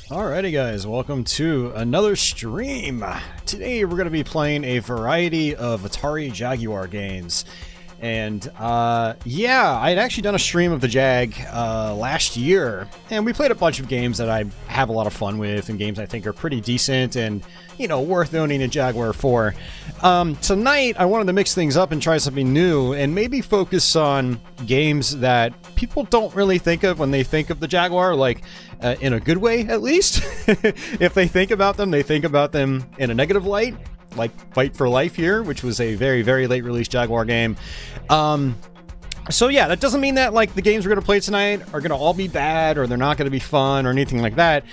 Alrighty guys, welcome to another stream. Today we're going to be playing a variety of Atari Jaguar games. And yeah, I had actually done a stream of the Jag last year, and we played a bunch of games that I have a lot of fun with, and games I think are pretty decent and, you know, worth owning a Jaguar for. Tonight I wanted to mix things up and try something new, and maybe focus on games that people don't really think of when they think of the Jaguar, like in a good way at least. If they think about them, they think about them in a negative light, like Fight for Life here, which was a very, very late release Jaguar game. So yeah, that doesn't mean that like the games we're going to play tonight are going to all be bad or they're not going to be fun or anything like that.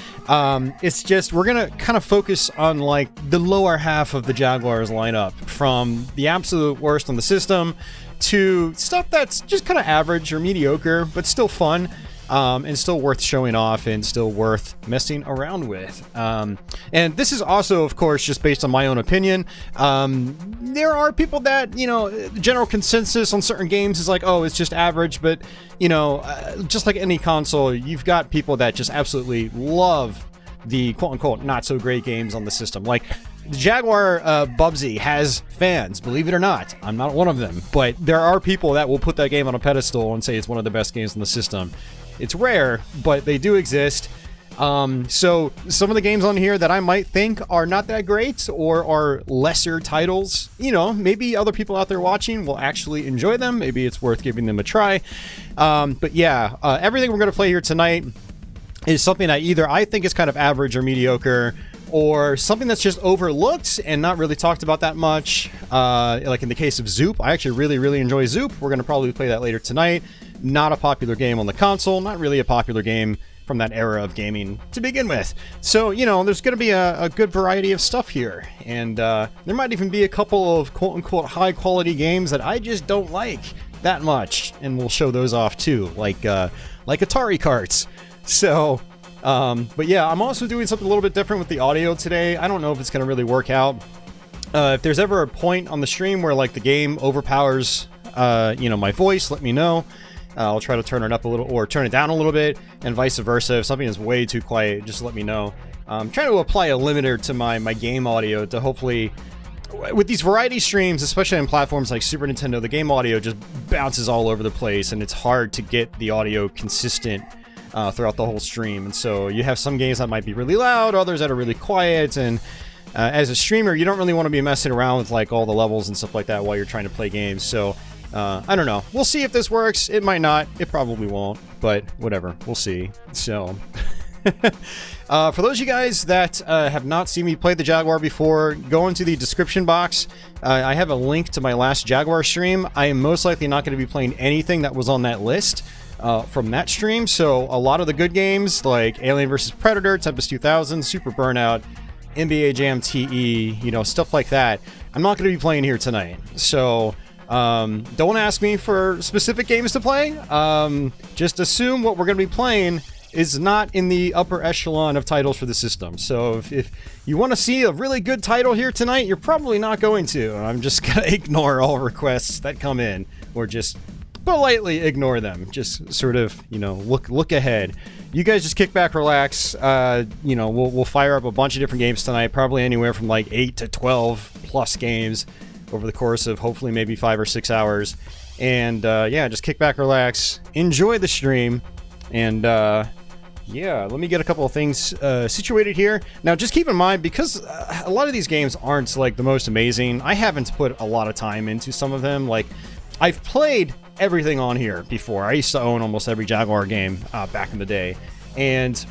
It's just we're going to kind of focus on like the lower half of the Jaguars lineup, from the absolute worst on the system to stuff that's just kind of average or mediocre, but still fun. And still worth showing off and still worth messing around with. And this is also, of course, just based on my own opinion. There are people that, you know, the general consensus on certain games is like, oh, it's just average. But, you know, just like any console, you've got people that just absolutely love the quote-unquote not-so-great games on the system. Like, the Jaguar Bubsy has fans, believe it or not. I'm not one of them. But there are people that will put that game on a pedestal and say it's one of the best games on the system. It's rare, but they do exist. So some of the games on here that I might think are not that great or are lesser titles, you know, maybe other people out there watching will actually enjoy them. Maybe it's worth giving them a try. But yeah, everything we're going to play here tonight is something that either I think is kind of average or mediocre, or something that's just overlooked and not really talked about that much. Like in the case of Zoop, I actually really enjoy Zoop. We're going to probably play that later tonight. Not a popular game on the console, not really a popular game from that era of gaming to begin with. So, you know, there's going to be a good variety of stuff here. And there might even be a couple of quote-unquote high-quality games that I just don't like that much. And we'll show those off too, like Atari Karts. So, but yeah, I'm also doing something a little bit different with the audio today. I don't know if it's going to really work out. If there's ever a point on the stream where like the game overpowers, you know, my voice, let me know. I'll try to turn it up a little or turn it down a little bit, and vice versa. If something is way too quiet, just let me know. I'm trying to apply a limiter to my game audio to hopefully, with these variety streams, especially on platforms like Super Nintendo, the game audio just bounces all over the place, and it's hard to get the audio consistent throughout the whole stream. And so you have some games that might be really loud, others that are really quiet, and as a streamer, you don't really want to be messing around with like all the levels and stuff like that while you're trying to play games. So I don't know. We'll see if this works. It might not. It probably won't. But whatever. We'll see. So, for those of you guys that have not seen me play the Jaguar before, go into the description box. I have a link to my last Jaguar stream. I am most likely not going to be playing anything that was on that list from that stream. So a lot of the good games like Alien vs. Predator, Tempest 2000, Super Burnout, NBA Jam TE, you know, stuff like that, I'm not going to be playing here tonight. So don't ask me for specific games to play. Just assume what we're going to be playing is not in the upper echelon of titles for the system. So if you want to see a really good title here tonight, you're probably not going to. I'm just going to ignore all requests that come in, or just politely ignore them. Just sort of, you know, look ahead. You guys just kick back, relax. You know, we'll fire up a bunch of different games tonight, probably anywhere from like 8 to 12 plus games over the course of hopefully maybe 5 or 6 hours. And yeah, just kick back, relax, enjoy the stream, and yeah, let me get a couple of things situated here. Now, just keep in mind, because a lot of these games aren't like the most amazing, I haven't put a lot of time into some of them. Like, I've played everything on here before. I used to own almost every Jaguar game back in the day, and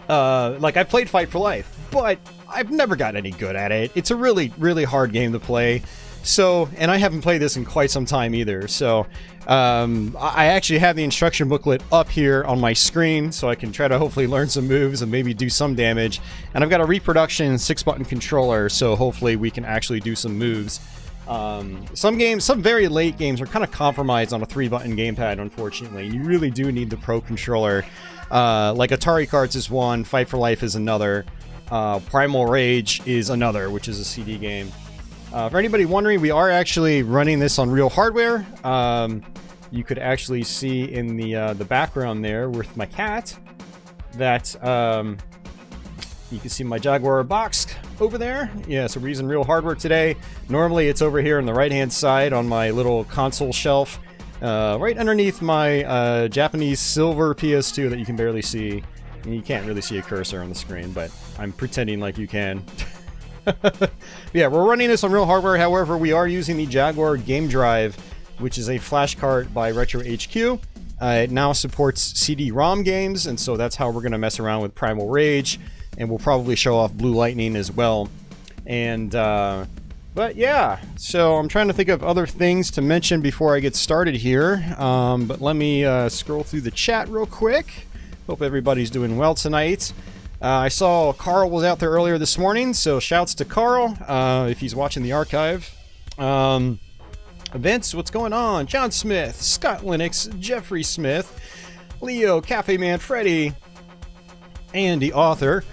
like, I played Fight for Life, but I've never got any good at it. It's a really hard game to play. So, and I haven't played this in quite some time either. So, I actually have the instruction booklet up here on my screen, so I can try to hopefully learn some moves and maybe do some damage. And I've got a reproduction 6-button controller, so hopefully we can actually do some moves. Some very late games are kind of compromised on a 3-button gamepad, unfortunately. You really do need the Pro controller. Like Atari Karts is one, Fight for Life is another, Primal Rage is another, which is a CD game. For anybody wondering, we are actually running this on real hardware. You could actually see in the background there with my cat that You can see my Jaguar box over there. Yeah, so we're using real hardware today. Normally it's over here on the right-hand side on my little console shelf, right underneath my Japanese silver PS2 that you can barely see. And you can't really see a cursor on the screen, but I'm pretending like you can. Yeah, we're running this on real hardware. However, we are using the Jaguar Game Drive, which is a flash cart by Retro HQ. It now supports CD-ROM games, and so that's how we're going to mess around with Primal Rage, and we'll probably show off Blue Lightning as well. And, but yeah, so I'm trying to think of other things to mention before I get started here. But let me scroll through the chat real quick. Hope everybody's doing well tonight. I saw Carl was out there earlier this morning, so shouts to Carl if he's watching the archive. Events, what's going on? John Smith, Scott Linux, Jeffrey Smith, Leo, Cafe Man, Freddy, Andy Author,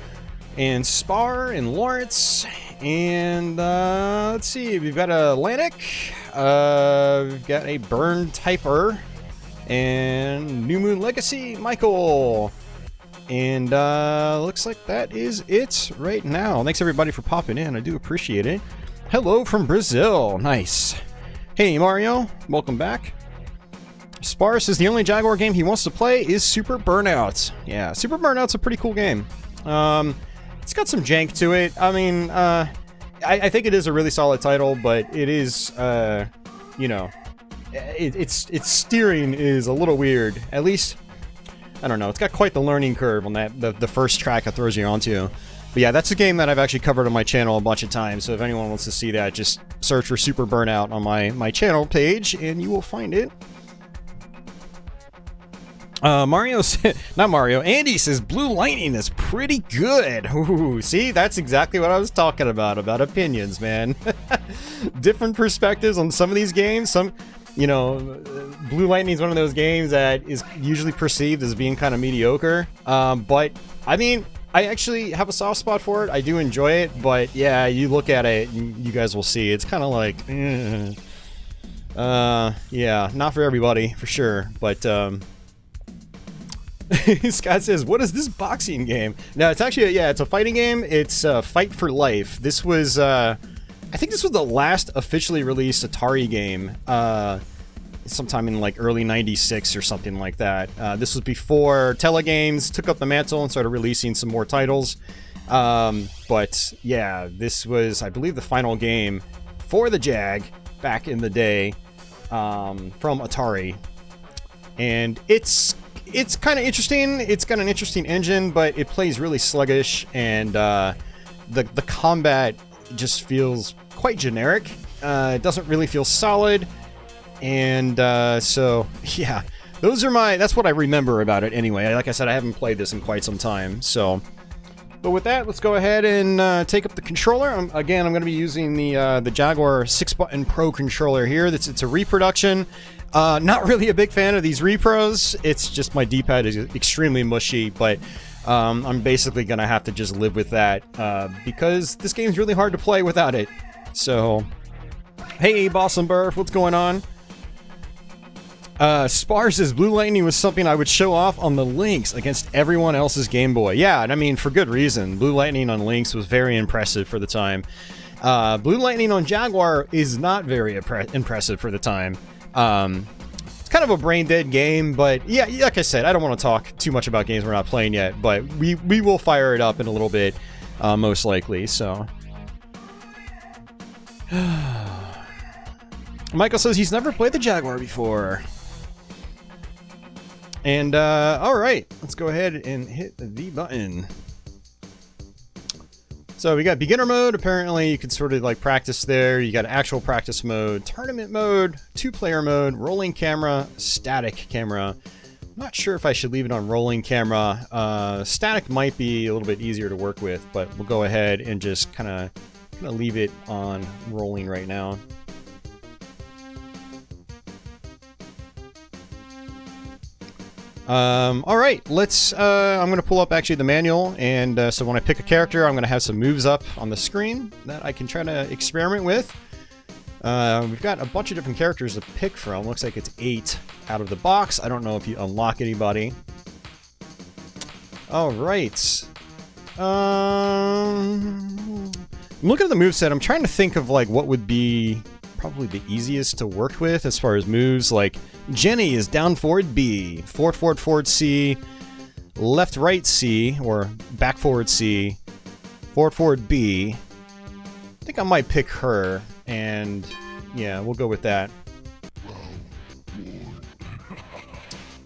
and Spar and Lawrence. And let's see, we've got Atlantic, we've got a Burn Typer, and New Moon Legacy, Michael. And looks like that is it right now. Thanks everybody for popping in. I do appreciate it. Hello from Brazil. Nice. Hey Mario, welcome back. Spar says the only Jaguar game he wants to play is Super Burnout. Yeah, Super Burnout's a pretty cool game. It's got some jank to it. I mean, I think it is a really solid title, but it is, you know, its steering is a little weird. At least, I don't know, it's got quite the learning curve on that, the first track it throws you onto. But yeah, that's a game that I've actually covered on my channel a bunch of times, so if anyone wants to see that, just search for Super Burnout on my channel page, and you will find it. Mario said, not Mario, Andy says Blue Lightning is pretty good. Ooh, see, that's exactly what I was talking about opinions, man. Different perspectives on some of these games. Some, you know, Blue Lightning is one of those games that is usually perceived as being kind of mediocre. But, I mean, I actually have a soft spot for it. I do enjoy it, but yeah, you look at it, and you guys will see. It's kind of like, yeah, not for everybody, for sure. But, Scott says, what is this boxing game? No, it's actually, yeah, it's a fighting game. It's Fight for Life. This was, I think this was the last officially released Atari game, sometime in like early 96 or something like that. This was before Telegames took up the mantle and started releasing some more titles. But yeah, this was, I believe, the final game for the Jag back in the day, from Atari. And it's kind of interesting. It's got an interesting engine, but it plays really sluggish, and the combat just feels quite generic. It doesn't really feel solid, and so yeah, that's what I remember about it anyway. Like I said, I haven't played this in quite some time, so. But with that, let's go ahead and take up the controller. Again, I'm going to be using the Jaguar 6-button Pro controller here. It's a reproduction. Not really a big fan of these repros. It's just my D-pad is extremely mushy, but I'm basically going to have to just live with that because this game's really hard to play without it. So, hey, Boss and Burf, what's going on? Spar says Blue Lightning was something I would show off on the Lynx against everyone else's Game Boy. Yeah, and I mean, for good reason. Blue Lightning on Lynx was very impressive for the time. Blue Lightning on Jaguar is not very impressive for the time. It's kind of a brain-dead game, but yeah, like I said, I don't want to talk too much about games we're not playing yet, but we will fire it up in a little bit, most likely, so. Michael says he's never played the Jaguar before. And, alright, let's go ahead and hit the V button. So we got beginner mode. Apparently you can sort of like practice there. You got actual practice mode, tournament mode, 2-player mode, rolling camera, static camera. I'm not sure if I should leave it on rolling camera. Static might be a little bit easier to work with, but we'll go ahead and just kind of leave it on rolling right now. Alright, let's, I'm going to pull up actually the manual, and so when I pick a character, I'm going to have some moves up on the screen that I can try to experiment with. We've got a bunch of different characters to pick from. Looks like it's 8 out of the box. I don't know if you unlock anybody. Alright. Looking at the moveset, I'm trying to think of like what would be probably the easiest to work with as far as moves. Like Jenny is down forward B, forward forward forward C, left right C, or back forward C, forward forward B. I think I might pick her, and yeah, we'll go with that.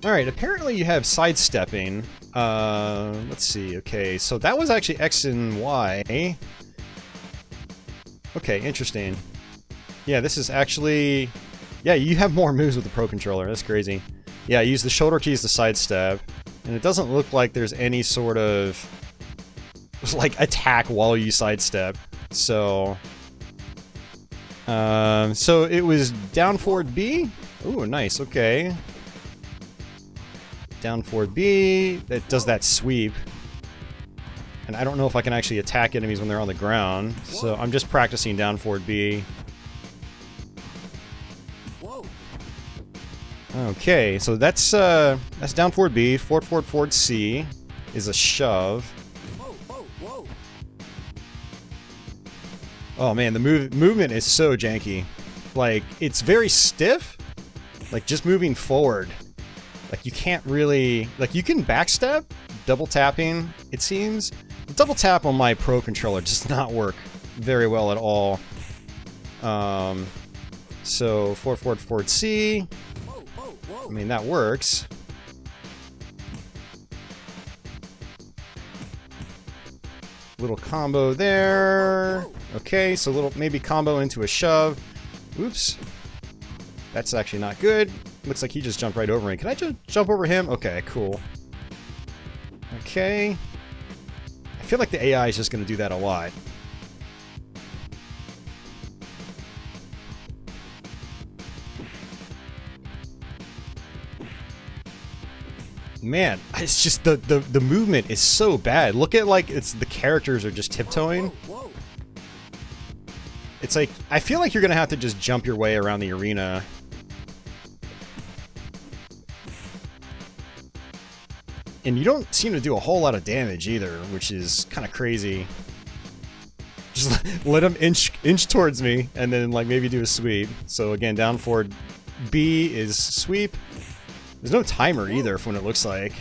Alright, apparently you have sidestepping. Let's see, okay, so that was actually X and Y. Okay, interesting. Yeah, this is actually... Yeah, you have more moves with the Pro Controller, that's crazy. Yeah, use the shoulder keys to sidestep, and it doesn't look like there's any sort of... like, attack while you sidestep, so... so it was down forward B? Ooh, nice, okay. Down forward B, that does that sweep. And I don't know if I can actually attack enemies when they're on the ground, so I'm just practicing down forward B. Okay, so that's down forward B, forward forward forward C is a shove. Oh man, the movement is so janky. Like, it's very stiff, like just moving forward. Like, you can't really... Like, you can backstep, double tapping, it seems. The double tap on my Pro Controller does not work very well at all. So, forward, forward, forward, C. I mean, that works. Little combo there. Okay, so little maybe combo into a shove. Oops. That's actually not good. Looks like he just jumped right over me. Can I just jump over him? Okay, cool. Okay. I feel like the AI is just going to do that a lot. Man, it's just the movement is so bad. Look at, like, it's the characters are just tiptoeing. It's like, I feel like you're going to have to just jump your way around the arena. And you don't seem to do a whole lot of damage either, which is kind of crazy. Just let him inch towards me, and then like maybe do a sweep. So again, down forward B is sweep. There's no timer either from what it looks like.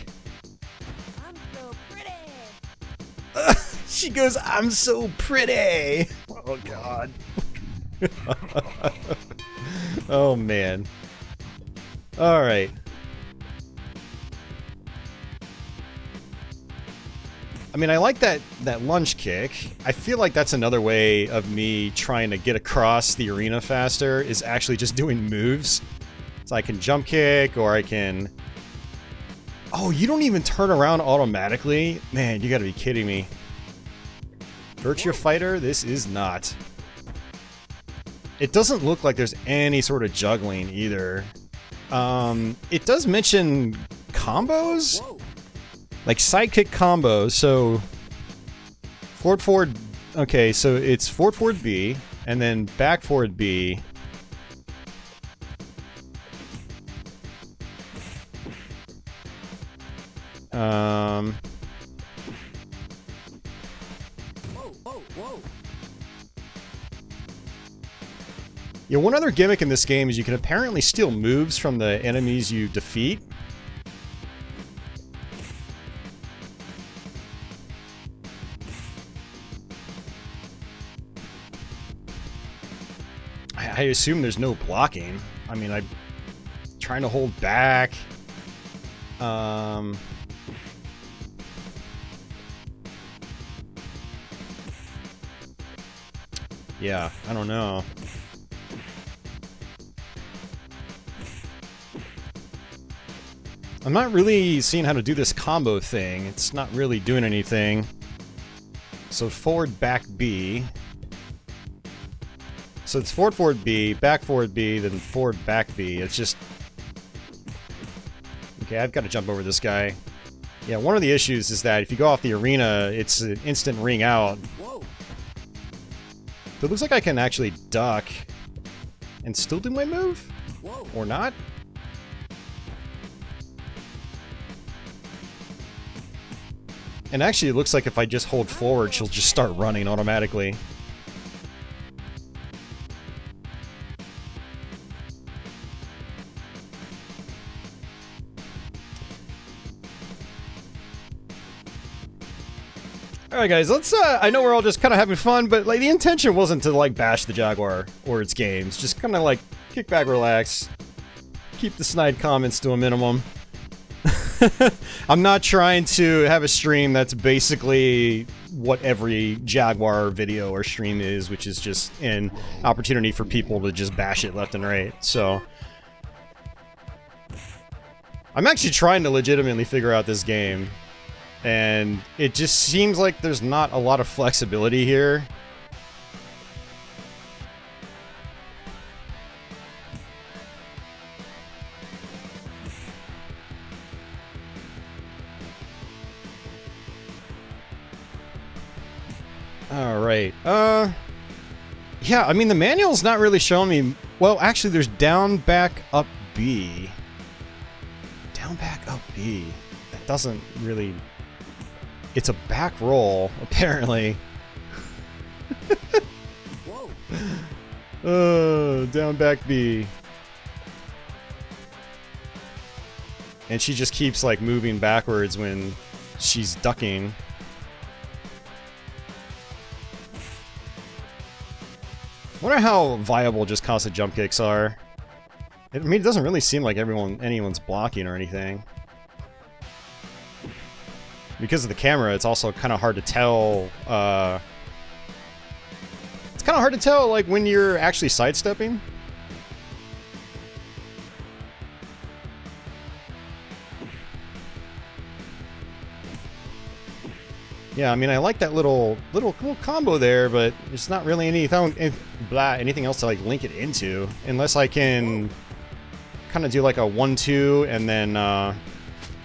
I'm so pretty. She goes, "I'm so pretty." Oh god. Oh man. All right. I mean, I like that lunge kick. I feel like that's another way of me trying to get across the arena faster, is actually just doing moves. So I can jump kick, or I can... Oh, you don't even turn around automatically? Man, you gotta be kidding me. Virtua Fighter? This is not. It doesn't look like there's any sort of juggling either. It does mention combos? Like sidekick combo, so forward, okay, so it's forward B, and then back forward B. Yeah, one other gimmick in this game is you can apparently steal moves from the enemies you defeat. I assume there's no blocking. I mean, I'm trying to hold back. Yeah, I don't know. I'm not really seeing how to do this combo thing. It's not really doing anything. So forward, back B. So it's forward B, back forward B, then forward back B. It's just... Okay, I've got to jump over this guy. Yeah, one of the issues is that if you go off the arena, it's an instant ring out. So it looks like I can actually duck and still do my move? Or not? And actually, it looks like if I just hold forward, she'll just start running automatically. Alright guys, let's, I know we're all just kind of having fun, but like the intention wasn't to like bash the Jaguar or its games. Just kind of like kick back, relax, keep the snide comments to a minimum. I'm not trying to have a stream that's basically what every Jaguar video or stream is, which is just an opportunity for people to just bash it left and right, so... I'm actually trying to legitimately figure out this game. And it just seems like there's not a lot of flexibility here. Alright, yeah, I mean, the manual's not really showing me... Well, actually, there's down, back, up, B. Down, back, up, B. That doesn't really... It's a back roll, apparently. Whoa. Down, back, B. And she just keeps, like, moving backwards when she's ducking. I wonder how viable just constant jump kicks are. I mean, it doesn't really seem like anyone's blocking or anything. Because of the camera, it's also kind of hard to tell, it's kind of hard to tell, like, when you're actually sidestepping. Yeah, I mean, I like that little combo there, but it's not really anything else to, like, link it into. Unless I can kind of do, like, a 1-2 and then,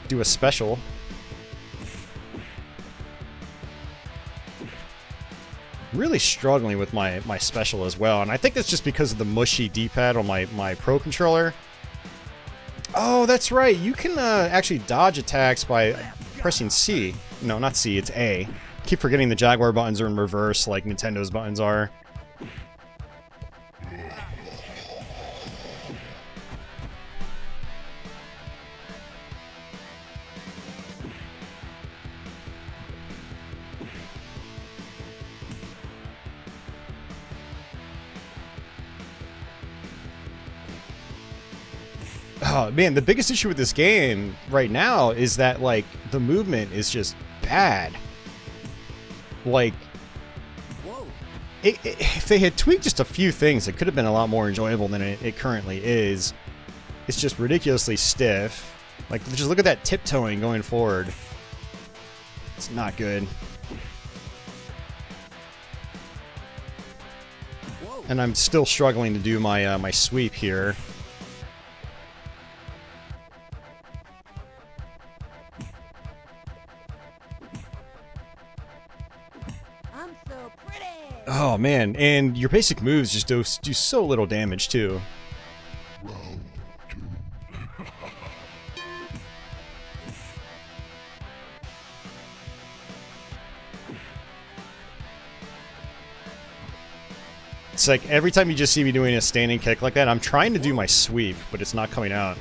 do a special. Really struggling with my special as well, and I think that's just because of the mushy D-pad on my Pro controller. Oh, that's right, you can actually dodge attacks by pressing C. No, not C, it's A. I keep forgetting the Jaguar buttons are in reverse like Nintendo's buttons are. Oh, man, the biggest issue with this game right now is that, like, the movement is just bad. Like, if they had tweaked just a few things, it could have been a lot more enjoyable than it currently is. It's just ridiculously stiff. Like, just look at that tiptoeing going forward. It's not good. And I'm still struggling to do my my sweep here. Oh man, and your basic moves just do so little damage too. It's like every time you just see me doing a standing kick like that, I'm trying to do my sweep, but it's not coming out.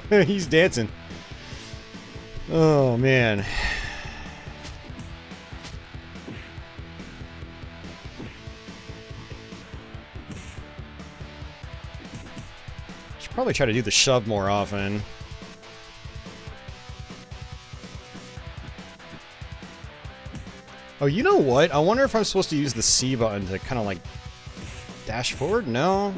He's dancing. Oh, man. Should probably try to do the shove more often. Oh, you know what? I wonder if I'm supposed to use the C button to kind of like dash forward? No.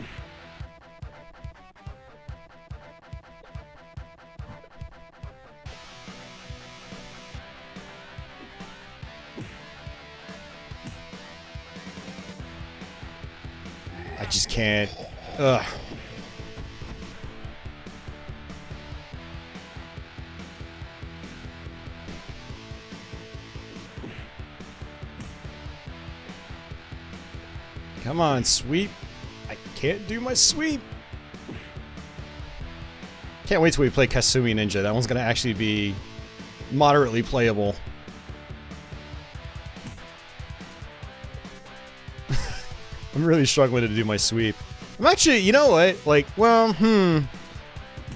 I just can't. Ugh. Come on, sweep. I can't do my sweep. Can't wait till we play Kasumi Ninja. That one's gonna actually be moderately playable. I'm really struggling to do my sweep. I'm actually, you know what? Like, well,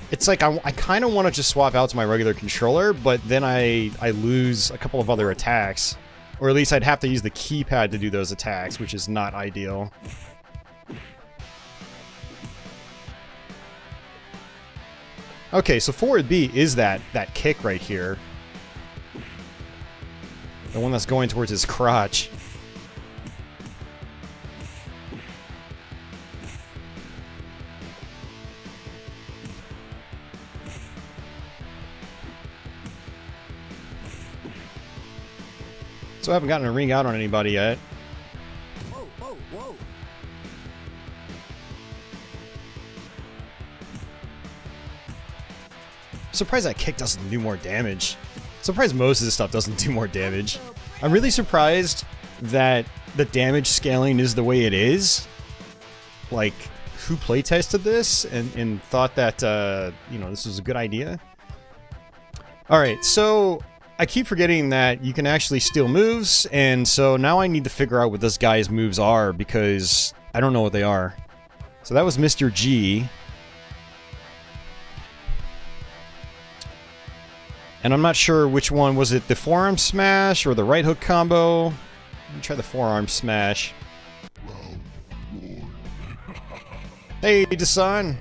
it's like I kind of want to just swap out to my regular controller, but then I lose a couple of other attacks. Or at least I'd have to use the keypad to do those attacks, which is not ideal. Okay, so forward B is that kick right here. The one that's going towards his crotch. So I haven't gotten a ring out on anybody yet. Whoa, whoa, whoa. I'm surprised that kick doesn't do more damage. I'm surprised most of this stuff doesn't do more damage. I'm really surprised that the damage scaling is the way it is. Like, who playtested this and thought that, you know, this was a good idea? Alright, so I keep forgetting that you can actually steal moves, and so now I need to figure out what this guy's moves are, because I don't know what they are. So that was Mr. G. And I'm not sure which one. Was it the forearm smash or the right hook combo? Let me try the forearm smash. Hey, Dasan.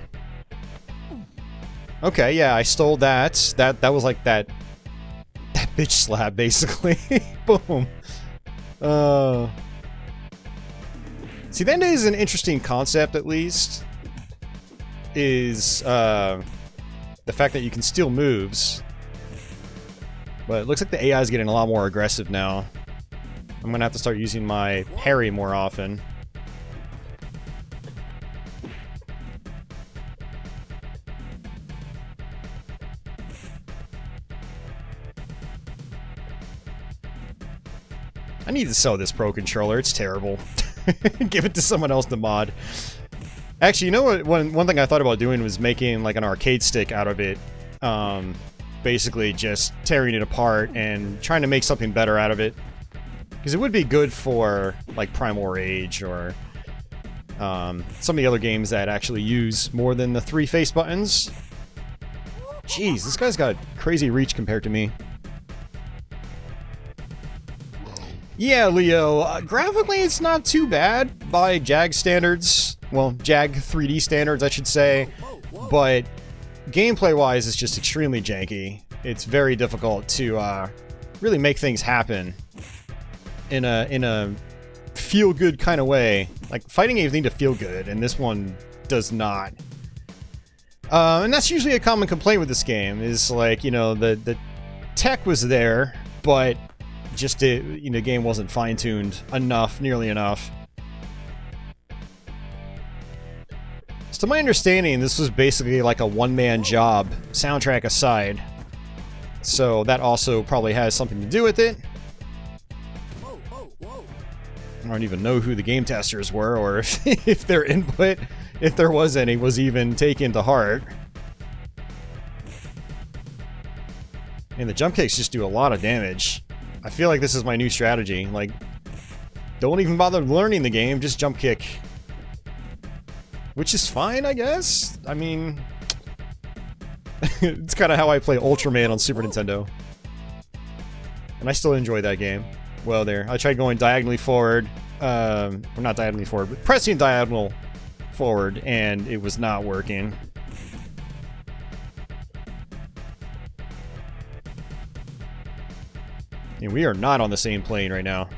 Okay, yeah, I stole that. That was like that bitch slap, basically. Boom. See, that is an interesting concept, at least. Is the fact that you can steal moves. But it looks like the AI is getting a lot more aggressive now. I'm gonna have to start using my parry more often. I need to sell this Pro Controller. It's terrible. Give it to someone else to mod. Actually, you know what? One thing I thought about doing was making like an arcade stick out of it. Basically just tearing it apart and trying to make something better out of it. Because it would be good for like Primal Rage or some of the other games that actually use more than the 3 face buttons. Jeez, this guy's got crazy reach compared to me. Yeah, Leo, graphically it's not too bad by JAG standards. Well, JAG 3D standards, I should say. But gameplay-wise, it's just extremely janky. It's very difficult to really make things happen in a feel-good kind of way. Like, fighting games need to feel good, and this one does not. And that's usually a common complaint with this game, is like, you know, the tech was there, but just the game wasn't fine-tuned enough, nearly enough. So to my understanding, this was basically like a one-man job, soundtrack aside. So that also probably has something to do with it. I don't even know who the game testers were, or if their input, if there was any, was even taken to heart. And the jump kicks just do a lot of damage. I feel like this is my new strategy. Like, don't even bother learning the game, just jump kick. Which is fine, I guess? I mean, it's kind of how I play Ultraman on Super Nintendo. And I still enjoy that game. Well, there. I tried going diagonally forward. Well, not diagonally forward, but pressing diagonal forward, and it was not working. And we are not on the same plane right now.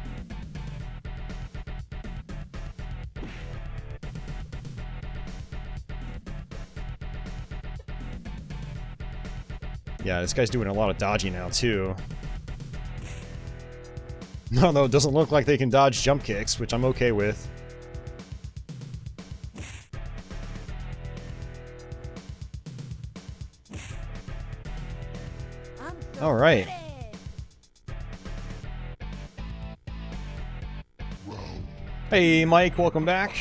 Yeah, this guy's doing a lot of dodging now, too. Although it doesn't look like they can dodge jump kicks, which I'm okay with. Alright. Hey, Mike, welcome back.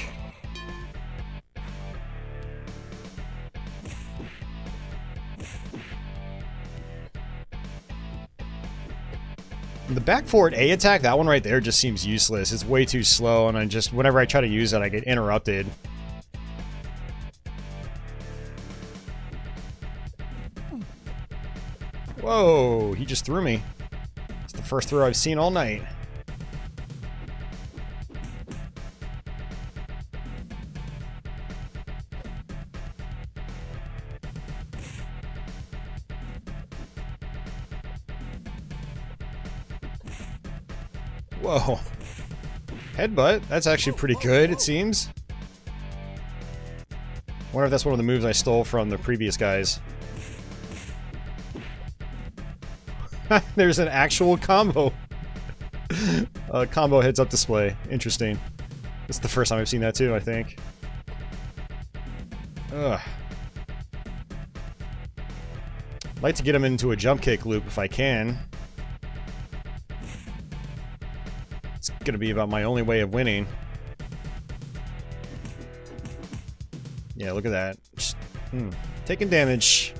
The back forward A attack, that one right there just seems useless. It's way too slow, and whenever I try to use it, I get interrupted. Whoa, he just threw me. It's the first throw I've seen all night. Whoa. Headbutt? That's actually pretty good, it seems. Wonder if that's one of the moves I stole from the previous guys. There's an actual combo. Combo heads up display. Interesting. This is the first time I've seen that too, I think. Ugh. I'd like to get him into a jump kick loop if I can. It's gonna be about my only way of winning. Yeah, look at that. Just, taking damage.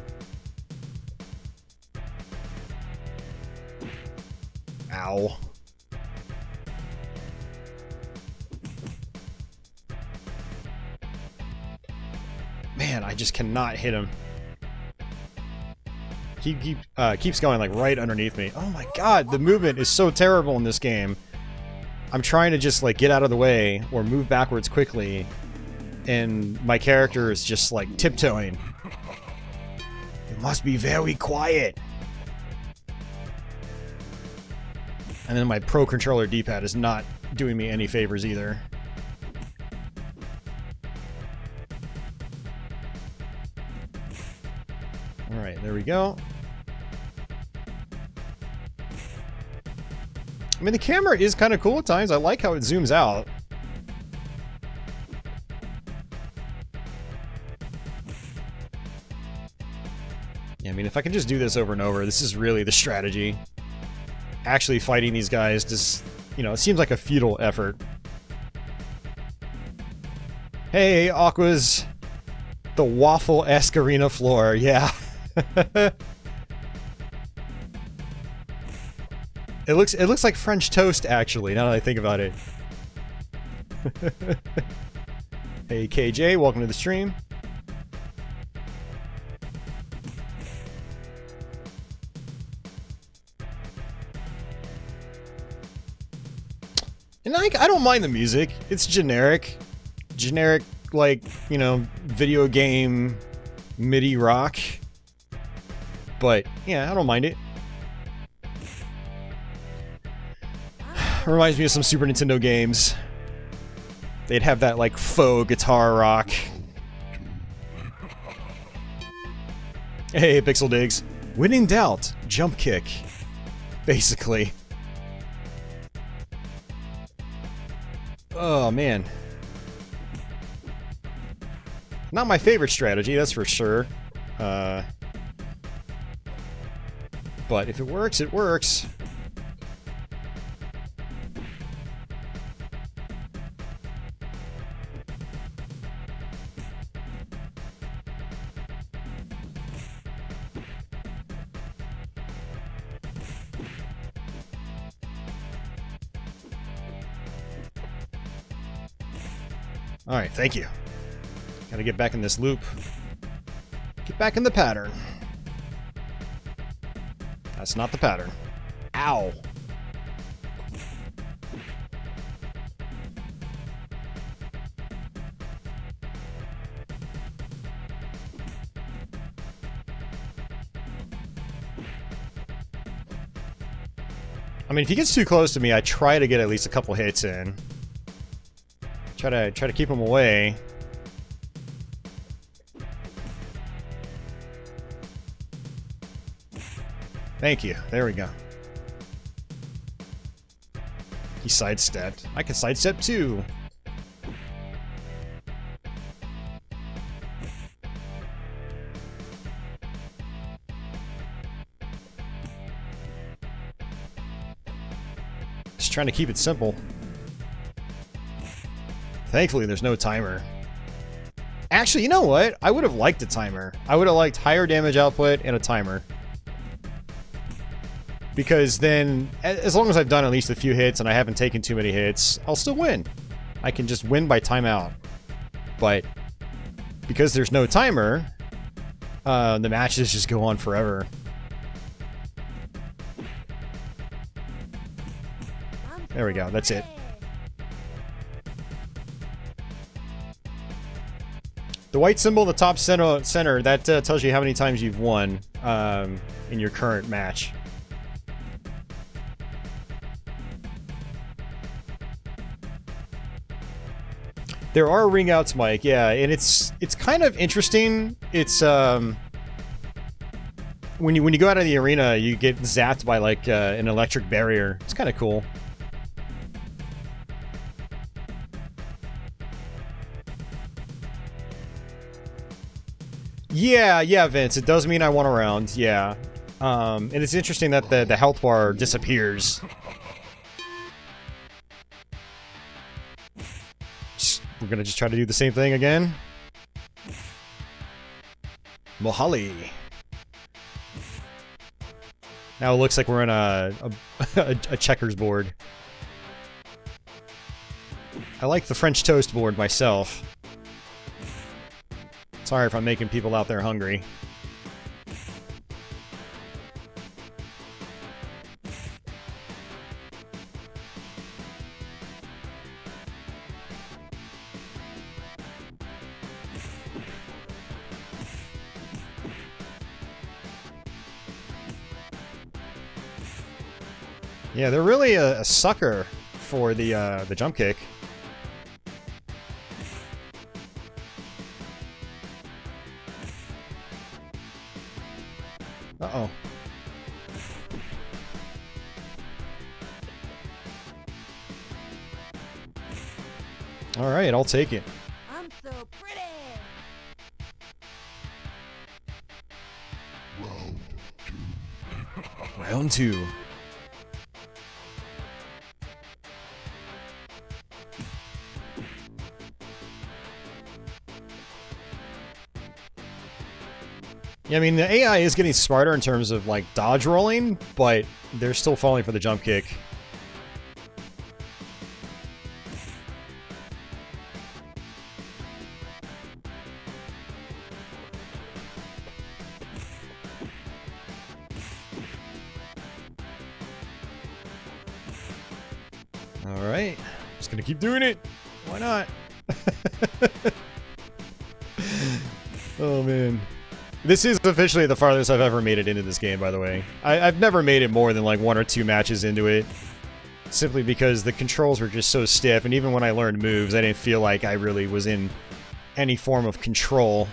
Ow. Man, I just cannot hit him. He keeps going like right underneath me. Oh my god, the movement is so terrible in this game. I'm trying to just like get out of the way or move backwards quickly, and my character is just like tiptoeing. It must be very quiet. And then my Pro Controller D-pad is not doing me any favors either. Alright, there we go. I mean, the camera is kind of cool at times. I like how it zooms out. Yeah, I mean, if I can just do this over and over, this is really the strategy. Actually fighting these guys just, you know, it seems like a futile effort. Hey, Aqua's the waffle-esque arena floor, yeah. It looks like French toast, actually, now that I think about it. Hey, KJ, welcome to the stream. And I don't mind the music. It's generic. Generic, like, you know, video game MIDI rock. But, yeah, I don't mind it. Reminds me of some Super Nintendo games. They'd have that, like, faux guitar rock. Hey, Pixel Digs. When in doubt, jump kick. Basically. Oh, man. Not my favorite strategy, that's for sure. But if it works, it works. Alright, thank you. Gotta get back in this loop. Get back in the pattern. That's not the pattern. Ow! I mean, if he gets too close to me, I try to get at least a couple hits in. Try to keep him away. Thank you. There we go. He sidestepped. I can sidestep too. Just trying to keep it simple. Thankfully, there's no timer. Actually, you know what? I would have liked a timer. I would have liked higher damage output and a timer. Because then, as long as I've done at least a few hits and I haven't taken too many hits, I'll still win. I can just win by timeout. But because there's no timer, the matches just go on forever. There we go, that's it. The white symbol in the top center that tells you how many times you've won in your current match. There are ring outs, Mike, yeah, and it's kind of interesting. It's when you go out of the arena, you get zapped by like an electric barrier. It's kind of cool. Yeah, Vince. It does mean I won a round. Yeah, and it's interesting that the health bar disappears. We're gonna just try to do the same thing again. Mohali. Now it looks like we're in a checkers board. I like the French toast board myself. Sorry if I'm making people out there hungry. Yeah, they're really a sucker for the jump kick. Uh-oh. All right, I'll take it. I'm so pretty. Round two. Yeah, I mean, the AI is getting smarter in terms of, like, dodge rolling, but they're still falling for the jump kick. Alright. Just gonna keep doing it. Why not? Oh, man. This is officially the farthest I've ever made it into this game, by the way. I've never made it more than like 1 or 2 matches into it. Simply because the controls were just so stiff, and even when I learned moves, I didn't feel like I really was in any form of control.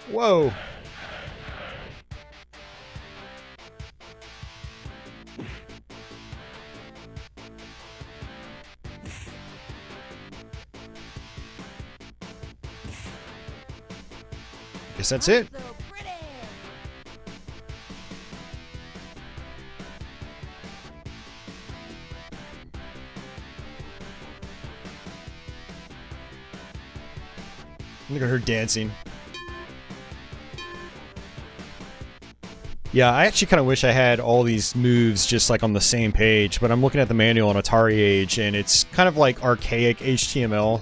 Whoa! Guess that's it. So pretty. Look at her dancing. Yeah, I actually kind of wish I had all these moves just like on the same page, but I'm looking at the manual on Atari Age, and it's kind of like archaic HTML.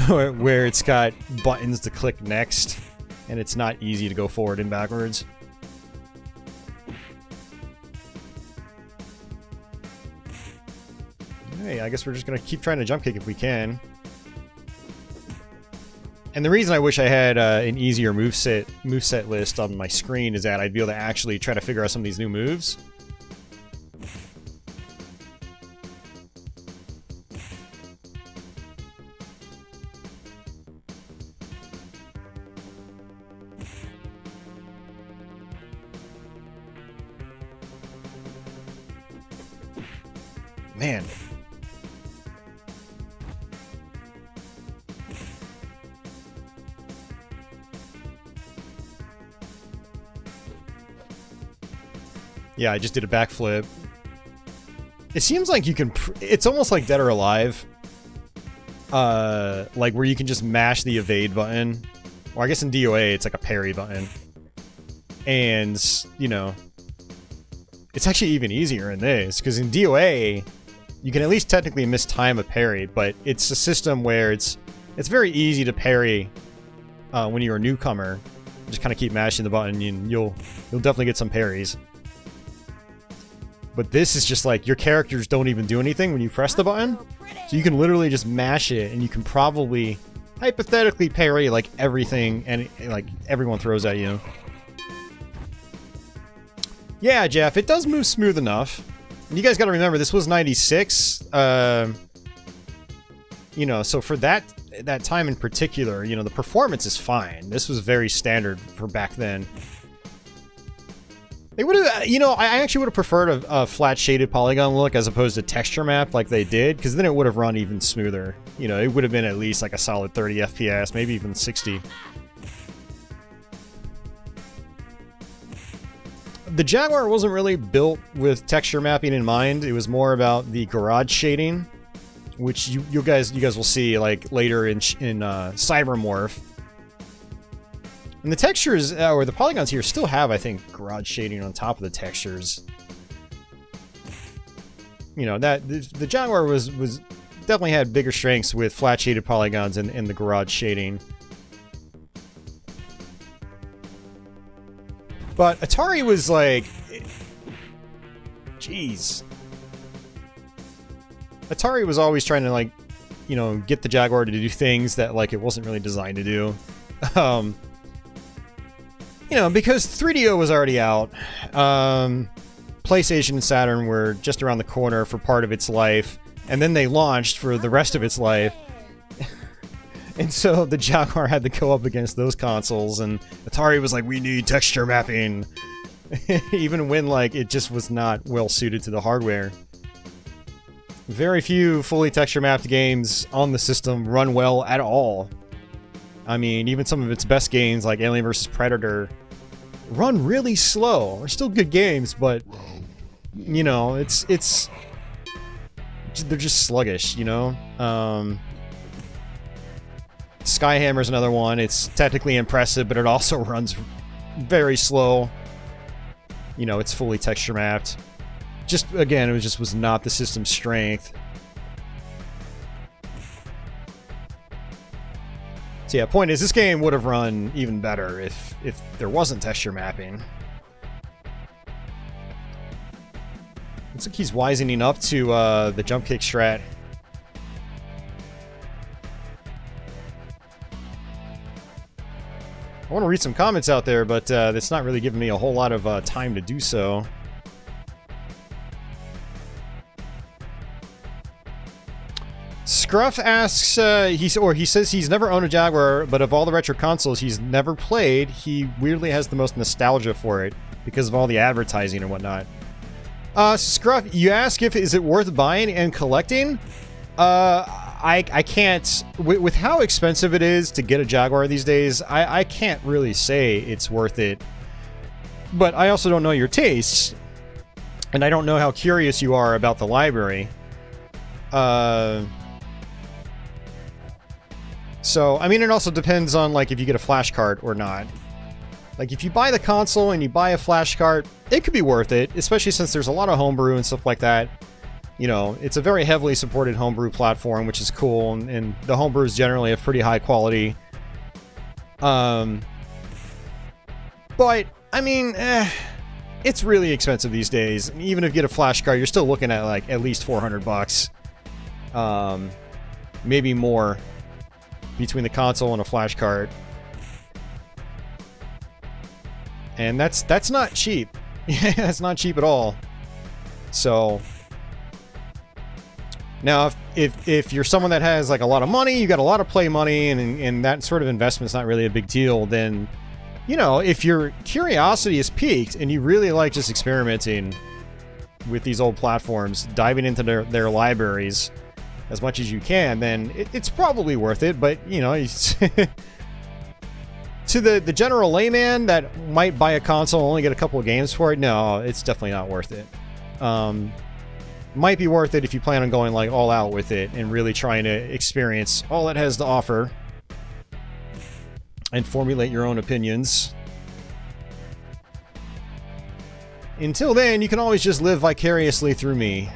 Where it's got buttons to click next, and it's not easy to go forward and backwards. Hey, I guess we're just gonna keep trying to jump kick if we can. And the reason I wish I had an easier moveset list on my screen is that I'd be able to actually try to figure out some of these new moves. Man. Yeah, I just did a backflip. It seems like you can... It's almost like Dead or Alive. Like where you can just mash the evade button. Or I guess in DOA it's like a parry button. And, you know... It's actually even easier in this, because in DOA, you can at least technically mistime a parry, but it's a system where it's very easy to parry when you're a newcomer. Just kind of keep mashing the button and you'll definitely get some parries. But this is just like, your characters don't even do anything when you press the button. So you can literally just mash it and you can probably, hypothetically, parry like everything and like everyone throws at you. Yeah, Jeff, it does move smooth enough. And you guys gotta remember, this was 96. You know, so for that time in particular, you know, the performance is fine. This was very standard for back then. They would have, you know, I actually would have preferred a flat shaded polygon look as opposed to texture map like they did, because then it would have run even smoother. You know, it would have been at least like a solid 30 FPS, maybe even 60. The Jaguar wasn't really built with texture mapping in mind. It was more about the garage shading, which you guys will see like later in Cybermorph. And the textures or the polygons here still have, I think, garage shading on top of the textures. You know, that the Jaguar was definitely had bigger strengths with flat shaded polygons and the garage shading. But Atari was like, jeez. Atari was always trying to, like, you know, get the Jaguar to do things that, like, it wasn't really designed to do. You know, because 3DO was already out. PlayStation and Saturn were just around the corner for part of its life. And then they launched for the rest of its life. And so the Jaguar had to go up against those consoles, and Atari was like, we need texture mapping. Even when, like, it just was not well suited to the hardware. Very few fully texture mapped games on the system run well at all. I mean, even some of its best games, like Alien vs. Predator, run really slow. They're still good games, but, you know, they're just sluggish, you know? Skyhammer's another one. It's technically impressive, but it also runs very slow. You know, it's fully texture mapped. Just, again, it was not the system's strength. So yeah, point is, this game would have run even better if there wasn't texture mapping. Looks like he's wisening up to the jump kick strat. I want to read some comments out there, but it's not really giving me a whole lot of time to do so. Scruff asks, he says he's never owned a Jaguar, but of all the retro consoles he's never played, he weirdly has the most nostalgia for it because of all the advertising and whatnot. Scruff, you ask is it worth buying and collecting? I can't, with how expensive it is to get a Jaguar these days, I can't really say it's worth it. But I also don't know your tastes, and I don't know how curious you are about the library. So, I mean, it also depends on, like, if you get a flash card or not. Like, if you buy the console and you buy a flash card, it could be worth it, especially since there's a lot of homebrew and stuff like that. You know, it's a very heavily supported homebrew platform, which is cool, and the homebrews generally have pretty high quality. But, I mean, it's really expensive these days. Even if you get a flash card, you're still looking at, like, at least $400. Maybe more between the console and a flash card. And that's not cheap. That's not cheap at all. So now if you're someone that has like a lot of money, you got a lot of play money, and that sort of investment's not really a big deal, then, you know, if your curiosity is piqued and you really like just experimenting with these old platforms, diving into their libraries as much as you can, then it's probably worth it. But, you know, to the general layman that might buy a console and only get a couple of games for it, no, it's definitely not worth it. Might be worth it if you plan on going like all out with it and really trying to experience all it has to offer and formulate your own opinions. Until then, you can always just live vicariously through me.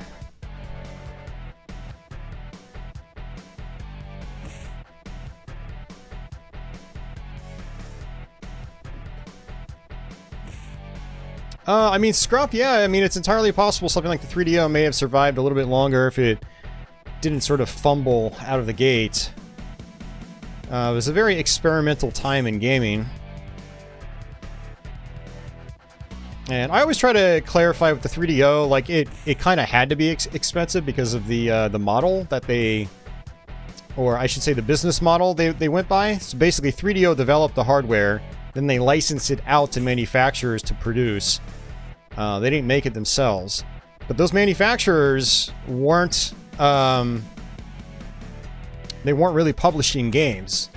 I mean, Scruff, yeah, I mean, it's entirely possible something like the 3DO may have survived a little bit longer if it didn't sort of fumble out of the gate. It was a very experimental time in gaming. And I always try to clarify with the 3DO, like, it kind of had to be expensive because of the model that they... Or I should say the business model they went by. So basically, 3DO developed the hardware, then they licensed it out to manufacturers to produce. They didn't make it themselves. But those manufacturers weren't... they weren't really publishing games.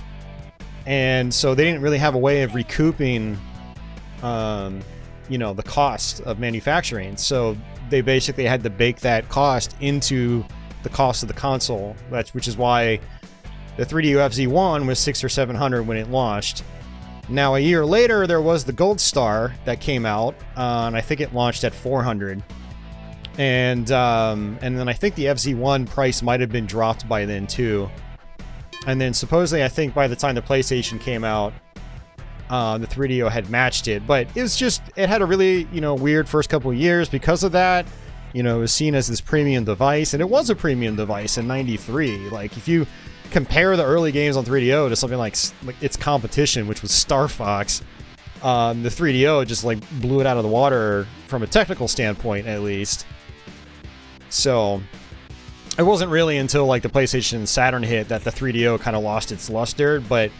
And so they didn't really have a way of recouping, you know, the cost of manufacturing. So they basically had to bake that cost into the cost of the console. Which is why the 3DO FZ1 was $600 or $700 when it launched. Now, a year later, there was the Gold Star that came out, and I think it launched at $400. And then I think the FZ1 price might have been dropped by then, too. And then supposedly, I think by the time the PlayStation came out, the 3DO had matched it. But it was just, it had a really, you know, weird first couple of years because of that. You know, it was seen as this premium device, and it was a premium device in '93. Like, if you compare the early games on 3DO to something like its competition, which was Star Fox, the 3DO just like blew it out of the water from a technical standpoint, at least. So it wasn't really until like the PlayStation and Saturn hit that the 3DO kind of lost its luster, but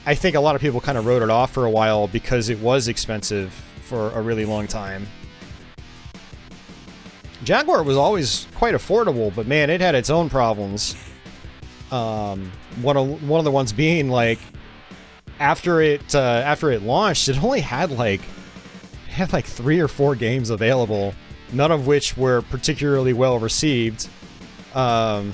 I think a lot of people kind of wrote it off for a while because it was expensive for a really long time. Jaguar was always quite affordable, but man, it had its own problems. One of the ones being like after it launched, it only had like 3 or 4 games available, none of which were particularly well received. You know,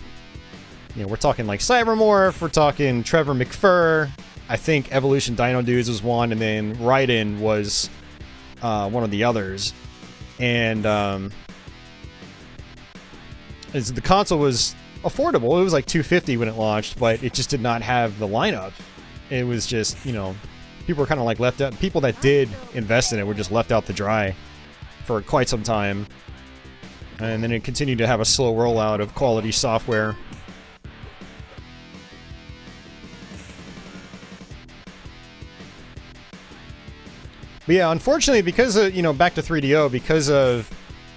we're talking like Cybermorph, we're talking Trevor McFur. I think Evolution Dino Dudes was one, and then Raiden was one of the others. And the console was affordable. It was like $250 when it launched, but it just did not have the lineup. It was just, you know, people were kind of like left out. People that did invest in it were just left out to dry for quite some time. And then it continued to have a slow rollout of quality software. But yeah, unfortunately, because of, you know, back to 3DO, because of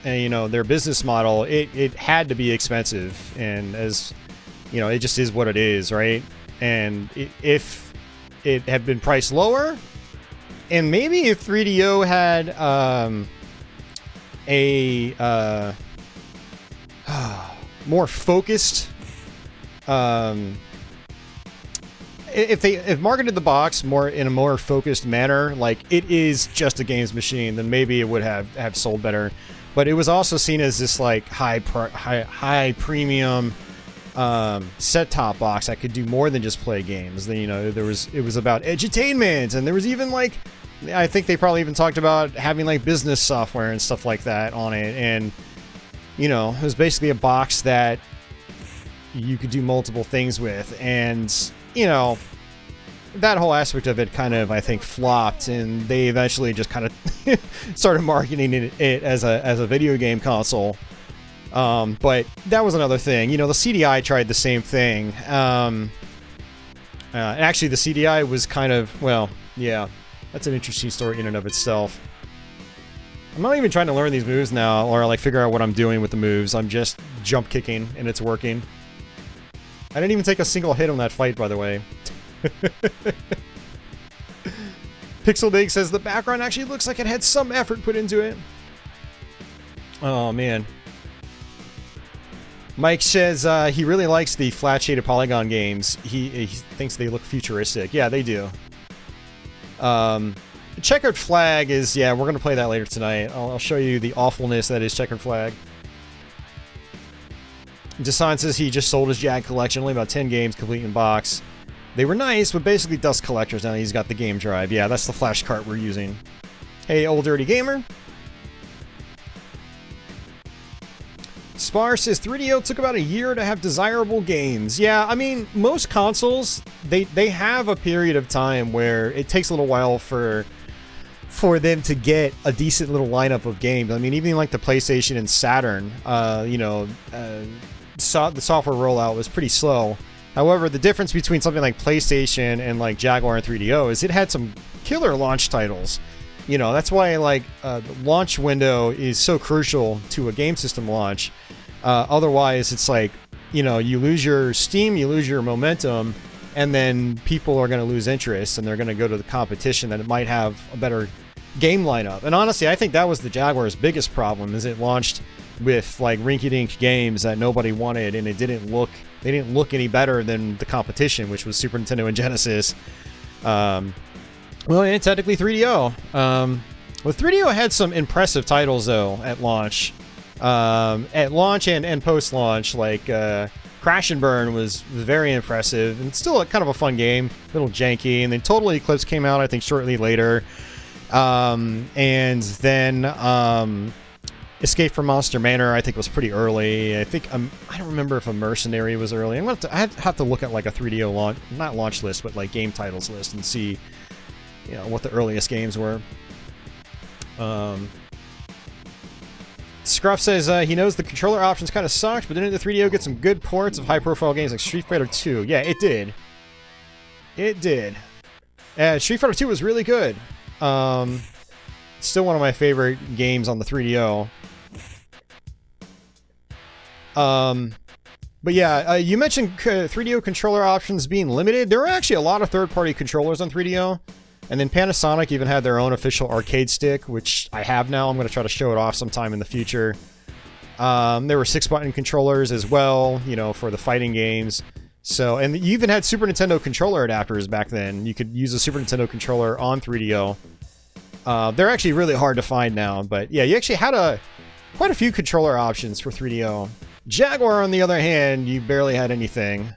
you know, their business model, it had to be expensive, and as you know, it just is what it is, right? And if it had been priced lower, and maybe if 3DO had a more focused, if marketed the box more in a more focused manner, like it is just a games machine, then maybe it would have sold better. But it was also seen as this like high premium set-top box that could do more than just play games. Then, you know, it was about edutainment, and there was even like, I think they probably even talked about having like business software and stuff like that on it. And you know, it was basically a box that you could do multiple things with, and you know, that whole aspect of it kind of, I think, flopped, and they eventually just kind of started marketing it as a video game console. But that was another thing. You know, the CDI tried the same thing. Actually, the CDI was kind of, well, yeah, that's an interesting story in and of itself. I'm not even trying to learn these moves now, or like figure out what I'm doing with the moves. I'm just jump kicking, and it's working. I didn't even take a single hit on that fight, by the way. Pixel Dig says the background actually looks like it had some effort put into it. Oh man. Mike says he really likes the flat shaded polygon games. He thinks they look futuristic. Yeah, they do. Checkered Flag is, yeah, we're going to play that later tonight. I'll show you the awfulness that is Checkered Flag. Design says he just sold his Jag collection, only about 10 games complete in box. They were nice, but basically dust collectors. Now he's got the game drive. Yeah, that's the flash cart we're using. Hey, old dirty gamer. Spar says 3DO took about a year to have desirable games. Yeah, I mean, most consoles, they have a period of time where it takes a little while for them to get a decent little lineup of games. I mean, even like the PlayStation and Saturn, the software rollout was pretty slow. However, the difference between something like PlayStation and like Jaguar and 3DO is it had some killer launch titles. You know, that's why like the launch window is so crucial to a game system launch. Otherwise, it's like, you know, you lose your steam, you lose your momentum, and then people are going to lose interest and they're going to go to the competition that it might have a better game lineup. And honestly, I think that was the Jaguar's biggest problem, is it launched with like rinky-dink games that nobody wanted, and they didn't look any better than the competition, which was Super Nintendo and Genesis. Well, and technically 3DO. Well, 3DO had some impressive titles though at launch. At launch and post-launch, like Crash and Burn was very impressive, and still kind of a fun game, a little janky. And then Total Eclipse came out, I think, shortly later. And then Escape from Monster Manor, I think, was pretty early. I think I don't remember if a Mercenary was early. I have to look at like a 3DO launch, not launch list, but like game titles list, and see, you know, what the earliest games were. Scruff says he knows the controller options kind of sucked, but didn't the 3DO get some good ports of high-profile games like Street Fighter 2? Yeah, it did. It did. Street Fighter 2 was really good. Still one of my favorite games on the 3DO. But yeah, you mentioned 3DO controller options being limited. There were actually a lot of third-party controllers on 3DO. And then Panasonic even had their own official arcade stick, which I have now. I'm going to try to show it off sometime in the future. There were 6-button controllers as well, you know, for the fighting games. So, and you even had Super Nintendo controller adapters back then. You could use a Super Nintendo controller on 3DO. They're actually really hard to find now, but yeah, you actually had quite a few controller options for 3DO. Jaguar, on the other hand, you barely had anything.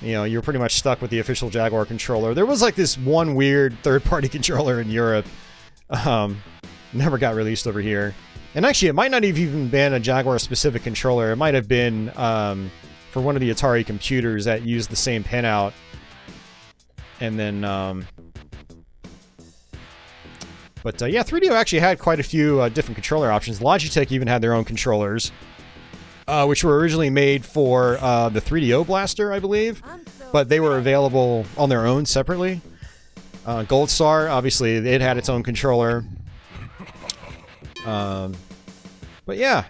You know, you were pretty much stuck with the official Jaguar controller. There was like this one weird third-party controller in Europe. Never got released over here. And actually, it might not have even been a Jaguar-specific controller. It might have been for one of the Atari computers that used the same pinout. And then... But yeah, 3DO actually had quite a few different controller options. Logitech even had their own controllars, which were originally made for the 3DO Blaster, I believe. But they were available on their own separately. Gold Star, obviously, it had its own controller. But yeah.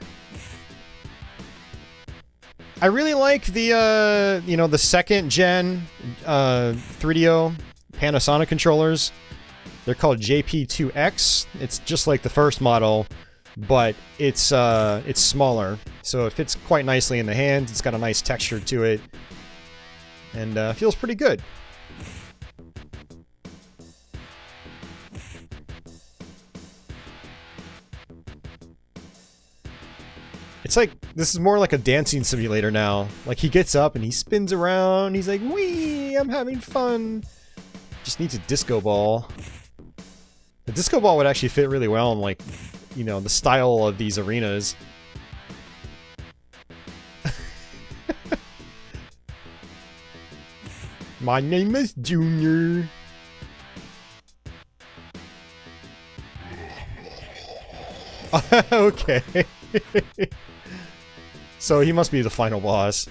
I really like the, you know, the second gen 3DO Panasonic controllers. They're called JP2X. It's just like the first model, but it's smaller, so it fits quite nicely in the hand. It's got a nice texture to it, and feels pretty good. It's like, this is more like a dancing simulator now. Like, he gets up and he spins around, he's like, wee, I'm having fun. Just needs a disco ball. The disco ball would actually fit really well in, like, you know, the style of these arenas. My name is Junior. Okay. So he must be the final boss.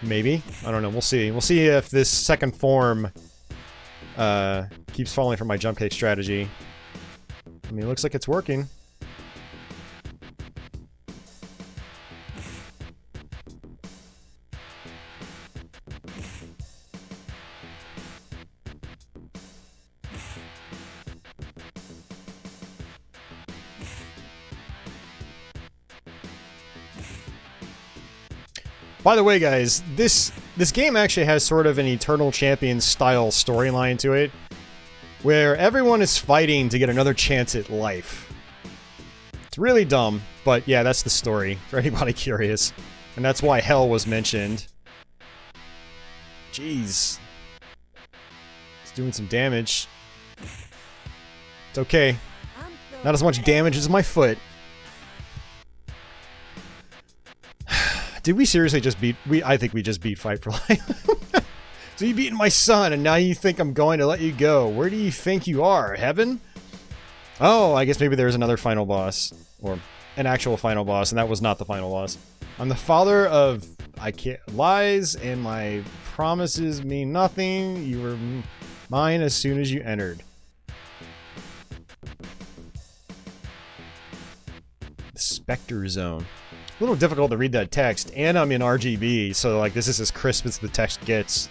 Maybe? I don't know. We'll see. We'll see if this second form keeps falling for my jump cake strategy. I mean, it looks like it's working. By the way, guys, this This game actually has sort of an Eternal Champion style storyline to it, where everyone is fighting to get another chance at life. It's really dumb, but yeah, that's the story, for anybody curious. And that's why hell was mentioned. Jeez. It's doing some damage. It's okay. Not as much damage as my foot. Did we seriously just beat... I think we just beat Fight for Life. So you beaten my son, and now you think I'm going to let you go. Where do you think you are? Heaven? Oh, I guess maybe there's another final boss. Or an actual final boss, and that was not the final boss. I'm the father of... lies, and my promises mean nothing. You were mine as soon as you entered. The Spectre Zone. A little difficult to read that text, and I'm in RGB, so like this is as crisp as the text gets.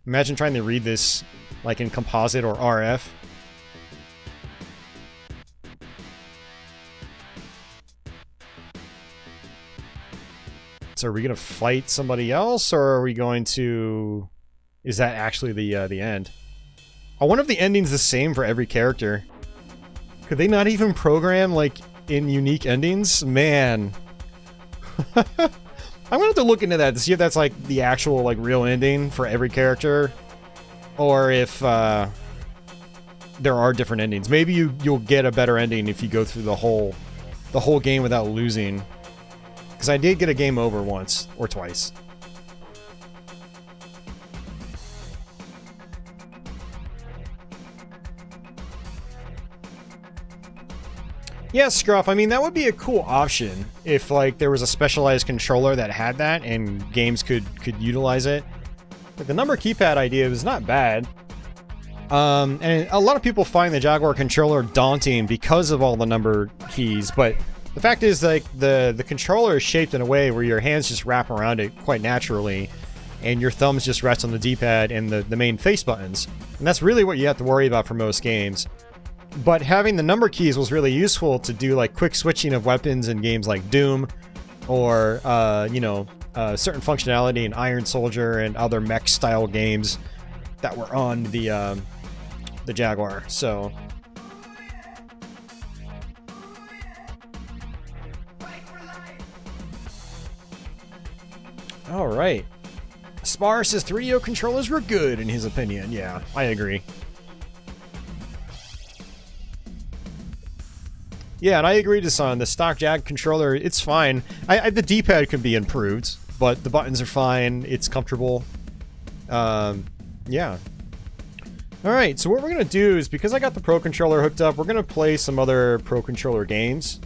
Imagine trying to read this like in composite or RF. So are we gonna fight somebody else, or are we going to... Is that actually the end? I wonder if the ending's the same for every character. Could they not even program like in unique endings? Man. I'm gonna have to look into that to see if that's like the actual like real ending for every character, or if there are different endings. Maybe you'll get a better ending if you go through the whole game without losing. Because I did get a game over once or twice. Yeah, Scruff, I mean, that would be a cool option if, like, there was a specialized controller that had that and games could utilize it. But the number keypad idea was not bad. And a lot of people find the Jaguar controller daunting because of all the number keys, but the fact is, like, the controller is shaped in a way where your hands just wrap around it quite naturally, and your thumbs just rest on the D-pad and the main face buttons. And that's really what you have to worry about for most games. But having the number keys was really useful to do like quick switching of weapons in games like Doom, or certain functionality in Iron Soldier and other mech style games that were on the Jaguar. So all right, Spar says 3DO controllers were good in his opinion. Yeah, I agree. Yeah, and I agree to Son. The stock Jag controller, it's fine. The D-pad can be improved, but the buttons are fine. It's comfortable. Yeah. Alright, so what we're going to do is, because I got the Pro Controller hooked up, we're going to play some other Pro Controller games.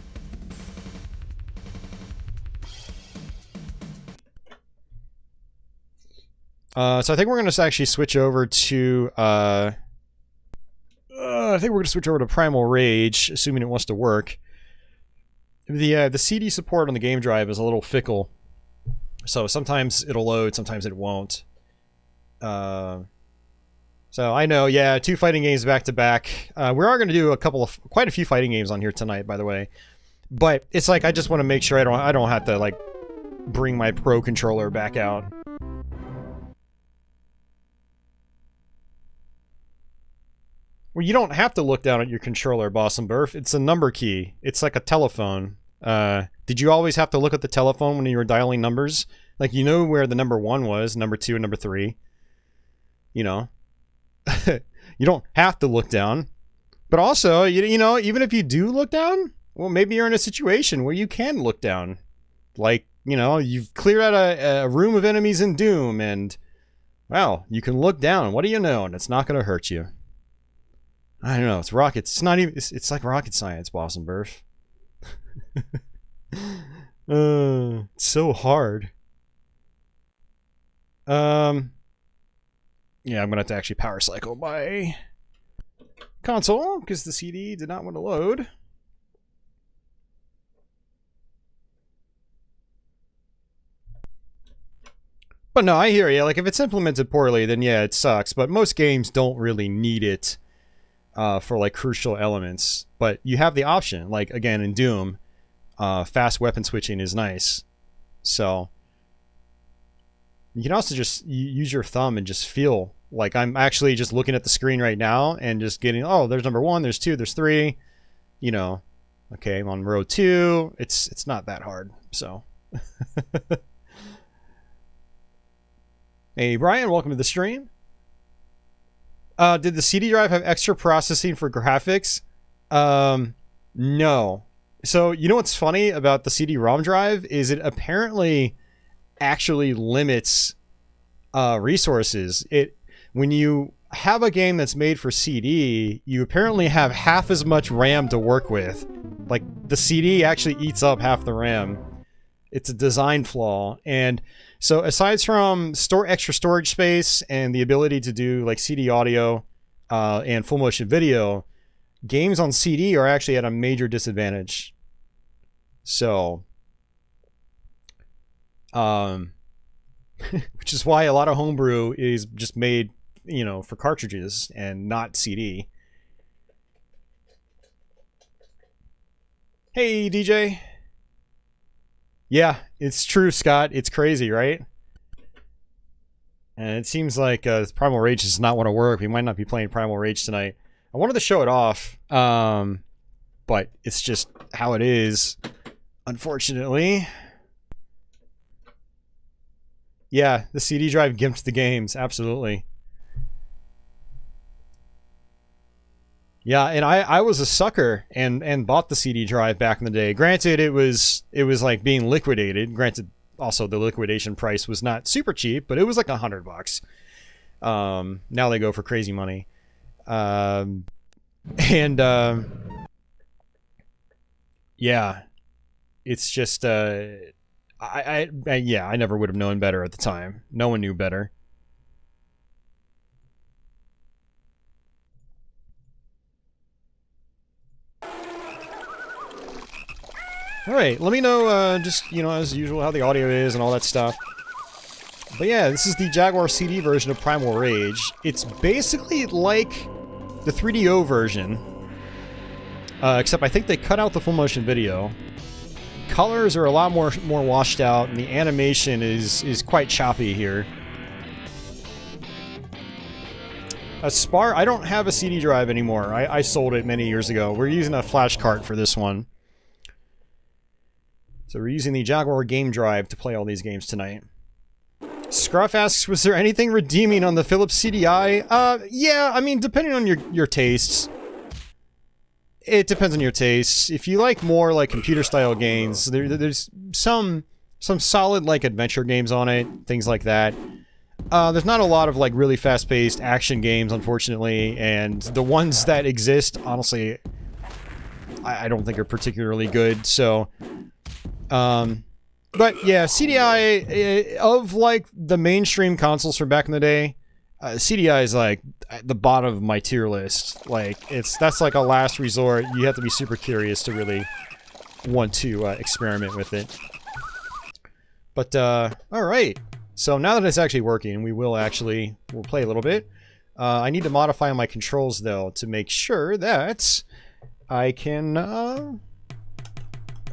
So I think we're going to actually switch over to... I think we're going to switch over to Primal Rage, assuming it wants to work. The CD support on the game drive is a little fickle, so sometimes it'll load, sometimes it won't. So I know, yeah, 2 fighting games back to back. We are going to do quite a few fighting games on here tonight, by the way. But it's like I just want to make sure I don't have to like bring my Pro Controller back out. Well, you don't have to look down at your controller, Boss and Burf. It's a number key. It's like a telephone. Did you always have to look at the telephone when you were dialing numbers? Like, you know where the number 1 was, number 2, and number 3. You know? You don't have to look down. But also, you know, even if you do look down, well, maybe you're in a situation where you can look down. Like, you know, you've cleared out a room of enemies in Doom, and, well, you can look down. What do you know? And it's not going to hurt you. I don't know. It's rockets. It's not even. It's like rocket science, Boss and Burf. It's so hard. Yeah, I'm gonna have to actually power cycle my console because the CD did not want to load. But no, I hear you. Like, if it's implemented poorly, then yeah, it sucks. But most games don't really need it. For like crucial elements, but you have the option. Like again in Doom, fast weapon switching is nice. So You can also just use your thumb and just feel like I'm actually just looking at the screen right now and just getting, oh, there's number 1, there's 2, there's 3, you know. Okay, I'm on row 2. It's not that hard, so. Hey, Brian, welcome to the stream. Did the CD drive have extra processing for graphics? No. So, you know what's funny about the CD-ROM drive is it apparently actually limits resources. When you have a game that's made for CD, you apparently have half as much RAM to work with. Like, the CD actually eats up half the RAM. It's a design flaw. And so aside from extra storage space and the ability to do like CD audio and full motion video, games on CD are actually at a major disadvantage. So, which is why a lot of homebrew is just made, you know, for cartridges and not CD. Hey, DJ. Yeah, it's true, Scott. It's crazy, right? And it seems like Primal Rage does not want to work. We might not be playing Primal Rage tonight. I wanted to show it off, but it's just how it is, unfortunately. Yeah, the CD drive gimped the games, absolutely. Yeah, and I was a sucker and bought the CD drive back in the day. Granted, it was like being liquidated. Granted, also the liquidation price was not super cheap, but it was like $100. Now they go for crazy money. Yeah, it's just I never would have known better at the time. No one knew better. All right, let me know, just, you know, as usual, how the audio is and all that stuff. But yeah, this is the Jaguar CD version of Primal Rage. It's basically like the 3DO version, except I think they cut out the full motion video. Colors are a lot more washed out, and the animation is quite choppy here. I don't have a CD drive anymore. I sold it many years ago. We're using a flash cart for this one. So we're using the Jaguar game drive to play all these games tonight. Scruff asks, was there anything redeeming on the Philips CDI? Yeah, I mean, depending on your tastes. It depends on your tastes. If you like more like computer-style games, there's some solid like adventure games on it, things like that. There's not a lot of like really fast-paced action games, unfortunately, and the ones that exist, honestly, I don't think are particularly good, so... But yeah, CDI, of like the mainstream consoles from back in the day, CDI is like at the bottom of my tier list. Like, that's like a last resort. You have to be super curious to really want to experiment with it. But alright, so now that it's actually working, we'll play a little bit. I need to modify my controls though to make sure that I can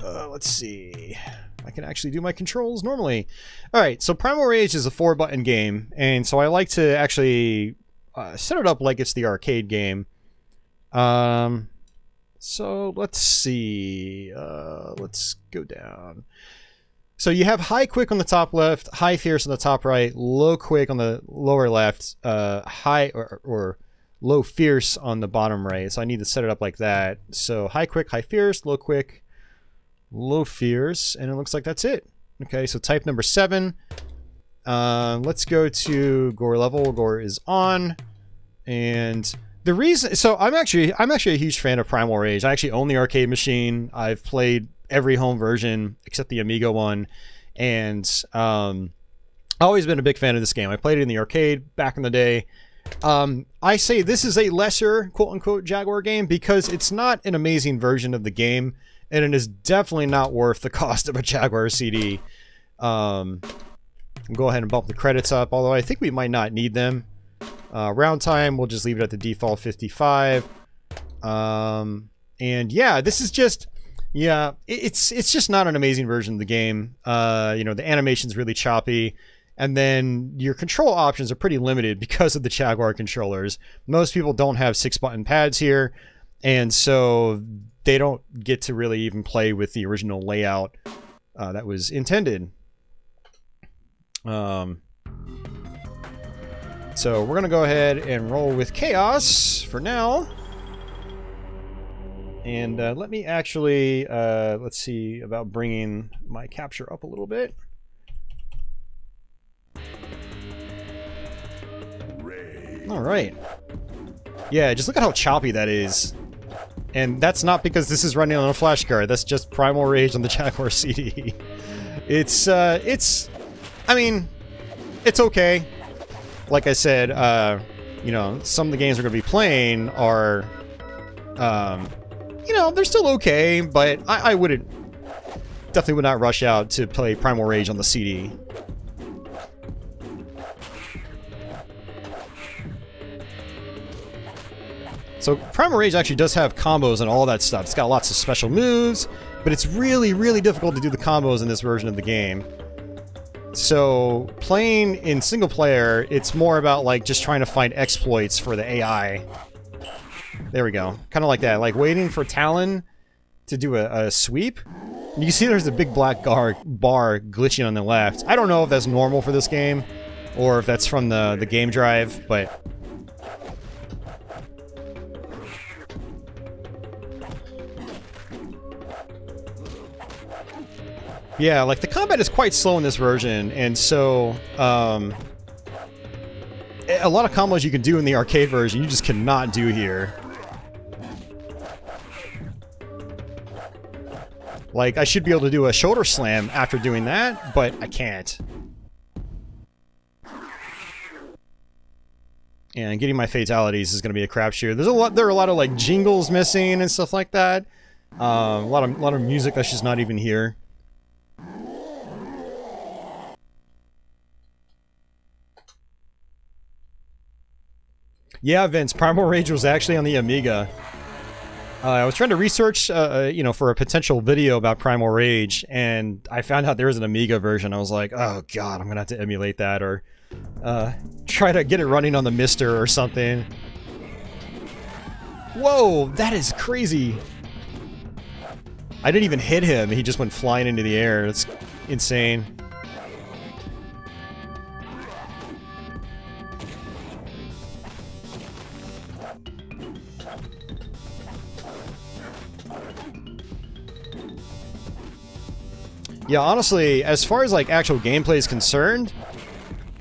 let's see. I can actually do my controls normally. Alright, so Primal Rage is a 4-button game, and so I like to actually set it up like it's the arcade game. So let's see. Let's go down. So you have high quick on the top left, high fierce on the top right, low quick on the lower left, high or low fierce on the bottom right. So I need to set it up like that. So high quick, high fierce, low quick, low fierce, and it looks like that's it. Okay, so type number 7. Let's go to gore level. Gore is on, and the reason, so I'm actually a huge fan of Primal Rage. I actually own the arcade machine. I've played every home version except the Amiga one, and I've always been a big fan of this game. I played it in the arcade back in the day. I say this is a lesser quote-unquote Jaguar game because it's not an amazing version of the game, and it is definitely not worth the cost of a Jaguar CD. I'll go ahead and bump the credits up, although I think we might not need them. Round time, we'll just leave it at the default 55. And yeah, this is just, yeah, it's just not an amazing version of the game. You know, the animation's really choppy. And then your control options are pretty limited because of the Jaguar controllers. Most people don't have 6-button pads here, and so they don't get to really even play with the original layout that was intended. So we're going to go ahead and roll with Chaos for now. And let me actually, let's see about bringing my capture up a little bit. All right. Yeah, just look at how choppy that is. And that's not because this is running on a flash card. That's just Primal Rage on the Jaguar CD. It's, I mean, it's okay. Like I said, you know, some of the games we're going to be playing are, you know, they're still okay, but I wouldn't, definitely would not rush out to play Primal Rage on the CD. So Primal Rage actually does have combos and all that stuff. It's got lots of special moves, but it's really, really difficult to do the combos in this version of the game. So playing in single player, it's more about like just trying to find exploits for the AI. There we go. Kind of like that, like waiting for Talon to do a sweep. You can see there's a big black bar glitching on the left. I don't know if that's normal for this game or if that's from the game drive, but yeah, like the combat is quite slow in this version, and so a lot of combos you can do in the arcade version you just cannot do here. Like, I should be able to do a shoulder slam after doing that, but I can't. And getting my fatalities is going to be a crapshoot. There are a lot of like jingles missing and stuff like that. A lot of music that's just not even here. Yeah, Vince, Primal Rage was actually on the Amiga. I was trying to research, you know, for a potential video about Primal Rage, and I found out there was an Amiga version. I was like, oh god, I'm gonna have to emulate that, or try to get it running on the Mister or something. Whoa, that is crazy. I didn't even hit him, he just went flying into the air. It's insane. Yeah, honestly, as far as like actual gameplay is concerned,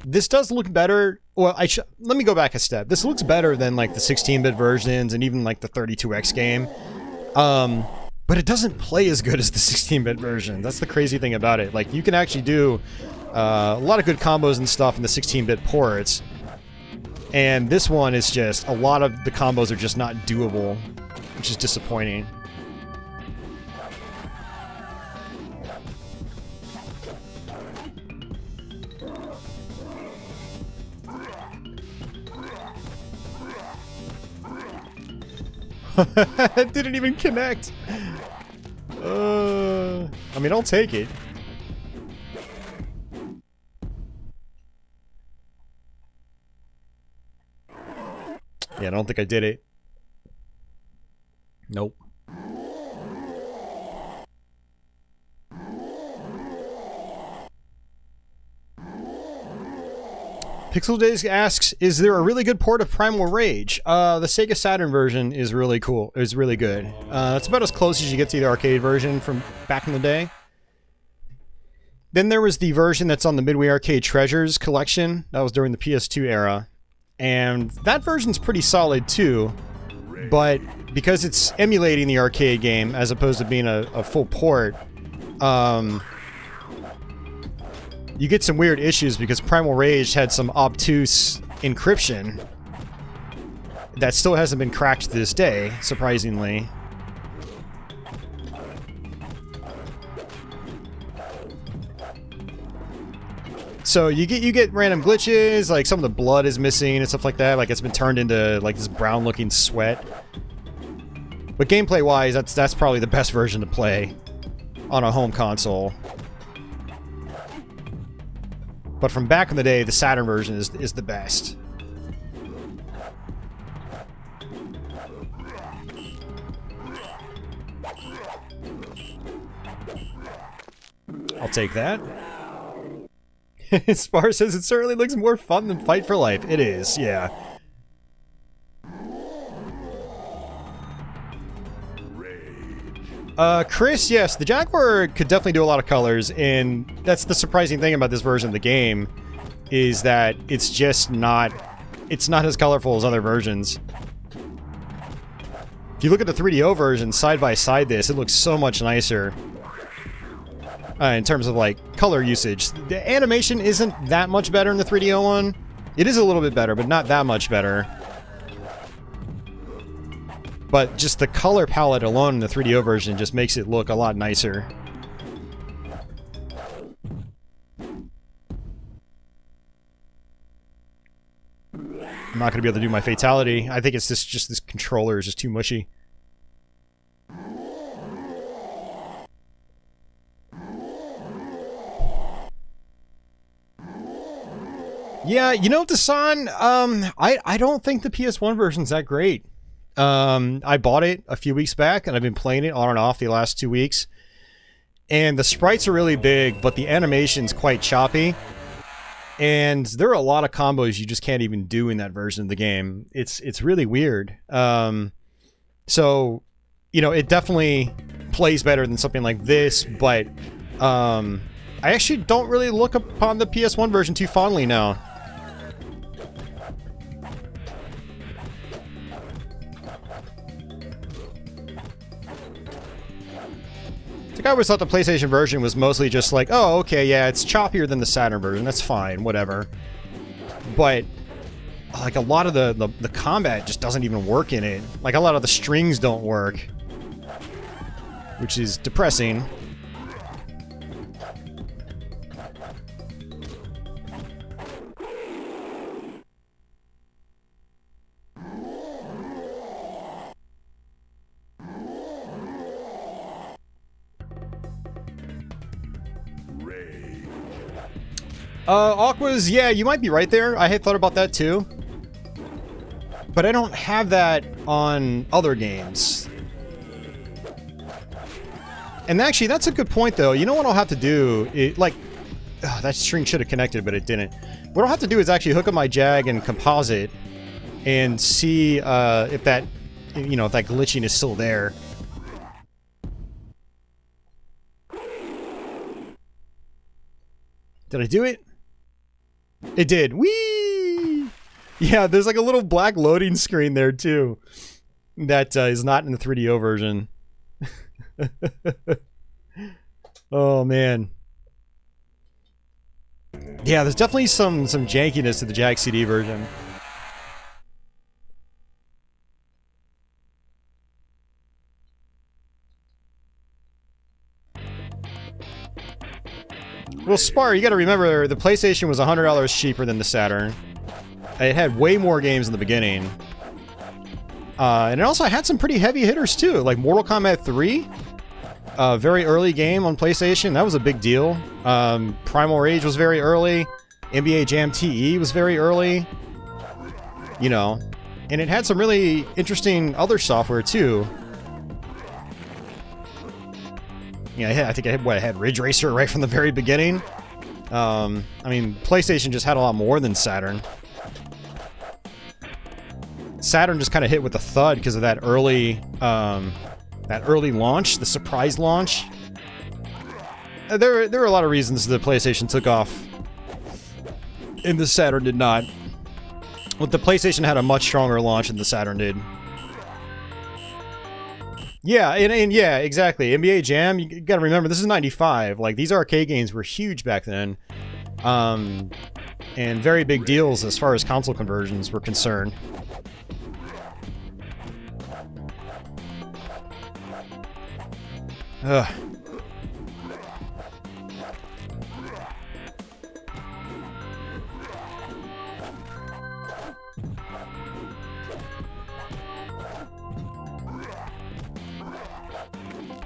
this does look better. Well, let me go back a step. This looks better than like the 16-bit versions and even like the 32X game. But it doesn't play as good as the 16-bit version. That's the crazy thing about it. Like, you can actually do a lot of good combos and stuff in the 16-bit ports. And this one is just, a lot of the combos are just not doable, which is disappointing. It didn't even connect. I mean, I'll take it. Yeah, I don't think I did it. Nope. Pixel Days asks, is there a really good port of Primal Rage? The Sega Saturn version is really cool. It's really good. It's about as close as you get to the arcade version from back in the day. Then there was the version that's on the Midway Arcade Treasures collection. That was during the PS2 era. And that version's pretty solid too. But because it's emulating the arcade game as opposed to being a full port, you get some weird issues because Primal Rage had some obtuse encryption that still hasn't been cracked to this day, surprisingly. So you get random glitches, like some of the blood is missing and stuff like that, like it's been turned into like this brown looking sweat. But gameplay wise, that's probably the best version to play on a home console. But from back in the day, the Saturn version is the best. I'll take that. Spar says it certainly looks more fun than Fight for Life. It is, yeah. Chris, yes, the Jaguar could definitely do a lot of colors, and that's the surprising thing about this version of the game, is that it's just not, it's not as colorful as other versions. If you look at the 3DO version side by side this, it looks so much nicer. In terms of, like, color usage. The animation isn't that much better in the 3DO one. It is a little bit better, but not that much better. But just the color palette alone in the 3DO version just makes it look a lot nicer. I'm not going to be able to do my fatality. I think it's just this controller is just too mushy. Yeah, you know, Dasan, I don't think the PS1 version's that great. I bought it a few weeks back, and I've been playing it on and off the last 2 weeks. And the sprites are really big, but the animation's quite choppy. And there are a lot of combos you just can't even do in that version of the game. It's really weird. So, you know, it definitely plays better than something like this, but I actually don't really look upon the PS1 version too fondly now. I always thought the PlayStation version was mostly just like, oh, okay, yeah, it's choppier than the Saturn version, that's fine, whatever. But, like, a lot of the combat just doesn't even work in it. Like, a lot of the strings don't work. Which is depressing. Aqua's, yeah, you might be right there. I had thought about that too. But I don't have that on other games. And actually, that's a good point though. You know what I'll have to do? That string should have connected, but it didn't. What I'll have to do is actually hook up my Jag and composite and see if that, you know, if that glitching is still there. Did I do it? It did. Whee! Yeah, there's like a little black loading screen there too. That is not in the 3DO version. Oh man. Yeah, there's definitely some jankiness to the Jag CD version. Well, Spar, you gotta remember, the PlayStation was $100 cheaper than the Saturn. It had way more games in the beginning. And it also had some pretty heavy hitters, too. Like Mortal Kombat 3. Very early game on PlayStation. That was a big deal. Primal Rage was very early. NBA Jam TE was very early. You know. And it had some really interesting other software, too. Yeah, I think I had Ridge Racer right from the very beginning. I mean, PlayStation just had a lot more than Saturn. Saturn just kind of hit with a thud because of that early launch, the surprise launch. There were a lot of reasons the PlayStation took off, and the Saturn did not. Well, the PlayStation had a much stronger launch than the Saturn did. Yeah, and yeah, exactly. NBA Jam, you gotta remember, this is 95. Like, these arcade games were huge back then. And very big deals as far as console conversions were concerned. Ugh.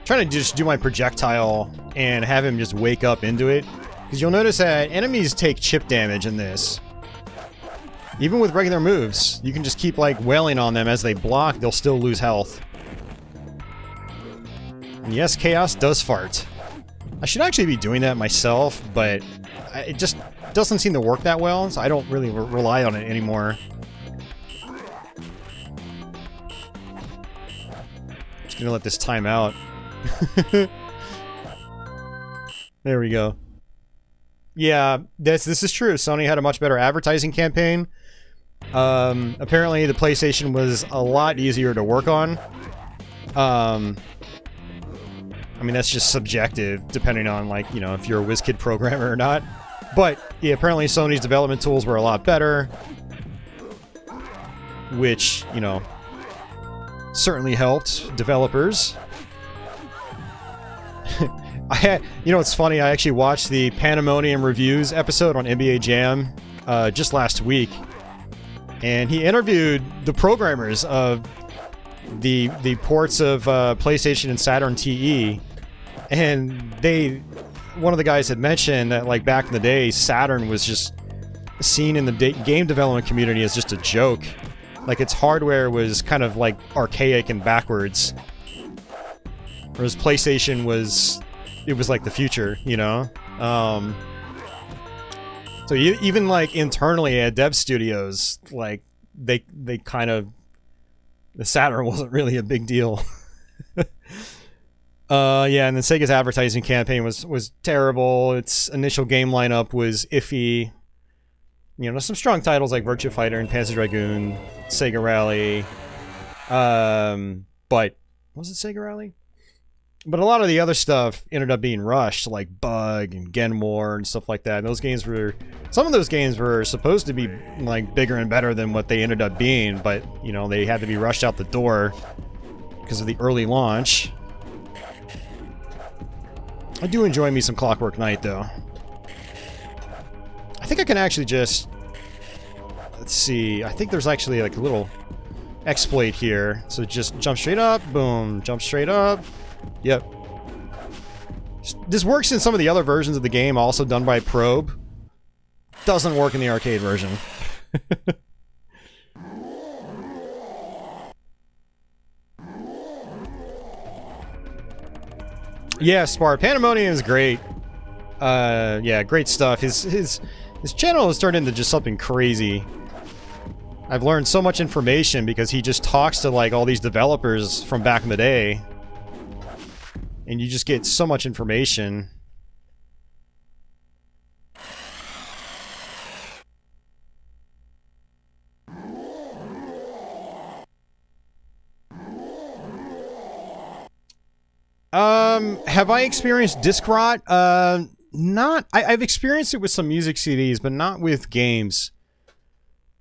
Trying to just do my projectile and have him just wake up into it Because you'll notice that enemies take chip damage in this. Even with regular moves, you can just keep like wailing on them as they block, they'll still lose health. And yes, Chaos does fart. I should actually be doing that myself, but it just doesn't seem to work that well, so I don't really rely on it anymore. Just gonna let this time out. There we go. Yeah, this is true. Sony had a much better advertising campaign. Apparently the PlayStation was a lot easier to work on. I mean, that's just subjective, depending on, like, you know, if you're a WizKid programmer or not. But, yeah, apparently Sony's development tools were a lot better. Which, you know, certainly helped developers. You know, it's funny, I actually watched the Pandemonium Reviews episode on NBA Jam just last week. And he interviewed the programmers of the ports of PlayStation and Saturn TE, and one of the guys had mentioned that, like, back in the day, Saturn was just seen in the game development community as just a joke. Like, its hardware was kind of like archaic and backwards, whereas PlayStation was like the future, you know. So even like internally at dev studios, like they kind of, the Saturn wasn't really a big deal. Yeah, and then Sega's advertising campaign was terrible. Its initial game lineup was iffy. You know, some strong titles like Virtua Fighter and Panzer Dragoon, Sega Rally. But was it Sega Rally? But a lot of the other stuff ended up being rushed, like Bug and Gen War and stuff like that. And those games were, some of those games were supposed to be like bigger and better than what they ended up being, but you know, they had to be rushed out the door because of the early launch. I do enjoy me some Clockwork Knight though. I think I can actually just, let's see, I think there's actually like a little exploit here. So just jump straight up, boom, jump straight up. Yep. This works in some of the other versions of the game, also done by Probe. Doesn't work in the arcade version. Yeah, Spar. Pandemonium is great. Yeah, great stuff. His channel has turned into just something crazy. I've learned so much information because he just talks to like all these developers from back in the day. And you just get so much information. Have I experienced disc rot? I've experienced it with some music CDs, but not with games.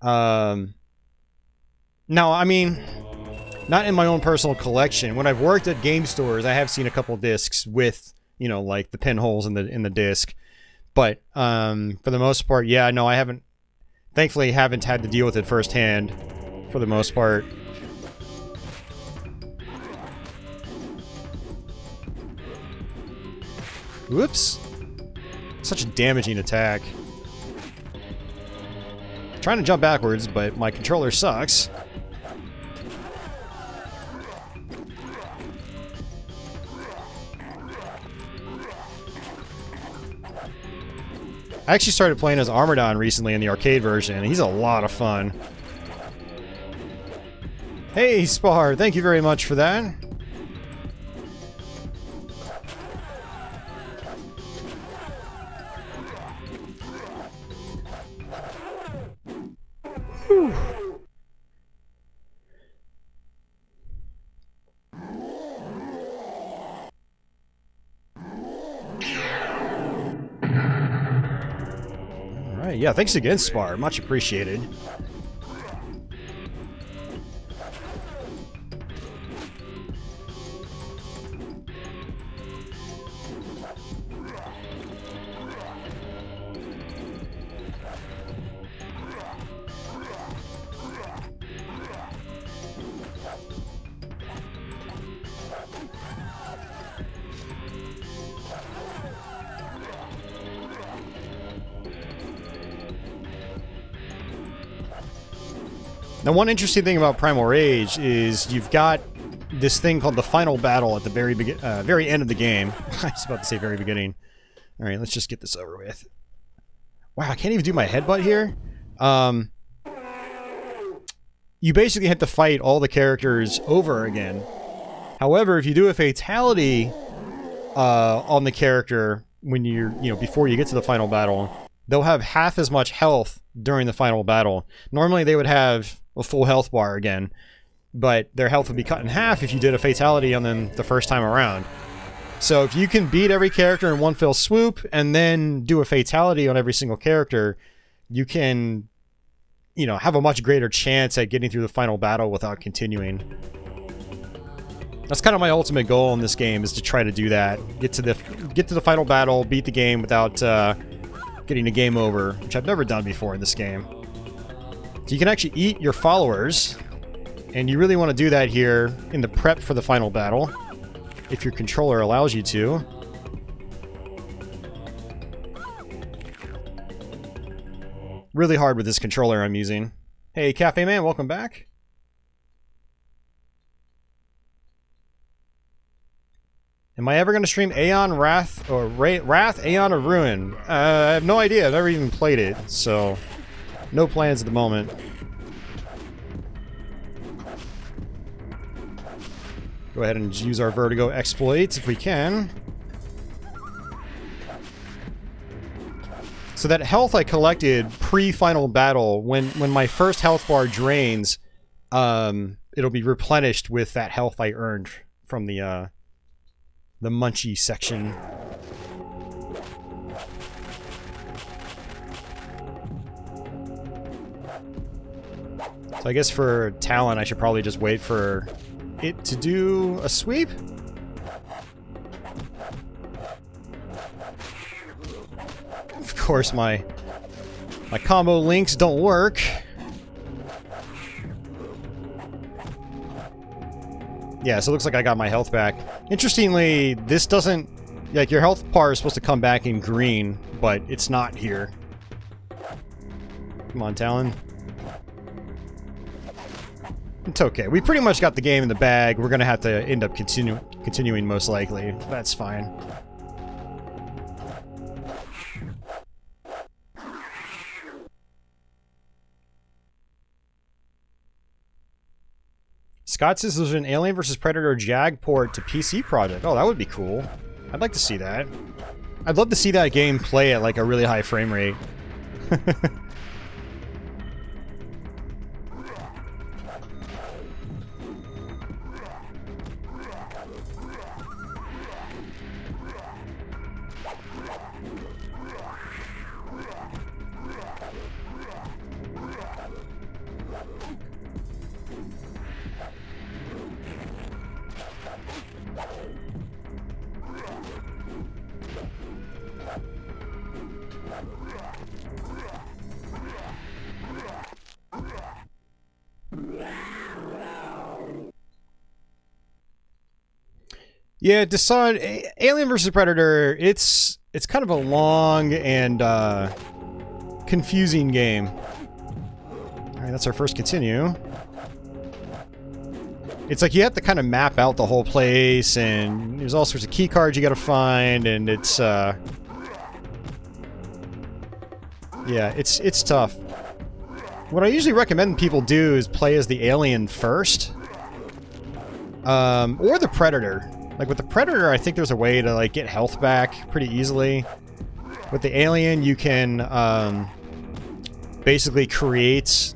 No, I mean, not in my own personal collection. When I've worked at game stores, I have seen a couple discs with, you know, like the pinholes in the disc. But for the most part, yeah, no, I haven't. Thankfully, haven't had to deal with it firsthand. For the most part. Whoops! Such a damaging attack. Trying to jump backwards, but my controller sucks. I actually started playing as Armadon recently in the arcade version, and he's a lot of fun. Hey, Spar, thank you very much for that. Whew. Alright, yeah, thanks again, Spar. Much appreciated. Now, one interesting thing about Primal Rage is you've got this thing called the final battle at the very end of the game. I was about to say very beginning. All right, let's just get this over with. Wow, I can't even do my headbutt here. You basically have to fight all the characters over again. However, if you do a fatality on the character when before you get to the final battle, they'll have half as much health during the final battle. Normally they would have a full health bar again, but their health would be cut in half if you did a fatality on them the first time around. So if you can beat every character in one fell swoop and then do a fatality on every single character, you can, have a much greater chance at getting through the final battle without continuing. That's kind of my ultimate goal in this game, is to try to do that. Get to the final battle, beat the game without getting a game over, which I've never done before in this game. So you can actually eat your followers, and you really want to do that here in the prep for the final battle, if your controller allows you to. Really hard with this controller I'm using. Hey, Cafe Man, welcome back. Am I ever going to stream Aeon Wrath, or Wrath Aeon of Ruin? I have no idea. I've never even played it, so no plans at the moment. Go ahead and use our Vertigo exploits if we can. So that health I collected pre-final battle, when my first health bar drains, it'll be replenished with that health I earned from the Munchie section. So I guess for talent, I should probably just wait for it to do a sweep. Of course, my combo links don't work. Yeah, so it looks like I got my health back. Interestingly, this doesn't... Like, your health bar is supposed to come back in green, but it's not here. Come on, Talon. It's okay. We pretty much got the game in the bag. We're gonna have to end up continuing most likely. That's fine. Scott says there's an Alien vs. Predator Jag port to PC project. Oh, that would be cool. I'd like to see that. I'd love to see that game play at like a really high frame rate. Yeah, Desan, Alien vs. Predator, it's kind of a long and confusing game. Alright, that's our first continue. It's like you have to kind of map out the whole place, and there's all sorts of key cards you gotta find, and it's yeah, it's tough. What I usually recommend people do is play as the alien first. Or the Predator. Like with the Predator, I think there's a way to like get health back pretty easily. With the Alien, you can basically create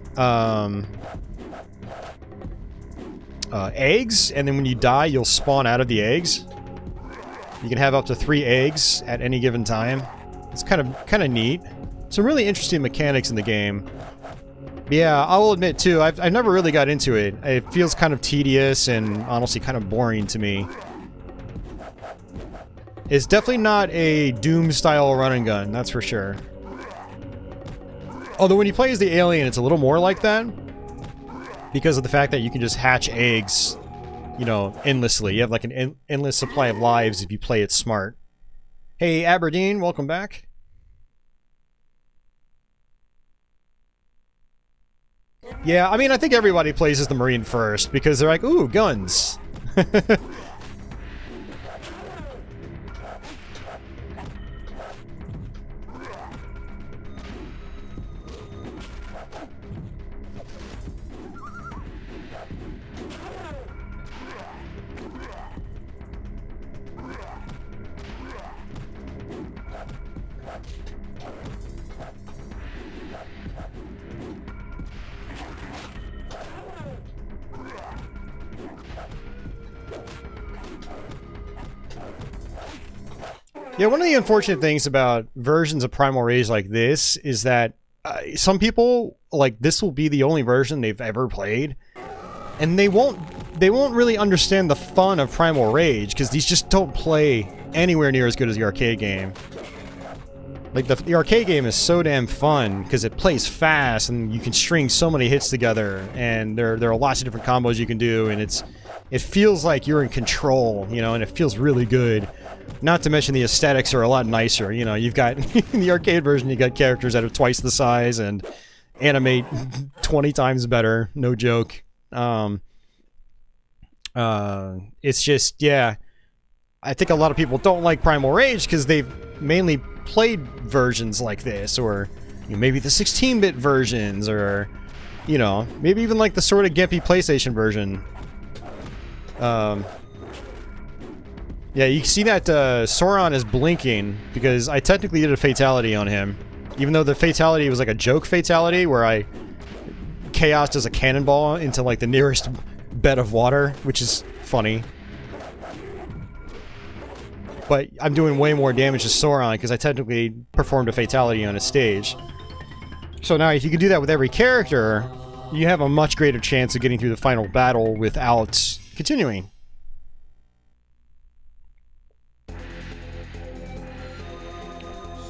eggs, and then when you die, you'll spawn out of the eggs. You can have up to 3 eggs at any given time. It's kind of neat. Some really interesting mechanics in the game. Yeah, I'll admit too, I've never really got into it. It feels kind of tedious and honestly kind of boring to me. It's definitely not a Doom-style run-and-gun, that's for sure. Although when you play as the alien, it's a little more like that. Because of the fact that you can just hatch eggs, you know, endlessly. You have like an endless supply of lives if you play it smart. Hey, Aberdeen, welcome back. Yeah, I mean, I think everybody plays as the Marine first because they're like, ooh, guns. Yeah, one of the unfortunate things about versions of Primal Rage like this is that some people, like, this will be the only version they've ever played, and they won't really understand the fun of Primal Rage, because these just don't play anywhere near as good as the arcade game. Like, the arcade game is so damn fun, because it plays fast, and you can string so many hits together, and there are lots of different combos you can do, and it feels like you're in control, you know, and it feels really good. Not to mention the aesthetics are a lot nicer. You know, you've got, in the arcade version, you got characters that are twice the size and animate 20 times better. No joke. It's just, yeah. I think a lot of people don't like Primal Rage because they've mainly played versions like this, or you know, maybe the 16-bit versions, or, you know, maybe even like the sort of gimpy PlayStation version. Yeah, you see that Sauron is blinking because I technically did a fatality on him. Even though the fatality was like a joke fatality where I chaosed as a cannonball into like the nearest bed of water, which is funny. But I'm doing way more damage to Sauron because I technically performed a fatality on a stage. So now if you can do that with every character, you have a much greater chance of getting through the final battle without continuing.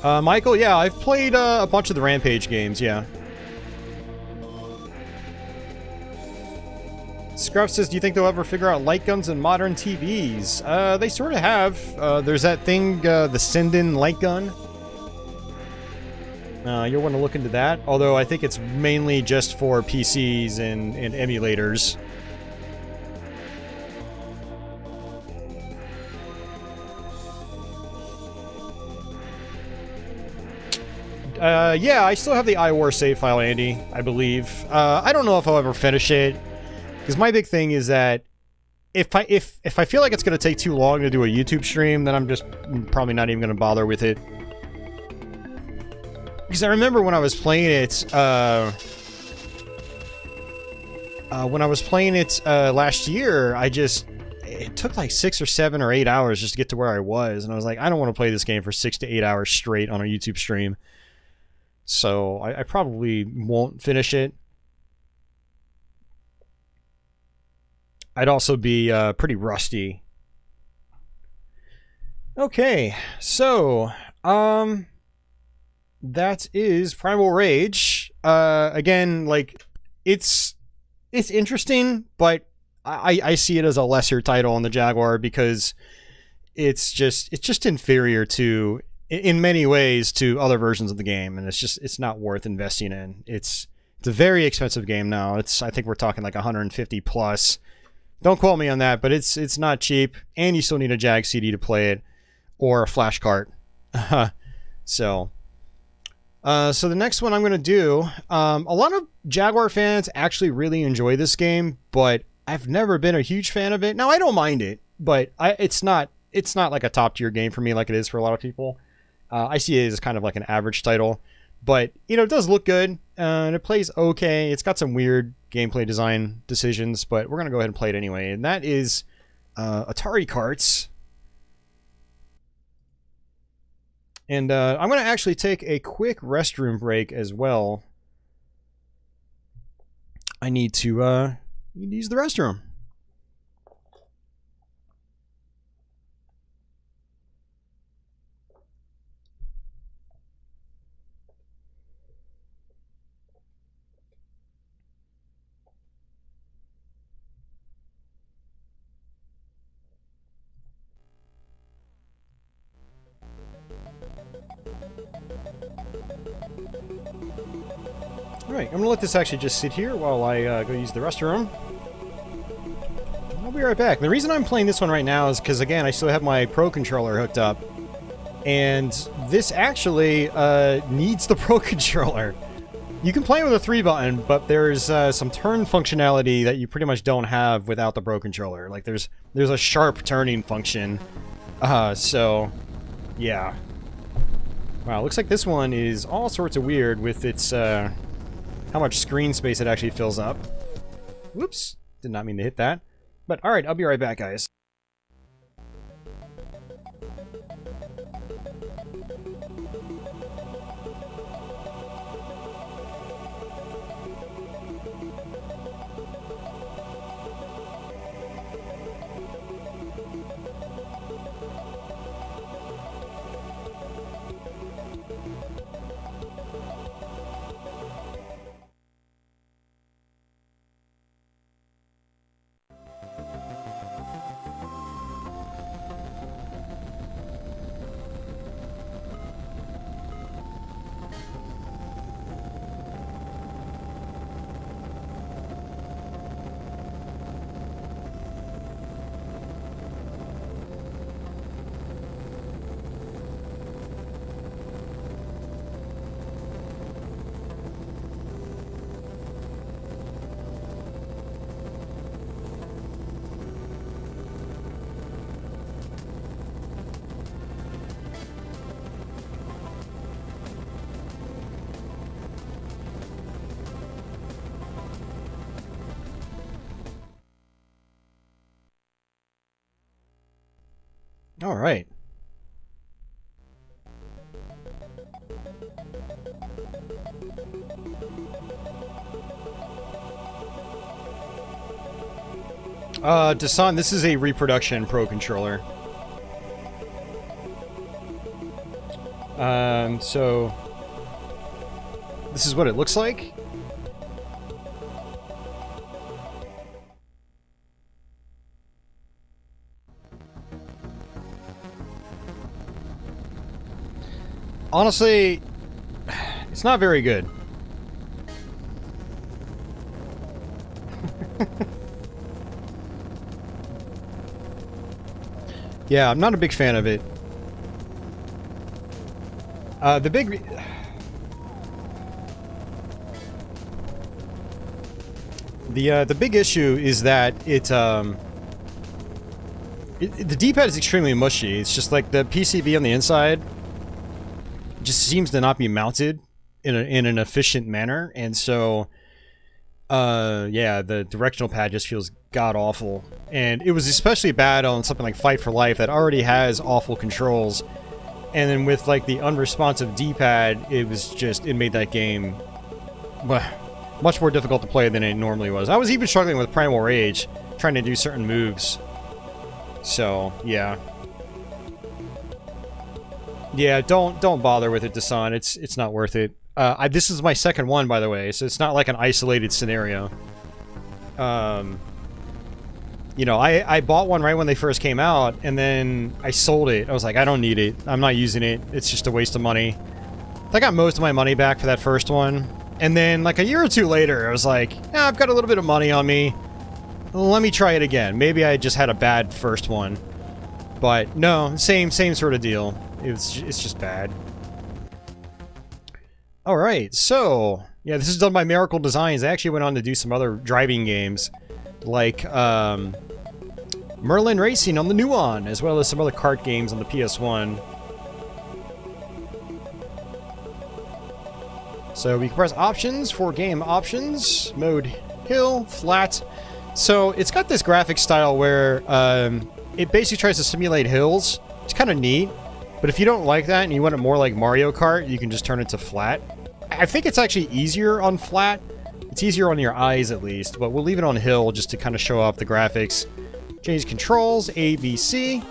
Michael, yeah, I've played a bunch of the Rampage games, yeah. Scruff says, do you think they'll ever figure out light guns in modern TVs? They sort of have. There's that thing, the Sinden light gun. You'll want to look into that. Although I think it's mainly just for PCs and emulators. Yeah, I still have the iWar save file, Andy, I believe. I don't know if I'll ever finish it, because my big thing is that if I feel like it's going to take too long to do a YouTube stream, then I'm just probably not even going to bother with it. Because I remember when I was playing it, last year, it took like 6 or 7 or 8 hours just to get to where I was, and I was like, I don't want to play this game for 6 to 8 hours straight on a YouTube stream. So I probably won't finish it. I'd also be pretty rusty. Okay, so that is Primal Rage. Again, like it's interesting, but I see it as a lesser title on the Jaguar because it's just inferior to, in many ways, to other versions of the game, and it's not worth investing in. It's a very expensive game now. I think we're talking like 150 plus. Don't quote me on that, but it's not cheap, and you still need a Jag CD to play it, or a flash cart. So the next one I'm going to do, a lot of Jaguar fans actually really enjoy this game, but I've never been a huge fan of it. Now, I don't mind it, but it's not like a top tier game for me like it is for a lot of people. I see it as kind of like an average title, but you know, it does look good, and it plays okay. It's got some weird gameplay design decisions, but we're gonna go ahead and play it anyway. And that is Atari Karts. And I'm gonna actually take a quick restroom break as well. I need to use the restroom. Alright, I'm gonna let this actually just sit here while I go use the restroom. I'll be right back. The reason I'm playing this one right now is because, again, I still have my Pro Controller hooked up. And this actually needs the Pro Controller. You can play with a 3-button, but there's some turn functionality that you pretty much don't have without the Pro Controller. Like, there's a sharp turning function. So, yeah. Wow, looks like this one is all sorts of weird with its, how much screen space it actually fills up. Whoops, did not mean to hit that. But, alright, I'll be right back, guys. All right. Dasan, this is a reproduction Pro Controller. So this is what it looks like. Honestly, it's not very good. Yeah, I'm not a big fan of it. The big issue is that the D-pad is extremely mushy. It's just like the PCB on the inside just seems to not be mounted in an efficient manner, and so yeah, the directional pad just feels god-awful. And it was especially bad on something like Fight for Life that already has awful controls, and then with like the unresponsive D-pad, it made that game much more difficult to play than it normally was. I was even struggling with Primal Rage, trying to do certain moves. So, yeah. Yeah, don't bother with it, Dasan. It's not worth it. This is my second one, by the way, so it's not like an isolated scenario. You know, I bought one right when they first came out, and then I sold it. I was like, I don't need it. I'm not using it. It's just a waste of money. I got most of my money back for that first one. And then, like, a year or two later, I was like, yeah, I've got a little bit of money on me. Let me try it again. Maybe I just had a bad first one. But, no, same sort of deal. It's just bad. Alright, so, yeah, this is done by Miracle Designs. They actually went on to do some other driving games, like, Merlin Racing on the new one, as well as some other kart games on the PS1. So we can press options for game options, mode hill, flat. So it's got this graphic style where it basically tries to simulate hills. It's kind of neat, but if you don't like that and you want it more like Mario Kart, you can just turn it to flat. I think it's actually easier on flat. It's easier on your eyes at least, but we'll leave it on hill just to kind of show off the graphics. Change controls, A, B, C.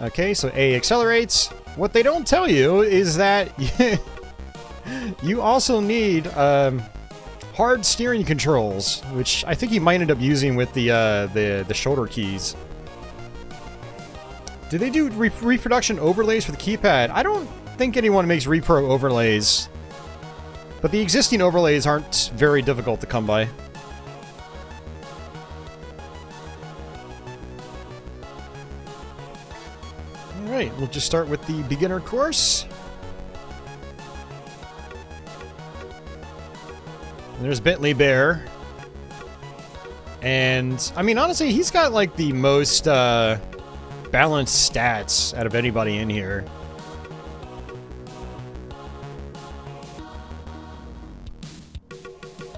Okay, so A accelerates. What they don't tell you is that you also need hard steering controls, which I think you might end up using with the shoulder keys. Do they do reproduction overlays for the keypad? I don't think anyone makes repro overlays. But the existing overlays aren't very difficult to come by. Alright, we'll just start with the beginner course. And there's Bentley Bear. And, I mean, honestly, he's got, like, the most, balanced stats out of anybody in here.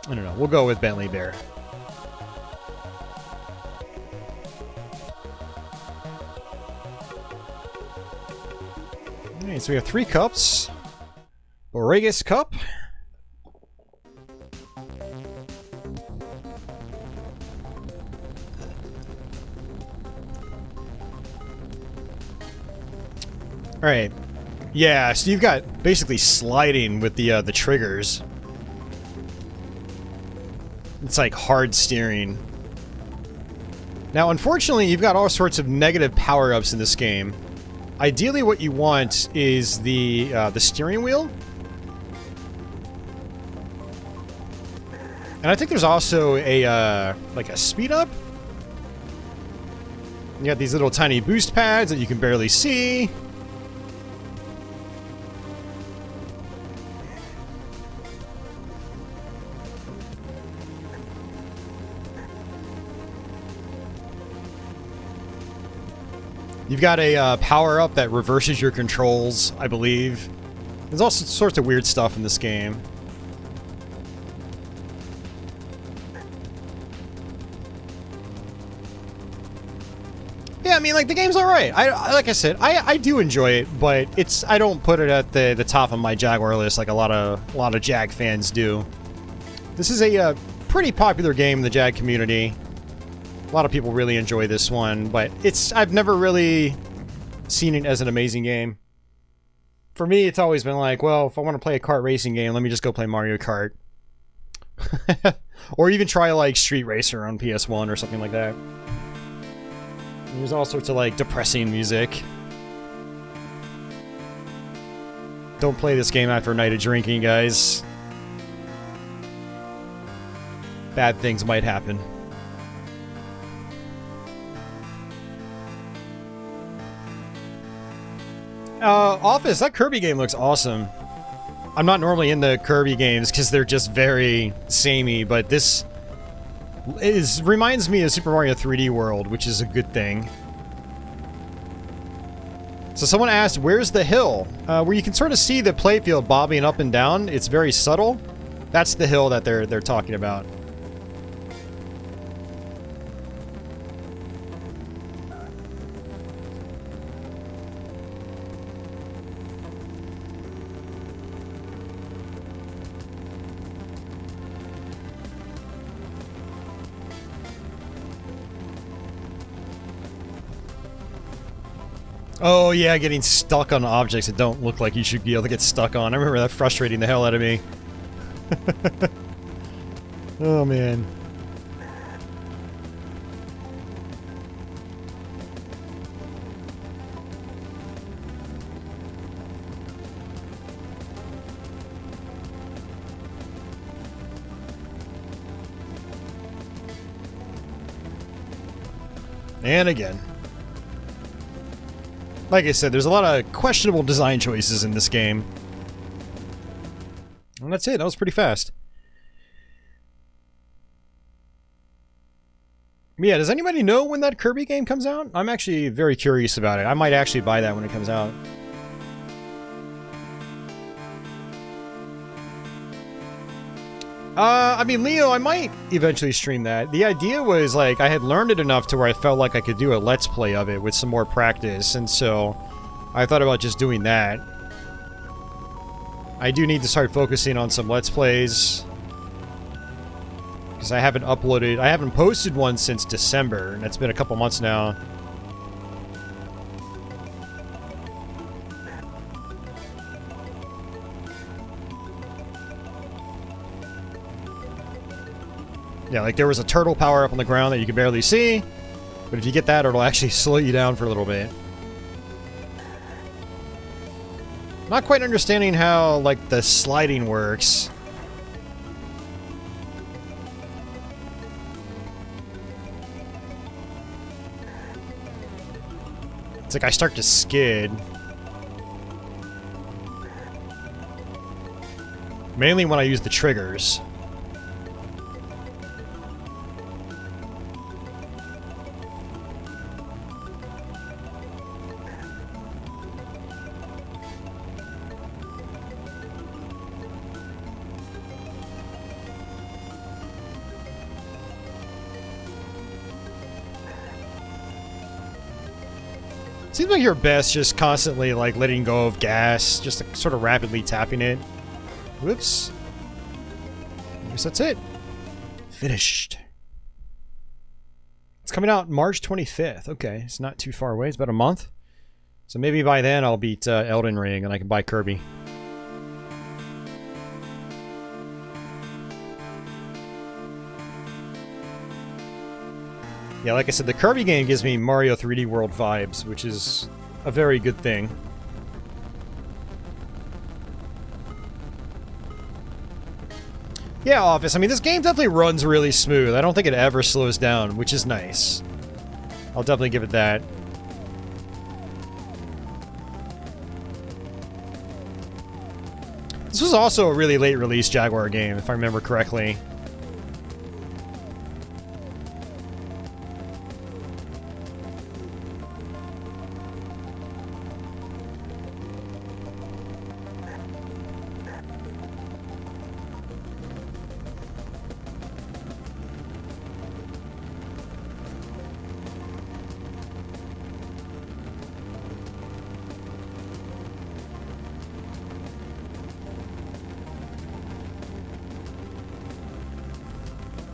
I don't know, we'll go with Bentley Bear. Alright, so we have 3 cups. Borregas Cup. Alright. Yeah, so you've got basically sliding with the triggers. It's like hard steering. Now, unfortunately, you've got all sorts of negative power-ups in this game. Ideally, what you want is the steering wheel. And I think there's also a, like a speed-up. You got these little tiny boost pads that you can barely see. You've got a power-up that reverses your controls, I believe. There's all sorts of weird stuff in this game. Yeah, I mean, like, the game's alright. Like I said, I do enjoy it, but I don't put it at the top of my Jaguar list like a lot of Jag fans do. This is a pretty popular game in the Jag community. A lot of people really enjoy this one, but I've never really seen it as an amazing game. For me, it's always been like, well, if I want to play a kart racing game, let me just go play Mario Kart. Or even try, like, Street Racer on PS1 or something like that. There's all sorts of, like, depressing music. Don't play this game after a night of drinking, guys. Bad things might happen. Office, that Kirby game looks awesome. I'm not normally into Kirby games because they're just very samey, but this reminds me of Super Mario 3D World, which is a good thing. So someone asked, where's the hill? Where you can sort of see the playfield bobbing up and down. It's very subtle. That's the hill that they're talking about. Oh yeah, getting stuck on objects that don't look like you should be able to get stuck on. I remember that frustrating the hell out of me. Oh man. And again. Like I said, there's a lot of questionable design choices in this game. And that's it, that was pretty fast. Yeah, does anybody know when that Kirby game comes out? I'm actually very curious about it. I might actually buy that when it comes out. I mean, Leo, I might eventually stream that. The idea was, like, I had learned it enough to where I felt like I could do a Let's Play of it with some more practice, and so I thought about just doing that. I do need to start focusing on some Let's Plays, because I haven't posted one since December, and it's been a couple months now. Yeah, like there was a turtle power up on the ground that you could barely see, but if you get that, it'll actually slow you down for a little bit. Not quite understanding how, like, the sliding works. It's like I start to skid. Mainly when I use the triggers. Seems like you're best just constantly like letting go of gas, just like, sort of rapidly tapping it. Whoops. I guess that's it. Finished. It's coming out March 25th. Okay, it's not too far away. It's about a month. So maybe by then I'll beat Elden Ring and I can buy Kirby. Yeah, like I said, the Kirby game gives me Mario 3D World vibes, which is a very good thing. Yeah, Office, I mean, this game definitely runs really smooth. I don't think it ever slows down, which is nice. I'll definitely give it that. This was also a really late release Jaguar game, if I remember correctly.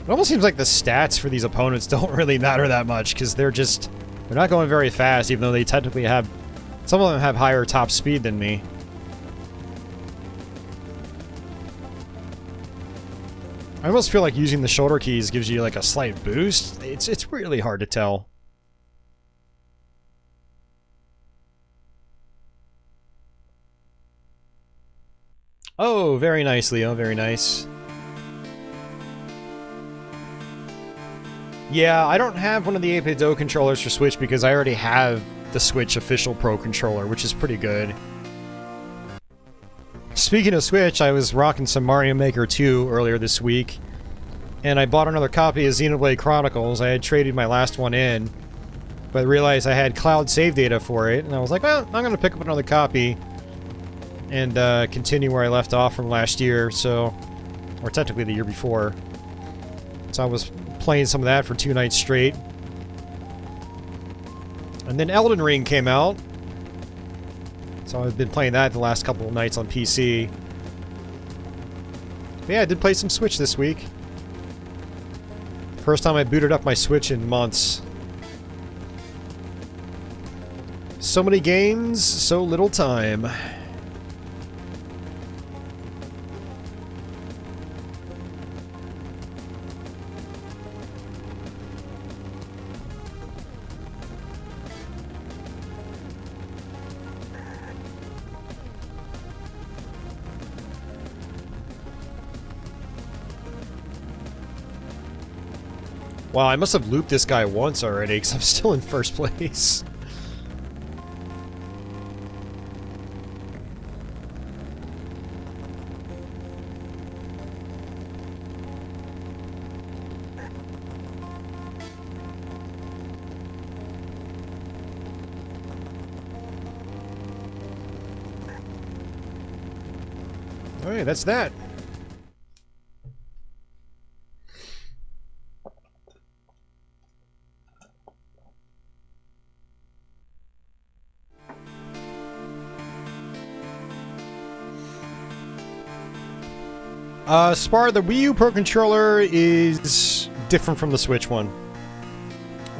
It almost seems like the stats for these opponents don't really matter that much, because they're not going very fast, even though they technically have... Some of them have higher top speed than me. I almost feel like using the shoulder keys gives you like a slight boost. It's really hard to tell. Oh, very nice, Leo, very nice. Yeah, I don't have one of the 8-bit controllers for Switch because I already have the Switch official Pro controller, which is pretty good. Speaking of Switch, I was rocking some Mario Maker 2 earlier this week, and I bought another copy of Xenoblade Chronicles. I had traded my last one in, but realized I had cloud save data for it, and I was like, well, I'm going to pick up another copy and continue where I left off from last year, so... Or technically the year before. So I was playing some of that for 2 nights straight. And then Elden Ring came out. So I've been playing that the last couple of nights on PC. But yeah, I did play some Switch this week. First time I booted up my Switch in months. So many games, so little time. Wow, I must have looped this guy once already, because I'm still in first place. Alright, that's that. Spar, the Wii U Pro Controller is different from the Switch one.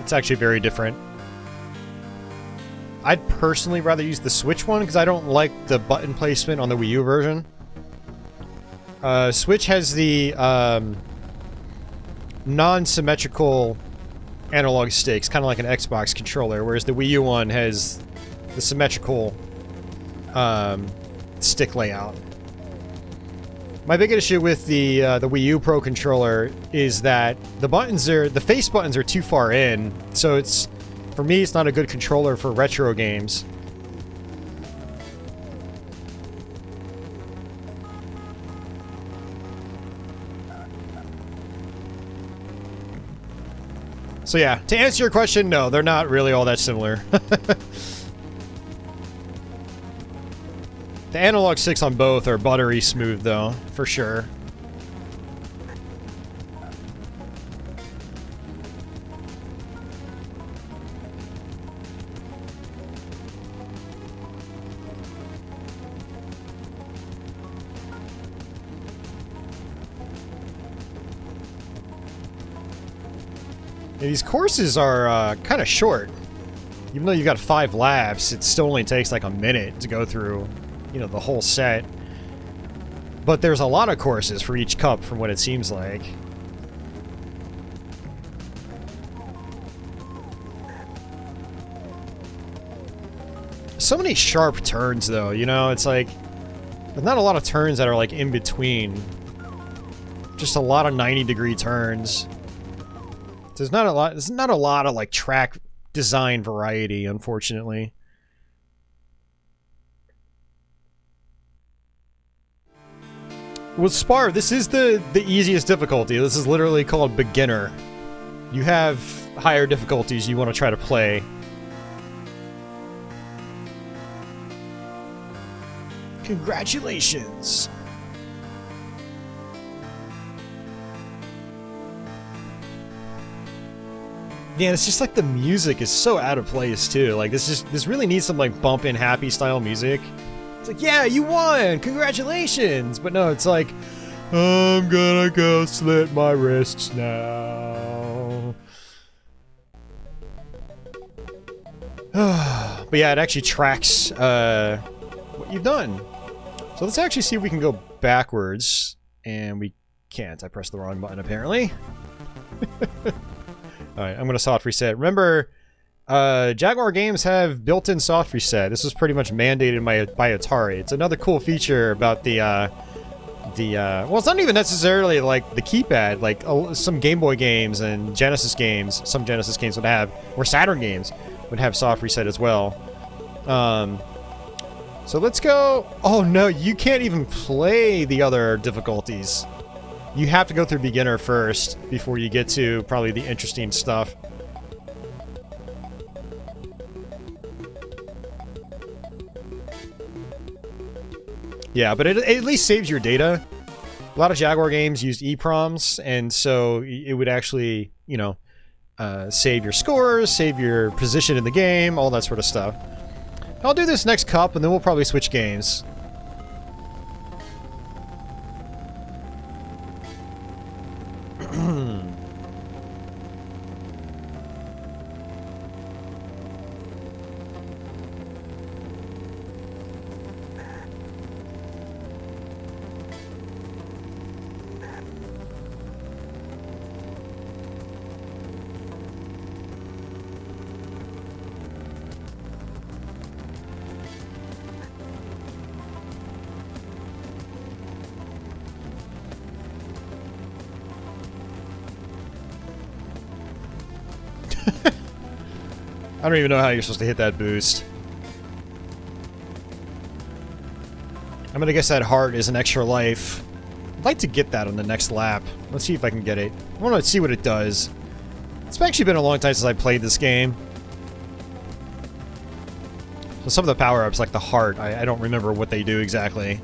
It's actually very different. I'd personally rather use the Switch one because I don't like the button placement on the Wii U version. Switch has the non-symmetrical analog sticks, kind of like an Xbox controller, whereas the Wii U one has the symmetrical stick layout. My big issue with the Wii U Pro controller is that the face buttons are too far in, so for me, it's not a good controller for retro games. So yeah, to answer your question, no, they're not really all that similar. The analog sticks on both are buttery smooth, though, for sure. Yeah, these courses are kind of short. Even though you've got 5 laps, it still only takes like a minute to go through, you know, the whole set. But there's a lot of courses for each cup from what it seems like. So many sharp turns, though, you know? It's like, there's not a lot of turns that are like in between. Just a lot of 90-degree turns. There's not a lot of like track design variety, unfortunately. With Spar, this is the easiest difficulty. This is literally called beginner. You have higher difficulties you want to try to play. Congratulations! Yeah, it's just like the music is so out of place too. Like this really needs some like bump in happy style music. It's like, yeah, you won! Congratulations! But no, it's like, I'm gonna go slit my wrists now. But yeah, it actually tracks what you've done. So let's actually see if we can go backwards. And we can't. I pressed the wrong button, apparently. Alright, I'm gonna soft reset. Remember, Jaguar games have built-in soft reset. This was pretty much mandated by Atari. It's another cool feature about the well, it's not even necessarily like the keypad. Like some Game Boy games and Genesis games, some Genesis games would have, or Saturn games would have soft reset as well. So let's go. Oh no, you can't even play the other difficulties. You have to go through beginner first before you get to probably the interesting stuff. Yeah, but it at least saves your data. A lot of Jaguar games used EEPROMs, and so it would actually, you know, save your scores, save your position in the game, all that sort of stuff. I'll do this next cup, and then we'll probably switch games. I don't even know how you're supposed to hit that boost. I'm gonna guess that heart is an extra life. I'd like to get that on the next lap. Let's see if I can get it. I want to see what it does. It's actually been a long time since I played this game. So some of the power-ups, like the heart, I don't remember what they do exactly.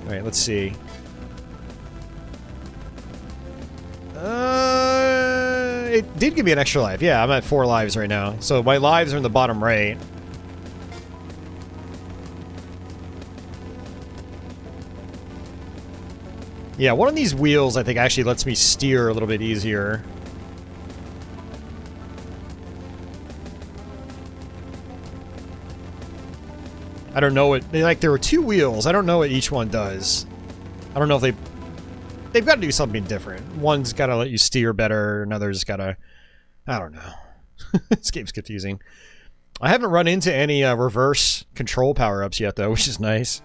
Alright, let's see. It did give me an extra life. Yeah, I'm at 4 lives right now. So my lives are in the bottom right. Yeah, one of these wheels I think actually lets me steer a little bit easier. I don't know what... Like, there were 2 wheels. I don't know what each one does. I don't know if they've got to do something different. One's got to let you steer better, another's got to... I don't know. This game's confusing. I haven't run into any reverse control power-ups yet, though, which is nice.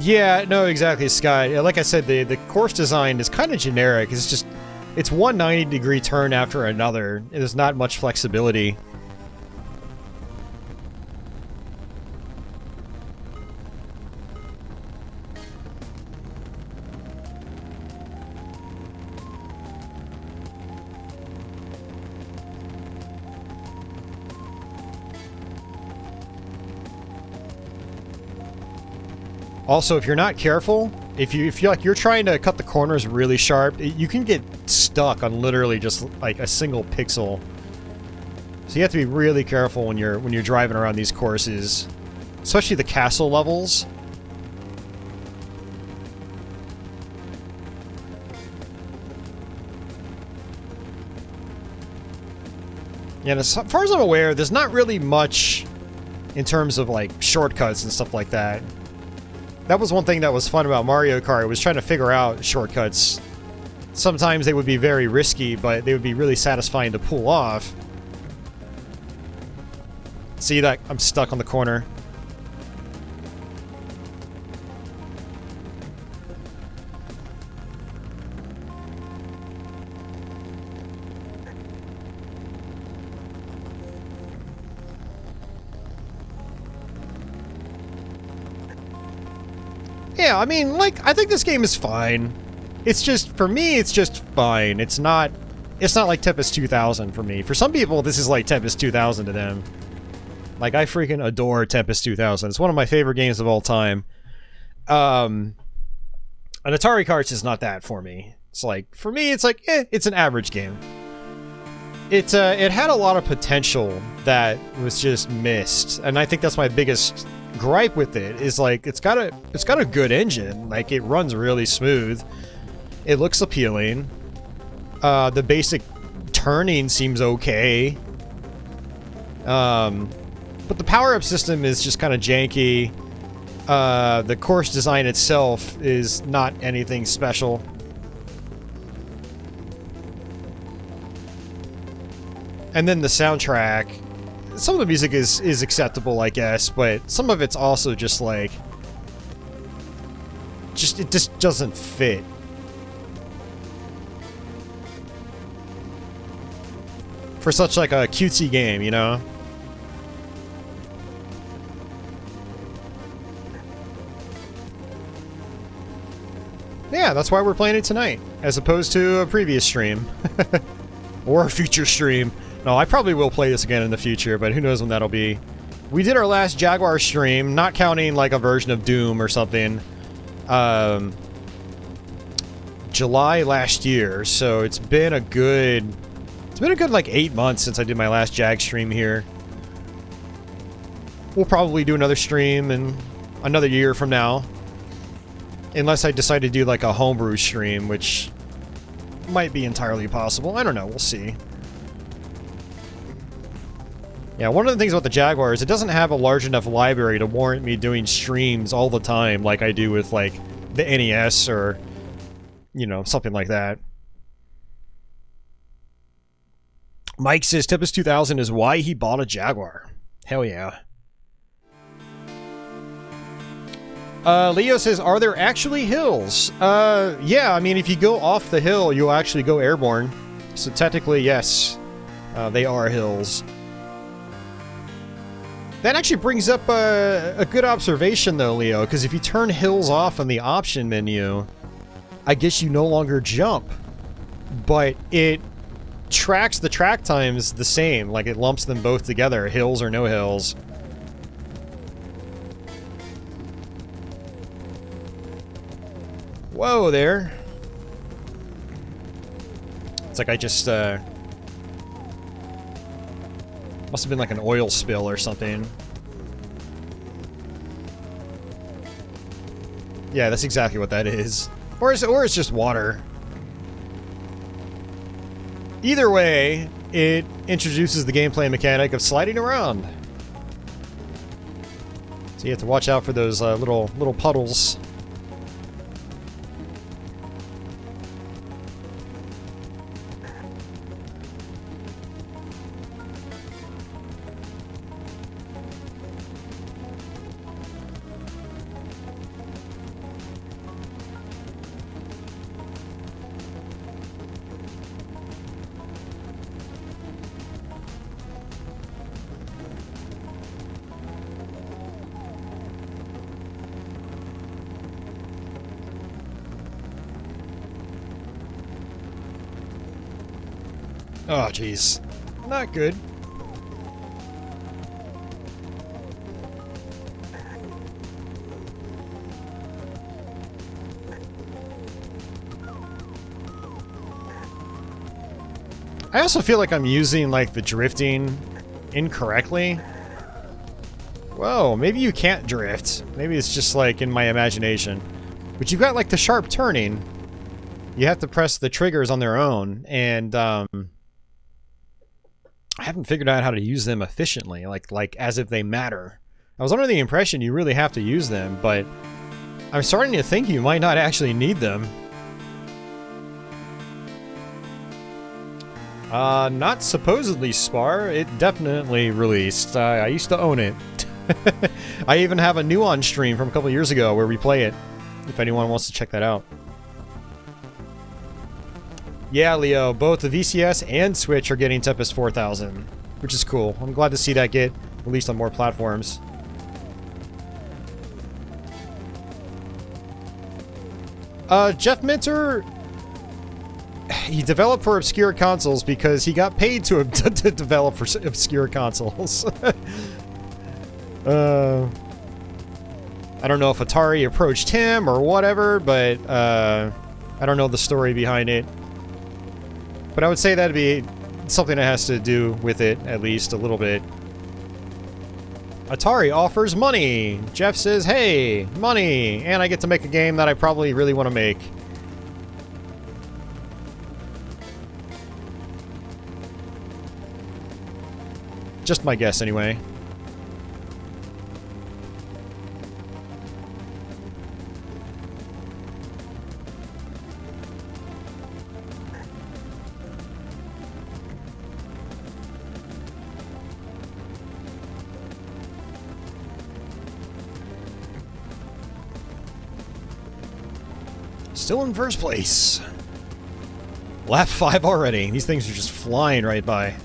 Yeah, no, exactly, Sky. Like I said, the course design is kind of generic. It's just It's one 90-degree turn after another. There's not much flexibility. Also, if you're not careful, if you feel like you're trying to cut the corners really sharp, you can get stuck on literally just like a single pixel. So you have to be really careful when you're driving around these courses, especially the castle levels. Yeah, and as far as I'm aware, there's not really much in terms of like shortcuts and stuff like that. That was one thing that was fun about Mario Kart, was trying to figure out shortcuts. Sometimes they would be very risky, but they would be really satisfying to pull off. See that? I'm stuck on the corner. Yeah, I mean, like, I think this game is fine. It's just, for me, it's just fine. It's not like Tempest 2000 for me. For some people, this is like Tempest 2000 to them. Like, I freaking adore Tempest 2000. It's one of my favorite games of all time. An Atari Karts is not that for me. It's like, for me, it's like, it's an average game. It had a lot of potential that was just missed, and I think that's my biggest gripe with it, is like, it's got a good engine. Like, it runs really smooth. It looks appealing. The basic turning seems okay. But the power-up system is just kind of janky. The course design itself is not anything special. And then the soundtrack, some of the music is acceptable, I guess, but some of it's also just like, it just doesn't fit. For such like a cutesy game, you know? Yeah, that's why we're playing it tonight, as opposed to a previous stream. Or a future stream. No, I probably will play this again in the future, but who knows when that'll be. We did our last Jaguar stream, not counting like a version of Doom or something, July last year, so it's been a good like 8 months since I did my last Jag stream here. We'll probably do another stream in another year from now. Unless I decide to do like a homebrew stream, which might be entirely possible. I don't know, we'll see. Yeah, one of the things about the Jaguar is it doesn't have a large enough library to warrant me doing streams all the time like I do with, like, the NES or, you know, something like that. Mike says Tempest 2000 is why he bought a Jaguar. Hell yeah. Leo says, are there actually hills? Yeah, I mean, if you go off the hill, you'll actually go airborne. So technically, yes, they are hills. That actually brings up a good observation, though, Leo, because if you turn hills off on the option menu, I guess you no longer jump. But it tracks the track times the same, like it lumps them both together, hills or no hills. Whoa there. It's like I just, must have been like an oil spill or something. Yeah, that's exactly what that is. Or it's just water. Either way, it introduces the gameplay mechanic of sliding around. So you have to watch out for those little puddles. Oh, jeez. Not good. I also feel like I'm using, like, the drifting incorrectly. Whoa, maybe you can't drift. Maybe it's just, like, in my imagination. But you've got, like, the sharp turning. You have to press the triggers on their own, and, I haven't figured out how to use them efficiently, like as if they matter. I was under the impression you really have to use them, but I'm starting to think you might not actually need them. Not supposedly Spar. It definitely released. I used to own it. I even have a Nuon stream from a couple years ago where we play it, if anyone wants to check that out. Yeah, Leo, both the VCS and Switch are getting Tempest 4000, which is cool. I'm glad to see that get released on more platforms. Jeff Minter, he developed for obscure consoles because he got paid to develop for obscure consoles. I don't know if Atari approached him or whatever, but I don't know the story behind it. But I would say that'd be something that has to do with it, at least a little bit. Atari offers money! Jeff says, hey, money! And I get to make a game that I probably really want to make. Just my guess, anyway. Still in first place. Lap 5 already. These things are just flying right by.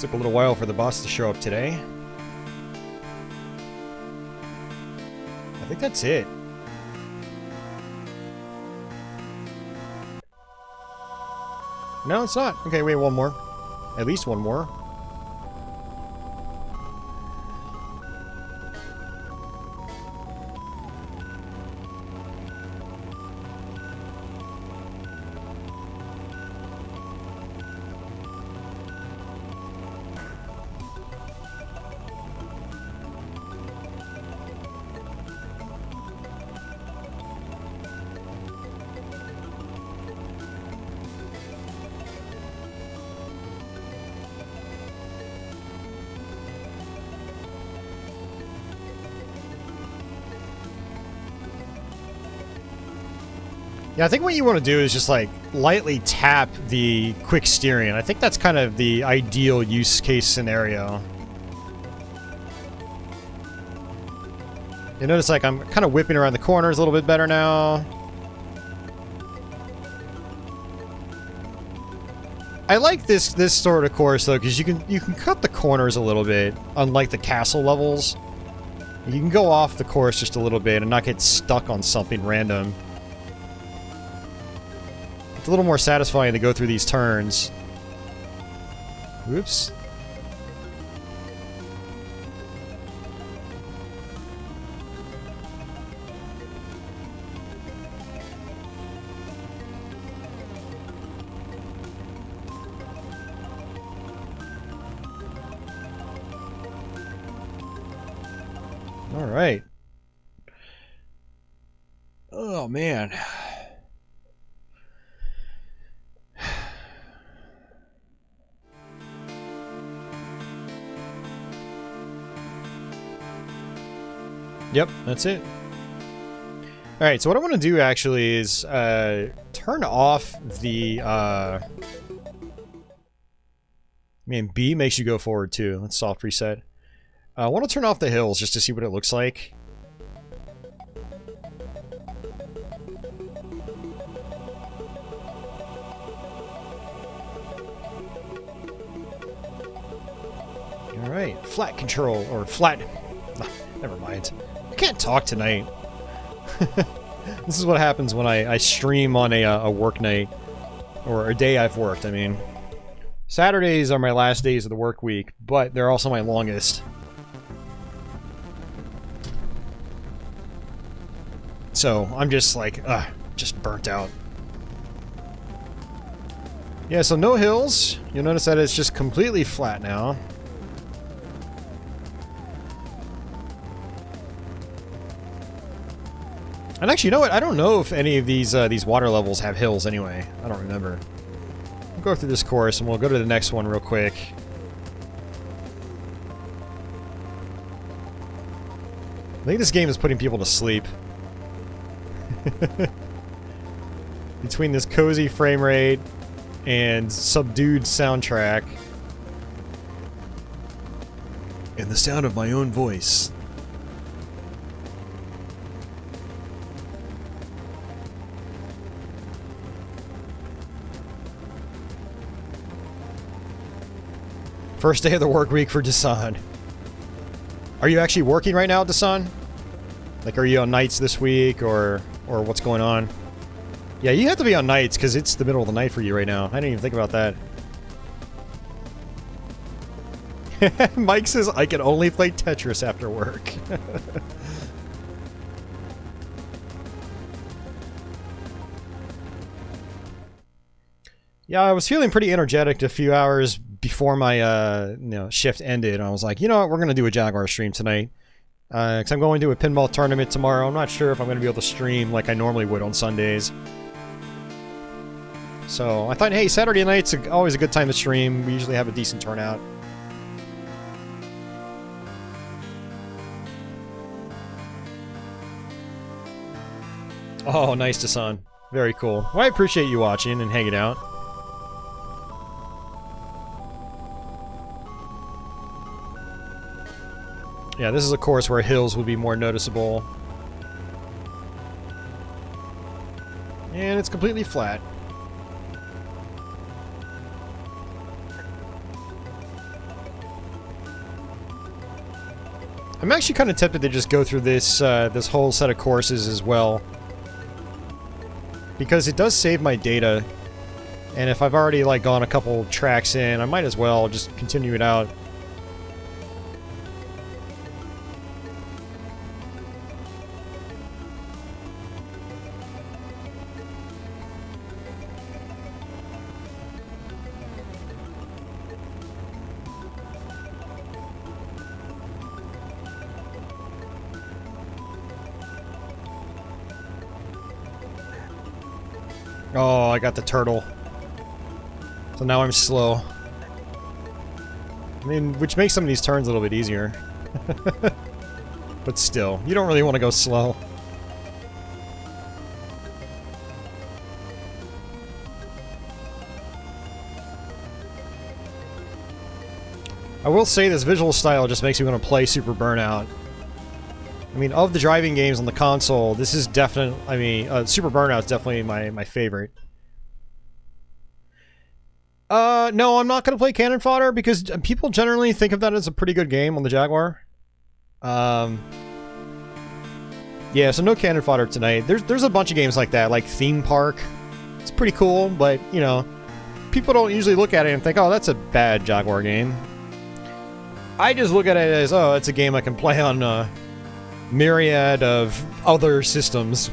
Took a little while for the boss to show up today. I think that's it. No, it's not. Okay, wait, one more. At least one more. Yeah, I think what you want to do is just, like, lightly tap the quick steering. I think that's kind of the ideal use case scenario. You notice, like, I'm kind of whipping around the corners a little bit better now. I like this sort of course, though, because you can cut the corners a little bit, unlike the castle levels. You can go off the course just a little bit and not get stuck on something random. It's a little more satisfying to go through these turns. Oops. All right. Oh, man. Yep, that's it. Alright, so what I want to do actually is turn off the... Man, B makes you go forward too. Let's soft reset. I want to turn off the hills just to see what it looks like. Alright, flat control, or flat... Never mind. I can't talk tonight. This is what happens when I stream on a work night. Or a day I've worked, I mean. Saturdays are my last days of the work week, but they're also my longest. So, I'm just like, just burnt out. Yeah, so no hills. You'll notice that it's just completely flat now. And actually, you know what? I don't know if any of these water levels have hills anyway. I don't remember. We'll go through this course and we'll go to the next one real quick. I think this game is putting people to sleep. Between this cozy frame rate and subdued soundtrack and the sound of my own voice. First day of the work week for Dasan. Are you actually working right now, Dasan? Like, are you on nights this week, or what's going on? Yeah, you have to be on nights, because it's the middle of the night for you right now. I didn't even think about that. Mike says, I can only play Tetris after work. Yeah, I was feeling pretty energetic a few hours before my shift ended. I was like, you know what, we're going to do a Jaguar stream tonight. Because I'm going to a pinball tournament tomorrow. I'm not sure if I'm going to be able to stream like I normally would on Sundays. So I thought, hey, Saturday night's always a good time to stream. We usually have a decent turnout. Oh, nice, Dasan. Very cool. Well, I appreciate you watching and hanging out. Yeah, this is a course where hills would be more noticeable. And it's completely flat. I'm actually kind of tempted to just go through this this whole set of courses as well. Because it does save my data. And if I've already like gone a couple tracks in, I might as well just continue it out. Oh, I got the turtle. So now I'm slow. I mean, which makes some of these turns a little bit easier. But still, you don't really want to go slow. I will say this visual style just makes me want to play Super Burnout. I mean, of the driving games on the console, this is definitely... I mean, Super Burnout is definitely my favorite. No, I'm not going to play Cannon Fodder because people generally think of that as a pretty good game on the Jaguar. Yeah, so no Cannon Fodder tonight. There's a bunch of games like that, like Theme Park. It's pretty cool, but, you know, people don't usually look at it and think, oh, that's a bad Jaguar game. I just look at it as, oh, it's a game I can play on, myriad of other systems.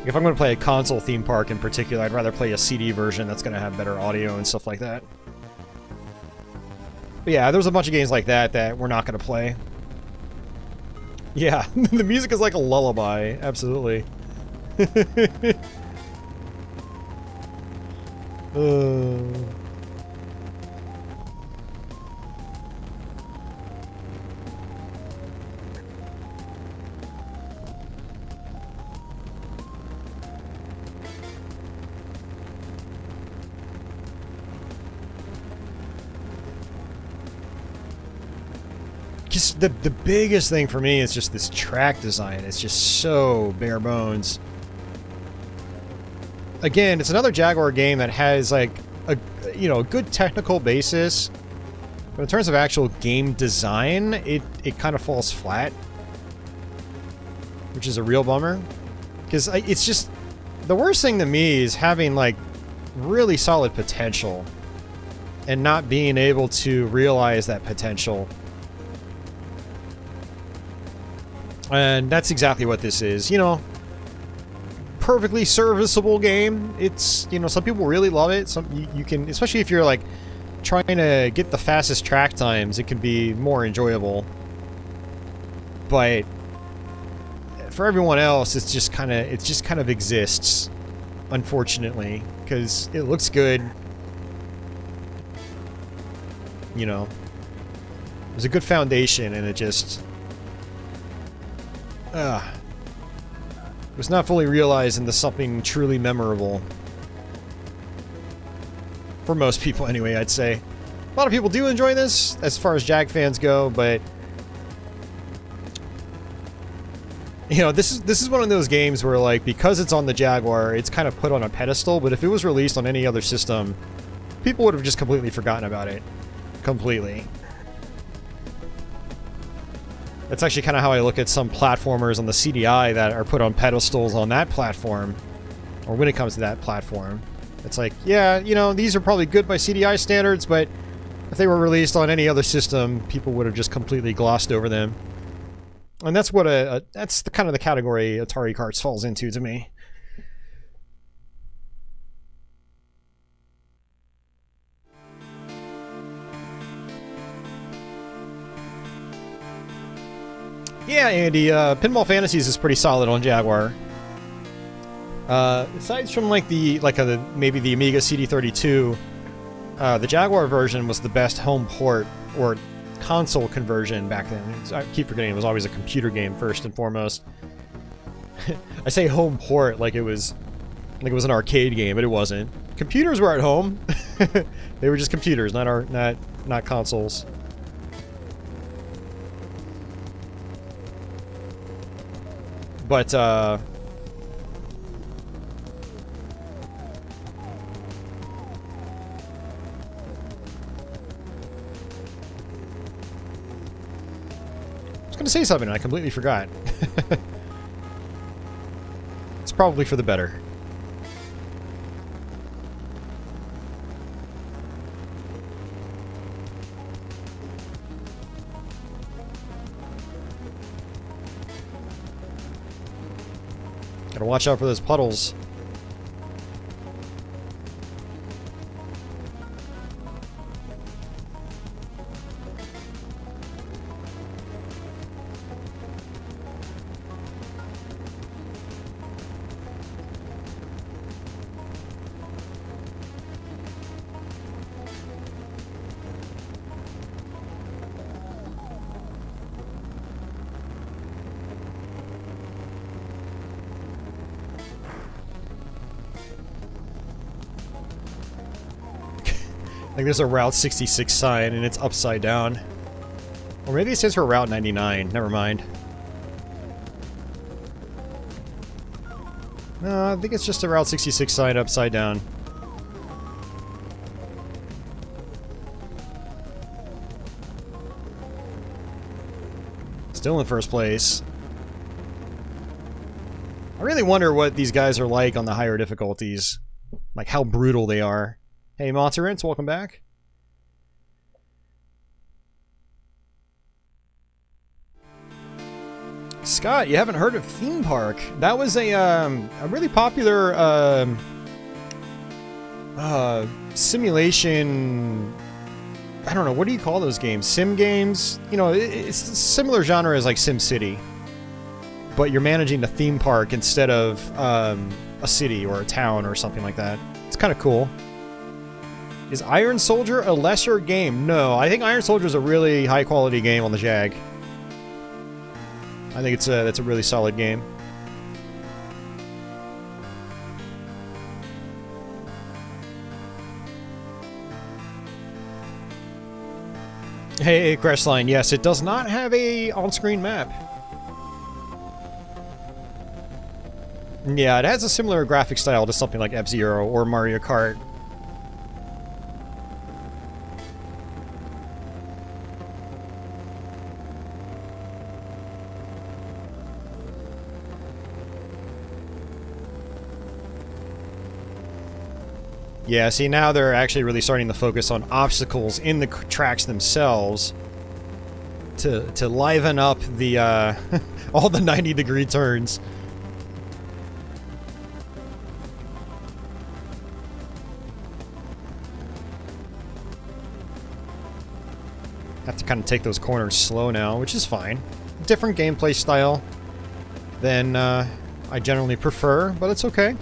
If I'm going to play a console theme park in particular, I'd rather play a CD version that's going to have better audio and stuff like that. But yeah, there's a bunch of games like that that we're not going to play. Yeah, the music is like a lullaby, absolutely. Just the biggest thing for me is just this track design. It's just so bare bones. Again, it's another Jaguar game that has like a good technical basis, but in terms of actual game design, it kind of falls flat, which is a real bummer. Because it's just the worst thing to me is having like really solid potential and not being able to realize that potential. And that's exactly what this is. You know, perfectly serviceable game. It's, you know, some people really love it. Some you can, especially if you're like trying to get the fastest track times, it can be more enjoyable. But for everyone else, it just kind of exists, unfortunately, because it looks good. You know, there's a good foundation, and it just was not fully realized into something truly memorable. For most people, anyway, I'd say. A lot of people do enjoy this, as far as Jag fans go, but you know, this is one of those games where, like, because it's on the Jaguar, it's kind of put on a pedestal, but if it was released on any other system, people would have just completely forgotten about it. Completely. That's actually kind of how I look at some platformers on the CDI that are put on pedestals on that platform, or when it comes to that platform. It's like, yeah, you know, these are probably good by CDI standards, but if they were released on any other system, people would have just completely glossed over them. And that's what that's the kind of the category Atari Karts falls into to me. Yeah, Andy, Pinball Fantasies is pretty solid on Jaguar. Aside from like maybe the Amiga CD32, the Jaguar version was the best home port or console conversion back then. I keep forgetting it was always a computer game first and foremost. I say home port like it was an arcade game, but it wasn't. Computers were at home. They were just computers, not consoles. But I was gonna say something and I completely forgot. It's probably for the better. Gotta watch out for those puddles. Like there's a Route 66 sign and it's upside down. Or maybe it stands for Route 99. Never mind. No, I think it's just a Route 66 sign upside down. Still in first place. I really wonder what these guys are like on the higher difficulties. Like how brutal they are. Hey, Monterants, welcome back. Scott, you haven't heard of Theme Park? That was a really popular simulation. I don't know, what do you call those games? Sim games? You know, it's a similar genre as like Sim City, but you're managing a theme park instead of a city or a town or something like that. It's kind of cool. Is Iron Soldier a lesser game? No, I think Iron Soldier is a really high-quality game on the Jag. I think that's a really solid game. Hey, Crestline, yes, it does not have a on-screen map. Yeah, it has a similar graphic style to something like F-Zero or Mario Kart. Yeah, see, now they're actually really starting to focus on obstacles in the tracks themselves to liven up the all the 90-degree turns. Have to kind of take those corners slow now, which is fine. Different gameplay style than I generally prefer, but it's okay.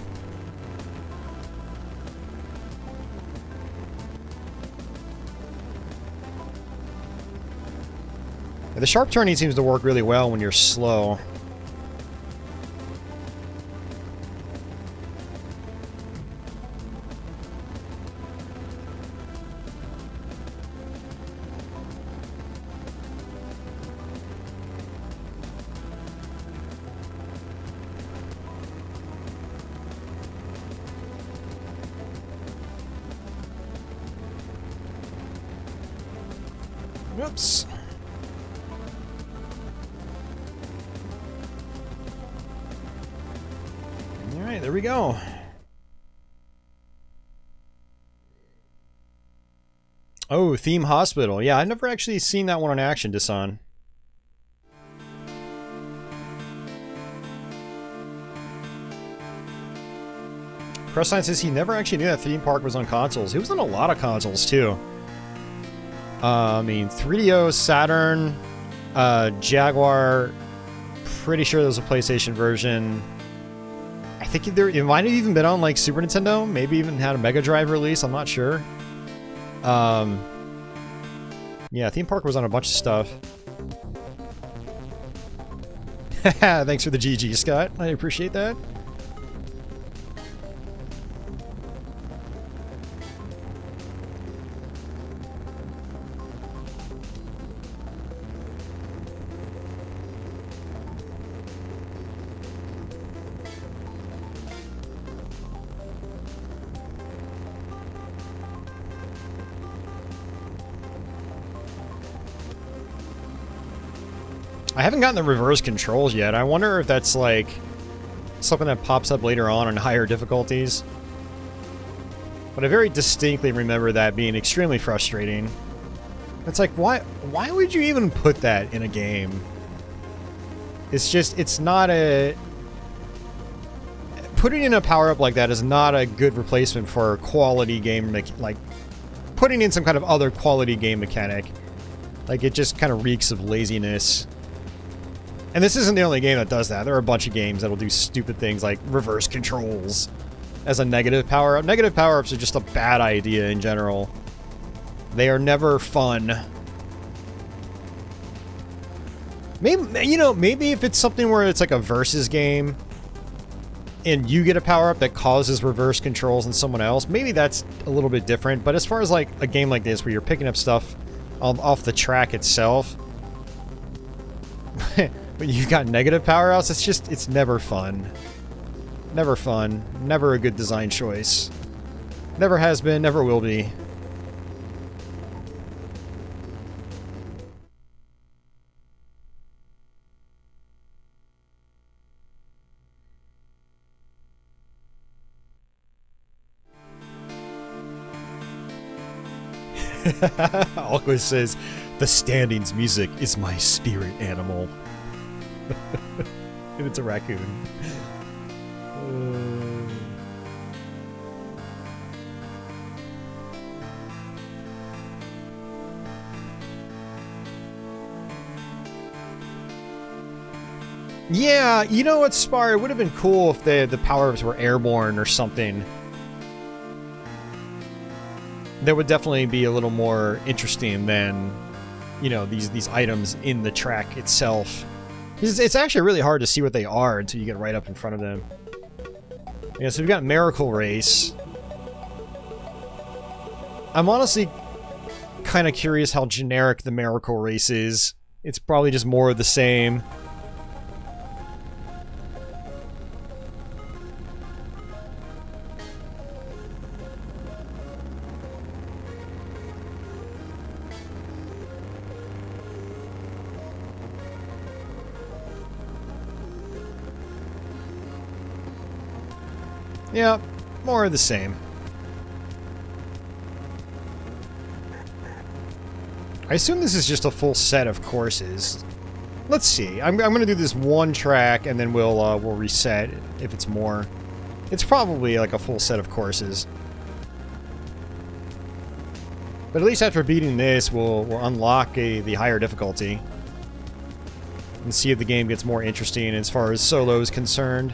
The sharp turning seems to work really well when you're slow. Whoops. Alright, there we go. Oh, Theme Hospital. Yeah, I've never actually seen that one in action, Dasan. Crescent says he never actually knew that theme park was on consoles. It was on a lot of consoles, too. I mean, 3DO, Saturn, Jaguar. Pretty sure there was a PlayStation version. I think it might have even been on like Super Nintendo. Maybe even had a Mega Drive release. I'm not sure. Yeah, Theme Park was on a bunch of stuff. Thanks for the GG, Scott. I appreciate that. I haven't gotten the reverse controls yet. I wonder if that's like something that pops up later on higher difficulties. But I very distinctly remember that being extremely frustrating. It's like, why would you even put that in a game? It's just, it's not a... Putting in a power-up like that is not a good replacement for quality game, like putting in some kind of other quality game mechanic. Like, it just kind of reeks of laziness. And this isn't the only game that does that. There are a bunch of games that'll do stupid things like reverse controls as a negative power-up. Negative power-ups are just a bad idea in general. They are never fun. Maybe, you know, maybe if it's something where it's like a versus game and you get a power-up that causes reverse controls in someone else, maybe that's a little bit different. But as far as like a game like this where you're picking up stuff off the track itself, but you've got negative power-ups, it's never fun. Never fun. Never a good design choice. Never has been, never will be. Alquist says, the standings music is my spirit animal. And it's a raccoon. Yeah, you know what, Spar? It would have been cool if the power-ups were airborne or something. That would definitely be a little more interesting than, you know, these items in the track itself. It's actually really hard to see what they are until you get right up in front of them. Yeah, so we've got Miracle Race. I'm honestly kind of curious how generic the Miracle Race is. It's probably just more of the same. Yeah, more of the same. I assume this is just a full set of courses. Let's see. I'm gonna do this one track and then we'll reset if it's more. It's probably like a full set of courses. But at least after beating this, we'll unlock the higher difficulty. And see if the game gets more interesting as far as solo is concerned.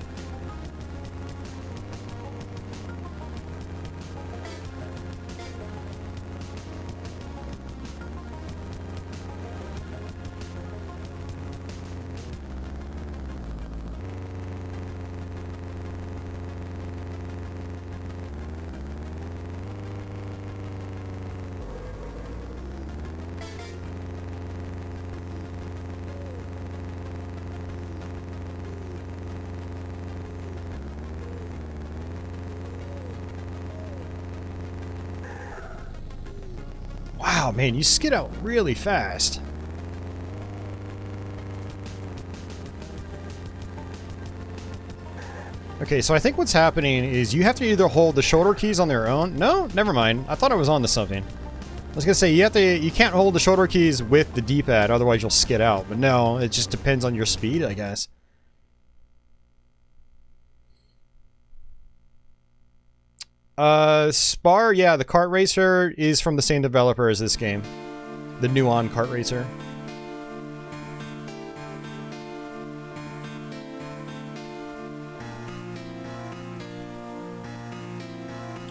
Wow, man, you skid out really fast. Okay, so I think what's happening is you have to either hold the shoulder keys on their own. No, never mind. I thought I was on to something. I was gonna say you can't hold the shoulder keys with the D-pad, otherwise you'll skid out. But no, it just depends on your speed, I guess. Spar, yeah, the kart racer is from the same developer as this game. The Nuon kart racer.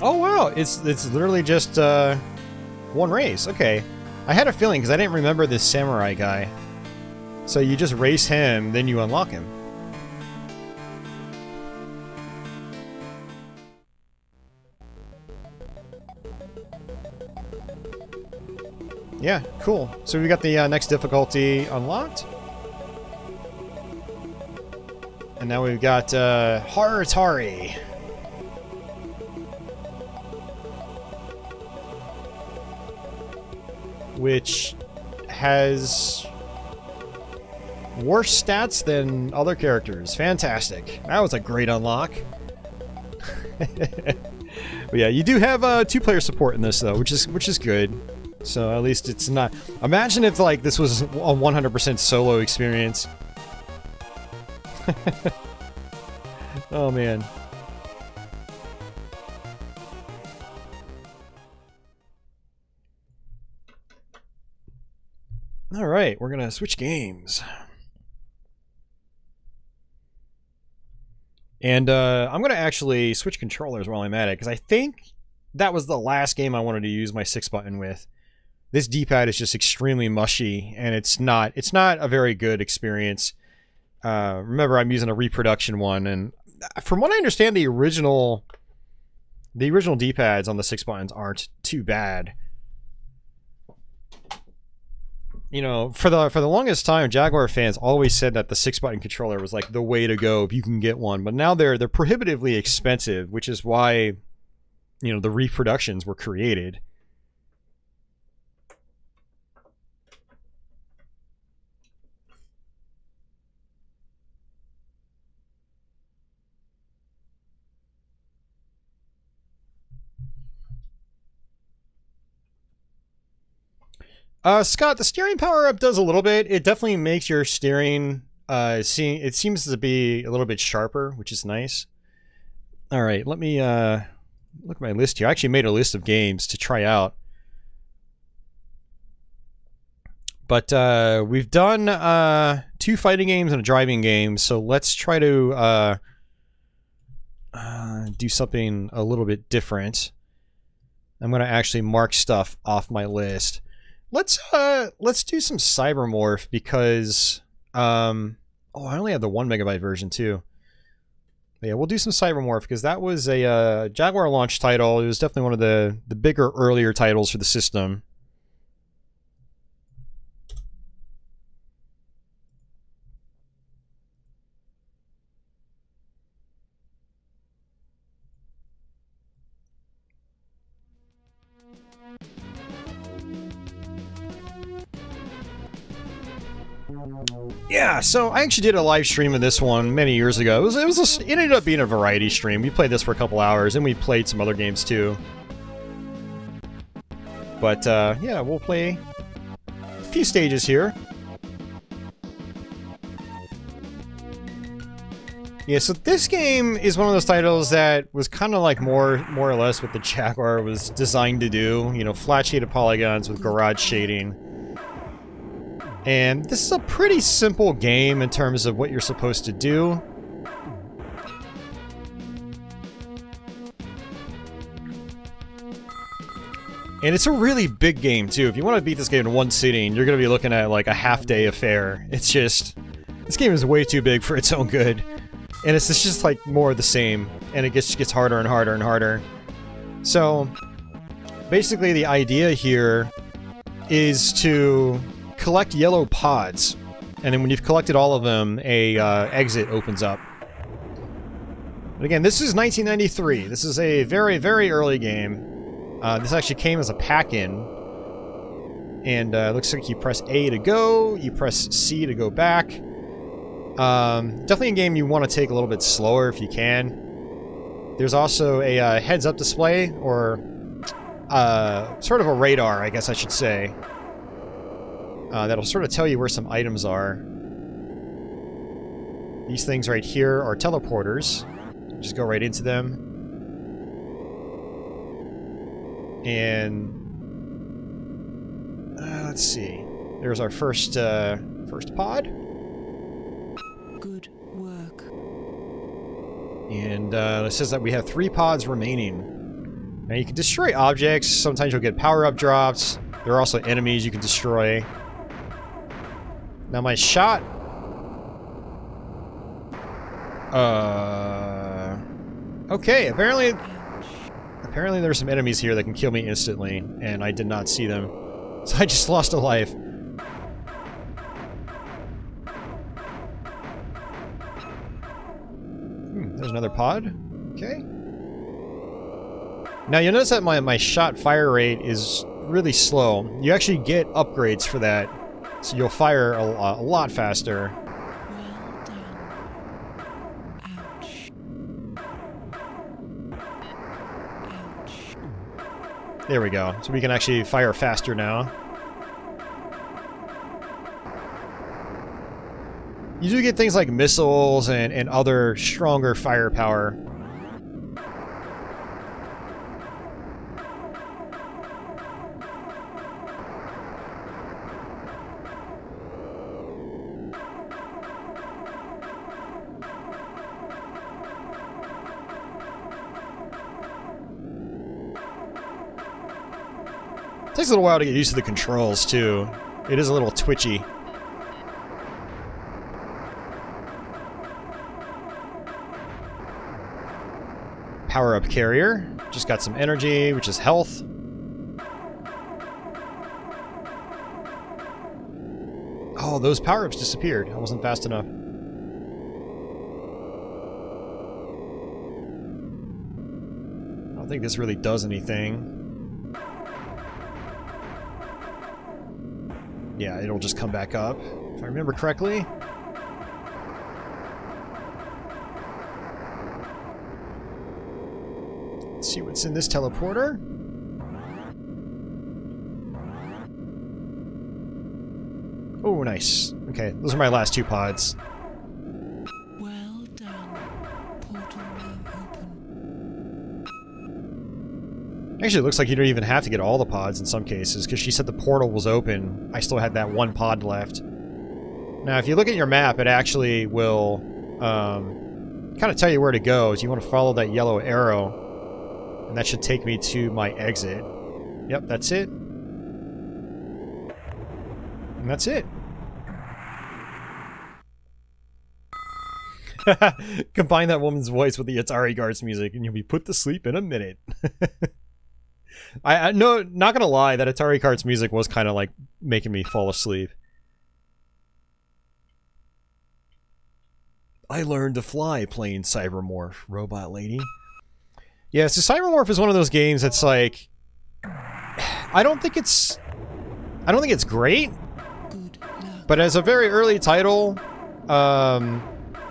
Oh wow, it's literally just one race. Okay. I had a feeling because I didn't remember this samurai guy. So you just race him, then you unlock him. Yeah, cool. So we got the next difficulty unlocked. And now we've got Horror Atari. Which has worse stats than other characters. Fantastic. That was a great unlock. But yeah, you do have 2-player support in this though, which is good. So at least it's not. Imagine if like this was a 100% solo experience. Oh man. All right, we're gonna switch games. And I'm gonna actually switch controllers while I'm at it because I think that was the last game I wanted to use my 6-button with. This D-pad is just extremely mushy, and it's not a very good experience. Remember, I'm using a reproduction one, and from what I understand, the original D-pads on the 6-buttons aren't too bad. You know, for the longest time, Jaguar fans always said that the 6-button controller was like the way to go if you can get one, but now they're prohibitively expensive, which is why, you know, the reproductions were created. Scott, the steering power-up does a little bit. It definitely makes your steering, it seems to be a little bit sharper, which is nice. All right, let me look at my list here. I actually made a list of games to try out. But we've done 2 fighting games and a driving game, so let's try to do something a little bit different. I'm going to actually mark stuff off my list. Let's do some Cybermorph because oh, I only have the 1 megabyte version too. But yeah, we'll do some Cybermorph because that was a Jaguar launch title. It was definitely one of the bigger earlier titles for the system. Yeah, so I actually did a live stream of this one many years ago. It ended up being a variety stream. We played this for a couple hours, and we played some other games too. But yeah, we'll play few stages here. Yeah, so this game is one of those titles that was kind of like more or less what the Jaguar was designed to do. You know, flat shaded polygons with garage shading. And this is a pretty simple game in terms of what you're supposed to do. And it's a really big game, too. If you want to beat this game in one sitting, you're going to be looking at like a half-day affair. It's just... this game is way too big for its own good. And it's just like more of the same. And it just gets harder and harder and harder. So, basically the idea here is to collect yellow pods. And then when you've collected all of them, a exit opens up. But again, this is 1993. This is a very, very early game. This actually came as a pack-in, and looks like you press A to go, you press C to go back. Definitely a game you want to take a little bit slower if you can. There's also a heads-up display, or sort of a radar, I guess I should say, that'll sort of tell you where some items are. These things right here are teleporters. Just go right into them. And let's see. There's our first pod. Good work. And it says that we have 3 pods remaining. Now you can destroy objects. Sometimes you'll get power-up drops. There are also enemies you can destroy. Now my shot. Okay. Apparently there's some enemies here that can kill me instantly, and I did not see them. So I just lost a life. There's another pod. Okay. Now you'll notice that my shot fire rate is really slow. You actually get upgrades for that, so you'll fire a lot faster. There we go. So we can actually fire faster now. You do get things like missiles and other stronger firepower. Takes a little while to get used to the controls, too. It is a little twitchy. Power-up carrier. Just got some energy, which is health. Oh, those power-ups disappeared. I wasn't fast enough. I don't think this really does anything. Yeah, it'll just come back up, if I remember correctly. Let's see what's in this teleporter. Oh, nice. Okay, those are my last 2 pods. Well done. Portal now open. Actually, it looks like you don't even have to get all the pods in some cases, because she said the portal was open. I still had that 1 pod left. Now, if you look at your map, it actually will kind of tell you where to go. So you want to follow that yellow arrow. And that should take me to my exit. Yep, that's it. And that's it. Combine that woman's voice with the Atari Karts music and you'll be put to sleep in a minute. I no, not gonna lie, that Atari Karts music was kind of like making me fall asleep. I learned to fly playing Cybermorph, robot lady. Yeah, so Cybermorph is one of those games that's like, I don't think it's great, but as a very early title,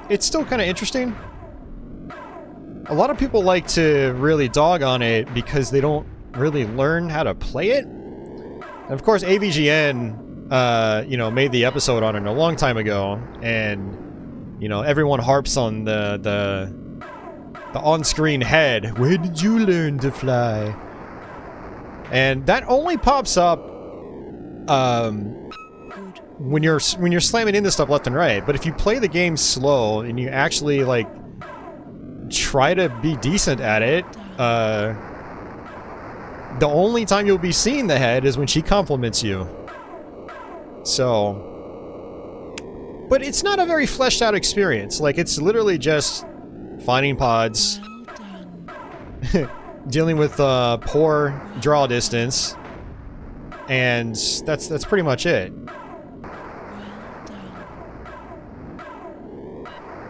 it's still kind of interesting. A lot of people like to really dog on it because they don't really learn how to play it. And of course, AVGN you know, made the episode on it a long time ago, and, you know, everyone harps on the on-screen head. Where did you learn to fly? And that only pops up, when you're slamming into stuff left and right. But if you play the game slow and you actually, like, try to be decent at it, the only time you'll be seeing the head is when she compliments you. So... But it's not a very fleshed out experience. Like, it's literally just finding pods, dealing with poor draw distance, and that's pretty much it.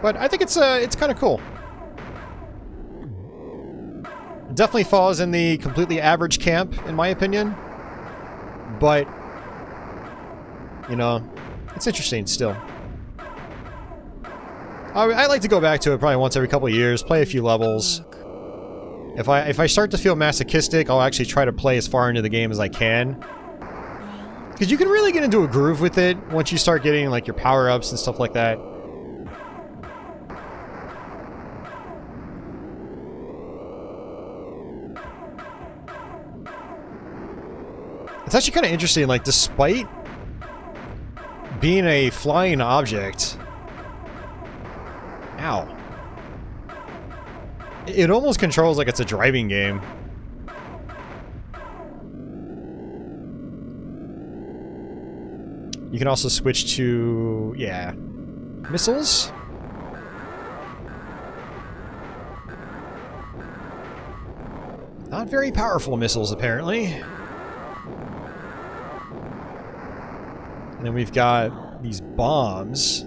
But I think it's kind of cool. It definitely falls in the completely average camp, in my opinion. But, you know, it's interesting still. I like to go back to it probably once every couple of years, play a few levels. If I start to feel masochistic, I'll actually try to play as far into the game as I can. Because you can really get into a groove with it once you start getting, like, your power-ups and stuff like that. It's actually kind of interesting, like, despite being a flying object... Ow. It almost controls like it's a driving game. You can also switch to... yeah. Missiles? Not very powerful missiles, apparently. And then we've got these bombs.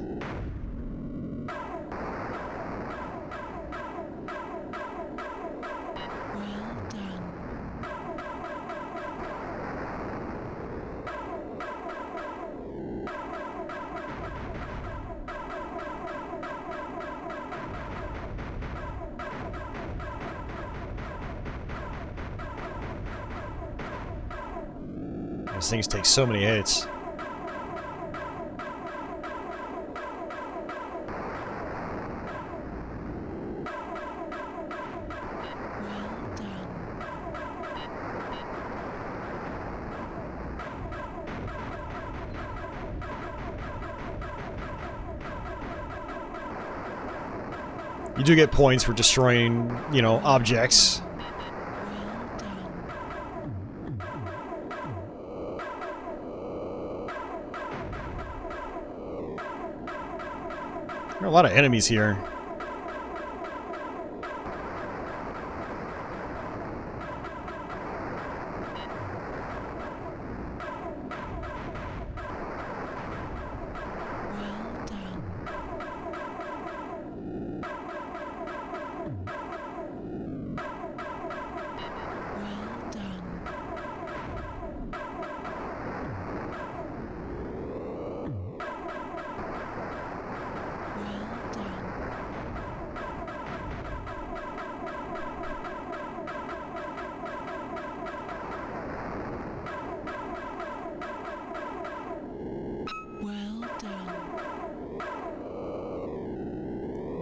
These things take so many hits. You do get points for destroying, you know, objects. There are a lot of enemies here.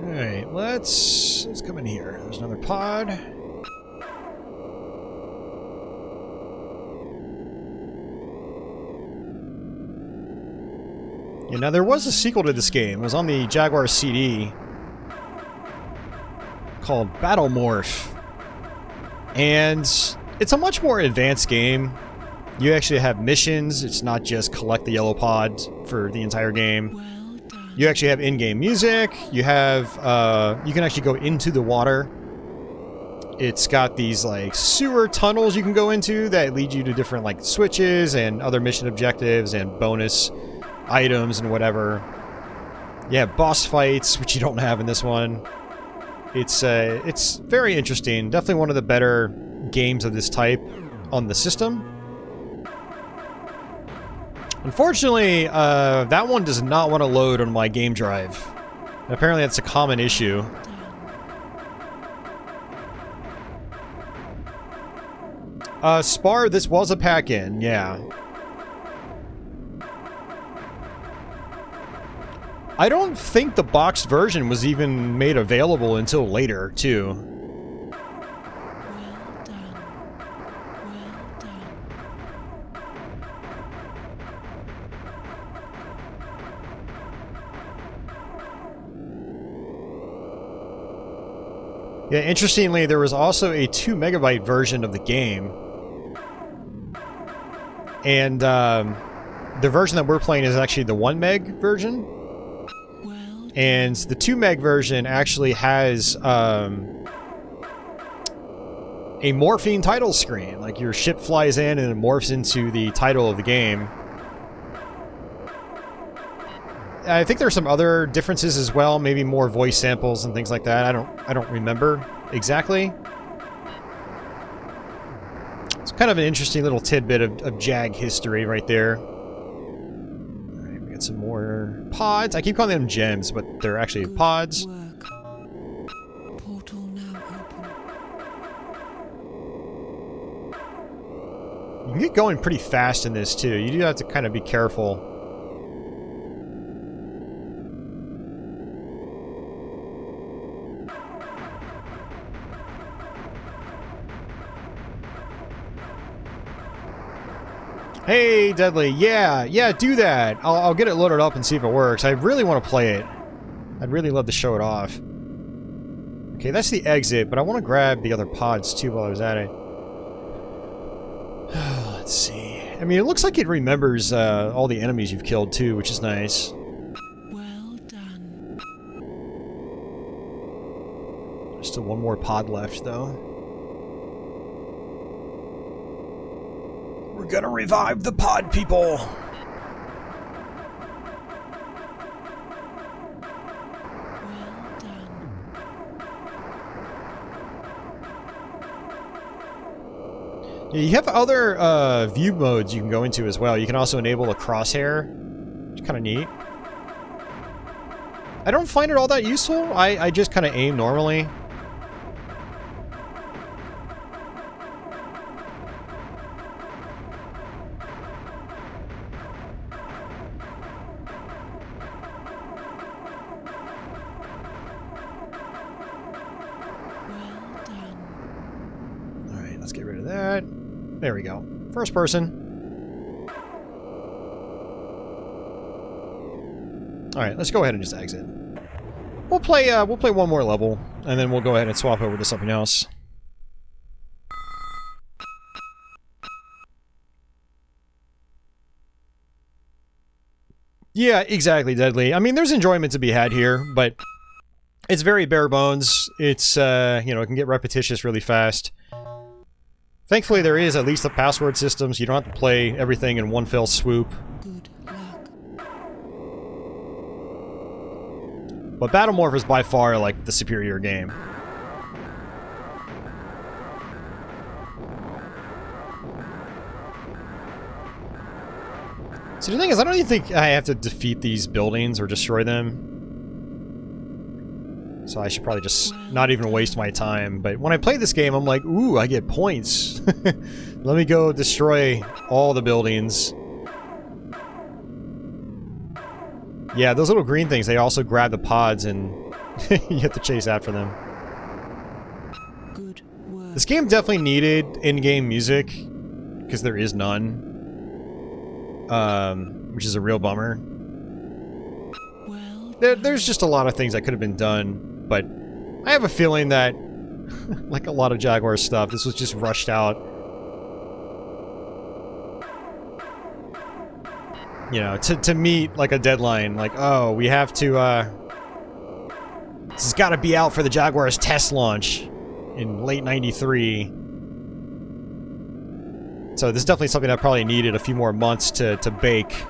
Alright, let's come in here. There's another pod. Yeah, now there was a sequel to this game. It was on the Jaguar CD called Battlemorph. And it's a much more advanced game. You actually have missions. It's not just collect the yellow pod for the entire game. You actually have in-game music. You have, you can actually go into the water. It's got these, like, sewer tunnels you can go into that lead you to different, like, switches and other mission objectives and bonus items and whatever. You have boss fights, which you don't have in this one. It's very interesting. Definitely one of the better games of this type on the system. Unfortunately, that one does not want to load on my game drive. And apparently that's a common issue. Spar, this was a pack-in, yeah. I don't think the boxed version was even made available until later, too. Well done. Well done. Yeah, interestingly, there was also a 2 megabyte version of the game. And the version that we're playing is actually the 1 meg version. Well And the 2 meg version actually has a morphing title screen. Like your ship flies in and it morphs into the title of the game. I think there's some other differences as well, maybe more voice samples and things like that. I don't remember exactly. It's kind of an interesting little tidbit of Jag history right there. Alright, we got some more pods. I keep calling them gems, but they're actually Good pods. work. Portal now open. You can get going pretty fast in this too. You do have to kind of be careful. Hey, Deadly. Yeah, do that. I'll get it loaded up and see if it works. I really want to play it. I'd really love to show it off. Okay, that's the exit, but I want to grab the other pods too while I was at it. Let's see. I mean, it looks like it remembers all the enemies you've killed too, which is nice. Well done. There's still one more pod left, though. We're gonna revive the pod people! Well done. Yeah, you have other view modes you can go into as well. You can also enable a crosshair, which is kind of neat. I don't find it all that useful. I just kind of aim normally. Well done. Alright, let's get rid of that. There we go. First person. Alright, let's go ahead and just exit. We'll play one more level, and then we'll go ahead and swap over to something else. Yeah, exactly, Deadly. I mean, there's enjoyment to be had here, but it's very bare bones. It's, you know, it can get repetitious really fast. Thankfully, there is at least a password system, so you don't have to play everything in one fell swoop. Good luck. But Battlemorph is by far, like, the superior game. So the thing is, I don't even think I have to defeat these buildings or destroy them. So I should probably just not even waste my time. But when I play this game, I'm like, ooh, I get points. Let me go destroy all the buildings. Yeah, those little green things, they also grab the pods and you have to chase after them. Good work. This game definitely needed in-game music, because there is none. Which is a real bummer. Well There's just a lot of things that could have been done, but I have a feeling that, like a lot of Jaguar stuff, this was just rushed out. You know, to meet, like, a deadline. Like, oh, we have to, this has got to be out for the Jaguar's test launch in late '93. So this is definitely something that probably needed a few more months to bake.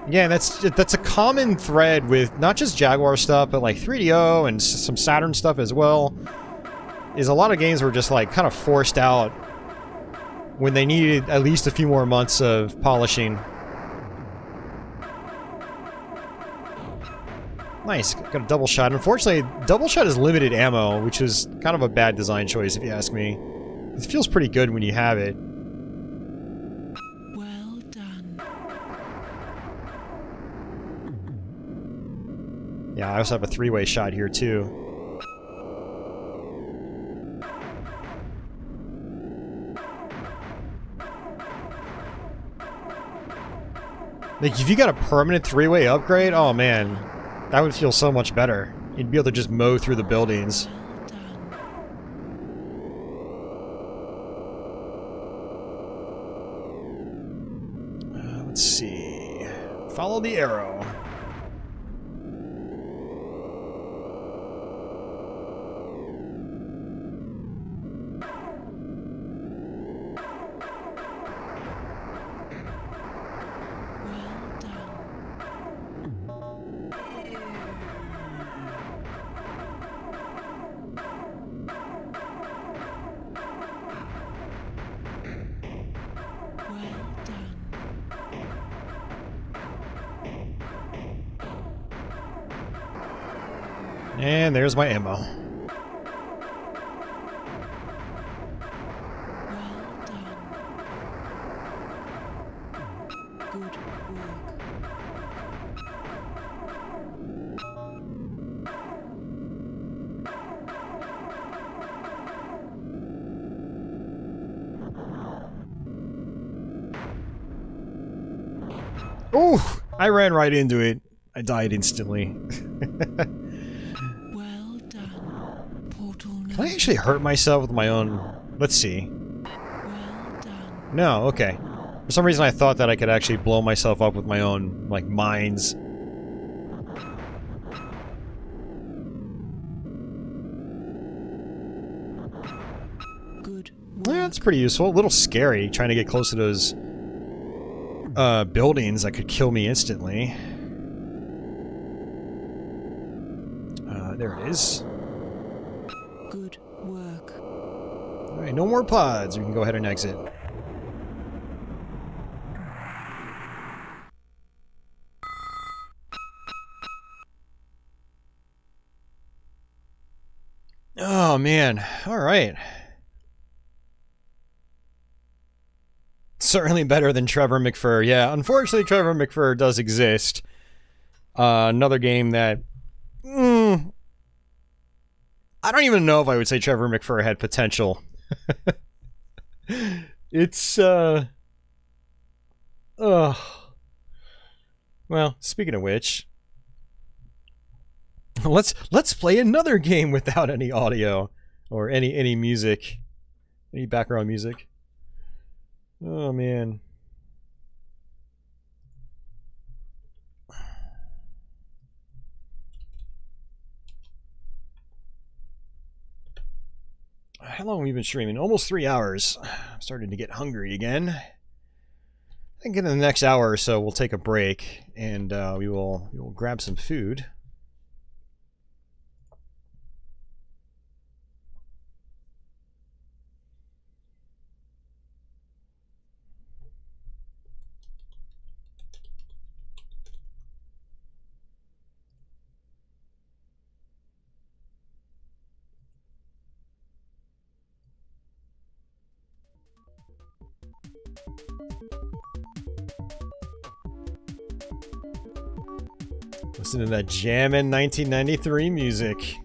Yeah, that's a common thread with not just Jaguar stuff, but like 3DO and some Saturn stuff as well. Is a lot of games were just like kind of forced out when they needed at least a few more months of polishing. Nice, got a double shot. Unfortunately, double shot is limited ammo, which is kind of a bad design choice if you ask me. It feels pretty good when you have it. well done. Yeah, I also have a three-way shot here too. Like, if you got a permanent three-way upgrade, oh man, that would feel so much better. You'd be able to just mow through the buildings. Let's see. Follow the arrow. And there's my ammo. Oh, I ran right into it. I died instantly. Well done. Portal now. Can I actually hurt myself with my own... Let's see. Well done. No, okay. For some reason I thought that I could actually blow myself up with my own, like, mines. Good. Yeah, that's pretty useful. A little scary trying to get close to those buildings that could kill me instantly. There it is. Good work. Alright, no more pods. We can go ahead and exit. Oh, man. Alright. Certainly better than Trevor McFur. Yeah, unfortunately, Trevor McFur does exist. Another game that... I don't even know if I would say Trevor McFur had potential. It's, Well, speaking of which... Let's play another game without any audio. Or any music. Any background music. Oh, man. How long have we been streaming? Almost 3 hours. I'm starting to get hungry again. I think in the next hour or so we'll take a break and we will grab some food. Listen to that jammin' 1993 music.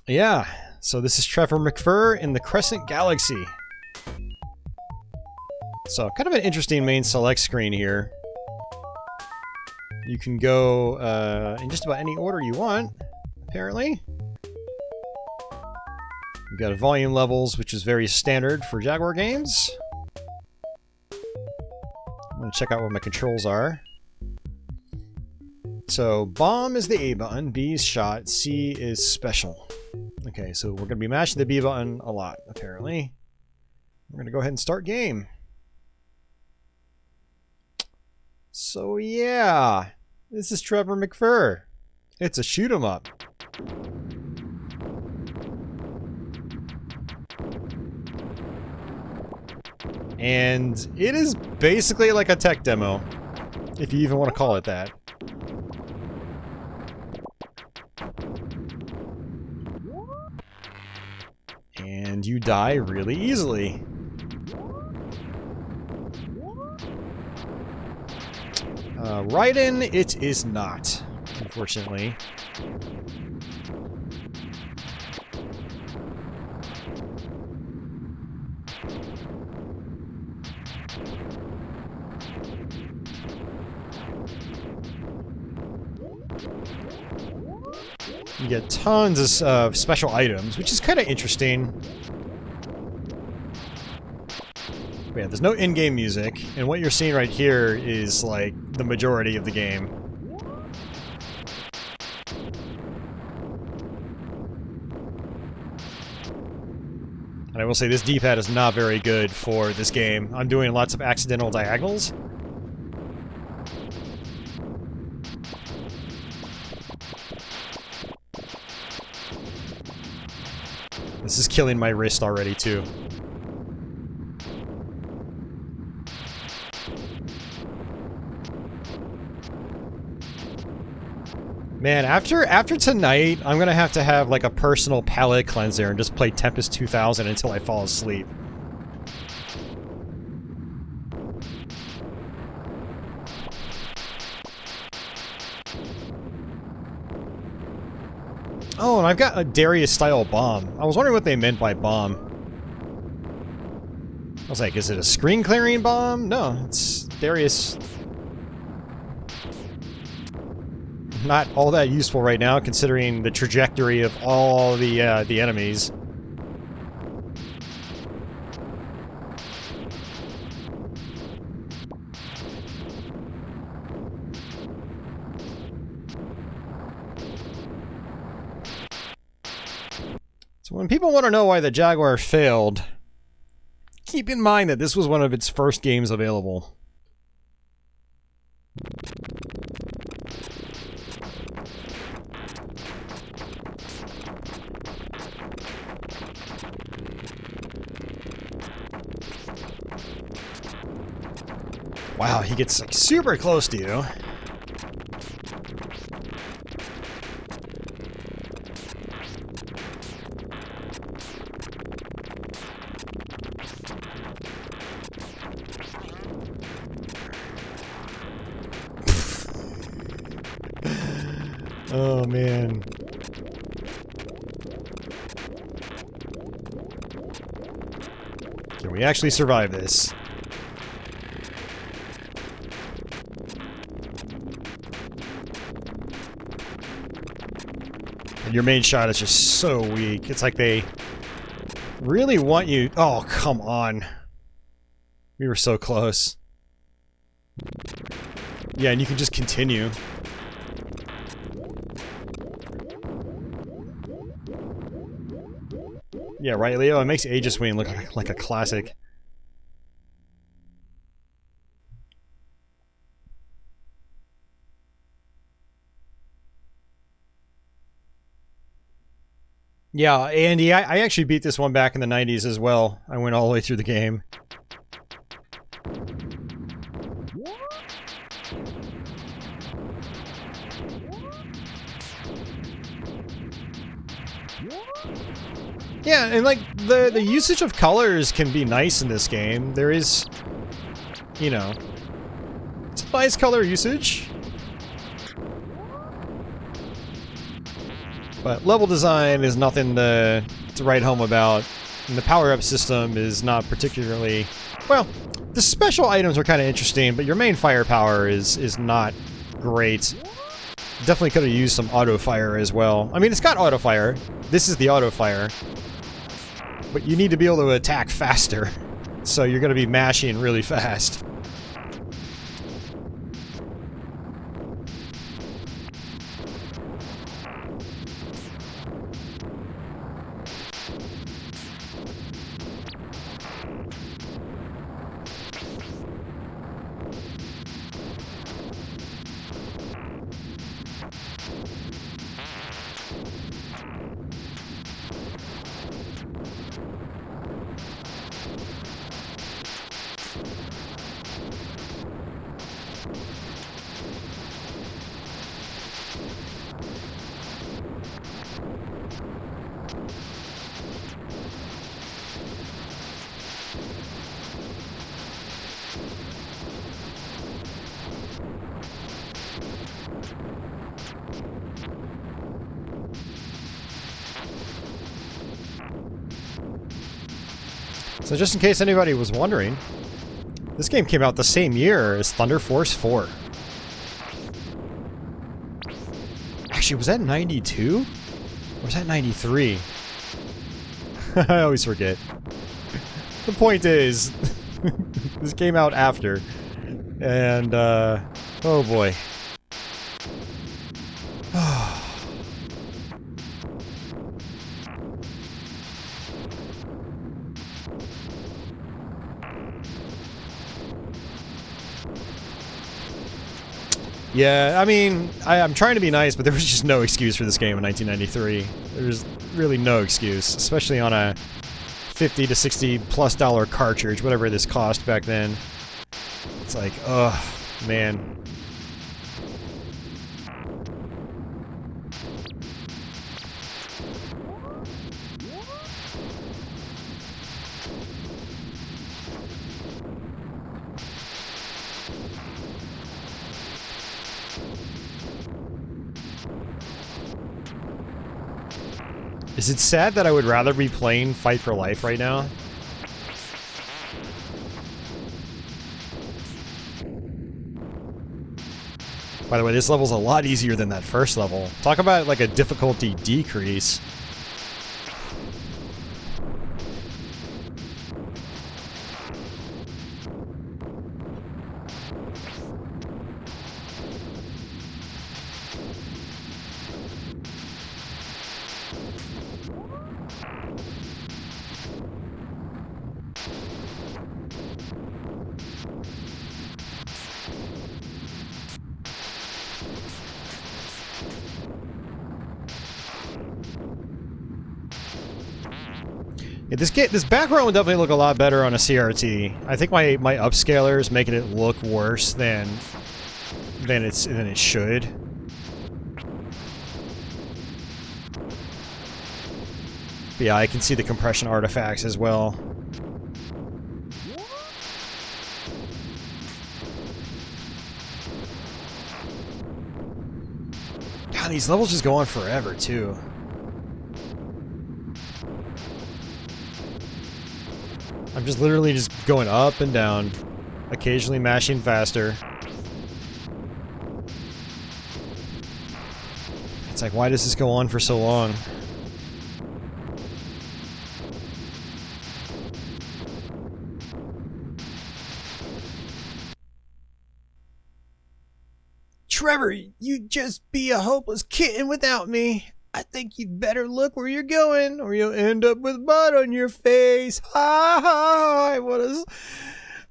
Yeah, so this is Trevor McFur in the Crescent Galaxy. So, kind of an interesting main select screen here. You can go in just about any order you want, apparently. You've got volume levels, which is very standard for Jaguar games. I'm going to check out what my controls are. So, bomb is the A button, B is shot, C is special. Okay, so we're going to be mashing the B button a lot, apparently. We're going to go ahead and start game. So, yeah. This is Trevor McFur. It's a shoot 'em up. And it is basically like a tech demo, if you even want to call it that. And you die really easily. Raiden, it is not, unfortunately. You get tons of special items, which is kind of interesting. But yeah, there's no in-game music, and what you're seeing right here is like the majority of the game. And I will say this D-pad is not very good for this game. I'm doing lots of accidental diagonals. This is killing my wrist already, too. Man, after tonight, I'm gonna have to have like a personal palate cleanser and just play Tempest 2000 until I fall asleep. Oh, and I've got a Darius-style bomb. I was wondering what they meant by bomb. I was like, is it a screen-clearing bomb? No, it's Darius. Not all that useful right now, considering the trajectory of all the enemies. So when people want to know why the Jaguar failed, keep in mind that this was one of its first games available. Wow, he gets like super close to you. Oh man. Can we actually survive this? And your main shot is just so weak. It's like they really want you... Oh, come on. We were so close. Yeah, and you can just continue. Yeah, right, Leo? It makes Aegis Wing look like a classic. Yeah, Andy, I actually beat this one back in the 90s as well. I went all the way through the game. Yeah, and like, the usage of colors can be nice in this game. There is, you know, it's a nice color usage. But level design is nothing to write home about. And the power-up system is not particularly... Well, the special items are kind of interesting, but your main firepower is not great. Definitely could have used some auto-fire as well. I mean, it's got auto-fire. This is the auto-fire. But you need to be able to attack faster. So you're going to be mashing really fast. So just in case anybody was wondering, this game came out the same year as Thunder Force 4. Actually, was that 92? Or was that 93? I always forget. The point is, this came out after. And, oh boy. Yeah, I mean, I'm trying to be nice, but there was just no excuse for this game in 1993. There's really no excuse, especially on a $50 to $60+ cartridge, whatever this cost back then. It's like, ugh, man. Is it sad that I would rather be playing Fight for Life right now? By the way, this level's a lot easier than that first level. Talk about like a difficulty decrease. Yeah, this background would definitely look a lot better on a CRT. I think my upscaler is making it look worse than it should. But yeah, I can see the compression artifacts as well. God, these levels just go on forever too. I'm just literally just going up and down, occasionally mashing faster. It's like, why does this go on for so long? Trevor, you'd just be a hopeless kitten without me. I think you'd better look where you're going, or you'll end up with mud on your face. I want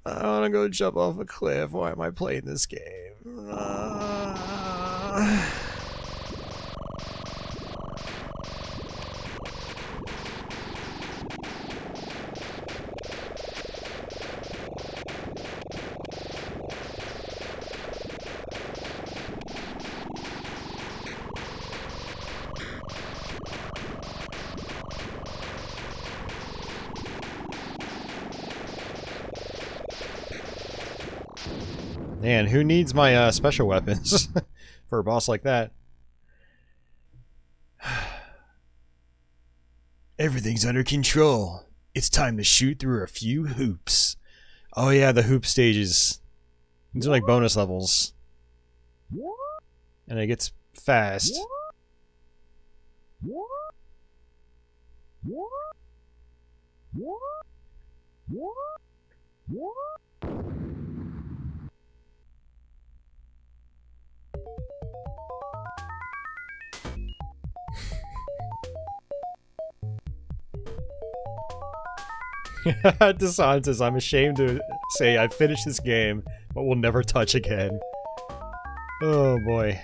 to go jump off a cliff. Why am I playing this game? Man, who needs my special weapons for a boss like that? Everything's under control. It's time to shoot through a few hoops. Oh yeah, the hoop stages. These are like bonus levels. And it gets fast. Desan says, I'm ashamed to say I've finished this game, but will never touch again. Oh boy.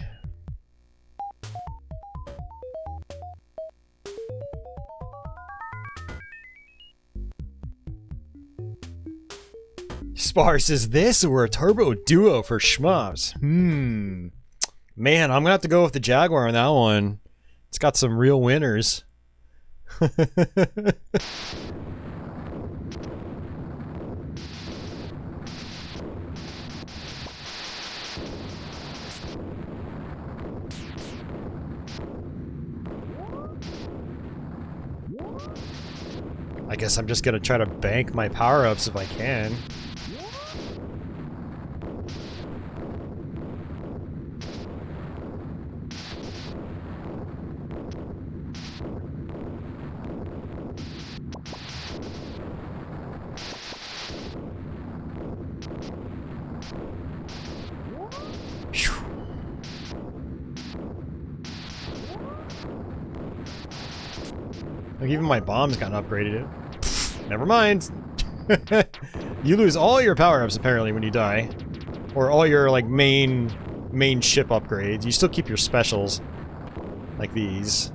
Sparse, is this or a turbo duo for shmups? Man, I'm gonna have to go with the Jaguar on that one. It's got some real winners. I guess I'm just gonna try to bank my power-ups if I can. Like, even my bomb's gotten upgraded. Pfft, never mind. You lose all your power-ups apparently when you die, or all your like main ship upgrades. You still keep your specials, like these.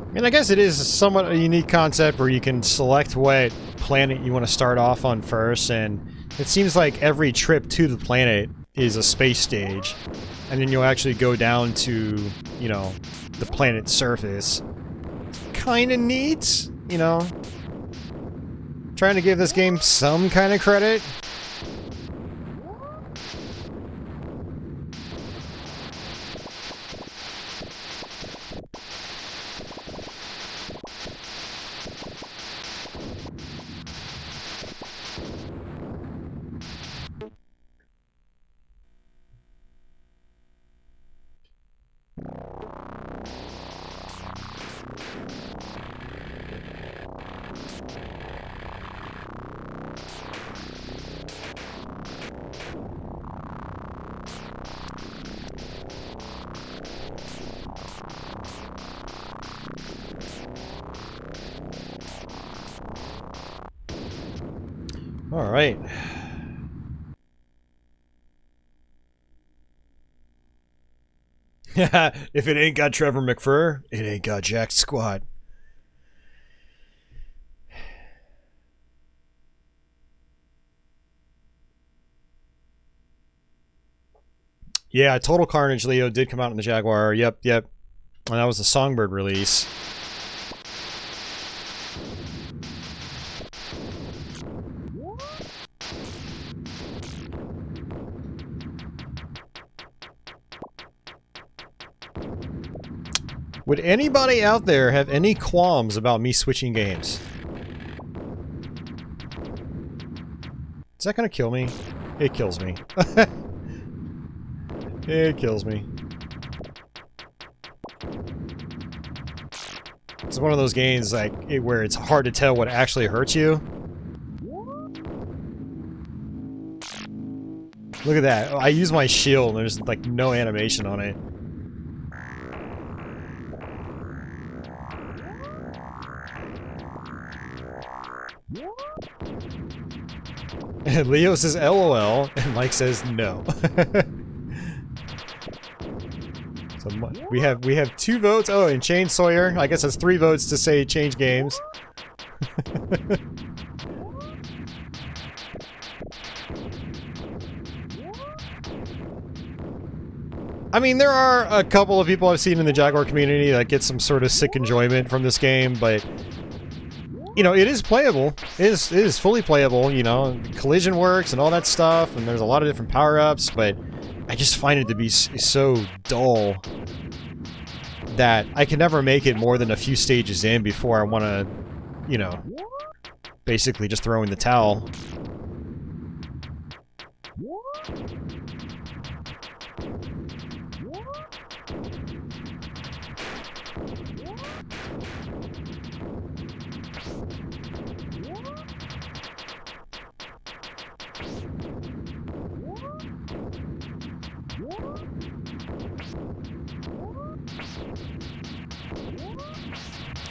I mean, I guess it is somewhat a unique concept where you can select what planet you want to start off on first, and it seems like every trip to the planet is a space stage, and then you'll actually go down to, you know, the planet's surface. Kinda neat, you know? Trying to give this game some kind of credit. All right. If it ain't got Trevor McFur, it ain't got jack squat. Yeah, Total Carnage Leo did come out in the Jaguar. Yep. And that was the Songbird release. Would anybody out there have any qualms about me switching games? Is that gonna kill me? It kills me. It kills me. It's one of those games like where it's hard to tell what actually hurts you. Look at that. I use my shield and there's like no animation on it. And Leo says LOL, and Mike says no. So we have 2 votes. Oh, and Shane Sawyer, I guess that's 3 votes to say change games. I mean, there are a couple of people I've seen in the Jaguar community that get some sort of sick enjoyment from this game, but you know, it is playable. It is fully playable, you know. Collision works and all that stuff, and there's a lot of different power-ups, but I just find it to be so dull that I can never make it more than a few stages in before I want to, you know, basically just throw in the towel.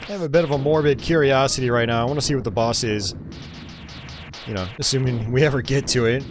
I have a bit of a morbid curiosity right now. I want to see what the boss is. You know, assuming we ever get to it.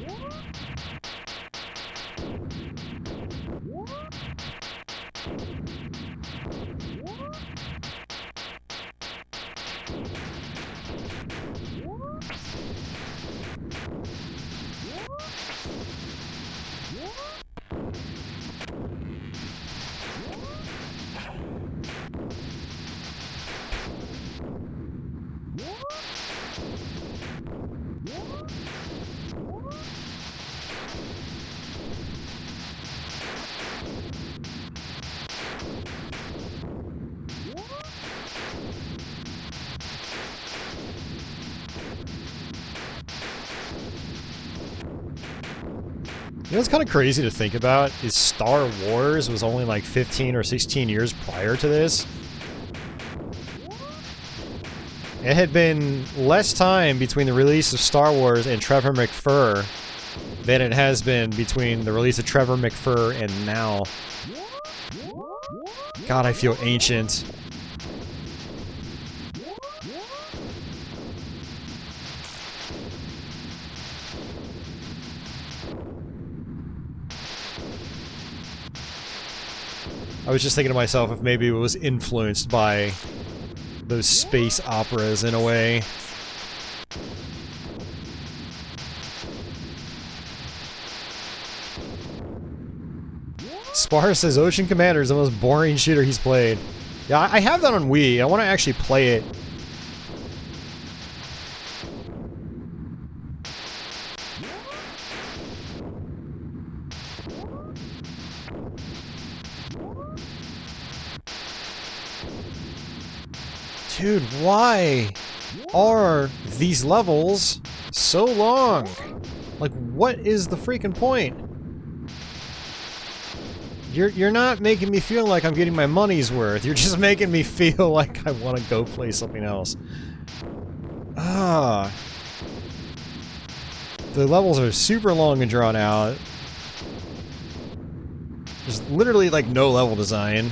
You know what's kind of crazy to think about is Star Wars was only like 15 or 16 years prior to this. It had been less time between the release of Star Wars and Trevor McFur than it has been between the release of Trevor McFur and now. God, I feel ancient. I was just thinking to myself if maybe it was influenced by those space operas in a way. Spar says Ocean Commander is the most boring shooter he's played. Yeah, I have that on Wii. I want to actually play it. Dude, why are these levels so long? Like, what is the freaking point? You're not making me feel like I'm getting my money's worth. You're just making me feel like I want to go play something else. Ah. The levels are super long and drawn out. There's literally like no level design.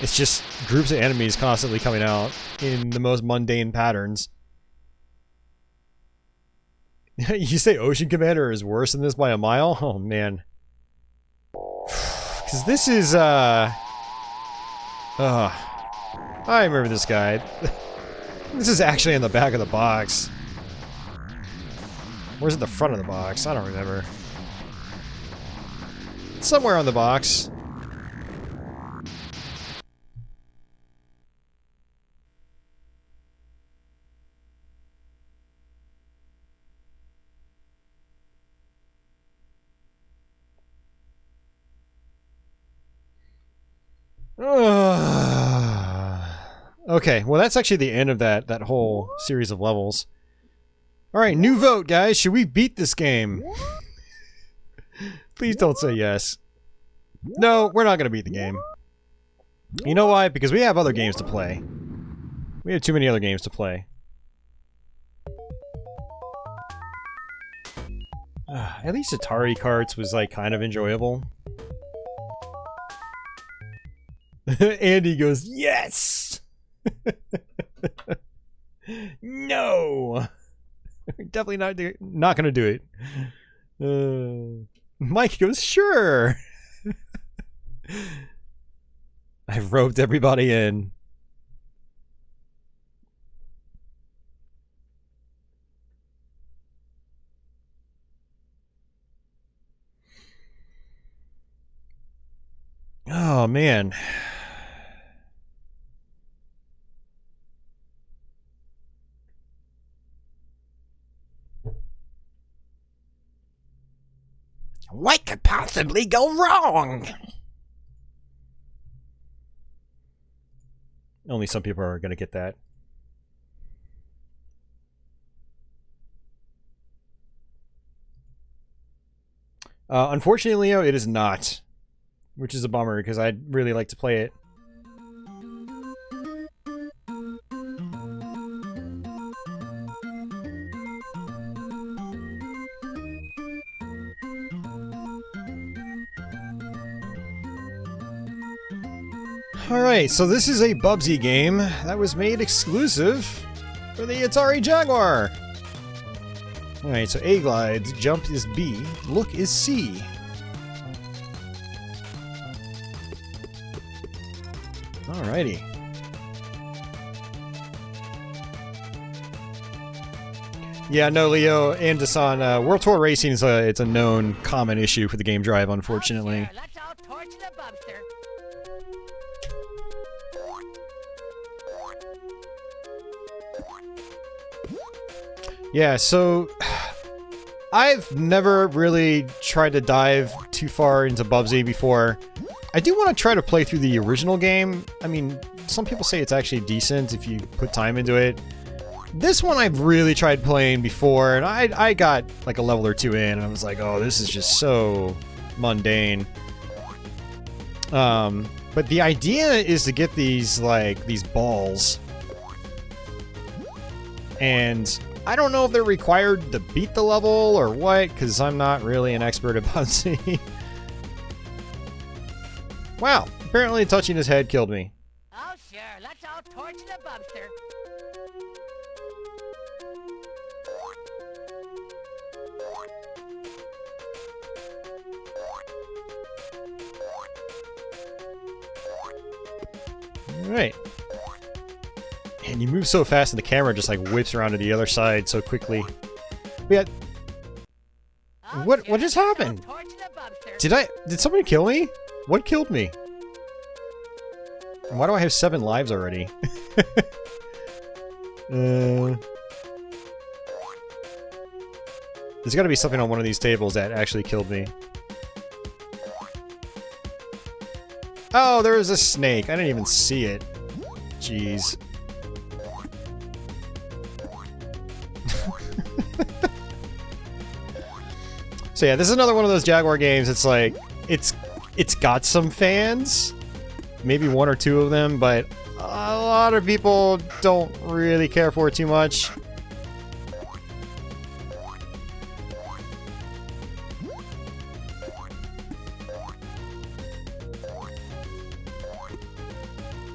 It's just groups of enemies constantly coming out in the most mundane patterns. You say Ocean Commander is worse than this by a mile? Oh, man. Because this is, I remember this guy. This is actually in the back of the box. Where's it the front of the box? I don't remember. It's somewhere on the box. Okay, well that's actually the end of that whole series of levels. Alright, new vote, guys. Should we beat this game? Please don't say yes. No, we're not gonna beat the game. You know why? Because we have other games to play. We have too many other games to play. At least Atari Karts was like kind of enjoyable. Andy goes, yes! No! Definitely not gonna do it. Mike goes, sure! I've roped everybody in. Oh, man. What could possibly go wrong? Only some people are going to get that. Unfortunately, Leo, it is not. Which is a bummer, because I'd really like to play it. Alright, so this is a Bubsy game that was made exclusive for the Atari Jaguar. Alright, so A glides, jump is B, look is C. Alrighty. Yeah, no, Leo and Dasan, World Tour Racing is it's a known common issue for the game drive, unfortunately. Oh, sure. Let's all torch the Bubster. Yeah, so I've never really tried to dive too far into Bubsy before. I do want to try to play through the original game. I mean, some people say it's actually decent if you put time into it. This one I've really tried playing before, and I got like a level or two in, and I was like, oh, this is just so mundane. But the idea is to get these, like, these balls. And I don't know if they're required to beat the level or what, because I'm not really an expert at Bubsy. Wow, apparently touching his head killed me. Oh, sure. Let's all torch the Bubster. Alright. And you move so fast and the camera just like whips around to the other side so quickly. Yeah. Oh, What sure. just Let's all happened? torch the Bubster. Did somebody kill me? What killed me? And why do I have 7 lives already? There's gotta be something on one of these tables that actually killed me. Oh, there was a snake. I didn't even see it. Jeez. So yeah, this is another one of those Jaguar games. It's like, it's got some fans. Maybe 1 or 2 of them, but a lot of people don't really care for it too much.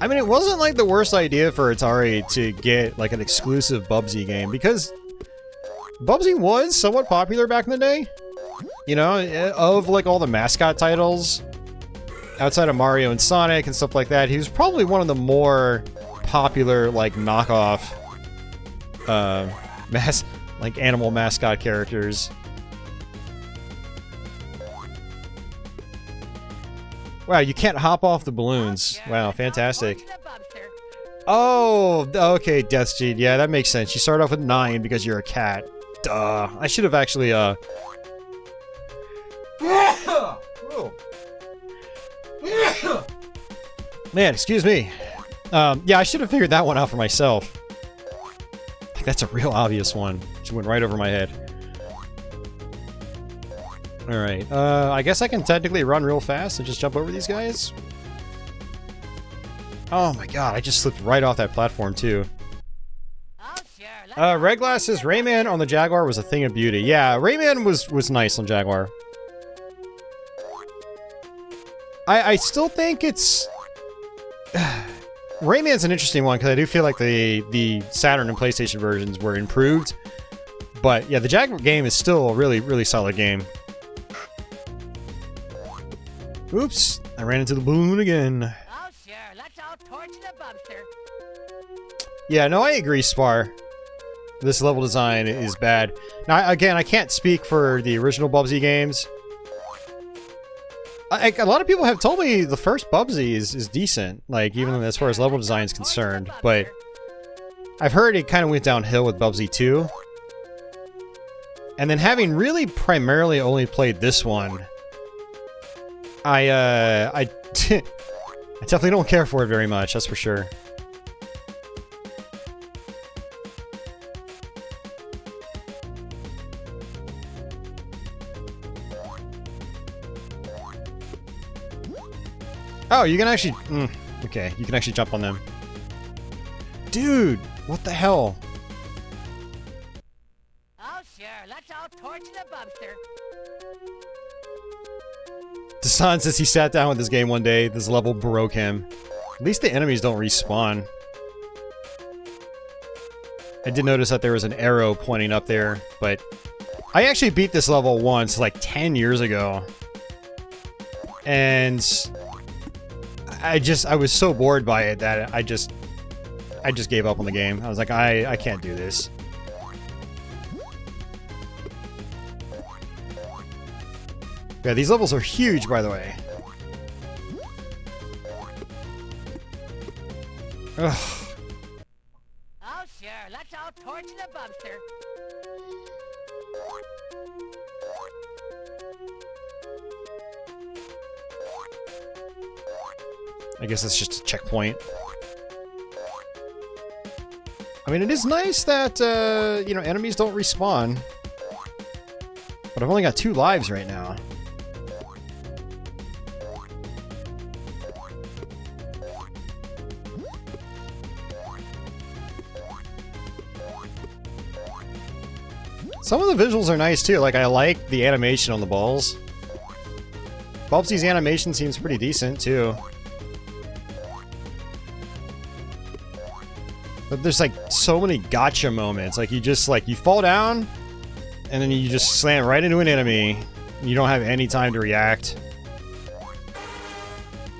I mean, it wasn't like the worst idea for Atari to get like an exclusive Bubsy game, because Bubsy was somewhat popular back in the day. You know, of like all the mascot titles, outside of Mario and Sonic and stuff like that, he was probably one of the more popular like knockoff like animal mascot characters. Wow, you can't hop off the balloons. Wow, fantastic. Oh, okay, Death Seed. Yeah, that makes sense. You start off with 9 because you're a cat. Duh. I should have actually, Man, excuse me. Yeah, I should have figured that one out for myself. Like, that's a real obvious one. Just went right over my head. Alright, I guess I can technically run real fast and just jump over these guys. Oh my god, I just slipped right off that platform too. Red Glass says Rayman on the Jaguar was a thing of beauty. Yeah, Rayman was nice on Jaguar. I still think it's... Rayman's an interesting one, because I do feel like the Saturn and PlayStation versions were improved. But yeah, the Jaguar game is still a really, really solid game. Oops, I ran into the balloon again. Oh, sure. Let's all torch the Bubster. Yeah, no, I agree, Spar. This level design is bad. Now, again, I can't speak for the original Bubsy games. A lot of people have told me the first Bubsy is decent, like, even as far as level design is concerned, but I've heard it kind of went downhill with Bubsy 2. And then having really primarily only played this one, I definitely don't care for it very much, that's for sure. Oh, you can actually... okay, you can actually jump on them. Dude, what the hell? Oh, sure. Let's all torch the Bubster. Dasan says he sat down with this game one day. This level broke him. At least the enemies don't respawn. I did notice that there was an arrow pointing up there, but I actually beat this level once, like 10 years ago. And I was so bored by it that I just gave up on the game. I was like, I can't do this. Yeah, these levels are huge, by the way. Ugh. Oh, sure. Let's all torch the Bubster. I guess it's just a checkpoint. I mean, it is nice that, you know, enemies don't respawn. But I've only got 2 lives right now. Some of the visuals are nice too, like I like the animation on the balls. Bubsy's animation seems pretty decent too. But there's like so many gotcha moments, like you just you fall down and then you just slam right into an enemy. You don't have any time to react.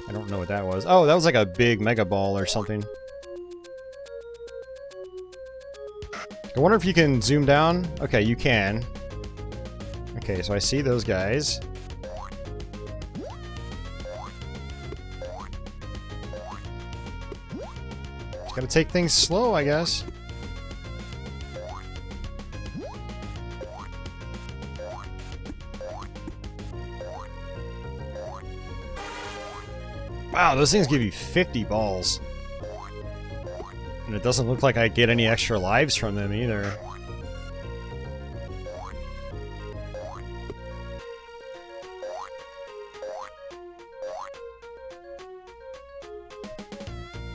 I don't know what that was. Oh, that was like a big mega ball or something. I wonder if you can zoom down. Okay, you can. Okay, so I see those guys. Just gotta take things slow, I guess. Wow, those things give you 50 balls. And it doesn't look like I get any extra lives from them either.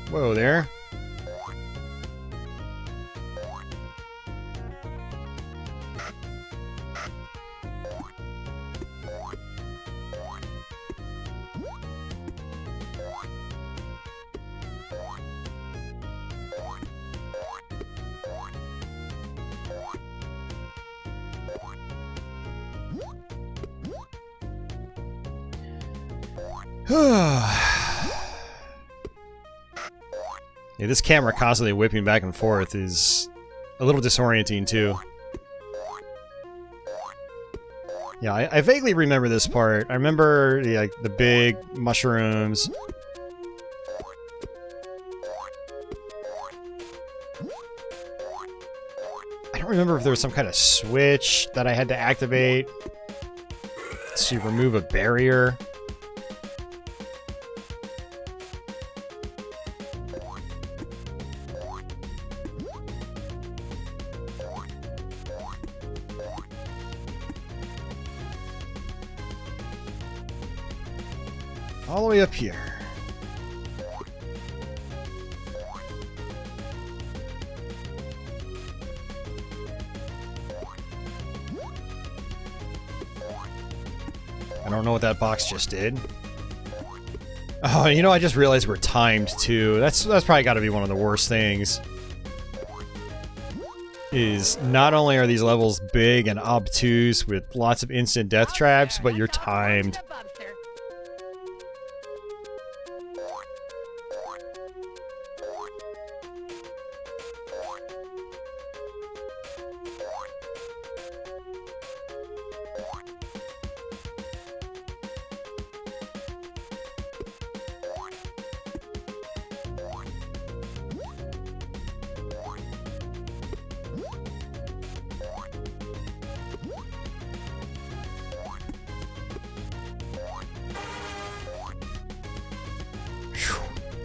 Whoa there. Yeah, this camera constantly whipping back and forth is a little disorienting too. Yeah, I vaguely remember this part. I remember the big mushrooms. I don't remember if there was some kind of switch that I had to activate to remove a barrier. All the way up here. I don't know what that box just did. Oh, you know, I just realized we're timed too. That's probably got to be one of the worst things. Is not only are these levels big and obtuse with lots of instant death traps, but you're timed.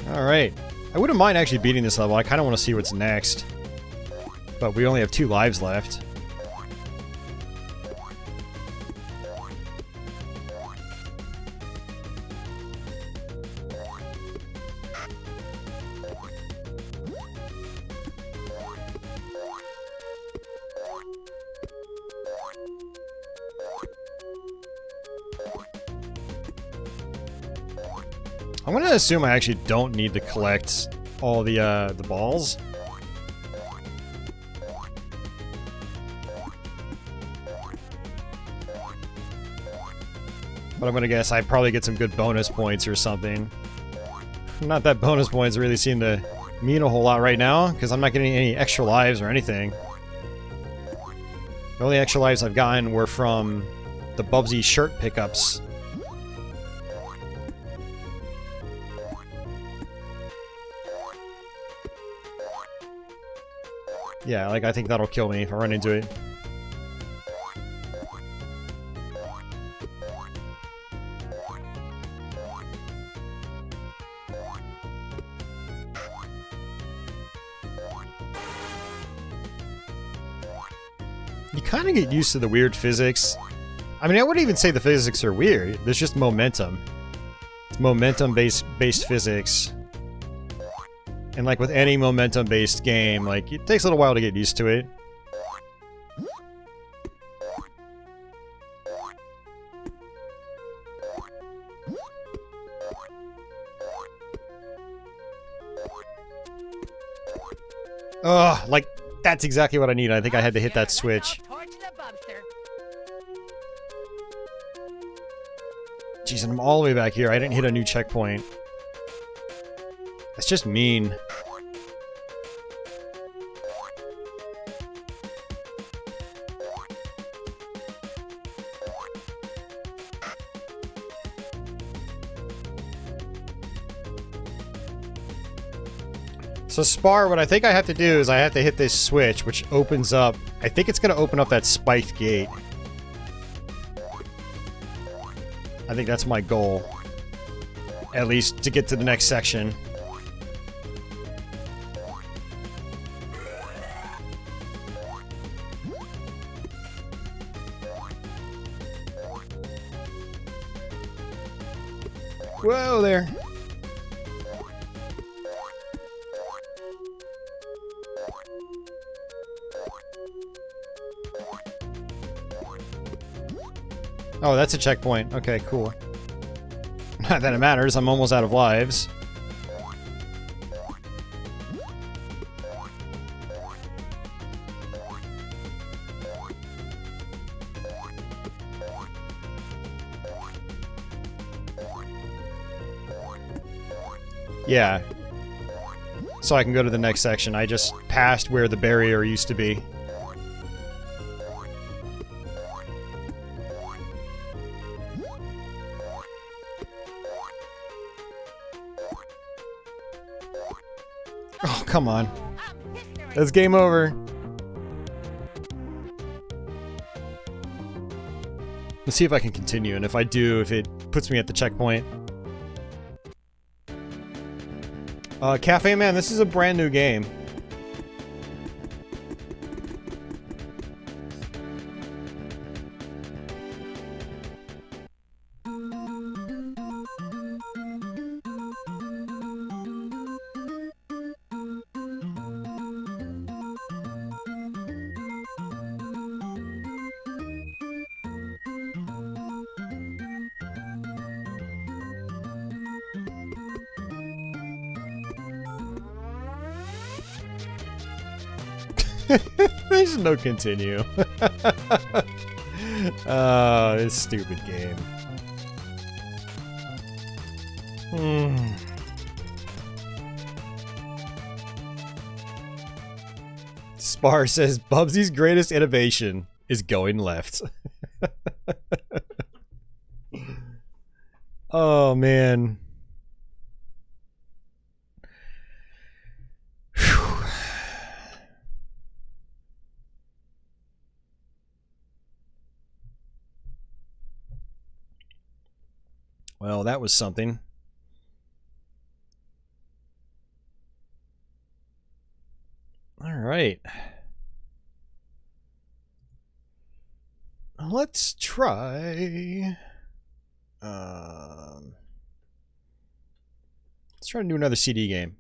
Alright. I wouldn't mind actually beating this level. I kind of want to see what's next. But we only have 2 lives left. I'm gonna assume I actually don't need to collect all the balls. But I'm gonna guess I probably get some good bonus points or something. Not that bonus points really seem to mean a whole lot right now, because I'm not getting any extra lives or anything. The only extra lives I've gotten were from the Bubsy shirt pickups. Yeah, like I think that'll kill me if I run into it. You kind of get used to the weird physics. I mean, I wouldn't even say the physics are weird. There's just momentum. It's momentum-based physics. And like with any momentum-based game, like it takes a little while to get used to it. Ugh, like that's exactly what I need. I think I had to hit that switch. Jeez, and I'm all the way back here. I didn't hit a new checkpoint. That's just mean. So Spar, what I think I have to do is I have to hit this switch, which opens up... I think it's going to open up that spiked gate. I think that's my goal. At least to get to the next section. Whoa there. Oh, that's a checkpoint. Okay, cool. Not that it matters, I'm almost out of lives. Yeah. So I can go to the next section. I just passed where the barrier used to be. Oh, come on. That's game over. Let's see if I can continue, and if I do, if it puts me at the checkpoint. Cafe Man, this is a brand new game. There's no continue. Oh, this stupid game. Spar says Bubsy's greatest innovation is going left. Oh man. Well, that was something. All right. Let's try... let's try to do another CD game.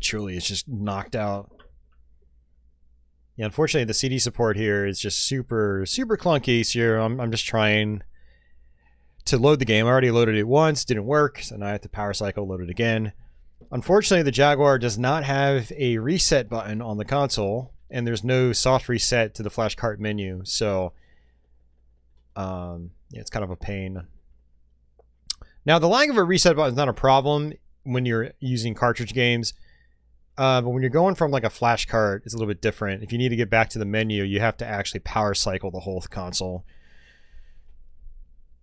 truly is just knocked out. Yeah, unfortunately, the CD support here is just super clunky. So I'm just trying to load the game. I already loaded it once, didn't work, so now I have to power cycle, load it again. Unfortunately, the Jaguar does not have a reset button on the console, and there's no soft reset to the flash cart menu. So, yeah, it's kind of a pain. Now, the lack of a reset button is not a problem when you're using cartridge games. But when you're going from like a flash cart, it's a little bit different. If you need to get back to the menu, you have to actually power cycle the whole console.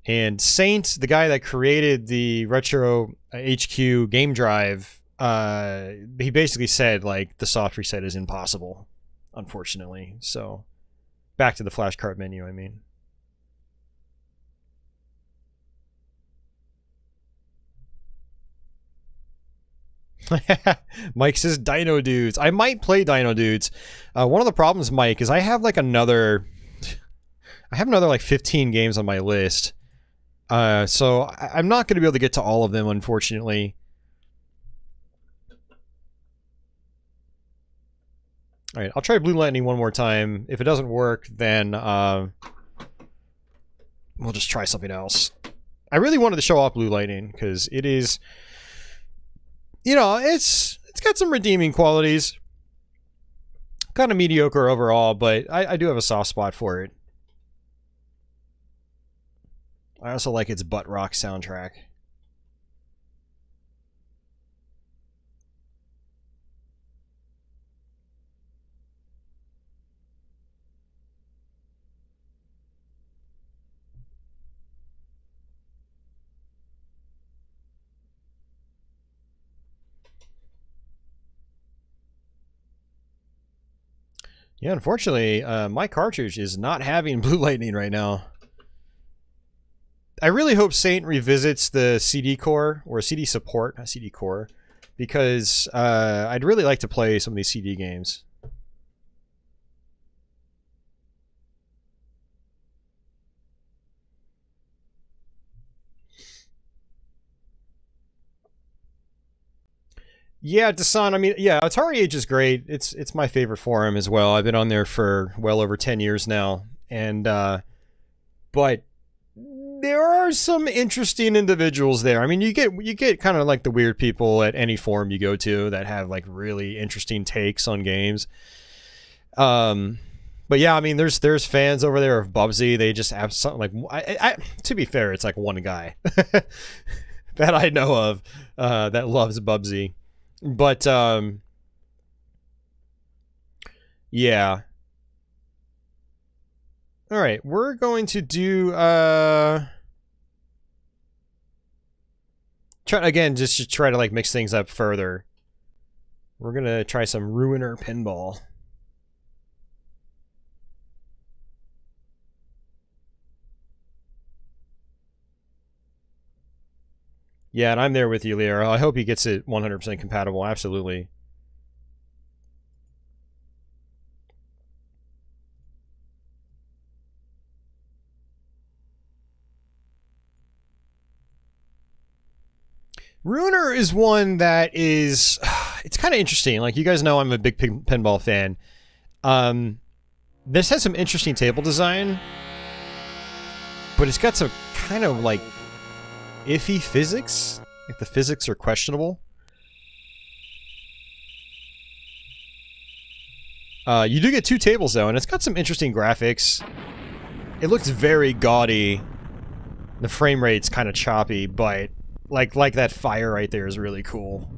And Saint, the guy that created the Retro HQ game drive, he basically said like the soft reset is impossible, unfortunately. So back to the flash cart menu, I mean. Mike says Dino Dudes. I might play Dino Dudes. One of the problems, Mike, is I have like another like 15 games on my list. So I'm not going to be able to get to all of them, unfortunately. Alright, I'll try Blue Lightning one more time. If it doesn't work, then we'll just try something else. I really wanted to show off Blue Lightning, because it is... You know, it's got some redeeming qualities. Kind of mediocre overall, but I do have a soft spot for it. I also like its butt rock soundtrack. Yeah, unfortunately, my cartridge is not having Blue Lightning right now. I really hope Saint revisits the CD core, or CD support, not CD core, because I'd really like to play some of these CD games. Yeah, Dasan, I mean, yeah, Atari Age is great. It's my favorite forum as well. I've been on there for well over 10 years now. And, but there are some interesting individuals there. I mean, you get kind of like the weird people at any forum you go to that have like really interesting takes on games. But yeah, I mean, there's fans over there of Bubsy. They just have something like, to be fair, it's like one guy that I know of, that loves Bubsy. But, yeah. Alright, we're going to do, just to try to, like, mix things up further. We're gonna try some Ruiner Pinball. Yeah, and I'm there with you, Leo. I hope he gets it 100% compatible. Absolutely. Ruiner is one that is... It's kind of interesting. Like, you guys know I'm a big pinball fan. This has some interesting table design. But it's got some kind of, like... iffy physics? Like the physics are questionable. You do get two tables though, and it's got some interesting graphics. It looks very gaudy. The frame rate's kind of choppy, but like that fire right there is really cool.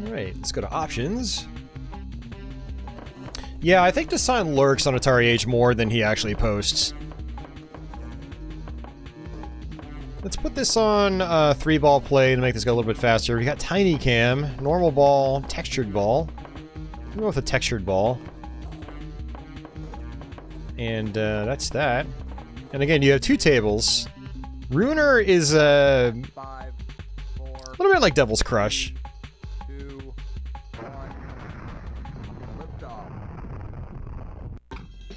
Alright, let's go to options. Yeah, I think the sign lurks on Atari Age more than he actually posts. Let's put this on 3-ball play to make this go a little bit faster. We got tiny cam, normal ball, textured ball. We'll go with a textured ball. And that's that. And again, you have two tables. Ruiner is a 5, 4, little bit like Devil's Crush. 2, 1. Lift off.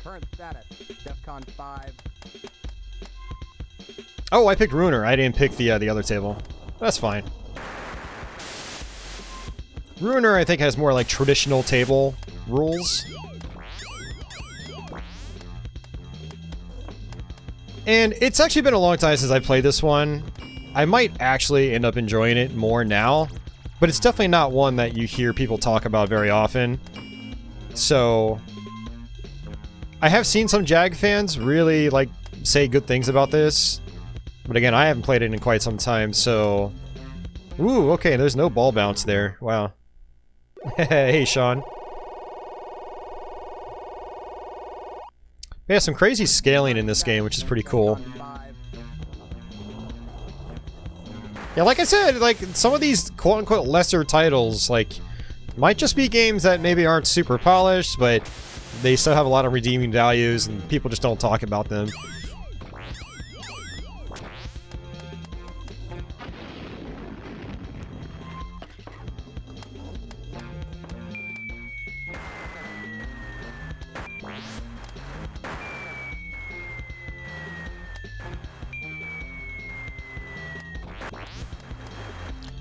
Current status: DEFCON 5. Oh, I picked Ruiner. I didn't pick the other table. That's fine. Ruiner, I think, has more like traditional table rules. And it's actually been a long time since I played this one. I might actually end up enjoying it more now, but it's definitely not one that you hear people talk about very often. So, I have seen some Jag fans really like say good things about this, but again, I haven't played it in quite some time, so... Ooh, okay, there's no ball bounce there. Wow. Hey, Sean. Yeah, some crazy scaling in this game, which is pretty cool. Yeah, like I said, like, some of these quote-unquote lesser titles, like, might just be games that maybe aren't super polished, but they still have a lot of redeeming values, and people just don't talk about them.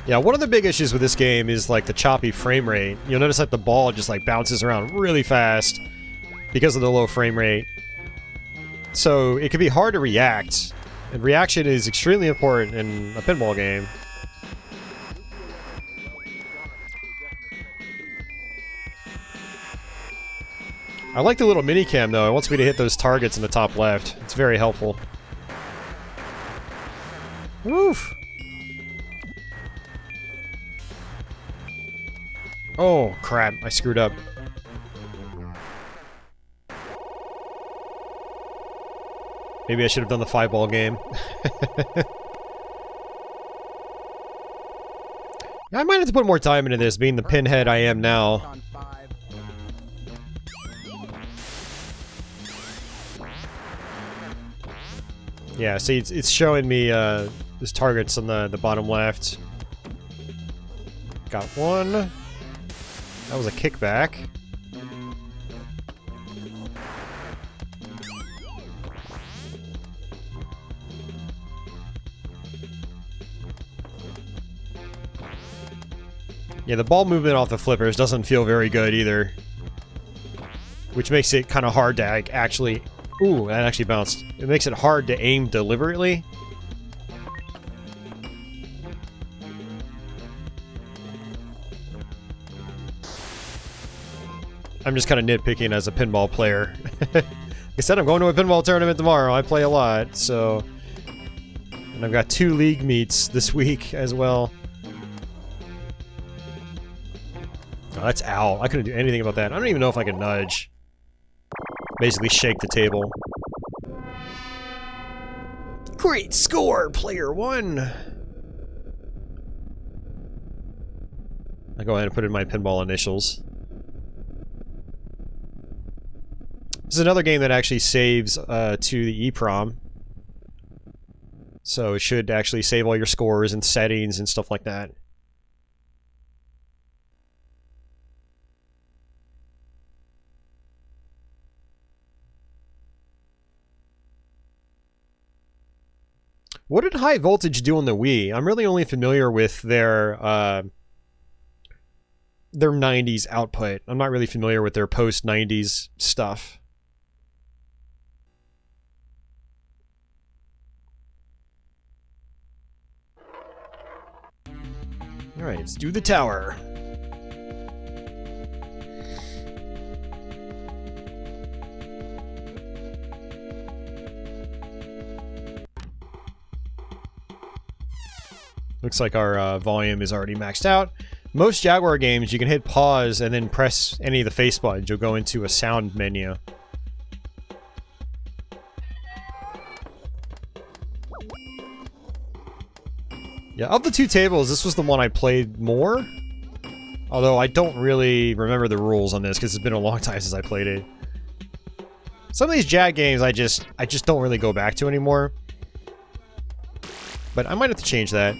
Yeah, one of the big issues with this game is like the choppy frame rate. You'll notice that the ball just like bounces around really fast because of the low frame rate. So it can be hard to react. And reaction is extremely important in a pinball game. I like the little mini cam though. It wants me to hit those targets in the top left. It's very helpful. Woof. Oh, crap. I screwed up. Maybe I should have done the 5-ball game. I might have to put more time into this, being the pinhead I am now. Yeah, see, it's showing me these targets on the bottom left. Got one. That was a kickback. Yeah, the ball movement off the flippers doesn't feel very good either. Which makes it kind of hard to actually... Ooh, that actually bounced. It makes it hard to aim deliberately. I'm just kind of nitpicking as a pinball player. Like I said, I'm going to a pinball tournament tomorrow. I play a lot, so... And I've got 2 league meets this week as well. Oh, that's ow. I couldn't do anything about that. I don't even know if I can nudge. Basically shake the table. Great score, player 1! I'll go ahead and put in my pinball initials. This is another game that actually saves to the EEPROM. So it should actually save all your scores and settings and stuff like that. What did High Voltage do on the Wii? I'm really only familiar with their 90s output. I'm not really familiar with their post-90s stuff. Alright, let's do the tower. Looks like our volume is already maxed out. Most Jaguar games, you can hit pause and then press any of the face buttons. You'll go into a sound menu. Yeah, of the 2 tables, this was the one I played more. Although I don't really remember the rules on this because it's been a long time since I played it. Some of these Jag games I just don't really go back to anymore. But I might have to change that.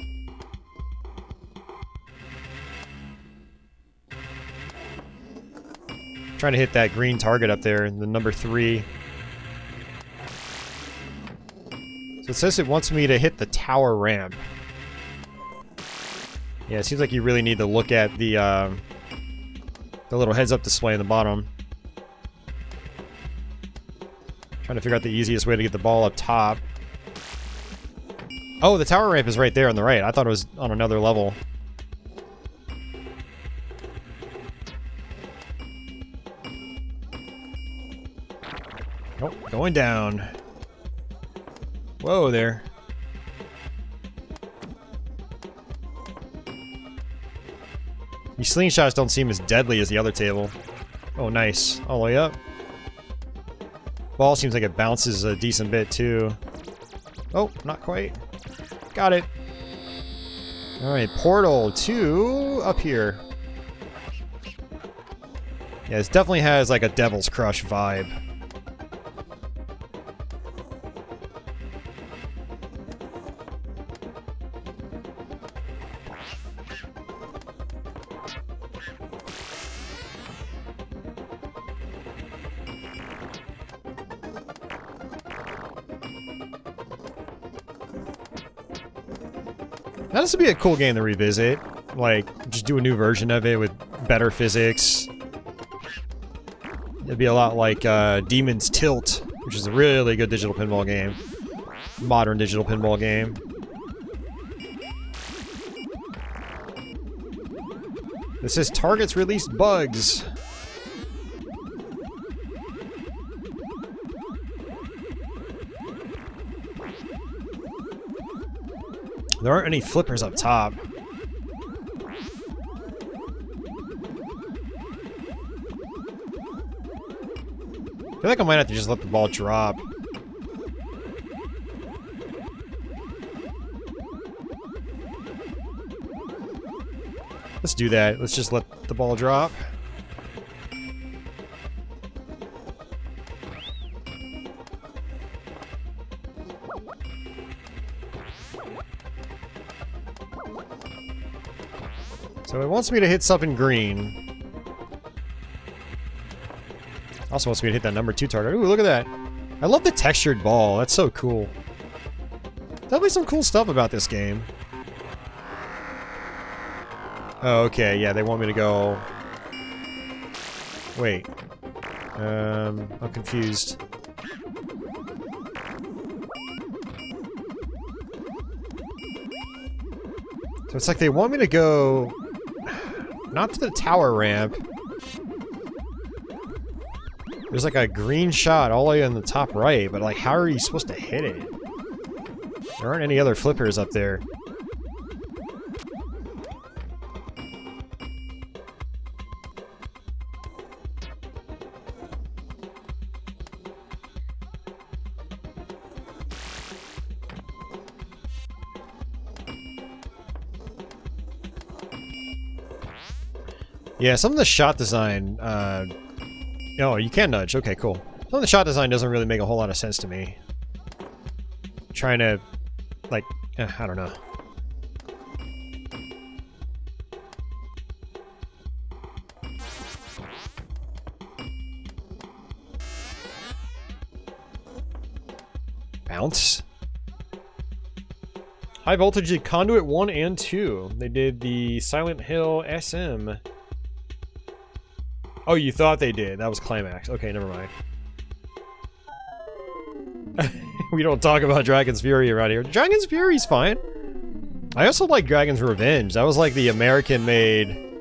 Trying to hit that green target up there, the number 3. So it says it wants me to hit the tower ramp. Yeah, it seems like you really need to look at the little heads-up display in the bottom. Trying to figure out the easiest way to get the ball up top. Oh, the tower ramp is right there on the right. I thought it was on another level. Oh, going down. Whoa there. These slingshots don't seem as deadly as the other table. Oh, nice. All the way up. Ball seems like it bounces a decent bit, too. Oh, not quite. Got it. Alright, portal to up here. Yeah, this definitely has like a Devil's Crush vibe. Now, this would be a cool game to revisit. Like, just do a new version of it with better physics. It'd be a lot like Demon's Tilt, which is a really good digital pinball game. Modern digital pinball game. This says targets release bugs. There aren't any flippers up top. I feel like I might have to just let the ball drop. Let's do that. Let's just let the ball drop. So it wants me to hit something green. Also wants me to hit that number 2 target. Ooh, look at that. I love the textured ball. That's so cool. Definitely some cool stuff about this game. Oh, okay. Yeah, they want me to go... Wait. I'm confused. So it's like they want me to go... Not to the tower ramp. There's like a green shot all the way on the top right, but like how are you supposed to hit it? There aren't any other flippers up there. Yeah, some of the shot design, oh, you can nudge. Okay, cool. Some of the shot design doesn't really make a whole lot of sense to me. Trying to, like, I don't know. Bounce. High voltage Conduit 1 and 2. They did the Silent Hill SM. Oh, you thought they did. That was Climax. Okay, never mind. We don't talk about Dragon's Fury around here. Dragon's Fury's fine. I also like Dragon's Revenge. That was like the American-made...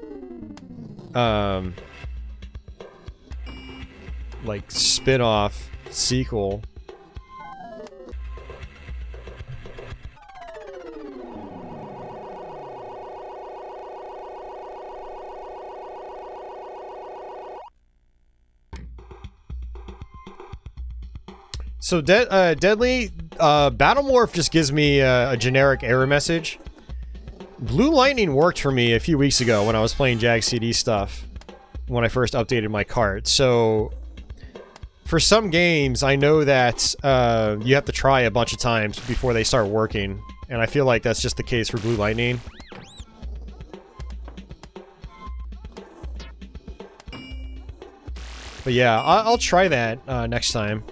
like, spin-off sequel. So, Deadly, Battlemorph just gives me a generic error message. Blue Lightning worked for me a few weeks ago when I was playing Jag CD stuff, when I first updated my cart. So, for some games, I know that you have to try a bunch of times before they start working, and I feel like that's just the case for Blue Lightning. But yeah, I'll try that next time.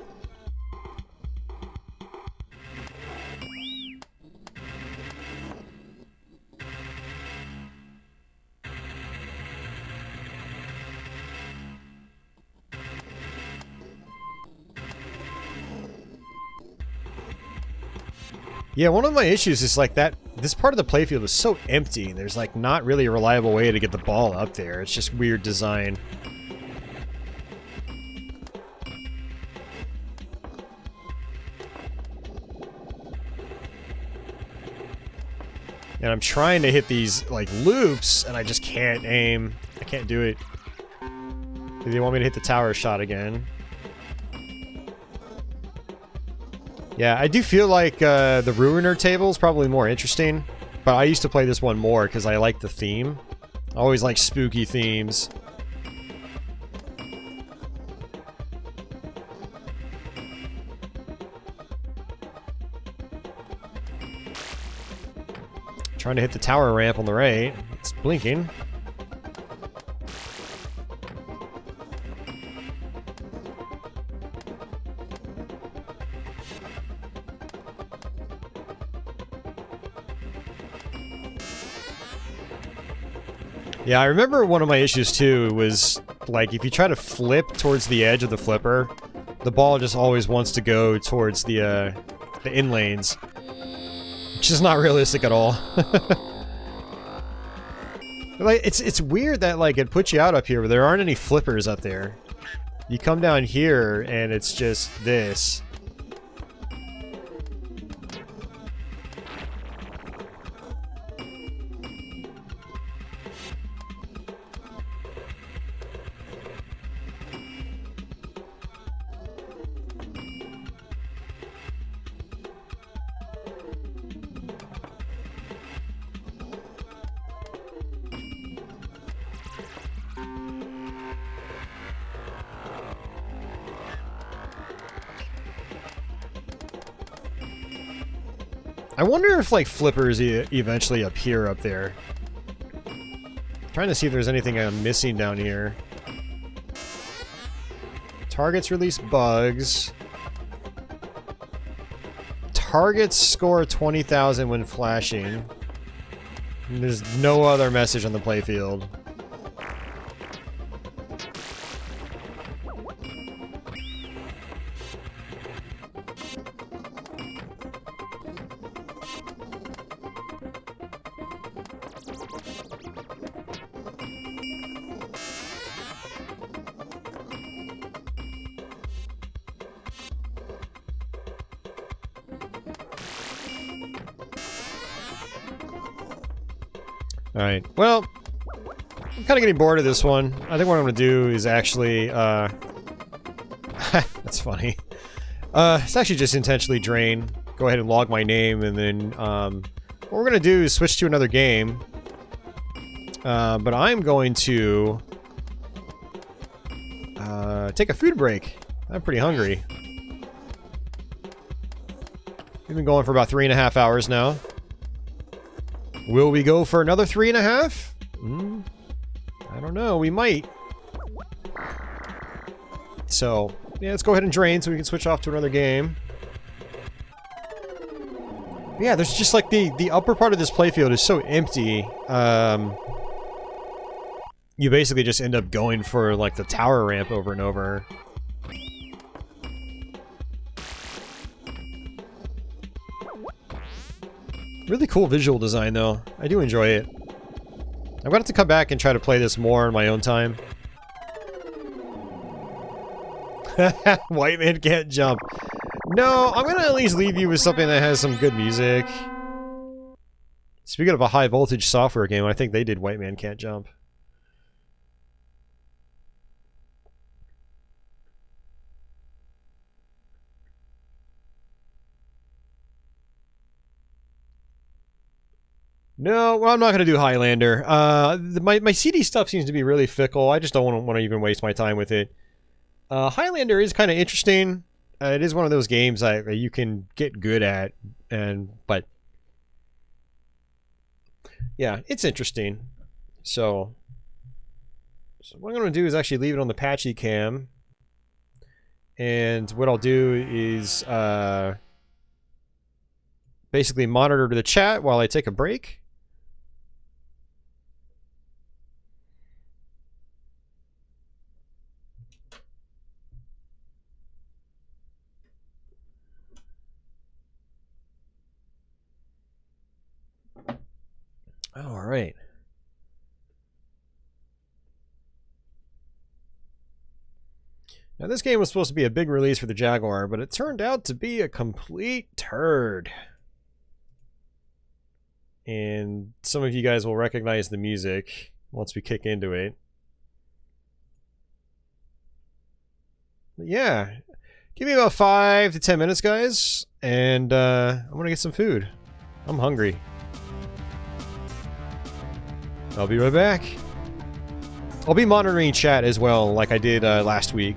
Yeah, one of my issues is like that this part of the playfield is so empty. There's like not really a reliable way to get the ball up there. It's just weird design. And I'm trying to hit these like loops and I just can't aim. I can't do it. Do they want me to hit the tower shot again? Yeah, I do feel like the Ruiner table is probably more interesting, but I used to play this one more because I like the theme. I always like spooky themes. Trying to hit the tower ramp on the right. It's blinking. Yeah, I remember one of my issues too was, like, if you try to flip towards the edge of the flipper, the ball just always wants to go towards the in lanes. Which is not realistic at all. Like, it's weird that, like, it puts you out up here, but there aren't any flippers up there. You come down here, and it's just this. I wonder if, like, flippers eventually appear up there. I'm trying to see if there's anything I'm missing down here. Targets release bugs. Targets score 20,000 when flashing. And there's no other message on the playfield. Alright, well, I'm kind of getting bored of this one. I think what I'm going to do is actually, that's funny. It's actually just intentionally drain. Go ahead and log my name, and then, what we're going to do is switch to another game. But I'm going to, take a food break. I'm pretty hungry. We've been going for about 3.5 hours now. Will we go for another 3.5? I don't know. We might. So, yeah, let's go ahead and drain so we can switch off to another game. Yeah, there's just like the upper part of this playfield is so empty. You basically just end up going for like the tower ramp over and over. Really cool visual design, though. I do enjoy it. I'm gonna have to come back and try to play this more on my own time. White man can't jump. No, I'm gonna at least leave you with something that has some good music. Speaking of a high voltage software game, I think they did White Man Can't Jump. No, well, I'm not going to do Highlander. My CD stuff seems to be really fickle. I just don't want to even waste my time with it. Highlander is kind of interesting. It is one of those games that you can get good at, but yeah, it's interesting. So what I'm going to do is actually leave it on the patchy cam, and what I'll do is basically monitor the chat while I take a break. All right. Now, this game was supposed to be a big release for the Jaguar, but it turned out to be a complete turd. And some of you guys will recognize the music once we kick into it. But yeah, give me about 5 to 10 minutes, guys, and I'm gonna get some food. I'm hungry. I'll be right back. I'll be monitoring chat as well, like I did last week.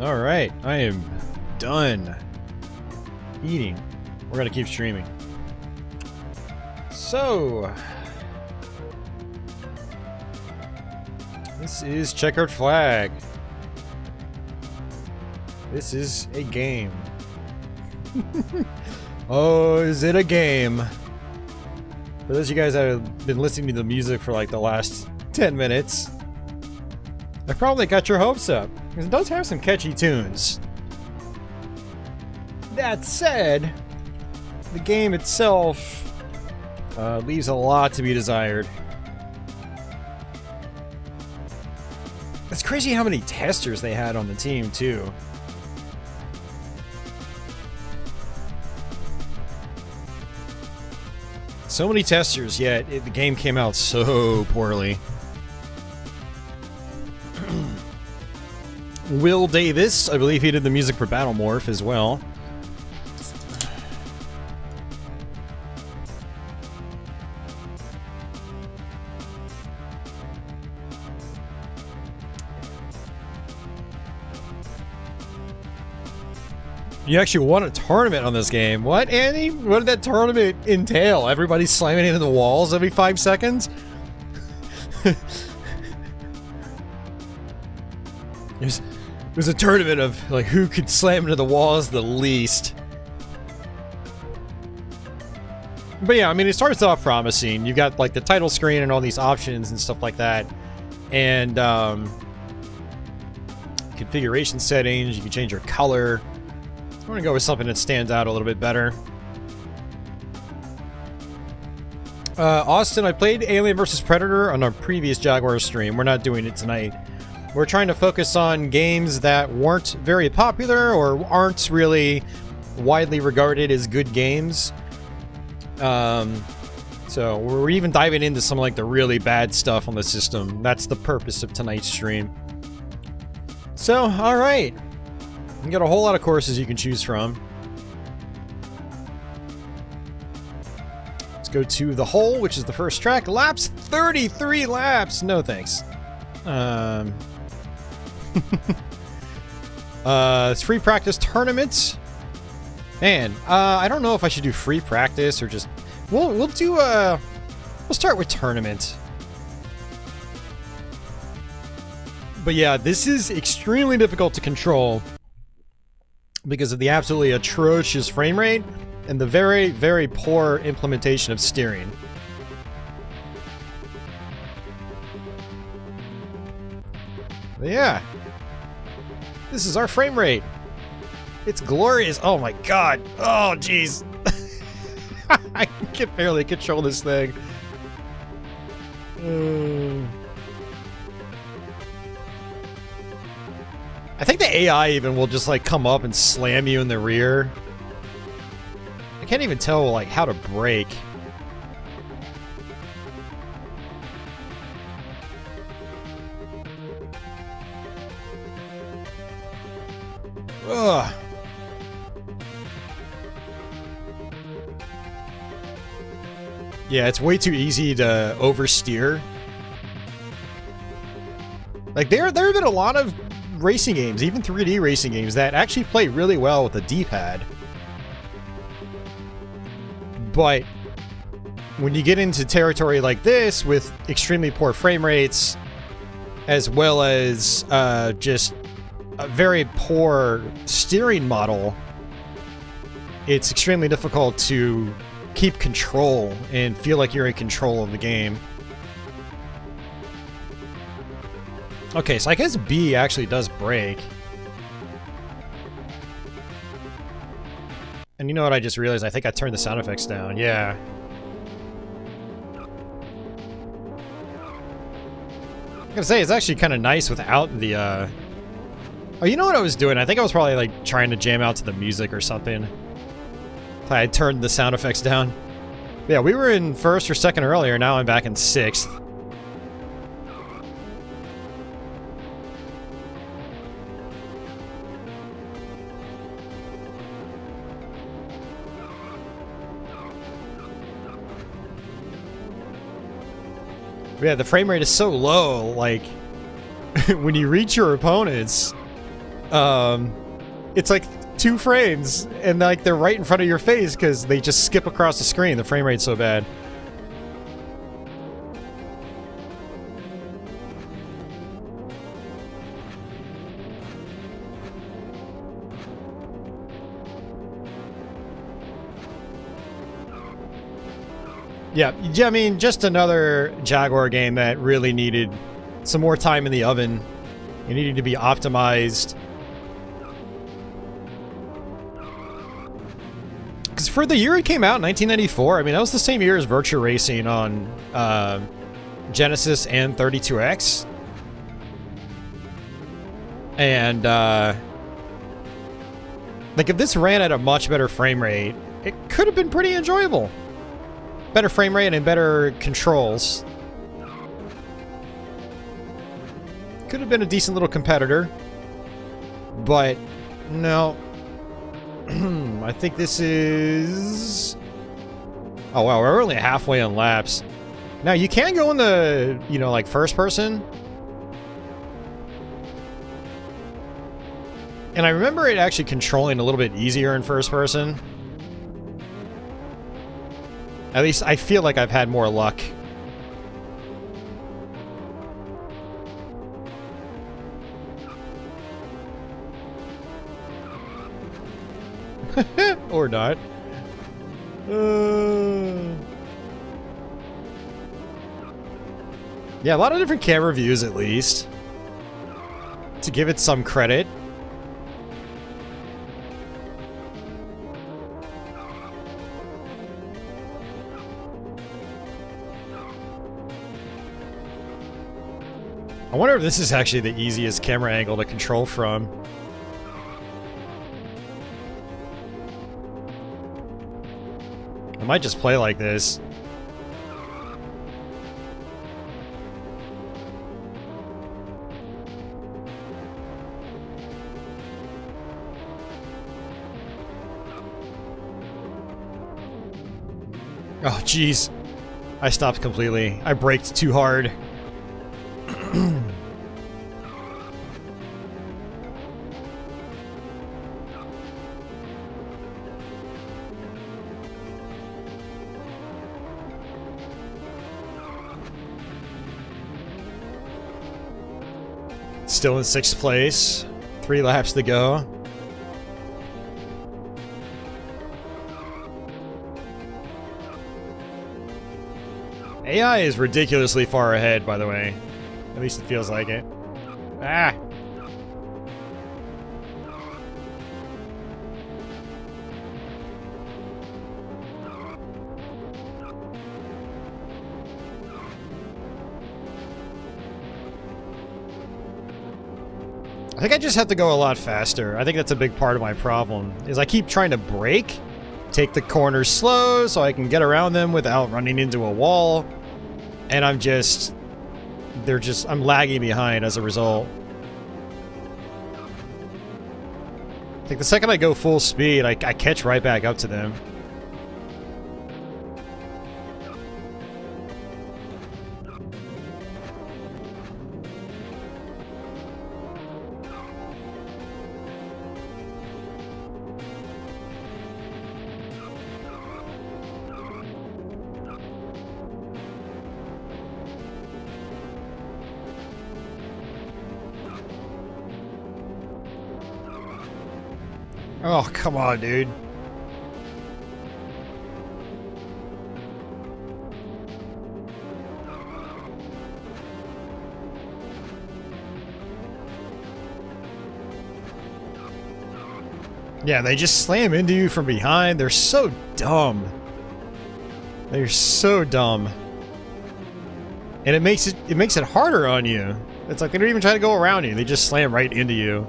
Alright, I am done eating. We're gonna keep streaming. So, this is Checkered Flag. This is a game. Oh, is it a game? For those of you guys that have been listening to the music for like the last 10 minutes, I probably got your hopes up, because it does have some catchy tunes. That said, the game itself leaves a lot to be desired. It's crazy how many testers they had on the team, too. So many testers, yet the game came out so poorly. Will Davis, I believe he did the music for Battlemorph as well. You actually won a tournament on this game. What, Andy? What did that tournament entail? Everybody slamming into the walls every 5 seconds? There's a tournament of like who could slam into the walls the least. But yeah, I mean, it starts off promising. You got like the title screen and all these options and stuff like that. And configuration settings, you can change your color. I'm gonna go with something that stands out a little bit better. Austin, I played Alien vs. Predator on our previous Jaguar stream. We're not doing it tonight. We're trying to focus on games that weren't very popular or aren't really widely regarded as good games. So we're even diving into some like the really bad stuff on the system. That's the purpose of tonight's stream. So, alright. You got a whole lot of courses you can choose from. Let's go to the hole, which is the first track. Laps 33 laps. No thanks. It's free practice tournament. Man, I don't know if I should do free practice or just we'll start with tournament. But yeah, this is extremely difficult to control because of the absolutely atrocious frame rate and the very, very poor implementation of steering. But yeah, this is our frame rate. It's glorious. Oh my god. Oh jeez. I can barely control this thing. I think the AI even will just like come up and slam you in the rear. I can't even tell like how to brake. Ugh. Yeah, it's way too easy to oversteer. Like there have been a lot of racing games, even 3D racing games, that actually play really well with a D-pad. But when you get into territory like this with extremely poor frame rates, as well as just a very poor steering model, it's extremely difficult to keep control and feel like you're in control of the game. Okay, so I guess B actually does brake. And you know what I just realized? I think I turned the sound effects down. Yeah. I'm gonna say, it's actually kind of nice without the, Oh, you know what I was doing? I think I was probably, like, trying to jam out to the music or something. I turned the sound effects down. Yeah, we were in first or second earlier, now I'm back in sixth. Yeah, the frame rate is so low, like, when you reach your opponents, it's like 2 frames, and like they're right in front of your face because they just skip across the screen. The frame rate's so bad. Yeah, I mean, just another Jaguar game that really needed some more time in the oven. It needed to be optimized. Because for the year it came out, 1994, I mean, that was the same year as Virtua Racing on Genesis and 32X. And, like, if this ran at a much better frame rate, it could have been pretty enjoyable. Better frame rate and better controls. Could have been a decent little competitor. But, no. I think this is... Oh, wow, we're only halfway on laps. Now, you can go in the, you know, like, first person. And I remember it actually controlling a little bit easier in first person. At least I feel like I've had more luck. Or not. Yeah, a lot of different camera views at least. To give it some credit. I wonder if this is actually the easiest camera angle to control from. I might just play like this. Oh, jeez. I stopped completely. I braked too hard. Still in 6th place. 3 laps to go. AI is ridiculously far ahead, by the way. At least it feels like it. Ah! I think I just have to go a lot faster. I think that's a big part of my problem, is I keep trying to brake, take the corners slow so I can get around them without running into a wall, and I'm lagging behind as a result. Like, the second I go full speed, I catch right back up to them. Oh, come on, dude. Yeah, they just slam into you from behind. They're so dumb. They're so dumb. And it makes it harder on you. It's like they don't even try to go around you. They just slam right into you.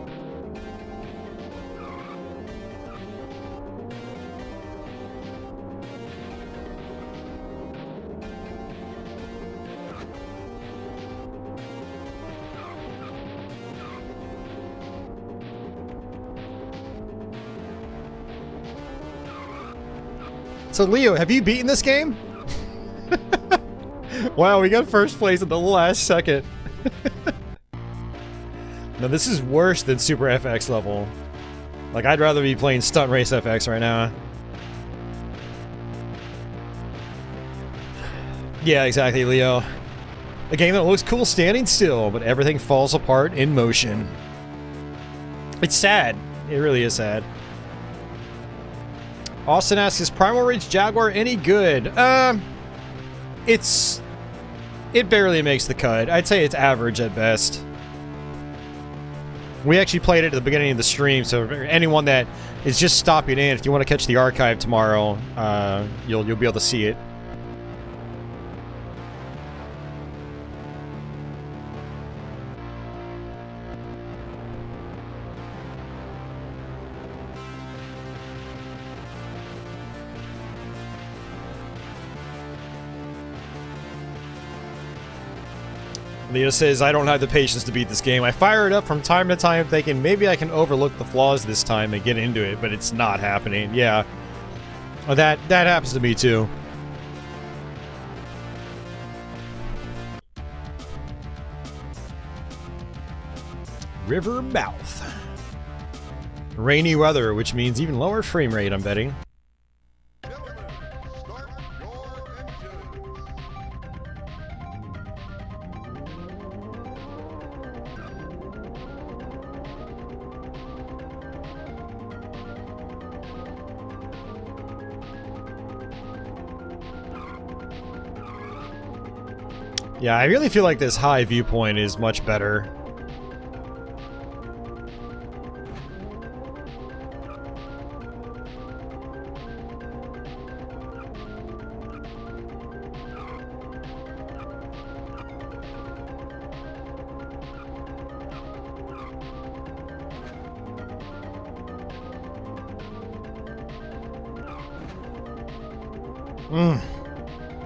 So Leo, have you beaten this game? Wow, we got first place at the last second. No, this is worse than Super FX level. Like, I'd rather be playing Stunt Race FX right now. Yeah, exactly, Leo. A game that looks cool standing still, but everything falls apart in motion. It's sad. It really is sad. Austin asks, is Primal Rage Jaguar any good? It barely makes the cut. I'd say it's average at best. We actually played it at the beginning of the stream, so anyone that is just stopping in, if you want to catch the archive tomorrow, you'll be able to see it. Leo says, I don't have the patience to beat this game. I fire it up from time to time thinking maybe I can overlook the flaws this time and get into it, but it's not happening. Yeah. Oh, that happens to me too. River mouth. Rainy weather, which means even lower frame rate, I'm betting. Yeah, I really feel like this high viewpoint is much better.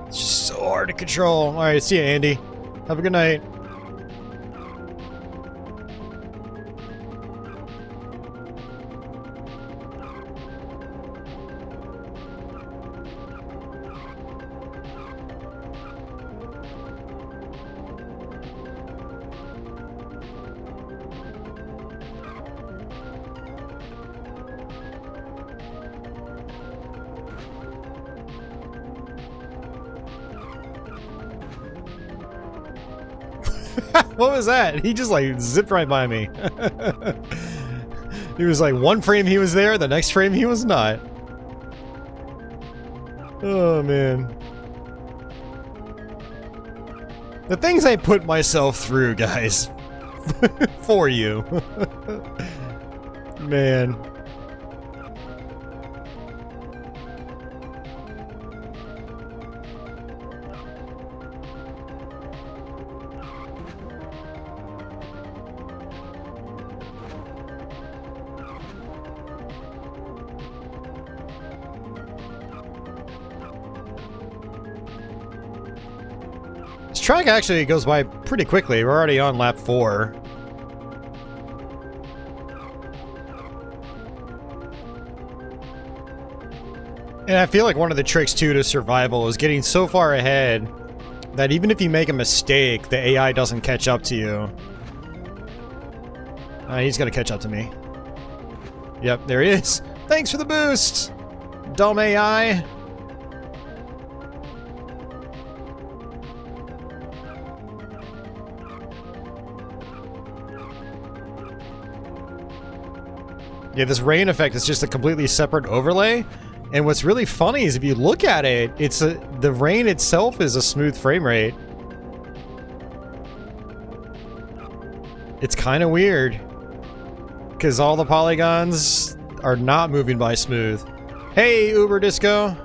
It's just so hard to control. Alright, see ya, Andy. Have a good night. What was that? He just like zipped right by me. He was like, one frame he was there, the next frame he was not. Oh man. The things I put myself through, guys. For you. Man. Track actually goes by pretty quickly. We're already on lap 4. And I feel like one of the tricks too to survival is getting so far ahead that even if you make a mistake, the AI doesn't catch up to you. He's gonna catch up to me. Yep, there he is. Thanks for the boost, dumb AI. Yeah, this rain effect is just a completely separate overlay. And what's really funny is if you look at it, the rain itself is a smooth frame rate. It's kind of weird. Because all the polygons are not moving by smooth. Hey, Uber Disco.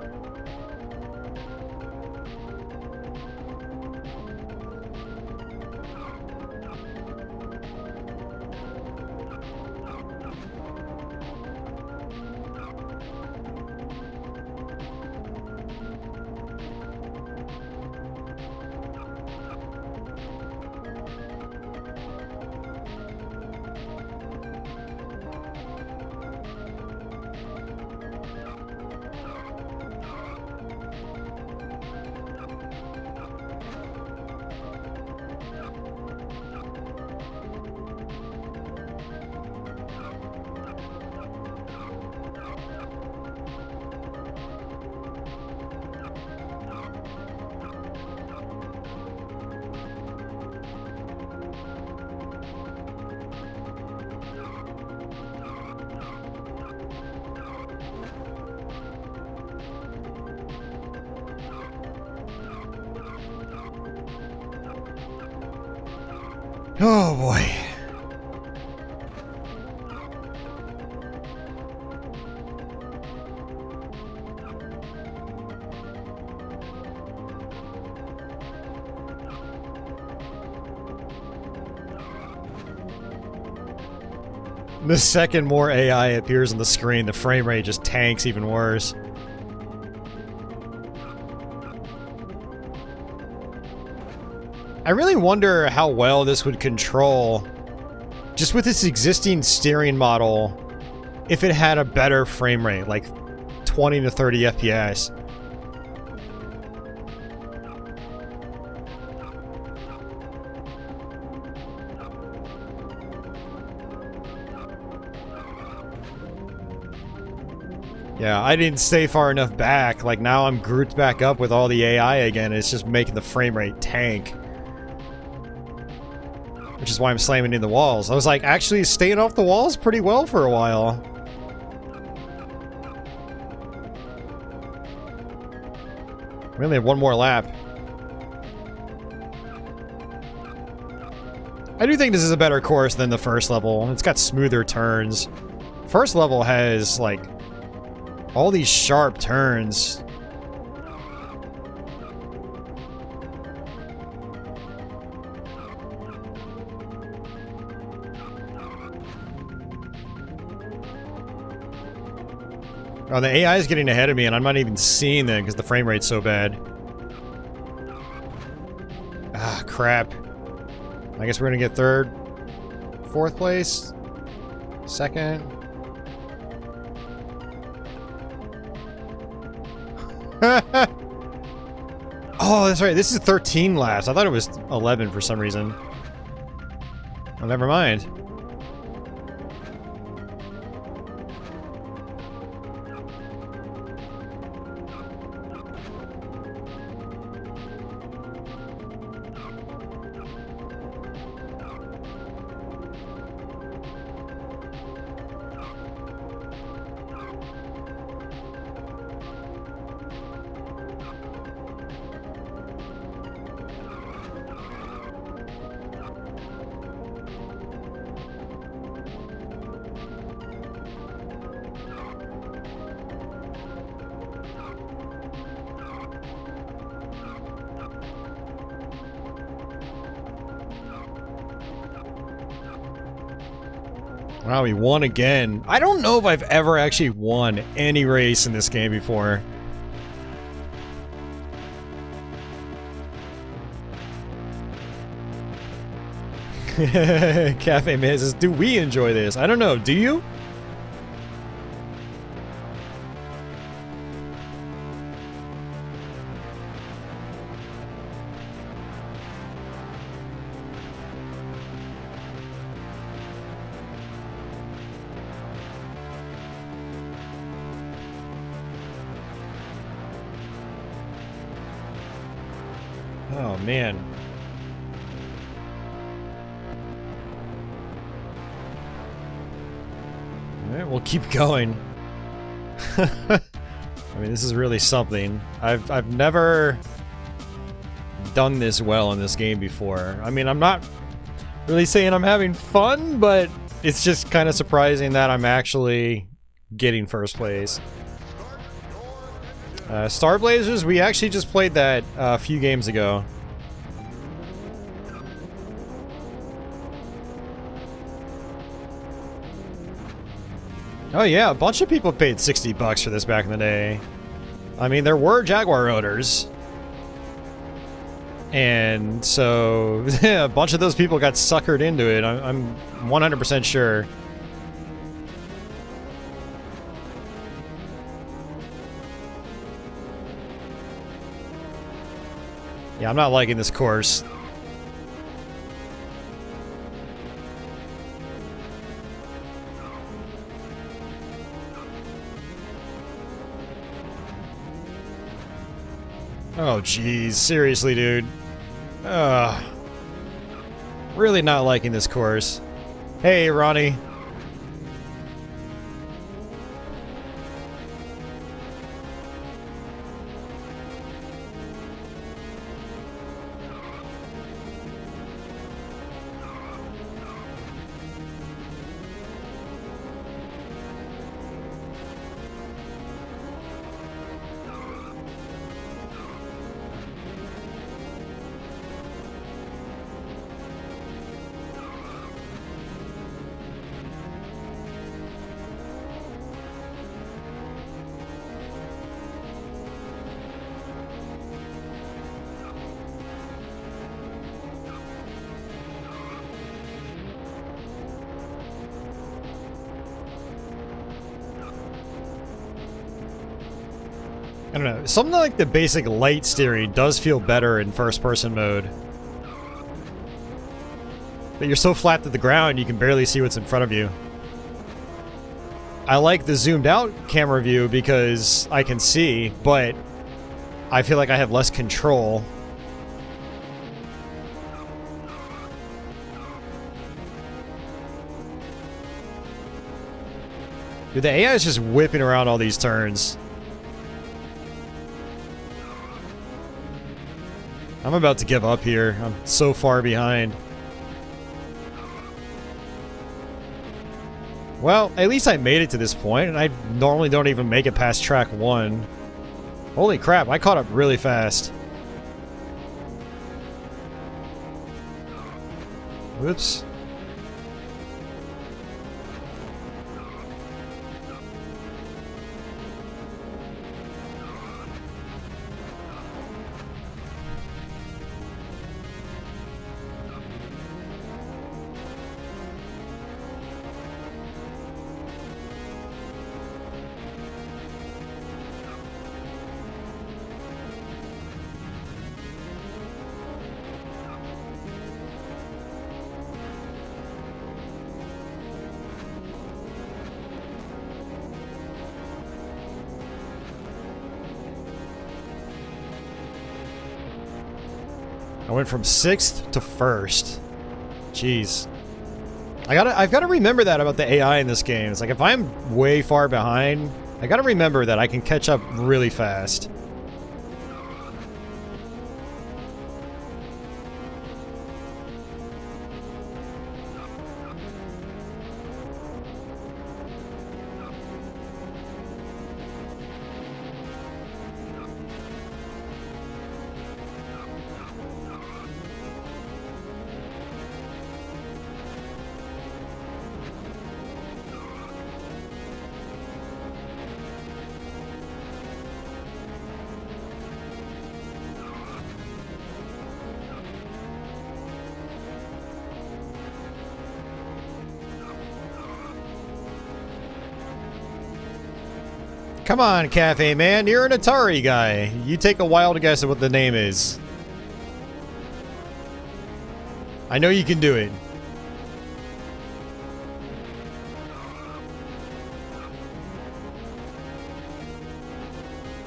Oh boy. The second more AI appears on the screen, the frame rate just tanks even worse. I really wonder how well this would control, just with this existing steering model, if it had a better frame rate, like 20 to 30 FPS. Yeah, I didn't stay far enough back. Like, now I'm grouped back up with all the AI again. It's just making the frame rate tank. Which is why I'm slamming in the walls. I was like, actually staying off the walls pretty well for a while. We only have one more lap. I do think this is a better course than the first level. It's got smoother turns. First level has, like, all these sharp turns. Oh, the AI is getting ahead of me and I'm not even seeing them because the frame rate's so bad. Ah, crap. I guess we're gonna get third, fourth place, second. Oh, that's right. This is 13 laps. I thought it was 11 for some reason. Oh, never mind. Wow, we won again. I don't know if I've ever actually won any race in this game before. Cafe Man says, do we enjoy this? I don't know, do you? Oh, man. Alright, we'll keep going. I mean, this is really something. I've never done this well in this game before. I mean, I'm not really saying I'm having fun, but it's just kind of surprising that I'm actually getting first place. Star Blazers, we actually just played that a few games ago. Oh yeah, a bunch of people paid 60 bucks for this back in the day. I mean, there were Jaguar owners. And so, a bunch of those people got suckered into it, I'm 100% sure. Yeah, I'm not liking this course. Oh, jeez. Seriously, dude. Really not liking this course. Hey, Ronnie. I don't know. Something like the basic light steering does feel better in first-person mode. But you're so flat to the ground, you can barely see what's in front of you. I like the zoomed-out camera view because I can see, but I feel like I have less control. Dude, the AI is just whipping around all these turns. I'm about to give up here. I'm so far behind. Well, at least I made it to this point, and I normally don't even make it past track 1. Holy crap, I caught up really fast. Whoops. I went from 6th to 1st. Jeez. I've gotta remember that about the AI in this game. It's like if I'm way far behind, I gotta remember that I can catch up really fast. Come on, Cafe Man, you're an Atari guy. You take a wild guess at what the name is. I know you can do it.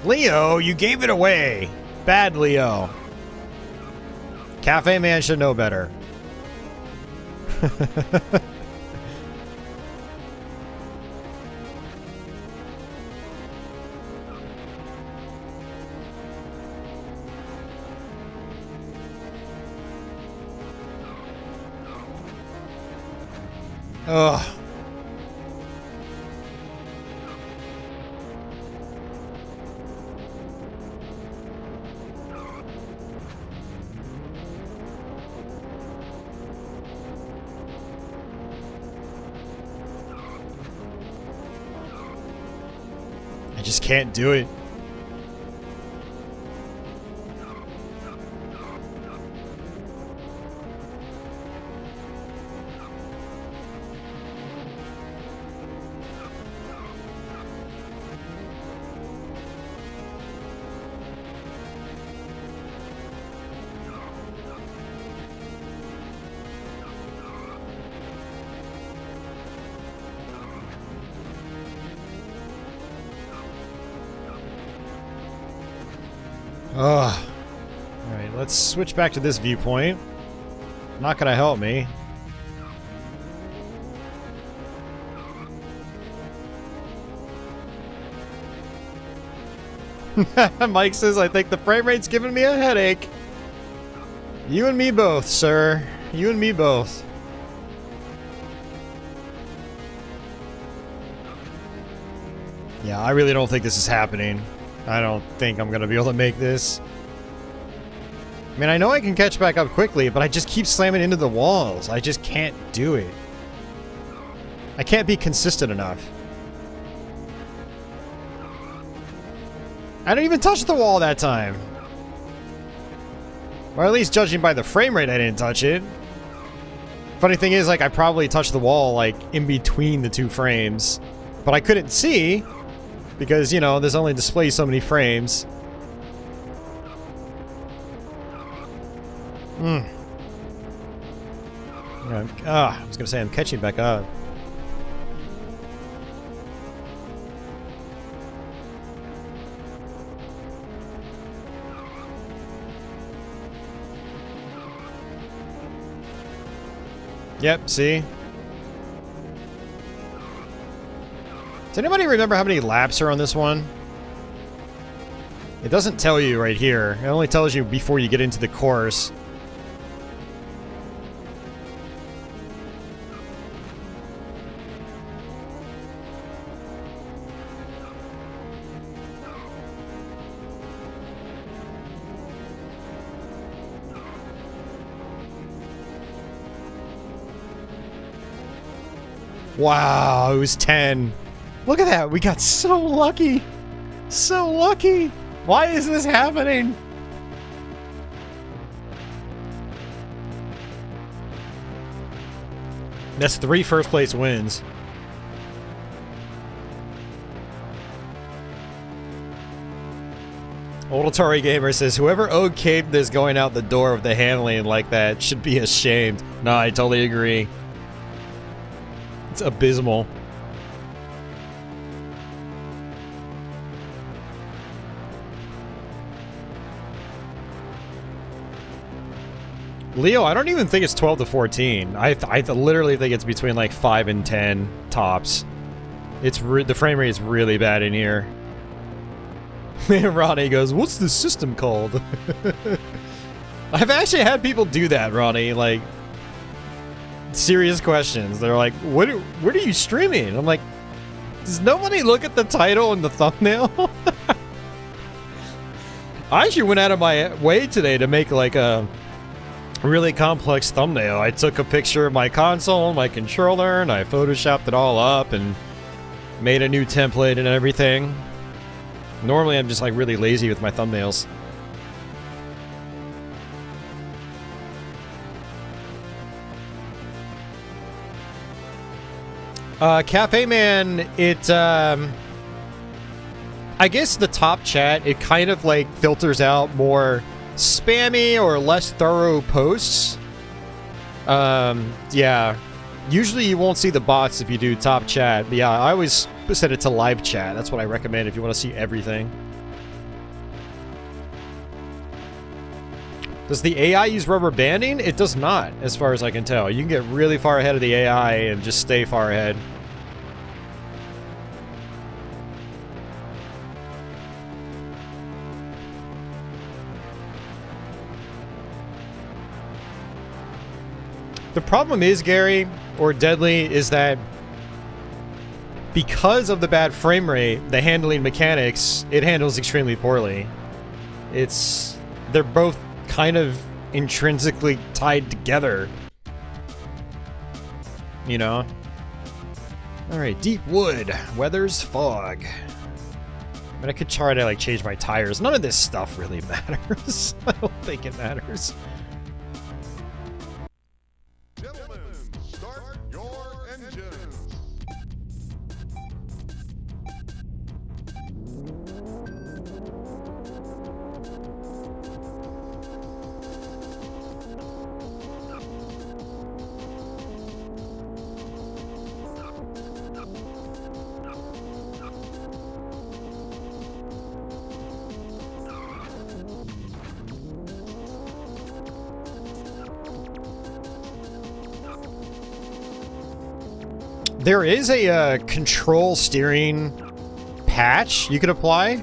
Leo, you gave it away. Bad Leo. Cafe Man should know better. Ugh. I just can't do it. Ugh. Alright, let's switch back to this viewpoint. Not gonna help me. Mike says, I think the frame rate's giving me a headache. You and me both, sir. You and me both. Yeah, I really don't think this is happening. I don't think I'm gonna be able to make this. I mean, I know I can catch back up quickly, but I just keep slamming into the walls. I just can't do it. I can't be consistent enough. I didn't even touch the wall that time. Or at least judging by the frame rate, I didn't touch it. Funny thing is, like, I probably touched the wall, like, in between the two frames. But I couldn't see because, you know, this only displays so many frames. I was gonna say I'm catching back up. Yep, see? Does anybody remember how many laps are on this one? It doesn't tell you right here. It only tells you before you get into the course. Wow, it was 10. Look at that. We got so lucky. So lucky. Why is this happening? That's 3 first place wins. Old Atari Gamer says, whoever okayed this going out the door with the handling like that should be ashamed. No, I totally agree. It's abysmal. Leo, I don't even think it's 12 to 14. I literally think it's between like 5 and 10 tops. It's the frame rate is really bad in here. Ronnie goes, what's the system called? I've actually had people do that, Ronnie, like serious questions. They're like, what are you streaming? I'm like, does nobody look at the title and the thumbnail? I actually went out of my way today to make like a really complex thumbnail. I took a picture of my console, my controller, and I photoshopped it all up and made a new template and everything. Normally I'm just like really lazy with my thumbnails. Cafe Man, it, I guess the top chat, it kind of like filters out more spammy or less thorough posts. Yeah. Usually you won't see the bots if you do top chat, but yeah, I always set it to live chat. That's what I recommend if you want to see everything. Does the AI use rubber banding? It does not, as far as I can tell. You can get really far ahead of the AI and just stay far ahead. The problem is, Gary, or Deadly, is that because of the bad frame rate, the handling mechanics, it handles extremely poorly. They're both kind of intrinsically tied together. You know? Alright, Deep Wood. Weather's fog. I mean, I could try to, like, change my tires. None of this stuff really matters. I don't think it matters. There is a control steering patch you could apply.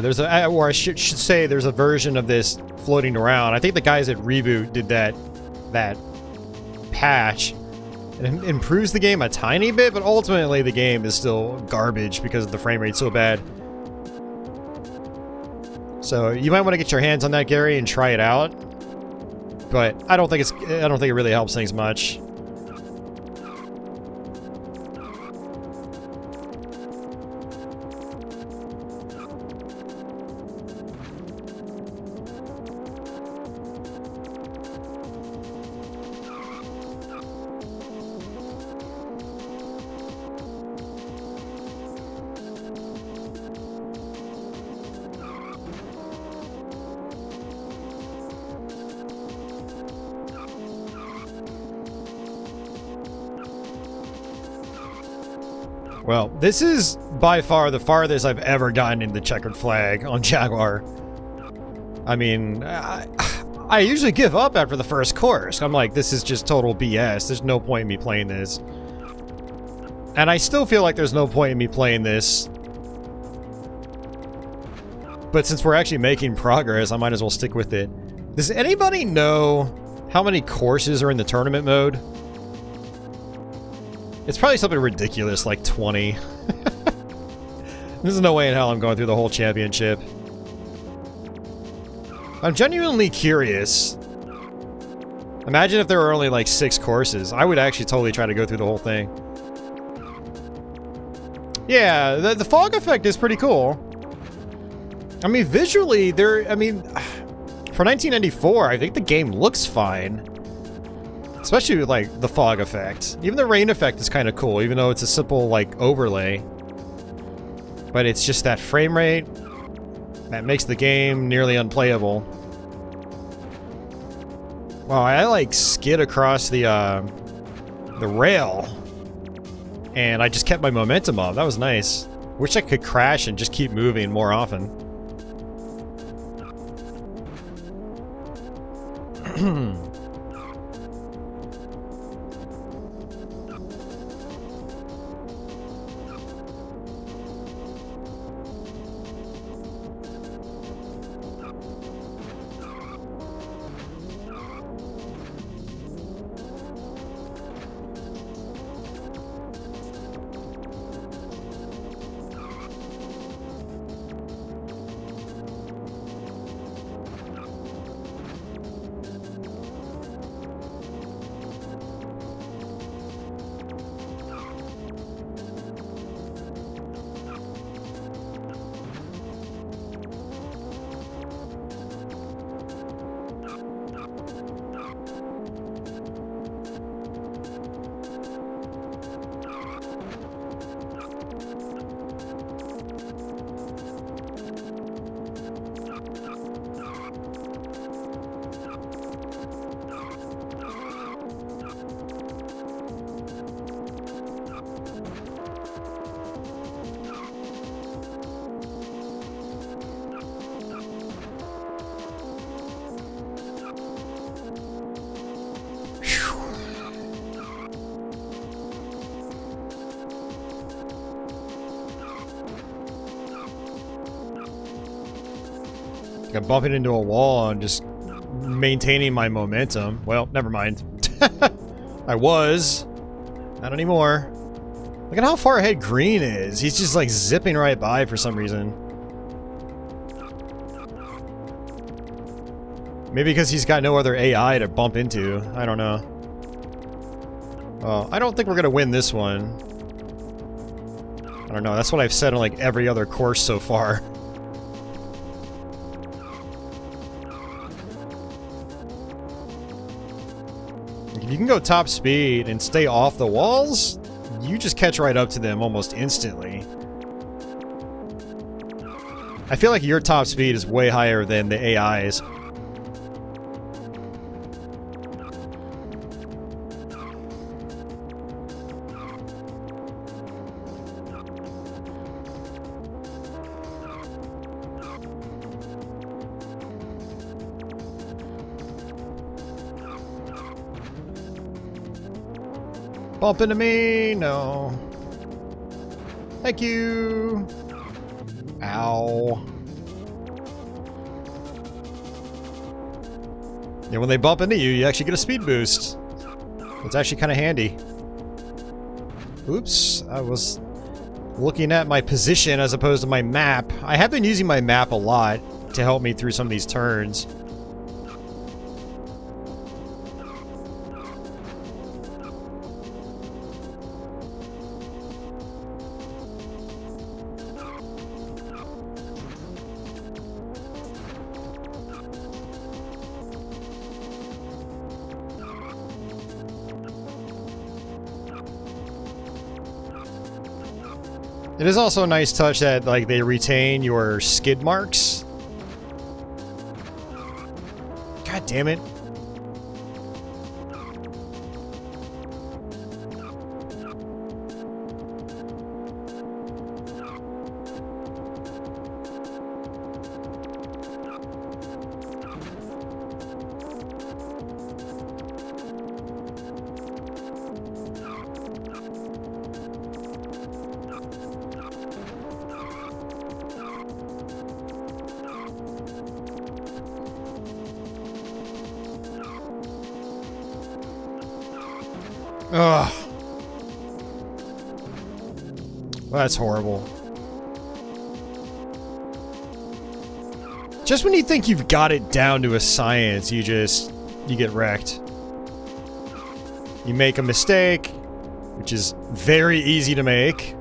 There's a, or I should say, there's a version of this floating around. I think the guys at Reboot did that patch. It improves the game a tiny bit, but ultimately the game is still garbage because the frame rate's so bad. So you might want to get your hands on that, Gary, and try it out. But I don't think it really helps things much. Well, this is by far the farthest I've ever gotten in the Checkered Flag on Jaguar. I mean, I usually give up after the first course. I'm like, this is just total BS. There's no point in me playing this. And I still feel like there's no point in me playing this. But since we're actually making progress, I might as well stick with it. Does anybody know how many courses are in the tournament mode? It's probably something ridiculous, like 20. There's no way in hell I'm going through the whole championship. I'm genuinely curious. Imagine if there were only like 6 courses. I would actually totally try to go through the whole thing. Yeah, the fog effect is pretty cool. I mean, visually, for 1994, I think the game looks fine. Especially with, like, the fog effect. Even the rain effect is kind of cool, even though it's a simple, like, overlay. But it's just that frame rate that makes the game nearly unplayable. Wow, I, like, skid across the rail. And I just kept my momentum up. That was nice. Wish I could crash and just keep moving more often. I'm bumping into a wall and just maintaining my momentum. Well, never mind. I was. Not anymore. Look at how far ahead Green is. He's just like zipping right by for some reason. Maybe because he's got no other AI to bump into. I don't know. Well, I don't think we're gonna win this one. I don't know. That's what I've said on like every other course so far. If you can go top speed and stay off the walls, you just catch right up to them almost instantly. I feel like your top speed is way higher than the AI's. Bump into me? No. Thank you. Ow. Yeah, when they bump into you, you actually get a speed boost. It's actually kind of handy. Oops, I was looking at my position as opposed to my map. I have been using my map a lot to help me through some of these turns. It is also a nice touch that, like, they retain your skid marks. God damn it. Ugh. That's horrible. Just when you think you've got it down to a science, you get wrecked. You make a mistake, which is very easy to make.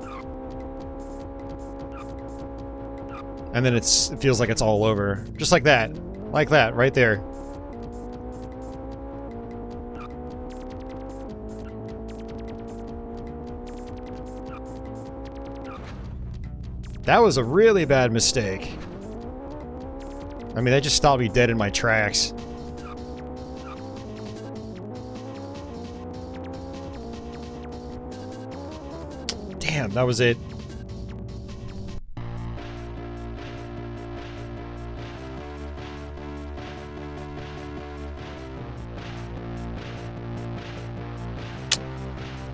And then it feels like it's all over. Just like that. Like that, right there. That was a really bad mistake. I mean, that just stopped me dead in my tracks. Damn, that was it.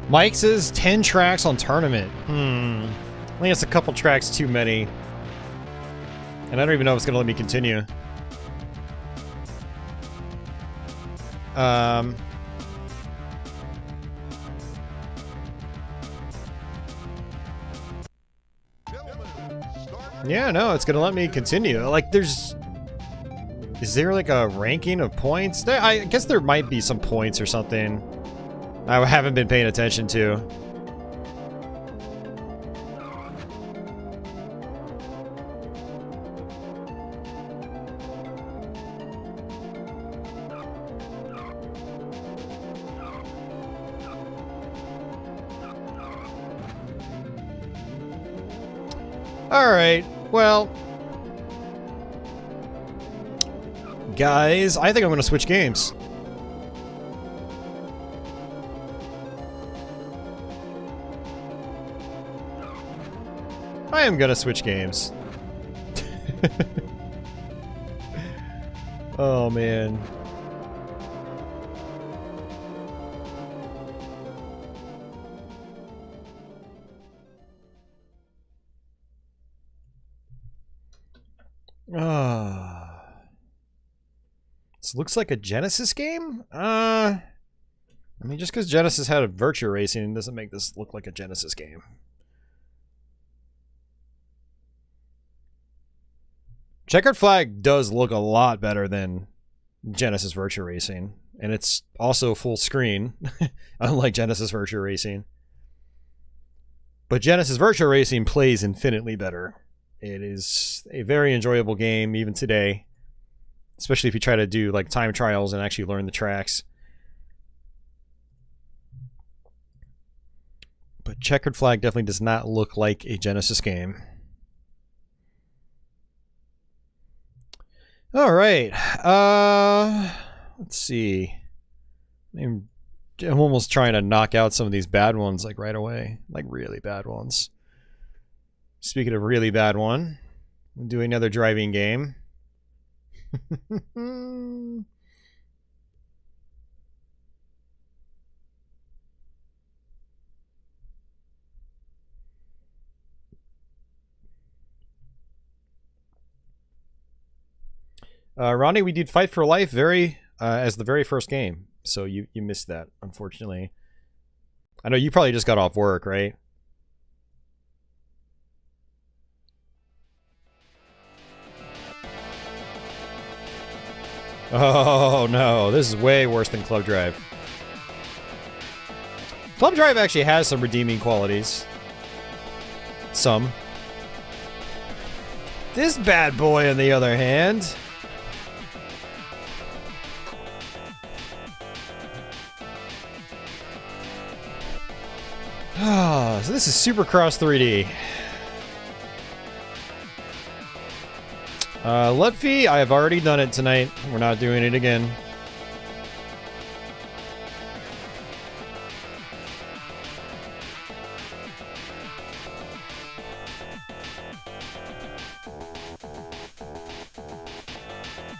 Mike says 10 tracks on tournament. I think it's a couple tracks too many. And I don't even know if it's gonna let me continue. Yeah, no, it's gonna let me continue. Like, is there like a ranking of points? I guess there might be some points or something I haven't been paying attention to. Alright, well... guys, I think I'm gonna switch games. I am gonna switch games. Oh, man. This looks like a Genesis game? I mean, just because Genesis had a Virtua Racing doesn't make this look like a Genesis game. Checkered Flag does look a lot better than Genesis Virtua Racing, and it's also full screen, unlike Genesis Virtua Racing. But Genesis Virtua Racing plays infinitely better. It is a very enjoyable game, even today. Especially if you try to do like time trials and actually learn the tracks. But Checkered Flag definitely does not look like a Genesis game. Alright. Let's see. I'm almost trying to knock out some of these bad ones like right away. Like really bad ones. Speaking of really bad one, we'll do another driving game. Ronnie, we did Fight for Life as the very first game, so you missed that, unfortunately. I know you probably just got off work, right? Oh no, this is way worse than Club Drive. Club Drive actually has some redeeming qualities. Some. This bad boy, on the other hand... so this is Supercross 3D. Lutfi, I have already done it tonight. We're not doing it again.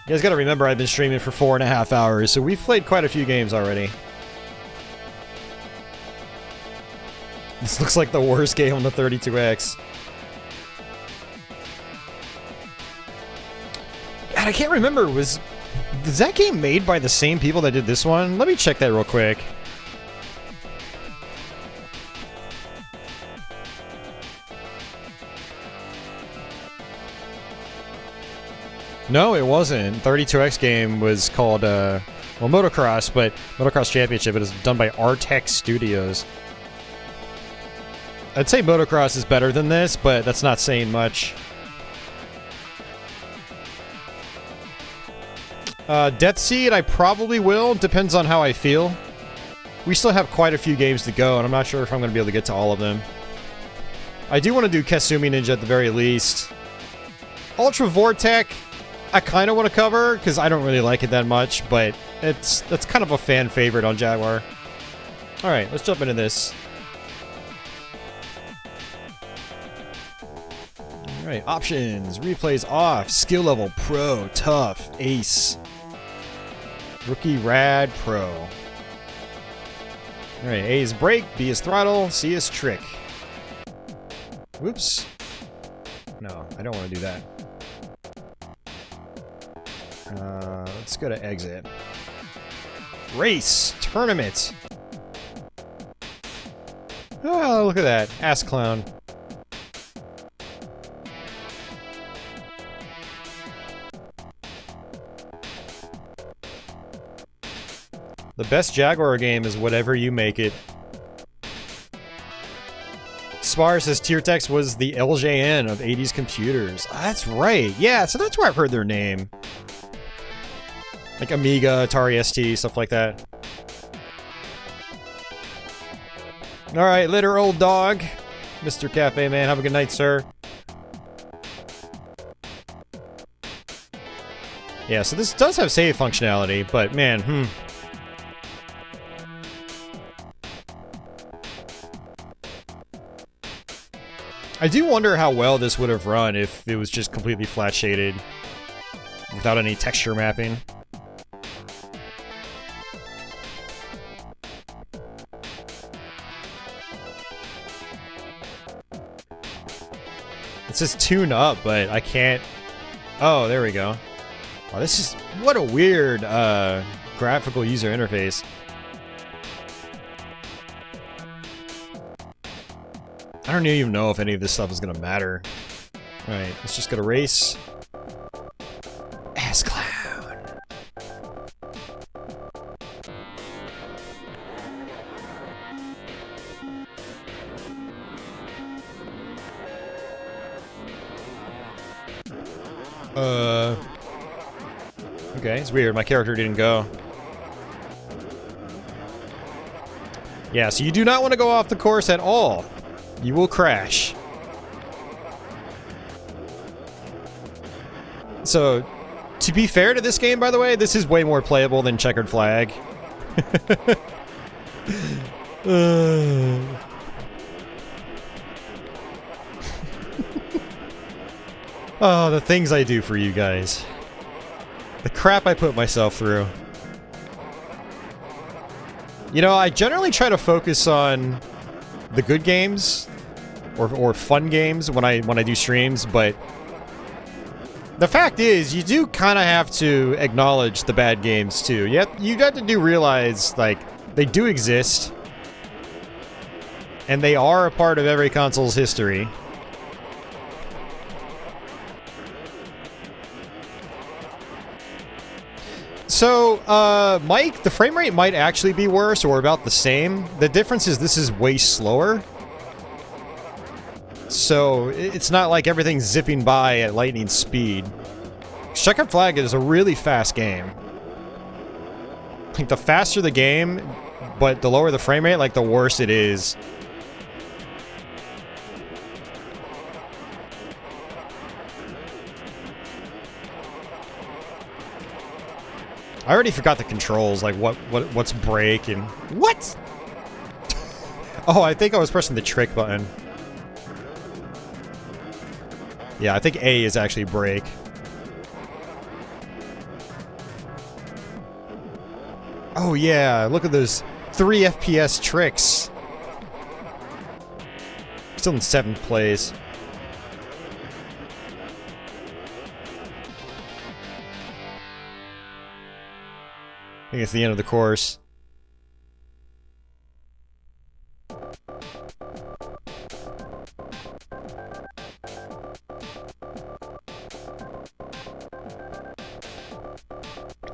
You guys gotta remember I've been streaming for 4.5 hours, so we've played quite a few games already. This looks like the worst game on the 32X. God, I can't remember, was that game made by the same people that did this one? Let me check that real quick. No, it wasn't. 32X game was called, well, Motocross, but Motocross Championship. It is done by Artex Studios. I'd say Motocross is better than this, but that's not saying much. Death Seed, I probably will. Depends on how I feel. We still have quite a few games to go, and I'm not sure if I'm going to be able to get to all of them. I do want to do Kasumi Ninja at the very least. Ultra Vortec, I kind of want to cover, because I don't really like it that much, but that's kind of a fan favorite on Jaguar. Alright, let's jump into this. Alright, options. Replays off. Skill level pro, tough, ace. Rookie rad pro. Alright, A is brake, B is throttle, C is trick. Whoops. No, I don't want to do that. Let's go to exit. Race! Tournament! Oh, look at that. Ass clown. The best Jaguar game is whatever you make it. Spar says Tiertex was the LJN of 80s computers. That's right. Yeah, so that's where I've heard their name. Like Amiga, Atari ST, stuff like that. Alright, later, old dog. Mr. Cafe Man, have a good night, sir. Yeah, so this does have save functionality, but man, I do wonder how well this would have run if it was just completely flat shaded without any texture mapping. It says tune up, but I can't... Oh, there we go. Oh, this is... What a weird graphical user interface. I don't even know if any of this stuff is gonna matter. Alright, let's just go to race. Ass clown. Okay, it's weird. My character didn't go. Yeah, so you do not want to go off the course at all. You will crash. So, to be fair to this game, by the way, this is way more playable than Checkered Flag. Oh, the things I do for you guys. The crap I put myself through. You know, I generally try to focus on the good games or fun games when I do streams, but the fact is you do kind of have to acknowledge the bad games too. You got to realize like they do exist and they are a part of every console's history. So, Mike, the frame rate might actually be worse or about the same. The difference is this is way slower. So, it's not like everything's zipping by at lightning speed. Checkered Flag is a really fast game. Like, the faster the game, but the lower the frame rate, like, the worse it is. I already forgot the controls, like what's brake and... What?! Oh, I think I was pressing the trick button. Yeah, I think A is actually brake. Oh yeah, look at those 3 FPS tricks. Still in 7th place. I think it's the end of the course.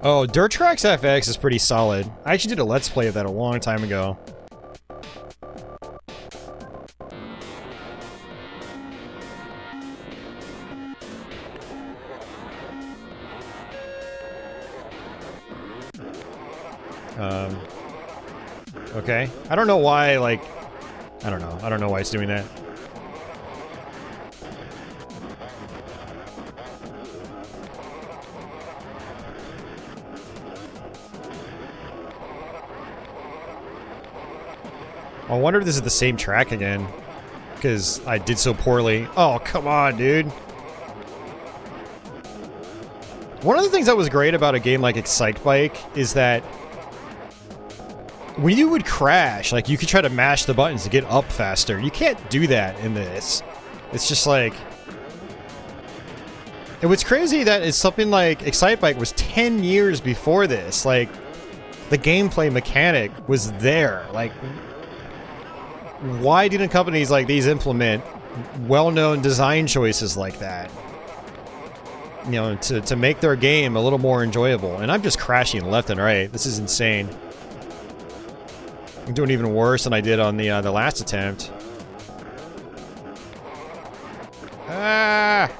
Oh, Dirt Tracks FX is pretty solid. I actually did a Let's Play of that a long time ago. Okay. I don't know why, like... I don't know. I don't know why it's doing that. I wonder if this is the same track again. Because I did so poorly. Oh, come on, dude. One of the things that was great about a game like Excite Bike is that when you would crash, like, you could try to mash the buttons to get up faster. You can't do that in this. It's just like... And what's crazy that is something like Excite Bike was 10 years before this. Like, the gameplay mechanic was there. Like, why didn't companies like these implement well-known design choices like that? You know, to make their game a little more enjoyable. And I'm just crashing left and right. This is insane. I'm doing even worse than I did on the last attempt. Ah!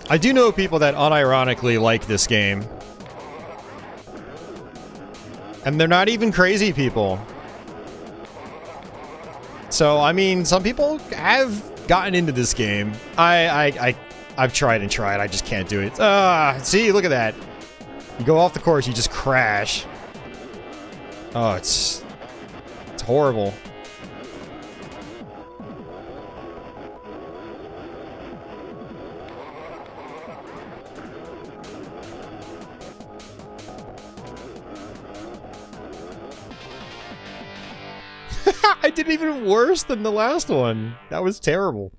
I do know people that unironically like this game. And they're not even crazy people. So, I mean, some people have gotten into this game. I've tried and tried. I just can't do it. See, look at that. You go off the course, you just crash. Oh, it's horrible. I did even worse than the last one. That was terrible.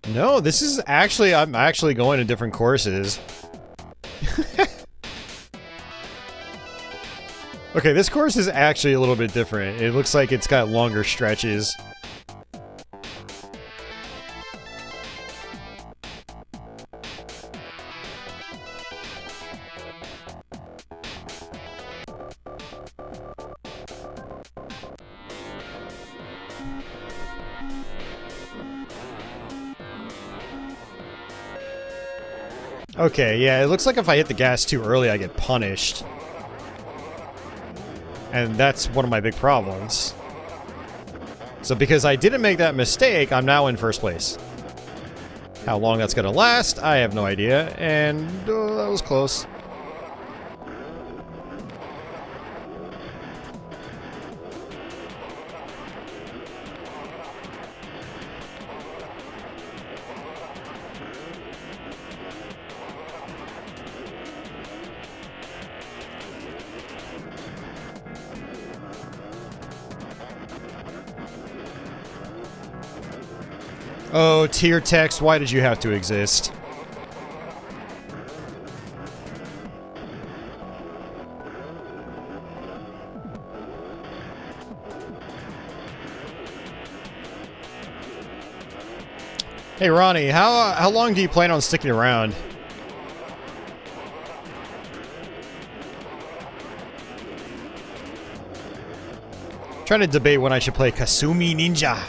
No, this is actually... I'm actually going to different courses. Okay, this course is actually a little bit different. It looks like it's got longer stretches. Okay, yeah, it looks like if I hit the gas too early, I get punished. And that's one of my big problems. So because I didn't make that mistake, I'm now in first place. How long that's gonna last, I have no idea, and that was close. Oh, tier text, why did you have to exist? Hey Ronnie, how long do you plan on sticking around? Trying to debate when I should play Kasumi Ninja.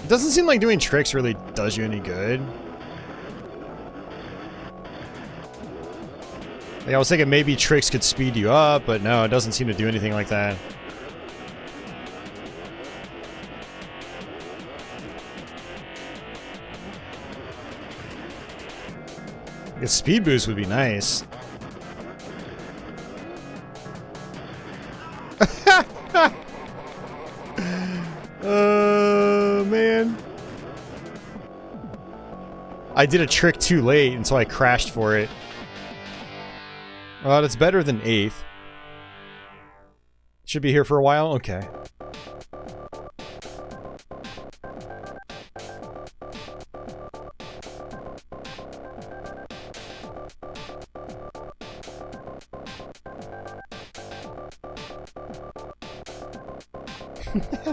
Doesn't seem like doing tricks really does you any good. Like, I was thinking maybe tricks could speed you up, but no, it doesn't seem to do anything like that. A speed boost would be nice. Man. I did a trick too late, and so I crashed for it. Well, that's better than 8th. Should be here for a while? Okay.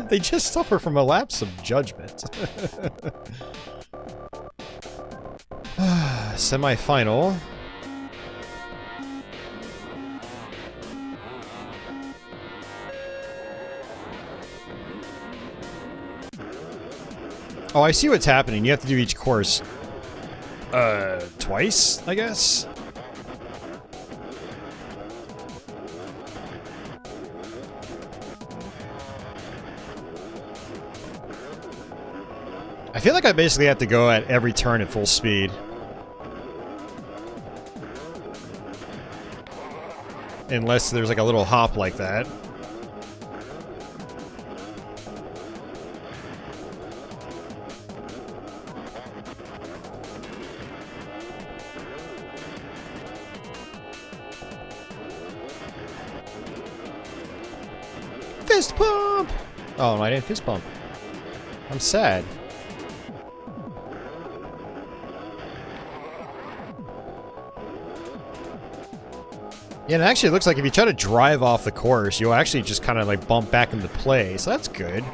They just suffer from a lapse of judgment. Semi-final. Oh, I see what's happening. You have to do each course twice, I guess? I feel like I basically have to go at every turn at full speed. Unless there's like a little hop like that. Fist pump! Oh, no, I didn't fist pump. I'm sad. Yeah, and actually it looks like if you try to drive off the course, you'll actually just kind of like bump back into play, so that's good.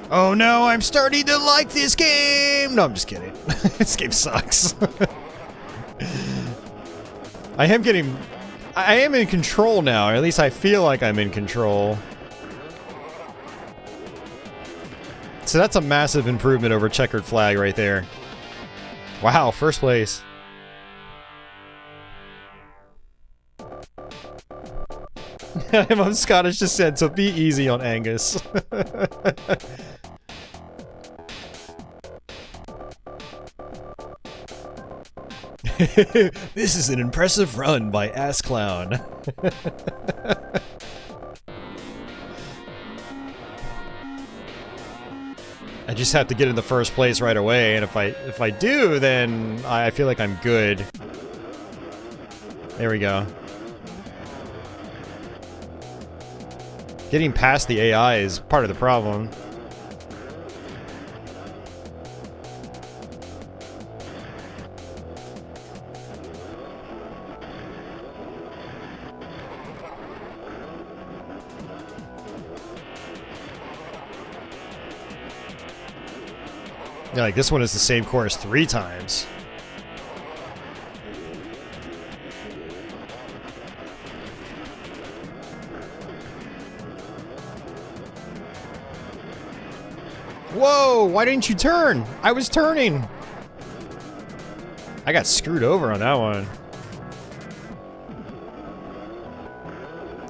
Oh no, I'm starting to like this game! No, I'm just kidding. This game sucks. I am in control now, or at least I feel like I'm in control. So that's a massive improvement over Checkered Flag right there. Wow, first place. Mom Scottish just said, so be easy on Angus. This is an impressive run by Ass Clown. I just have to get in the first place right away, and if I do, then I feel like I'm good. There we go. Getting past the AI is part of the problem. Yeah, like this one is the same course 3 times. Whoa, why didn't you turn? I was turning. I got screwed over on that one.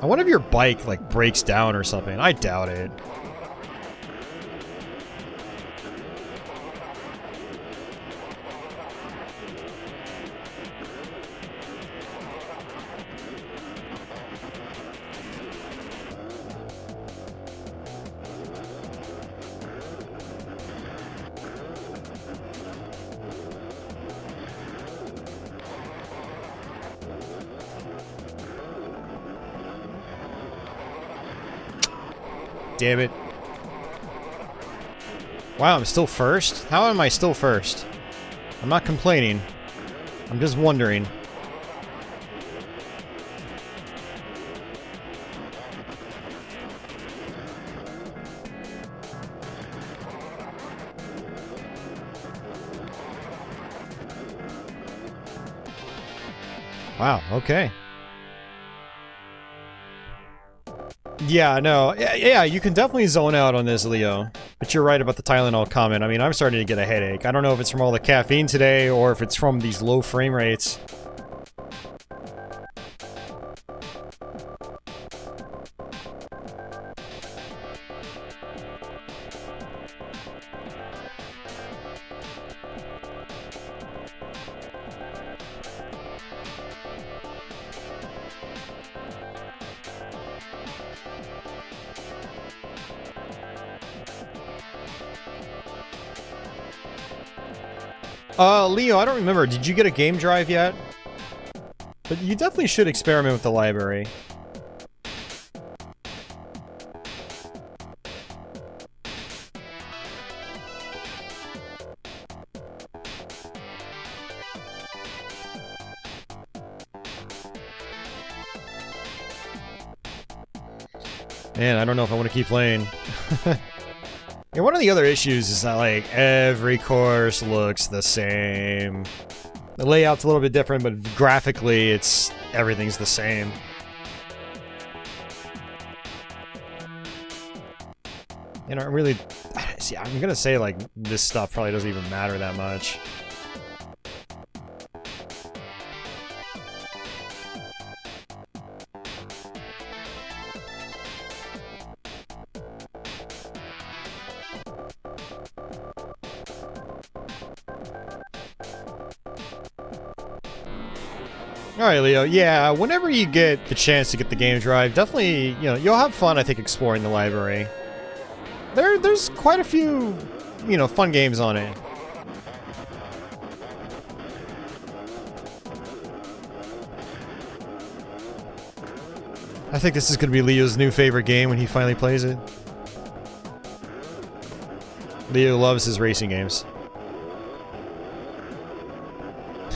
I wonder if your bike like breaks down or something. I doubt it. Damn it. Wow, I'm still first? How am I still first? I'm not complaining. I'm just wondering. Wow, okay. Yeah, no. Yeah, you can definitely zone out on this, Leo. But you're right about the Tylenol comment. I mean, I'm starting to get a headache. I don't know if it's from all the caffeine today or if it's from these low frame rates. Leo, I don't remember. Did you get a game drive yet? But you definitely should experiment with the library. Man, I don't know if I want to keep playing. And one of the other issues is that, like, every course looks the same. The layout's a little bit different, but graphically, everything's the same. And I'm gonna say, like, this stuff probably doesn't even matter that much. Alright, Leo. Yeah, whenever you get the chance to get the game drive, definitely, you'll have fun, I think, exploring the library. There's quite a few, fun games on it. I think this is going to be Leo's new favorite game when he finally plays it. Leo loves his racing games.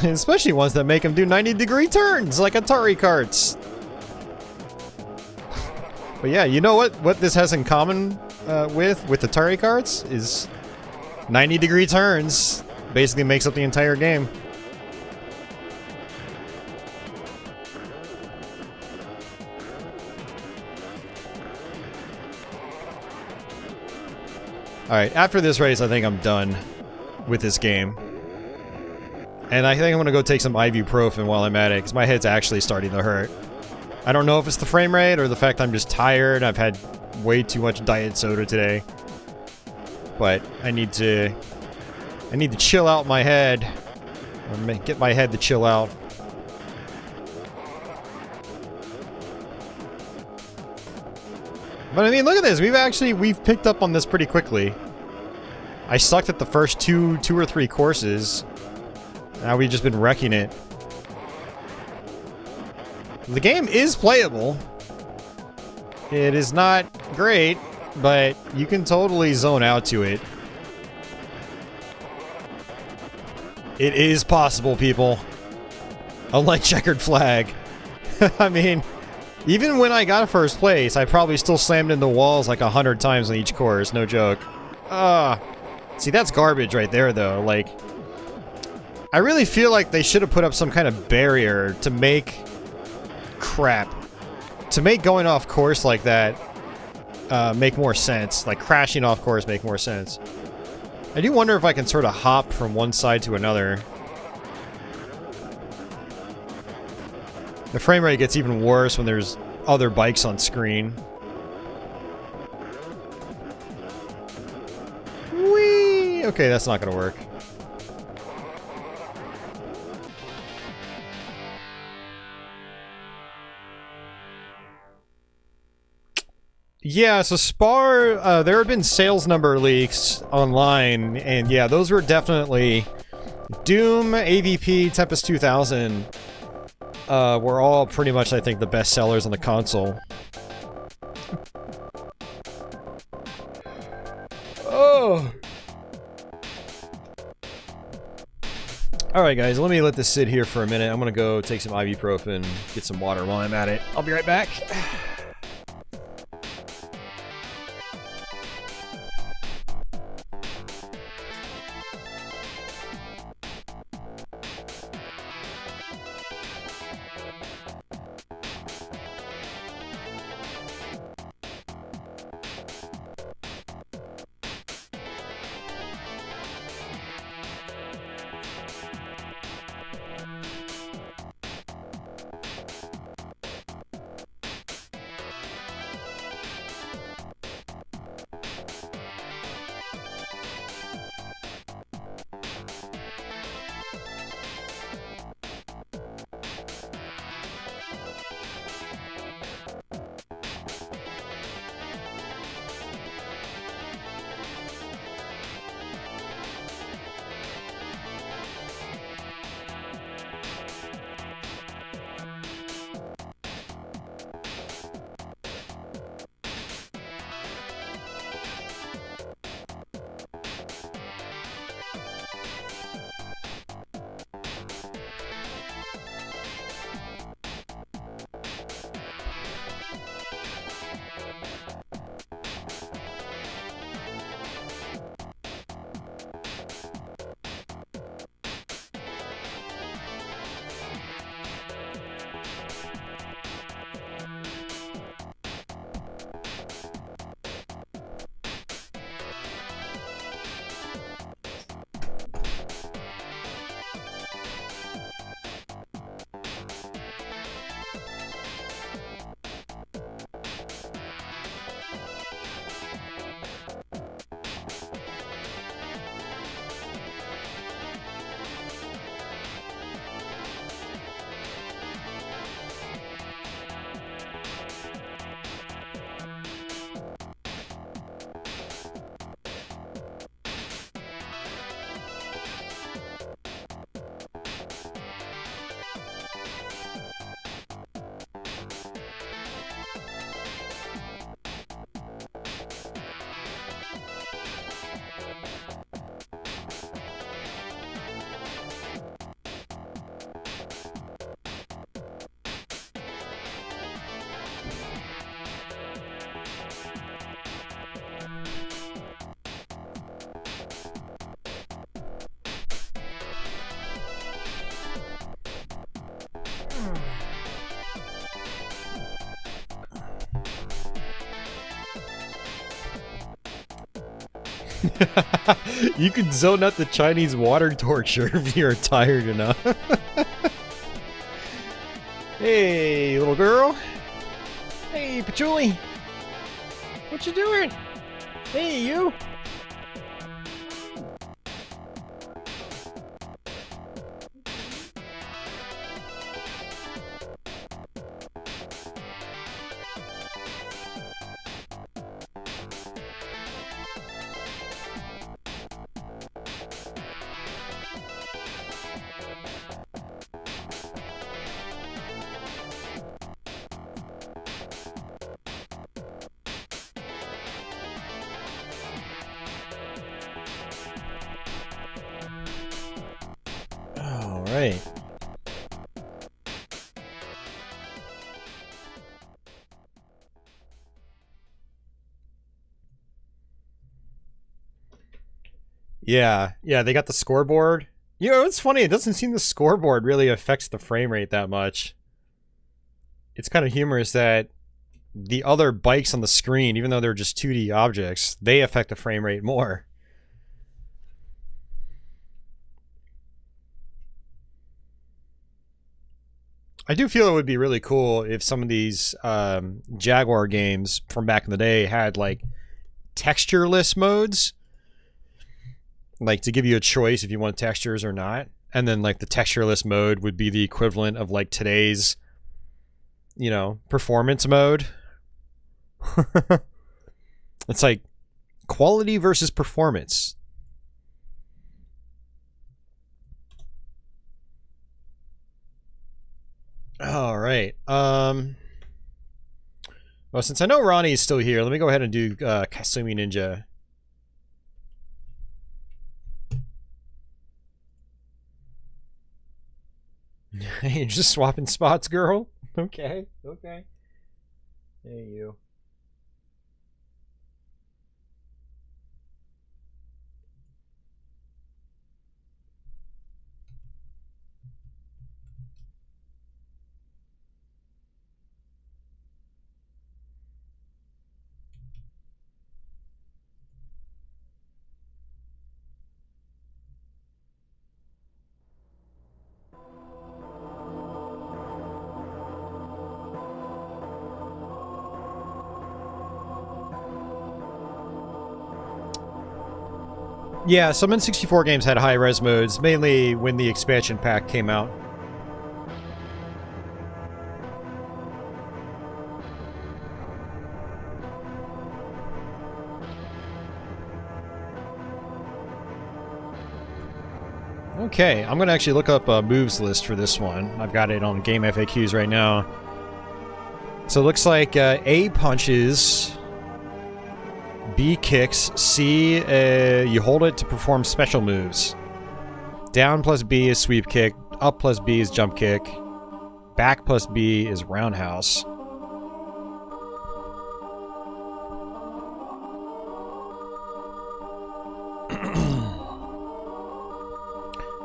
Especially ones that make him do 90-degree turns, like Atari Karts. But yeah, you know what this has in common with Atari Karts is 90-degree turns. Basically makes up the entire game. Alright, after this race, I think I'm done with this game. And I think I'm gonna go take some ibuprofen while I'm at it, because my head's actually starting to hurt. I don't know if it's the frame rate or the fact I'm just tired. I've had way too much diet soda today. But I need to chill out my head. Or get my head to chill out. But I mean, look at this. We've picked up on this pretty quickly. I sucked at the first two or three courses. Now we've just been wrecking it. The game is playable. It is not great, but you can totally zone out to it. It is possible, people. Unlike Checkered Flag. I mean, even when I got first place, I probably still slammed into walls like 100 times on each course, no joke. See, that's garbage right there, though. Like, I really feel like they should have put up some kind of barrier to make... Crap. To make going off course like that make more sense. Like, crashing off course make more sense. I do wonder if I can sort of hop from one side to another. The frame rate gets even worse when there's other bikes on screen. Whee! Okay, that's not gonna work. Yeah, so Spar, there have been sales number leaks online, and yeah, those were definitely... Doom, AVP, Tempest 2000 were all pretty much, I think, the best sellers on the console. Oh! Alright guys, let me let this sit here for a minute. I'm gonna go take some ibuprofen, get some water while I'm at it. I'll be right back. You can zone out the Chinese water torture if you're tired enough. Hey, little girl. Hey, Patchouli. What you doing? Hey, you. All right. Yeah, they got the scoreboard. You know, it's funny, it doesn't seem the scoreboard really affects the frame rate that much. It's kind of humorous that the other bikes on the screen, even though they're just 2D objects, they affect the frame rate more. I do feel it would be really cool if some of these Jaguar games from back in the day had like textureless modes, like to give you a choice if you want textures or not, and then like the textureless mode would be the equivalent of like today's, you know, performance mode. It's like quality versus performance. All right. Well, since I know Ronnie is still here, let me go ahead and do Kasumi Ninja. Hey, just swapping spots, girl? Okay, okay. Hey, you. Yeah, some N64 games had high-res modes, mainly when the expansion pack came out. Okay, I'm gonna actually look up a moves list for this one. I've got it on Game FAQs right now. So it looks like A punches, B kicks, C, you hold it to perform special moves. Down plus B is sweep kick, up plus B is jump kick, back plus B is roundhouse.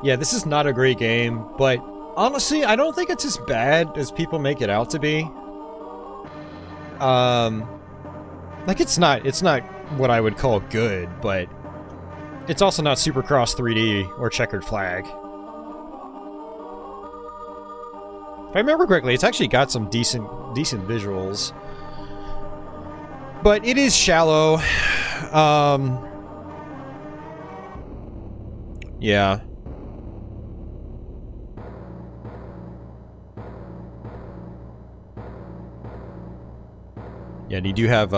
Yeah, this is not a great game, but honestly, I don't think it's as bad as people make it out to be. Like it's not what I would call good, but it's also not Supercross 3D or Checkered Flag. If I remember correctly, it's actually got some decent visuals. But it is shallow. Yeah. Yeah, and you do have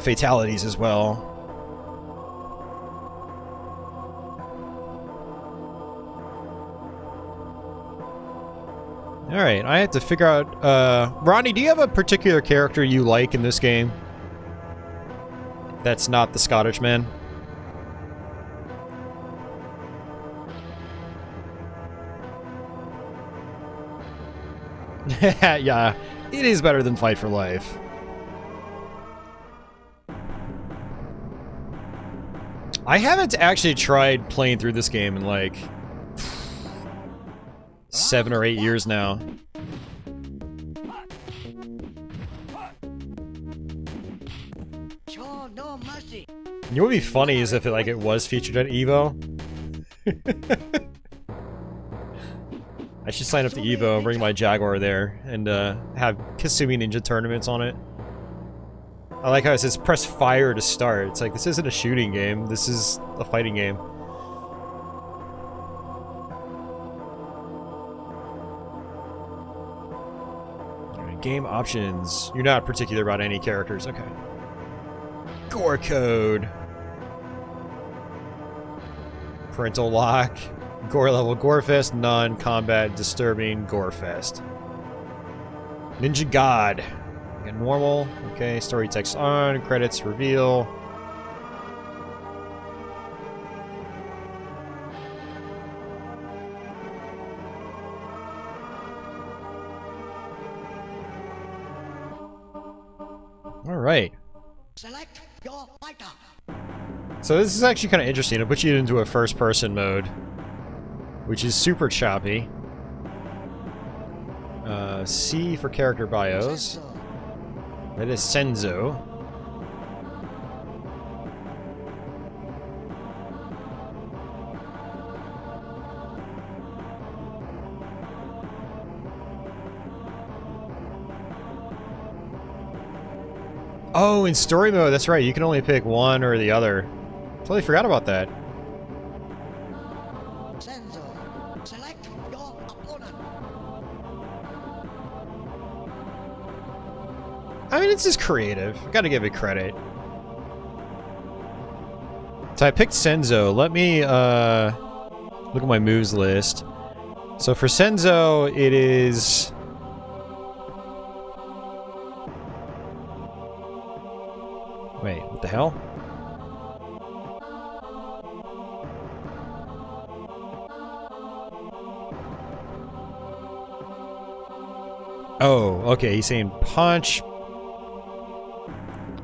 fatalities as well. Alright, I have to figure out... Ronnie, do you have a particular character you like in this game? That's not the Scottish man? Yeah, it is better than Fight for Life. I haven't actually tried playing through this game in like 7 or 8 years now. You know what would be funny is if it was featured at Evo. I should sign up to Evo and bring my Jaguar there and have Kasumi Ninja tournaments on it. I like how it says press fire to start. It's like, this isn't a shooting game, this is a fighting game. Alright, game options. You're not particular about any characters, okay. Gore code. Parental lock. Gore level Gorefest, non-combat disturbing Gorefest. Ninja God. Got normal. Okay, story text on, credits reveal. Alright. Select your fighter. So this is actually kind of interesting. It puts you into a first-person mode, which is super choppy. C for character bios. That is Senzo. Oh, in story mode, that's right. You can only pick one or the other. Totally forgot about that. Senzo, select your opponent. I mean, it's just creative. I gotta give it credit. So I picked Senzo. Let me look at my moves list. So for Senzo, it is... Wait, what the hell? Oh, okay, he's saying punch.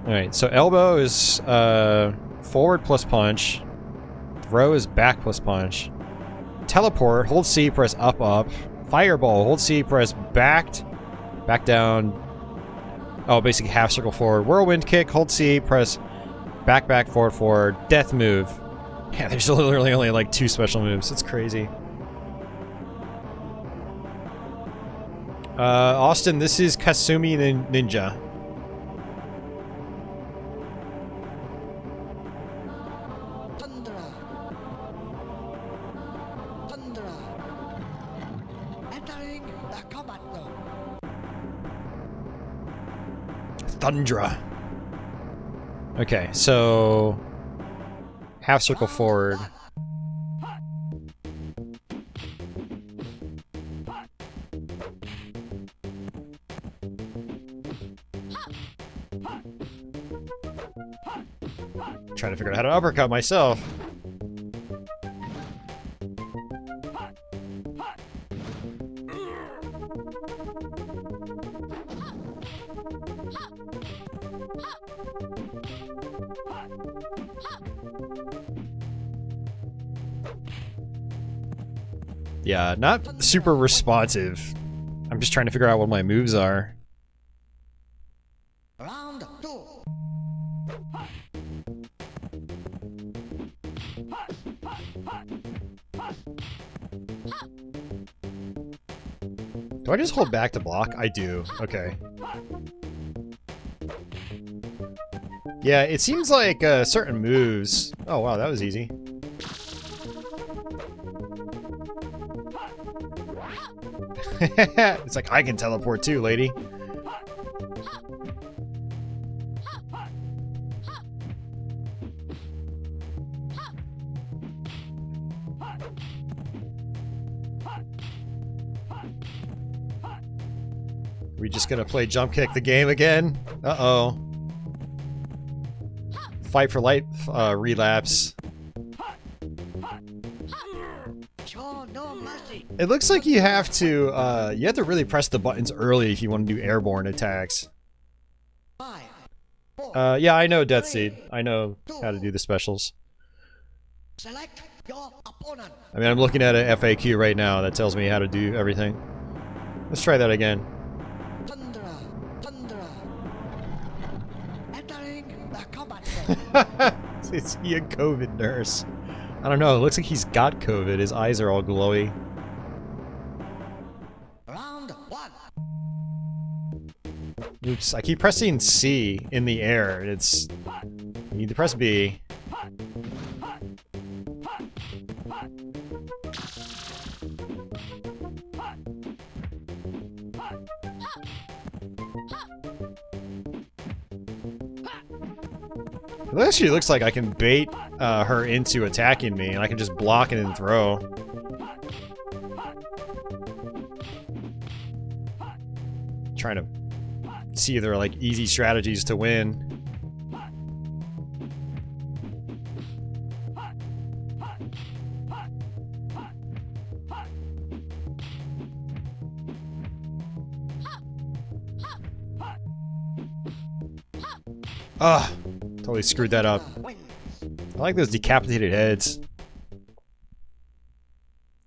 Alright, so elbow is forward plus punch. Throw is back plus punch. Teleport, hold C, press up, up. Fireball, hold C, press backed, back down. Oh, basically half circle forward. Whirlwind kick, hold C, press back, back, forward, forward. Death move. Yeah, there's literally only like 2 special moves. It's crazy. Austin, this is Kasumi Ninja. Thundra. Thundra. Entering the combat zone. Thundra. Okay, so half circle forward. Trying to figure out how to uppercut myself. Yeah, not super responsive. I'm just trying to figure out what my moves are. Round 2. Do I just hold back to block? I do. Okay. Yeah, it seems like certain moves... Oh wow, that was easy. It's like, I can teleport too, lady. We just gonna play jump kick the game again? Uh-oh. Fight for light relapse. Show no mercy. It looks like you have to really press the buttons early if you want to do airborne attacks. 5, 4. Yeah, I know Death Seed. I know how to do the specials. Select your opponent. I mean, I'm looking at an FAQ right now that tells me how to do everything. Let's try that again. Thundra. Thundra. Entering the combat zone. Is he a COVID nurse? I don't know. It looks like he's got COVID. His eyes are all glowy. Round one. Oops, I keep pressing C in the air. It's... You need to press B. It actually looks like I can bait her into attacking me, and I can just block and then throw. Trying to see if there are like easy strategies to win. Ugh, totally screwed that up. I like those decapitated heads.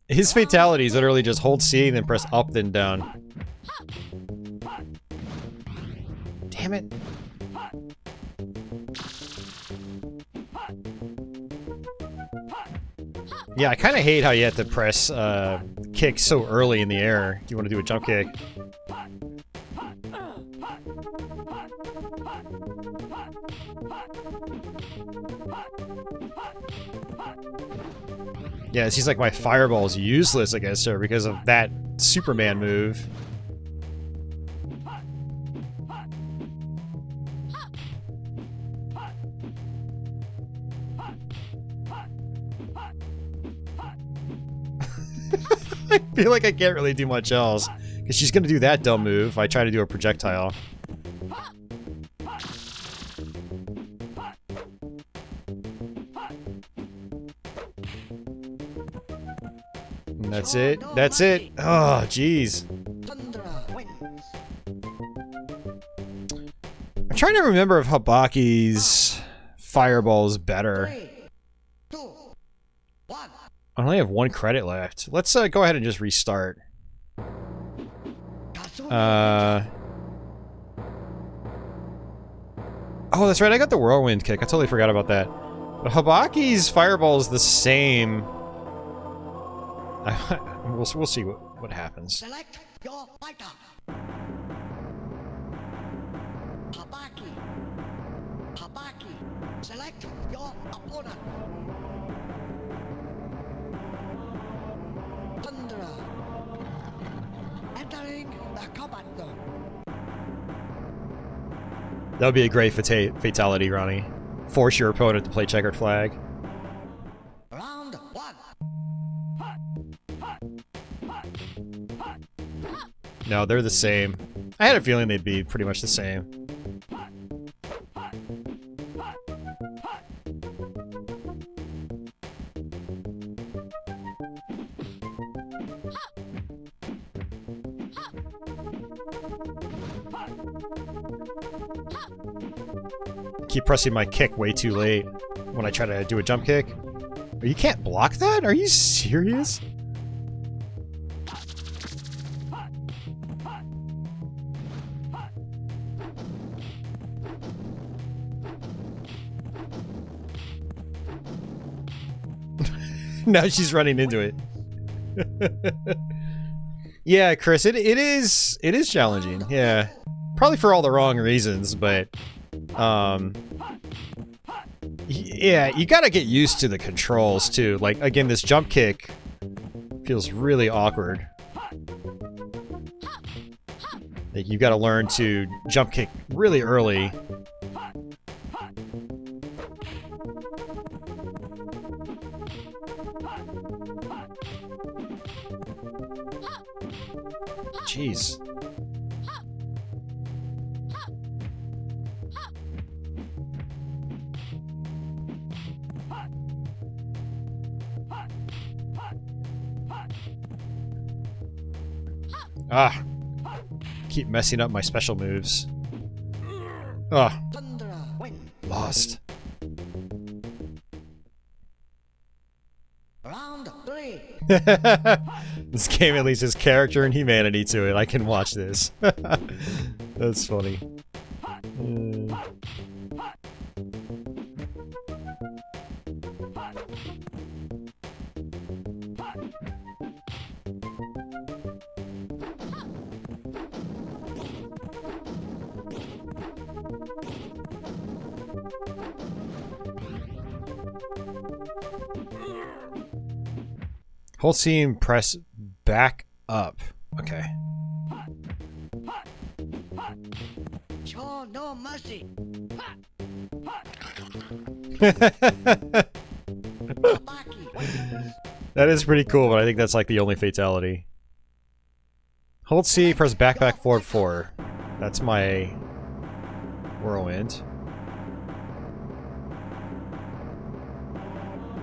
His fatalities literally just hold C, then press up, then down. Damn it. Yeah, I kind of hate how you have to press kick so early in the air if you want to do a jump kick. Yeah, it seems like my fireball's useless against her because of that Superman move. I feel like I can't really do much else because she's gonna do that dumb move if I try to do a projectile. And that's it. That's it. Oh, jeez. I'm trying to remember if Habaki's fireball is better. I only have 1 credit left. Let's go ahead and just restart. Oh, that's right. I got the whirlwind kick. I totally forgot about that. But Habaki's fireball is the same. We'll see what happens. Select your fighter. Habaki. Habaki. Select your opponent. Thundra. Entering the combat zone. That would be a great fatality, Ronnie. Force your opponent to play checkered flag. Round one. No, they're the same. I had a feeling they'd be pretty much the same. Keep pressing my kick way too late when I try to do a jump kick. Oh, you can't block that? Are you serious? Now she's running into it. Yeah, Chris, it is challenging. Yeah, probably for all the wrong reasons, but yeah, you gotta get used to the controls too. Like again, this jump kick feels really awkward. Like you gotta learn to jump kick really early. Jeez. Ah. Keep messing up my special moves. Ah. Lost. Round three. This game at least has character and humanity to it. I can watch this. That's funny. Hold C and press back up. Okay. Show no mercy. That is pretty cool, but I think that's like the only fatality. Hold C, press back, forward, 4. That's my whirlwind.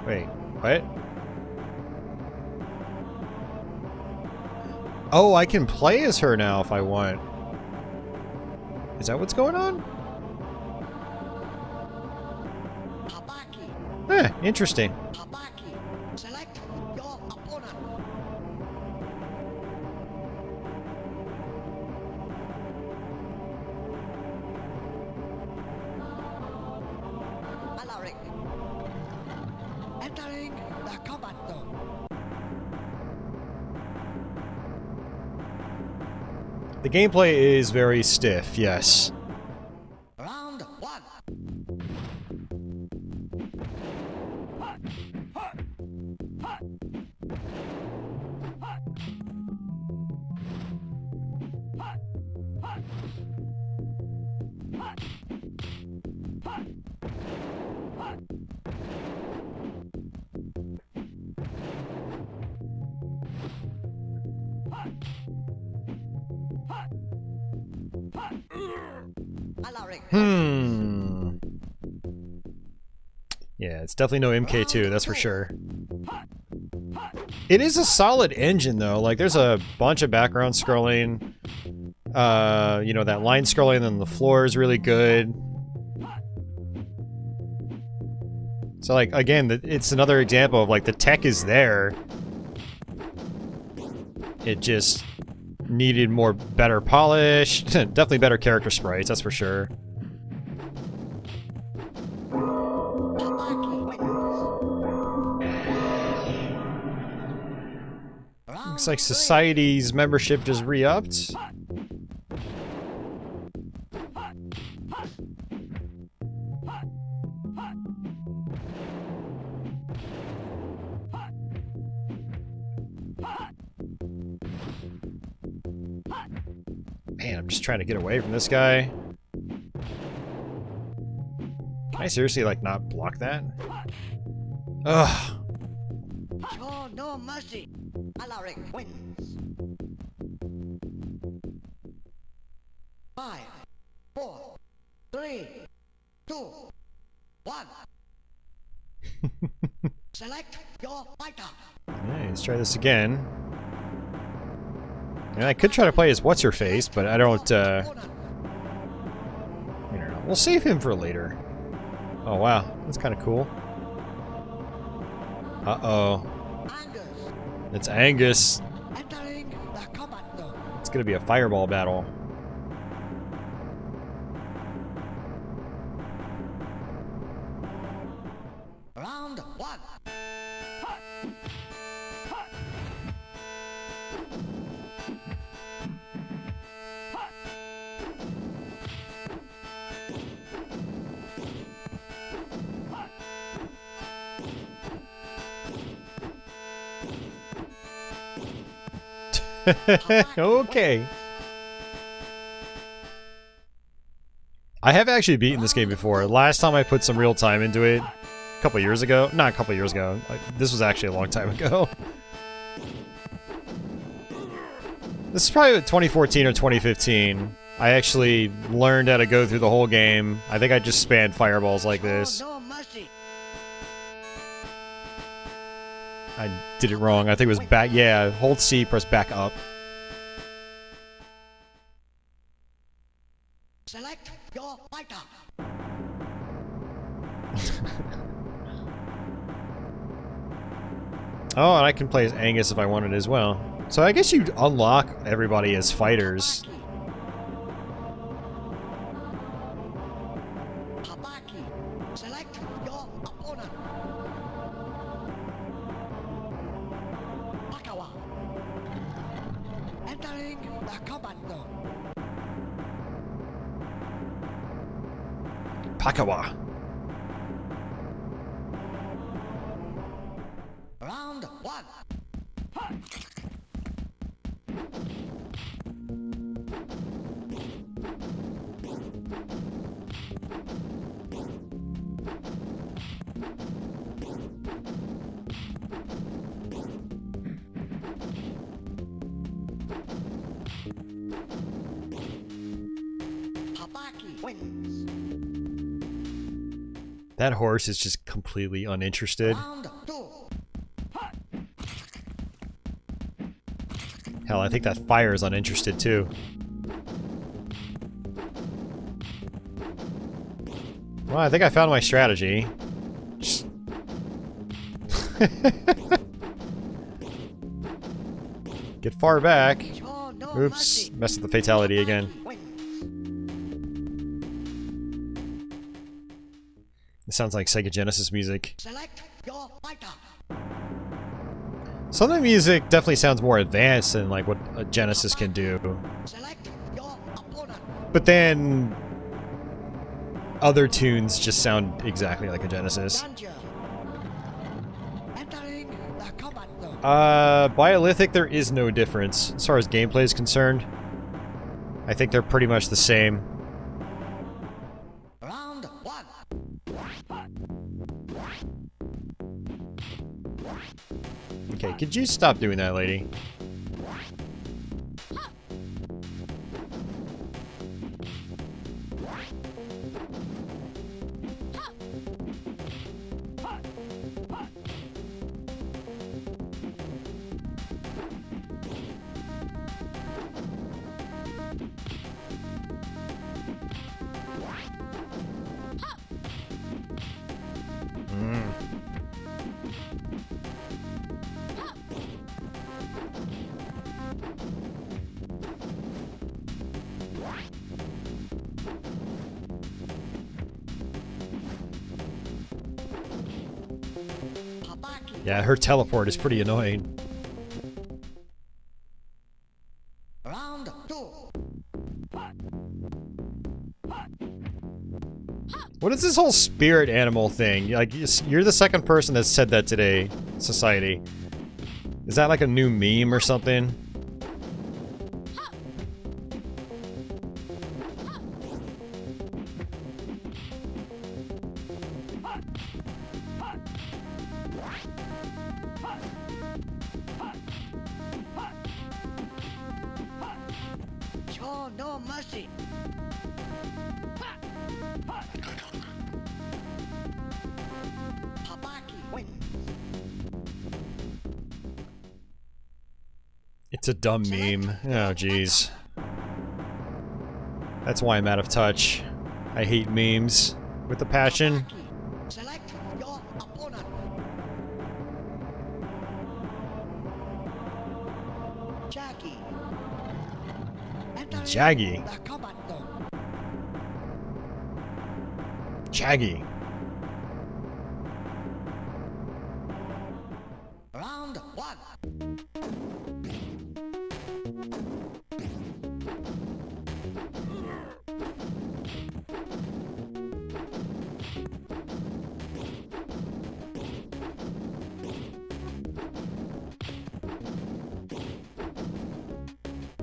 Wait, what? Oh, I can play as her now if I want. Is that what's going on? Eh, interesting. Select your opponent. Alaric. Entering the combat zone. The gameplay is very stiff, yes. Round 1. Alaric. Yeah, it's definitely no MK2, that's for sure. It is a solid engine, though. Like, there's a bunch of background scrolling. You know, that line scrolling on the floor is really good. So, like, again, it's another example of, like, the tech is there. It just needed better polish. Definitely better character sprites, that's for sure. Looks like Society's membership just re-upped. Man, I'm just trying to get away from this guy. Can I seriously, like, not block that? Ugh. Show no mercy. Alaric wins. 5, 4, 3, 2, 1. Select your fighter. Alright, let's try this again. And I could try to play as What's-Her-Face, but I don't, I don't know. We'll save him for later. Oh, wow. That's kind of cool. Uh-oh. It's Angus. Entering the combat zone. It's gonna be a fireball battle. Round 1. Okay. I have actually beaten this game before. Last time I put some real time into it, a couple years ago. Not a couple years ago. This was actually a long time ago. This is probably 2014 or 2015. I actually learned how to go through the whole game. I think I just spammed fireballs like this. No mercy. I did it wrong. I think it was back. Yeah, hold C, press back up. Select your fighter. Oh, and I can play as Angus if I wanted as well. So I guess you unlock everybody as fighters. Select your opponent. Pakawa. Entering the combat zone. Pakawa. Round 1. Habaki wins. That horse is just completely uninterested. Round 2. Hell, I think that fire is uninterested too. Well, I think I found my strategy. Just- Get far back. Show no Oops, mercy. messed with the fatality again. Habaki wins. It sounds like Sega Genesis music. Select your fighter. Some of the music definitely sounds more advanced than like what a Genesis can do. Select your opponent. But then other tunes just sound exactly like a Genesis. Danger. Entering the combat zone. Biolithic, there is no difference as far as gameplay is concerned. I think they're pretty much the same. Round 1. Okay, could you stop doing that, lady? Habaki. Yeah, her teleport is pretty annoying. Round 2. What is this whole spirit animal thing? Like, you're the second person that said that today, society. Is that like a new meme or something? Show no mercy. Habaki wins. It's a dumb meme. Oh, jeez. That's why I'm out of touch. I hate memes with a passion. Habaki. Select your opponent. Jackie. Entering Jaggy. the combat zone. Jaggy. Round 1.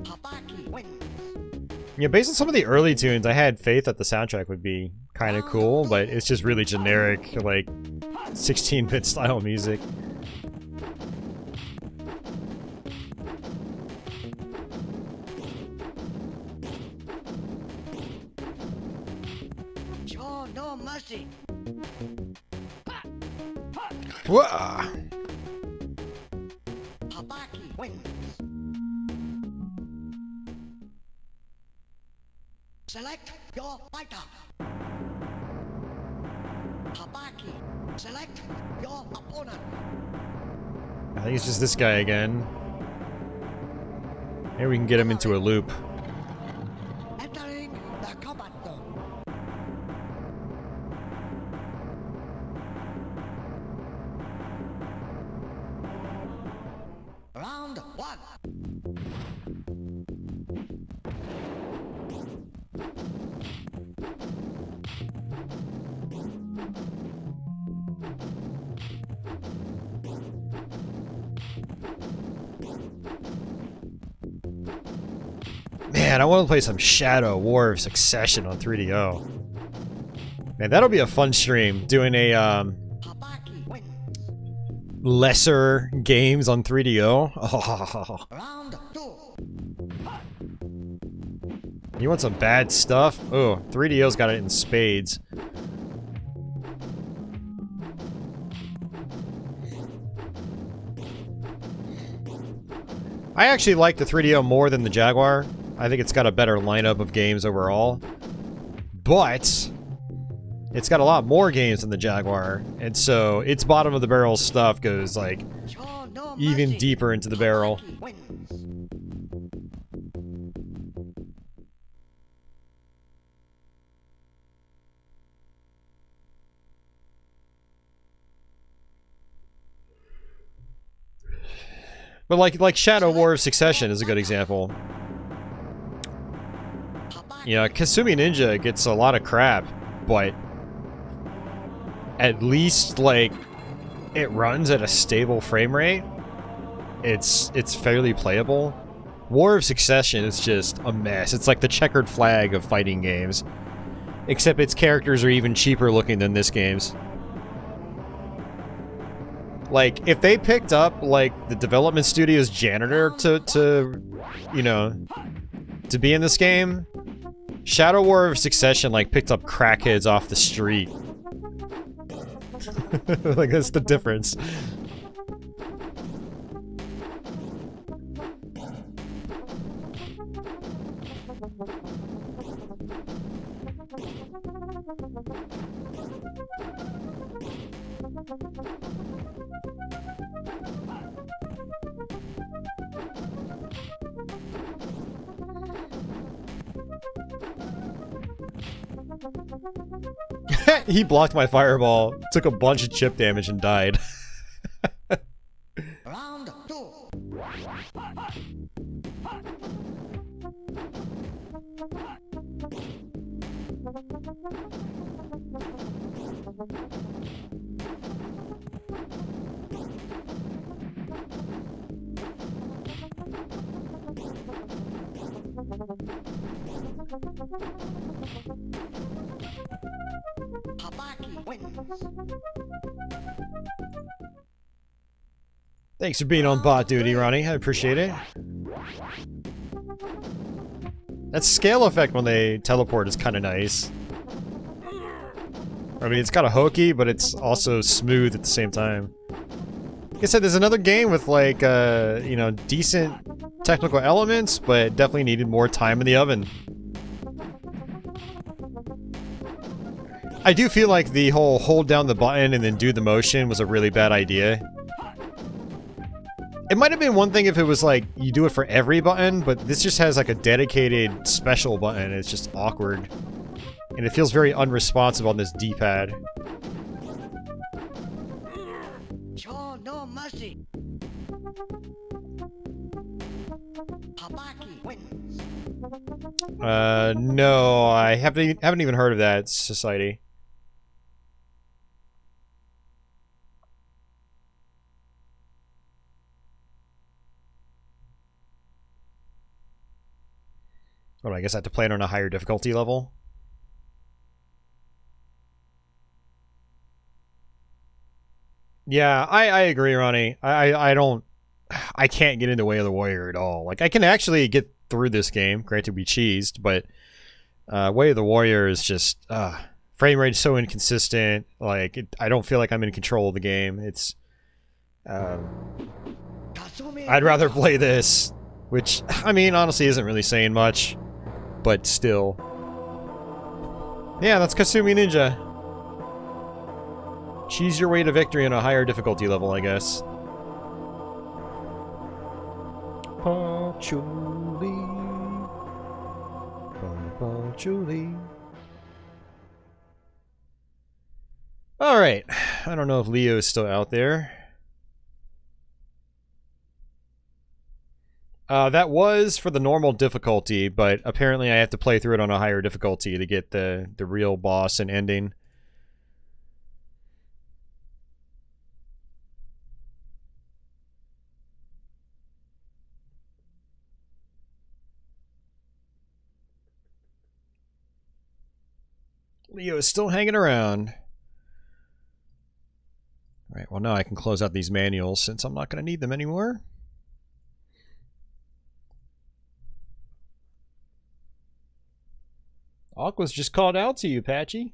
Habaki wins. Yeah, based on some of the early tunes, I had faith that the soundtrack would be kind of cool, but it's just really generic, like 16-bit style music. Show no mercy. Whoa! Habaki wins. Select your fighter. Habaki. Select your opponent. I think it's just this guy again. Maybe we can get him into a loop. Entering the combat zone. Round 1. Man, I want to play some Shadow War of Succession on 3DO. Man, that'll be a fun stream, doing a, Habaki wins. lesser games on 3DO. Oh. Round 2. You want some bad stuff? Oh, 3DO's got it in spades. I actually like the 3DO more than the Jaguar. I think it's got a better lineup of games overall. But it's got a lot more games than the Jaguar, and so its bottom of the barrel stuff goes like Show no even mercy. deeper into the barrel. Habaki wins. But like Shadow War of Succession is a good example. Habaki You know, Kasumi Ninja gets a lot of crap, but at least like it runs at a stable frame rate. It's fairly playable. War of Succession is just a mess. It's like the Checkered Flag of fighting games, except its characters are even cheaper looking than this game's. Like, if they picked up, like, the development studio's janitor to you know, to be in this game, Shadow War of Succession, like, picked up crackheads off the street. Like, that's the difference. He blocked my fireball, took a bunch of chip damage, and died. Round 2. Habaki wins. Thanks for being on bot duty, Ronnie. I appreciate it. That scale effect when they teleport is kind of nice. I mean, it's kind of hokey, but it's also smooth at the same time. Like I said, there's another game with, like, you know, decent technical elements, but definitely needed more time in the oven. I do feel like the whole hold down the button and then do the motion was a really bad idea. It might have been one thing if it was like, you do it for every button, but this just has like a dedicated special button. It's just awkward. And it feels very unresponsive on this D-pad. Show no mercy. Habaki wins. No, I haven't even heard of that society. Oh, I guess I have to play it on a higher difficulty level. Yeah, I agree, Ronnie. I can't get into Way of the Warrior at all. Like, I can actually get through this game. Granted, we cheesed, but Way of the Warrior is just frame rate is so inconsistent. Like, I don't feel like I'm in control of the game. It's Kasumi I'd rather play this, which I mean, honestly, isn't really saying much, but still. Yeah, that's Kasumi Ninja. Cheese your way to victory on a higher difficulty level, I guess. Patchouli. Patchouli. Alright. I don't know if Leo is still out there. That was for the normal difficulty, but apparently I have to play through it on a higher difficulty to get the real boss and ending. Leo is still hanging around. Alright, well now I can close out these manuals since I'm not going to need them anymore. Aqua's just called out to you, Patchy.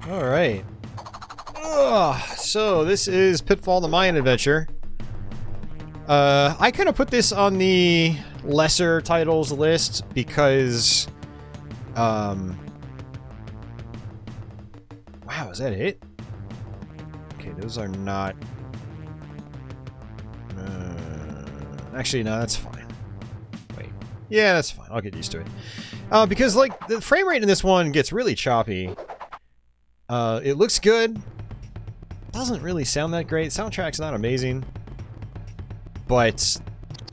Alright. So this is Pitfall the Mayan Adventure. I kind of put this on the lesser titles list because... wow, is that it? Okay, those are not... actually, no, that's fine. Wait. Yeah, that's fine. I'll get used to it. Because, like, the frame rate in this one gets really choppy. It looks good. Doesn't really sound that great. Soundtrack's not amazing. But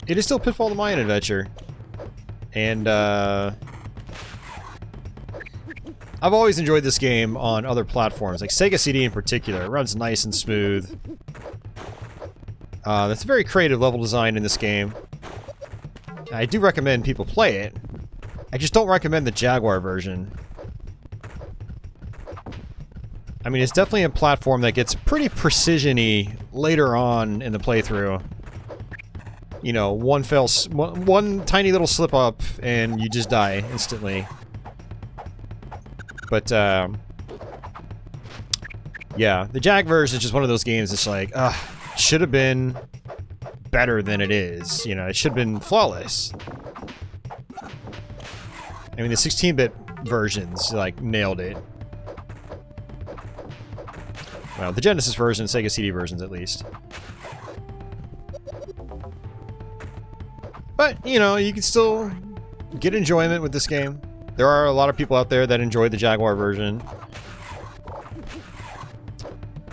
it is still Pitfall the Mayan Adventure. And, I've always enjoyed this game on other platforms, like Sega CD in particular. It runs nice and smooth. That's a very creative level design in this game. I do recommend people play it. I just don't recommend the Jaguar version. I mean, it's definitely a platform that gets pretty precision-y later on in the playthrough. You know, one tiny little slip-up, and you just die instantly. But, yeah, the Jag version is just one of those games that's like, should have been better than it is. You know, it should have been flawless. I mean, the 16-bit versions, like, nailed it. Well, the Genesis version, Sega CD versions at least. But, you know, you can still get enjoyment with this game. There are a lot of people out there that enjoy the Jaguar version.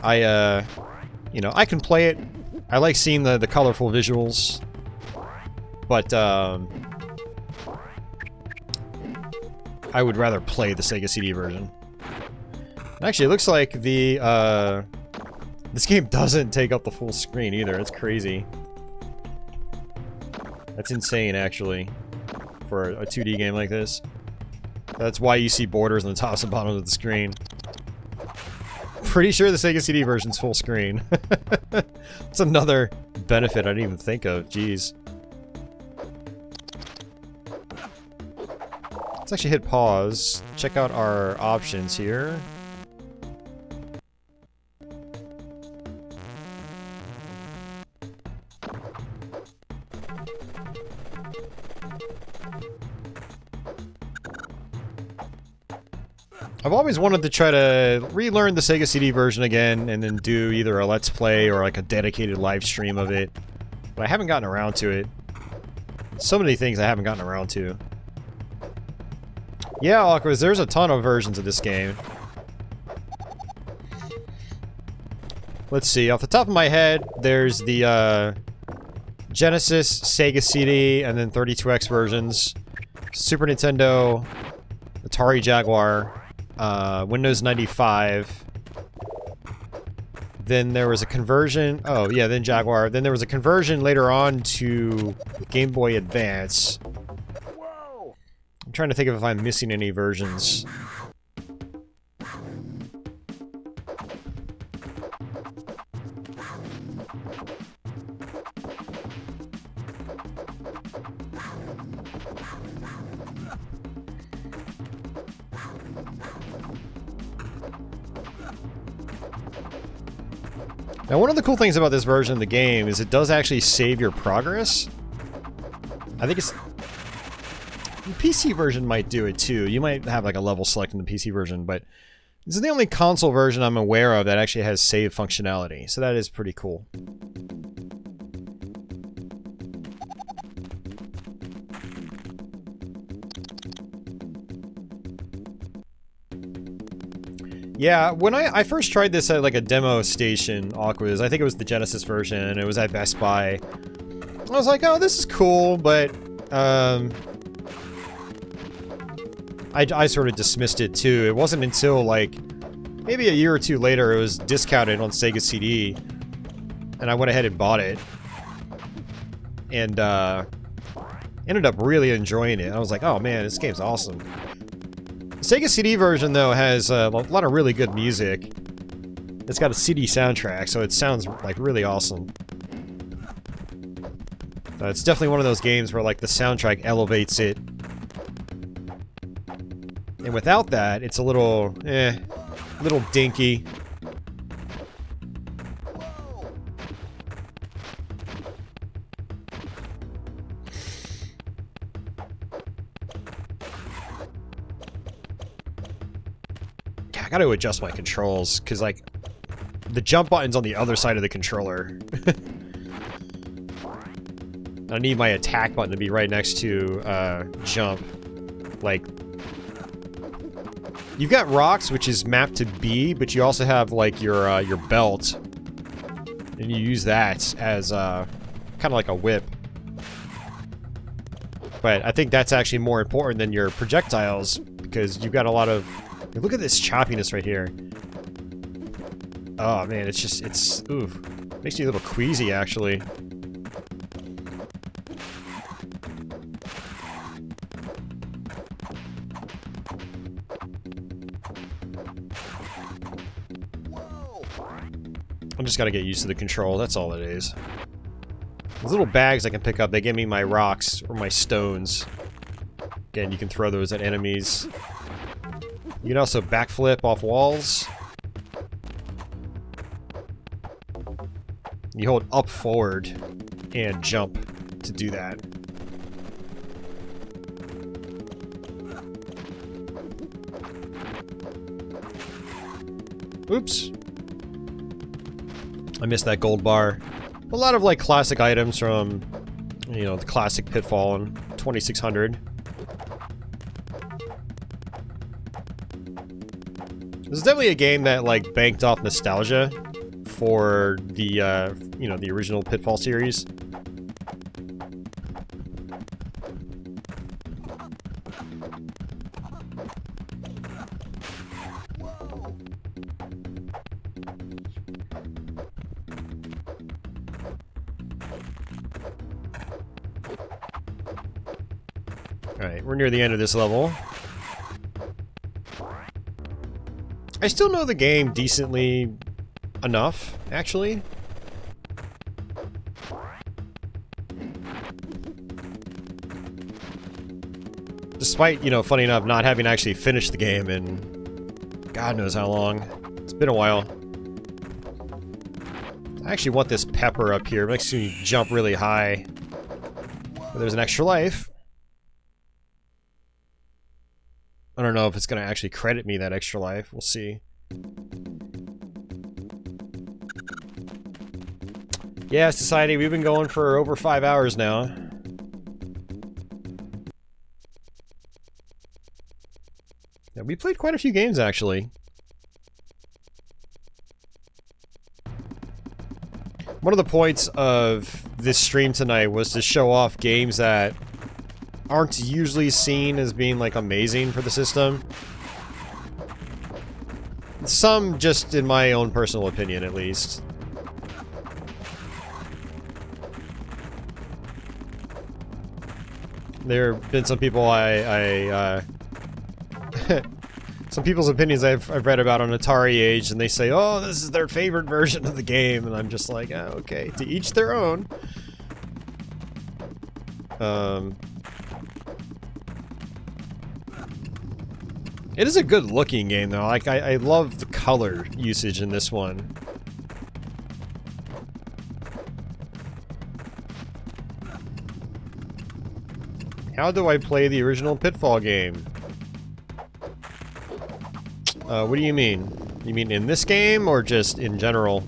You know, I can play it. I like seeing the colorful visuals. But, I would rather play the Sega CD version. Actually, it looks like the, this game doesn't take up the full screen either. It's crazy. That's insane, actually, for a 2D game like this. That's why you see borders on the tops and bottoms of the screen. Pretty sure the Sega CD version's full screen. That's another benefit I didn't even think of. Jeez. Let's actually hit pause. Check out our options here. I've always wanted to try to relearn the Sega CD version again and then do either a Let's Play or like a dedicated live stream of it. But I haven't gotten around to it. So many things I haven't gotten around to. Yeah, Aquas, there's a ton of versions of this game. Let's see, off the top of my head, there's the Genesis, Sega CD, and then 32X versions. Super Nintendo, Atari Jaguar, Windows 95. Then there was a conversion. Oh, yeah, then Jaguar. Then there was a conversion later on to Game Boy Advance. Whoa! I'm trying to think of if I'm missing any versions. Now, one of the cool things about this version of the game is it does actually save your progress. I think it's... The PC version might do it too. You might have like a level select in the PC version, but this is the only console version I'm aware of that actually has save functionality. So that is pretty cool. Yeah, when I first tried this at like a demo station, Aquas, I think it was the Genesis version, it was at Best Buy. I was like, oh, this is cool, but I sort of dismissed it too. It wasn't until like maybe a year or two later it was discounted on Sega CD, and I went ahead and bought it, and ended up really enjoying it. I was like, oh man, this game's awesome. The Sega CD version, though, has a lot of really good music. It's got a CD soundtrack, so it sounds like really awesome. It's definitely one of those games where like the soundtrack elevates it. And without that, it's a little dinky. I gotta adjust my controls, because, like, the jump button's on the other side of the controller. I need my attack button to be right next to, jump. Like, you've got rocks, which is mapped to B, but you also have, like, your belt. And you use that as, kind of like a whip. But I think that's actually more important than your projectiles, because you've got a lot of... Look at this choppiness right here. Oh man, it's just, ooh. Makes me a little queasy, actually. I'm just gotta get used to the control, that's all it is. These little bags I can pick up, they give me my rocks or my stones. Again, you can throw those at enemies. You can also backflip off walls. You hold up forward and jump to do that. Oops. I missed that gold bar. A lot of like classic items from, you know, the classic Pitfall and 2600. This is definitely a game that, like, banked off nostalgia for the, you know, the original Pitfall series. Alright, we're near the end of this level. I still know the game decently enough, actually. Despite, you know, funny enough, not having actually finished the game in God knows how long. It's been a while. I actually want this pepper up here. It makes me jump really high. But there's an extra life. I don't know if it's going to actually credit me that extra life. We'll see. Yeah, Society, we've been going for over 5 hours now. Yeah, we played quite a few games, actually. One of the points of this stream tonight was to show off games that aren't usually seen as being, like, amazing for the system. Some just in my own personal opinion, at least. There have been some people some people's opinions I've read about on Atari Age, and they say, oh, this is their favorite version of the game, and I'm just like, oh, okay, to each their own. It is a good looking game though. Like I love the color usage in this one. How do I play the original Pitfall game? What do you mean? You mean in this game or just in general?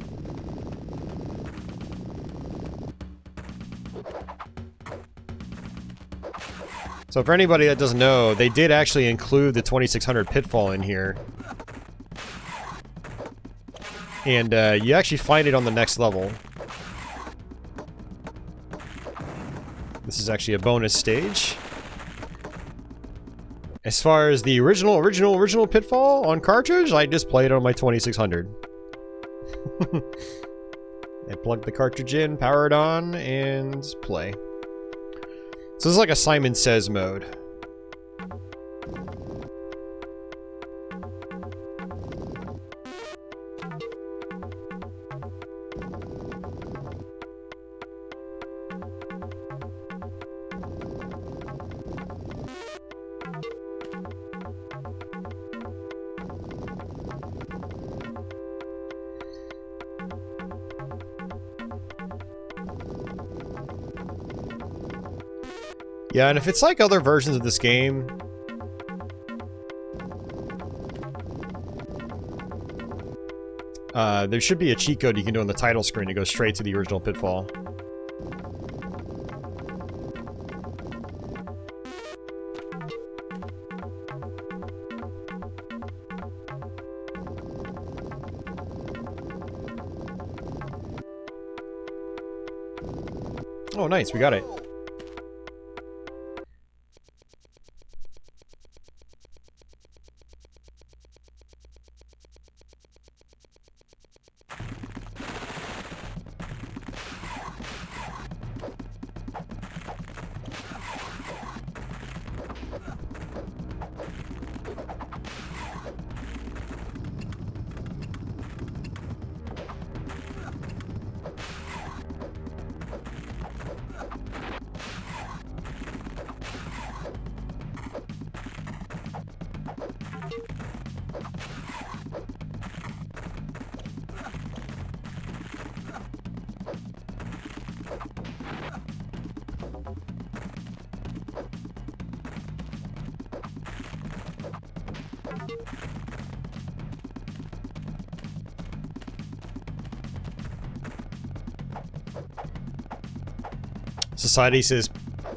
So for anybody that doesn't know, they did actually include the 2600 Pitfall in here. And you actually find it on the next level. This is actually a bonus stage. As far as the original Pitfall on cartridge, I just played it on my 2600. I plugged the cartridge in, power it on, and play. So this is like a Simon Says mode. Yeah, and if it's like other versions of this game, there should be a cheat code you can do on the title screen to go straight to the original Pitfall. Oh, nice, we got it. Society says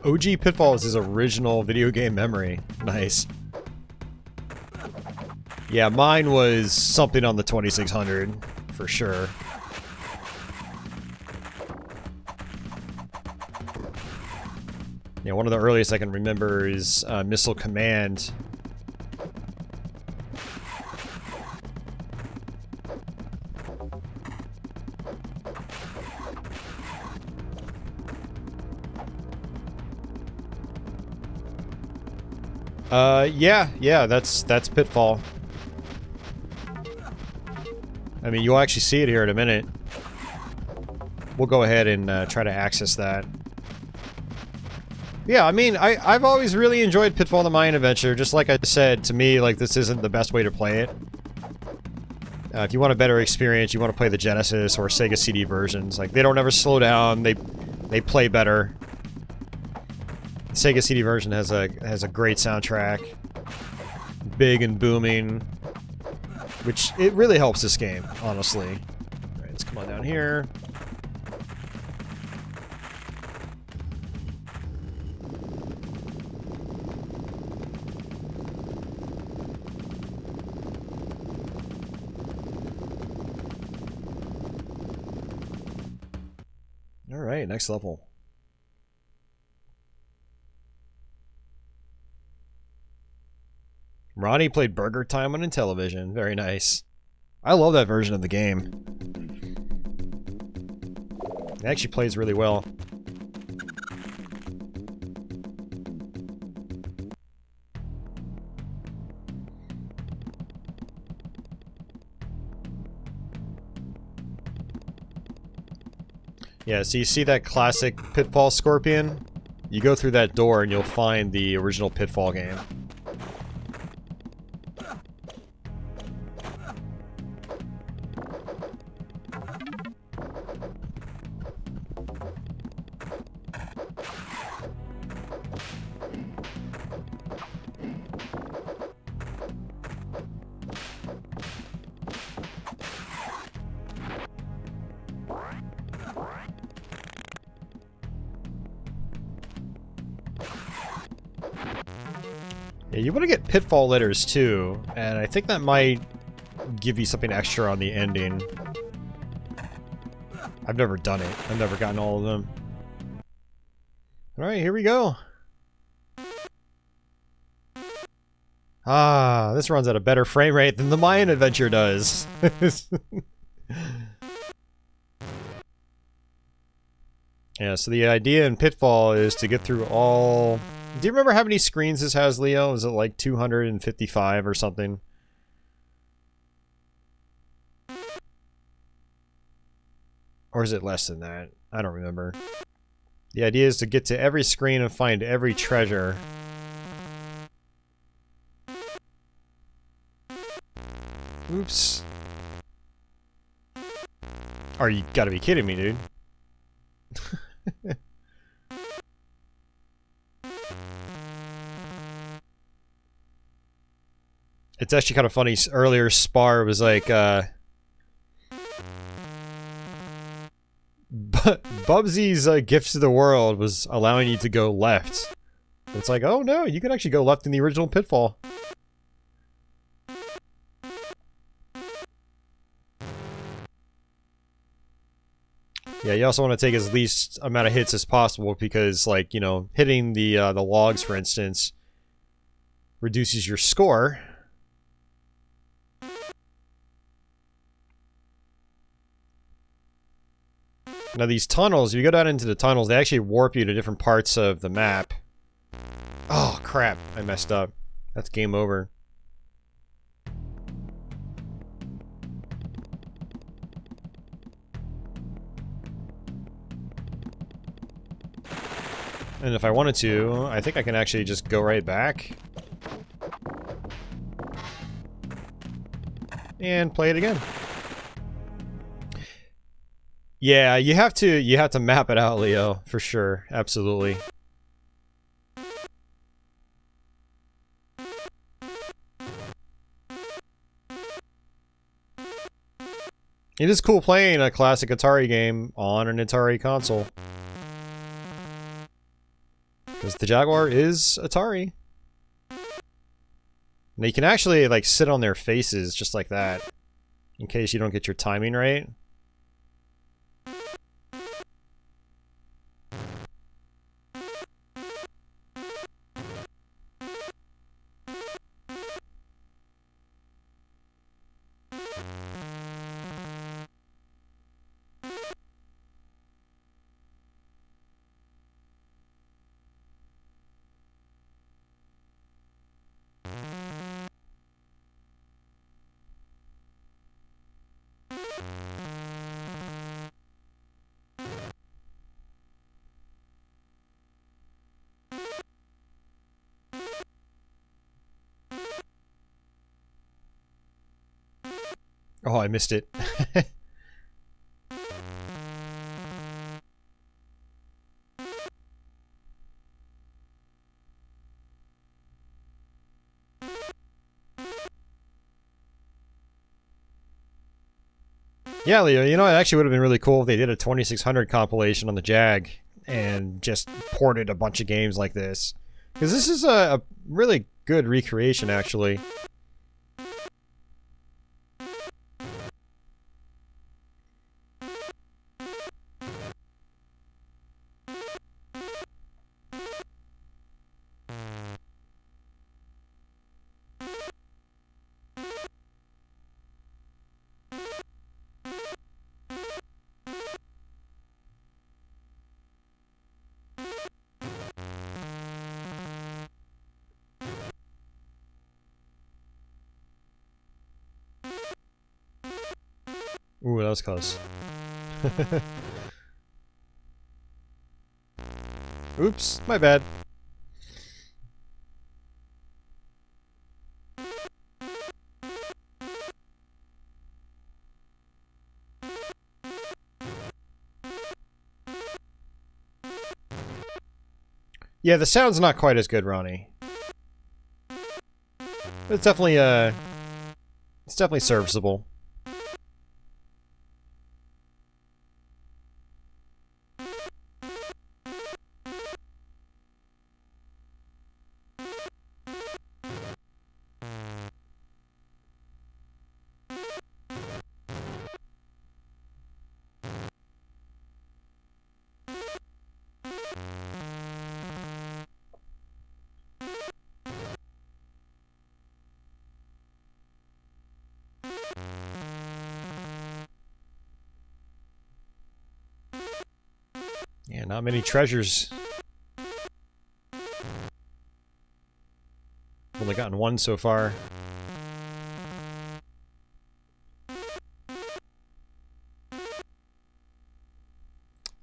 OG Pitfall is his original video game memory. Nice. Yeah, mine was something on the 2600 for sure. Yeah, one of the earliest I can remember is Missile Command. Yeah, that's Pitfall. I mean, you'll actually see it here in a minute. We'll go ahead and try to access that. Yeah, I mean, I've always really enjoyed Pitfall the Mayan Adventure. Just like I said, to me, like, this isn't the best way to play it. If you want a better experience, you want to play the Genesis or Sega CD versions. Like, they don't ever slow down. They play better. The Sega CD version has a great soundtrack. Big and booming. Which, it really helps this game, honestly. Alright, let's come on down here. Alright, next level. Ronnie played Burger Time on Intellivision. Very nice. I love that version of the game. It actually plays really well. Yeah, so you see that classic Pitfall Scorpion? You go through that door and you'll find the original Pitfall game. Yeah, you want to get Pitfall letters too, and I think that might give you something extra on the ending. I've never done it. I've never gotten all of them. Alright, here we go. Ah, this runs at a better frame rate than the Mayan adventure does. Yeah, so the idea in Pitfall is to get through all... Do you remember how many screens this has, Leo? Is it like 255 or something? Or is it less than that? I don't remember. The idea is to get to every screen and find every treasure. Oops. Are you gotta be kidding me, dude? It's actually kind of funny. Earlier, Spar was like, Bubsy's gift to the world was allowing you to go left. It's like, oh no, you can actually go left in the original Pitfall. Yeah, you also want to take as least amount of hits as possible because, like, you know, hitting the logs, for instance, reduces your score. Now these tunnels, if you go down into the tunnels, they actually warp you to different parts of the map. Oh crap, I messed up. That's game over. And if I wanted to, I think I can actually just go right back. And play it again. Yeah, you have to map it out, Leo, for sure. Absolutely. It is cool playing a classic Atari game on an Atari console. Because the Jaguar is Atari. And you can actually, like, sit on their faces just like that. In case you don't get your timing right. Oh, I missed it. Yeah, Leo, you know, it actually would have been really cool if they did a 2600 compilation on the Jag and just ported a bunch of games like this. Because this is a really good recreation, actually. Ooh, that was close. Oops, my bad. Yeah, the sound's not quite as good, Ronnie. But it's definitely serviceable. Yeah, not many treasures. Only gotten one so far.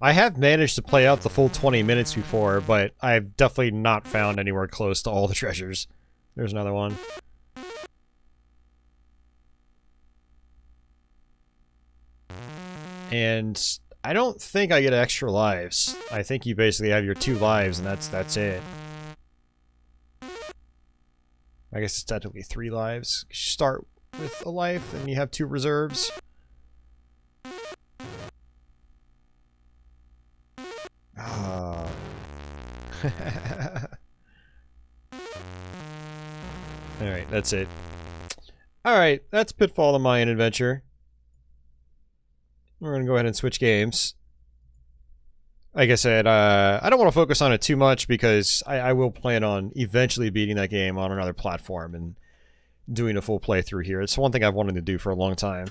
I have managed to play out the full 20 minutes before, but I've definitely not found anywhere close to all the treasures. There's another one. And I don't think I get extra lives. I think you basically have your 2 lives and that's it. I guess it's technically 3 lives. You start with a life, and you have 2 reserves. Ah. Alright, that's it. Alright, that's Pitfall the Mayan Adventure. We're gonna go ahead and switch games. Like I said, I don't want to focus on it too much because I will plan on eventually beating that game on another platform and doing a full playthrough here. It's one thing I've wanted to do for a long time.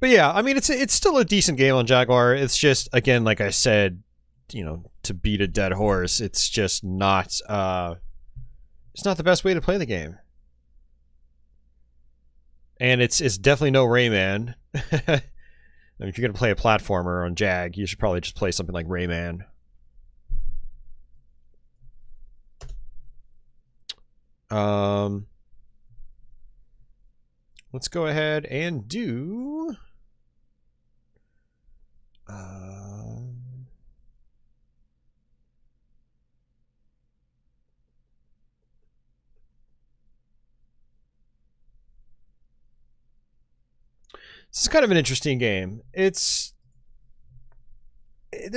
But yeah, I mean, it's still a decent game on Jaguar. It's just, again, like I said, you know, to beat a dead horse, it's just not, it's not the best way to play the game. And it's definitely no Rayman. I mean, if you're going to play a platformer on Jag, you should probably just play something like Rayman. Let's go ahead and do... This is kind of an interesting game. This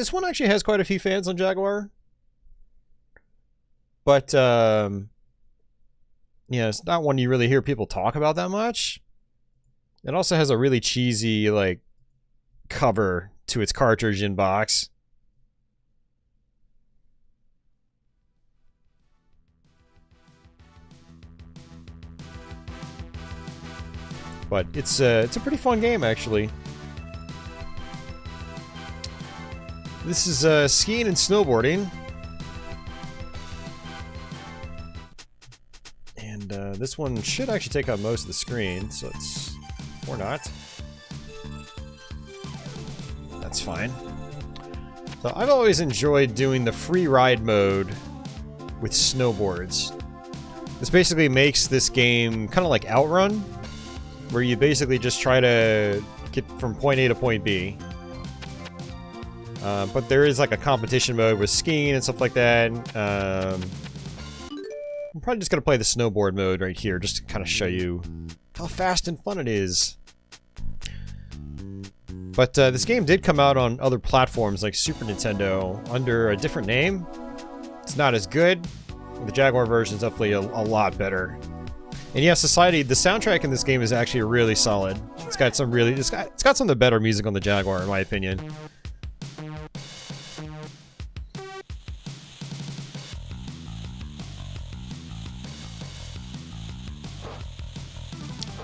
one actually has quite a few fans on Jaguar. But, yeah, it's not one you really hear people talk about that much. It also has a really cheesy, like, cover to its cartridge in box. But it's a pretty fun game, actually. This is skiing and snowboarding. And this one should actually take up most of the screen, so it's... or not. That's fine. So I've always enjoyed doing the free ride mode with snowboards. This basically makes this game kind of like Outrun, where you basically just try to get from point A to point B. But there is like a competition mode with skiing and stuff like that. I'm probably just going to play the snowboard mode right here, just to kind of show you how fast and fun it is. But this game did come out on other platforms like Super Nintendo under a different name. It's not as good. The Jaguar version is definitely a lot better. And yeah, Society, the soundtrack in this game is actually really solid. It's got some really, it's got some of the better music on the Jaguar, in my opinion.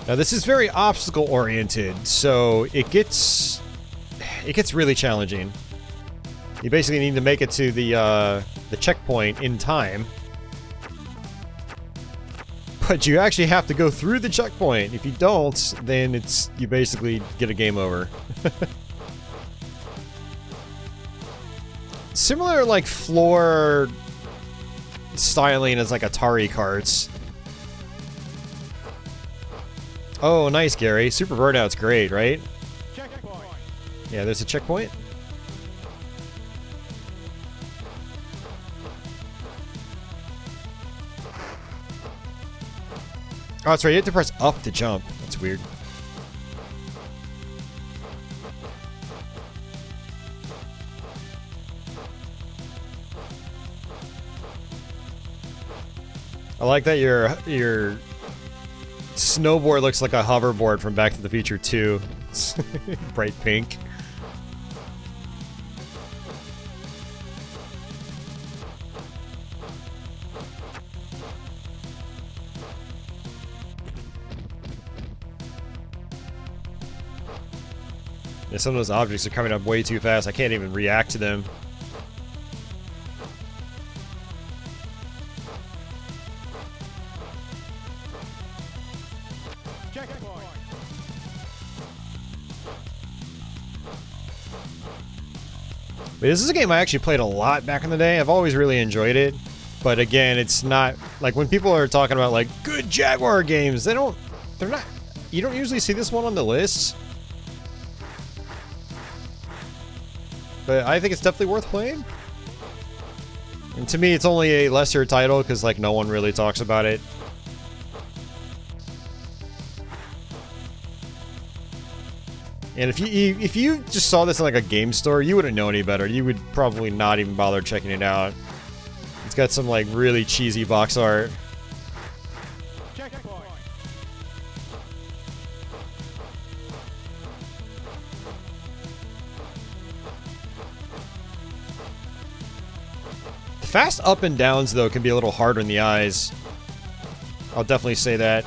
Now this is very obstacle oriented, so it gets really challenging. You basically need to make it to the checkpoint in time. But you actually have to go through the checkpoint. If you don't, then you basically get a game over. Similar like floor styling as like Atari Karts. Oh, nice, Gary. Super Burnout's great, right? Checkpoint. Yeah, there's a checkpoint. Oh, that's right. You have to press up to jump. That's weird. I like that your snowboard looks like a hoverboard from Back to the Future 2. It's bright pink. Yeah, some of those objects are coming up way too fast. I can't even react to them. But this is a game I actually played a lot back in the day. I've always really enjoyed it. But again, it's not like when people are talking about like good Jaguar games, they're not, you don't usually see this one on the list. But I think it's definitely worth playing. And to me, it's only a lesser title because like no one really talks about it. And if you just saw this in like a game store, you wouldn't know any better. You would probably not even bother checking it out. It's got some like really cheesy box art. The fast up and downs though can be a little harder in the eyes. I'll definitely say that.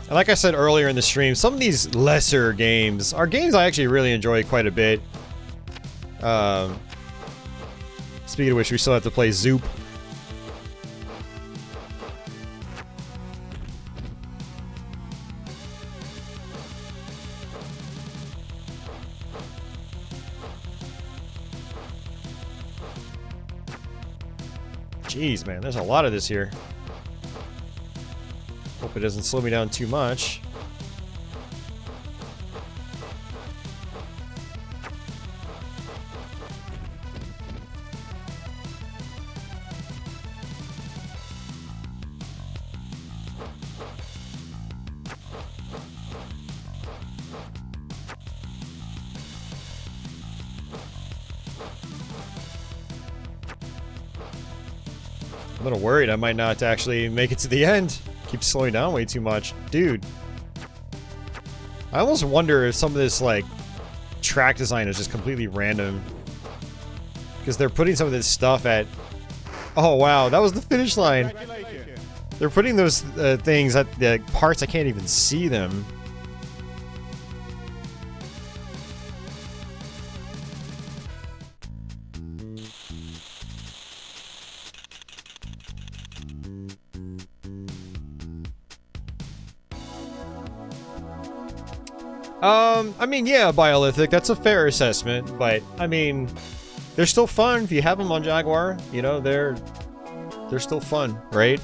And like I said earlier in the stream, some of these lesser games are games I actually really enjoy quite a bit. Speaking of which, we still have to play Zoop. Jeez, man, there's a lot of this here. Hope it doesn't slow me down too much. I'm a little worried I might not actually make it to the end. Keep slowing down way too much. Dude. I almost wonder if some of this, like, track design is just completely random. Because they're putting some of this stuff at... Oh, wow. That was the finish line. They're putting those things at the parts I can't even see them. I mean, yeah, Biolithic, that's a fair assessment, but, I mean, they're still fun if you have them on Jaguar, you know, they're still fun, right?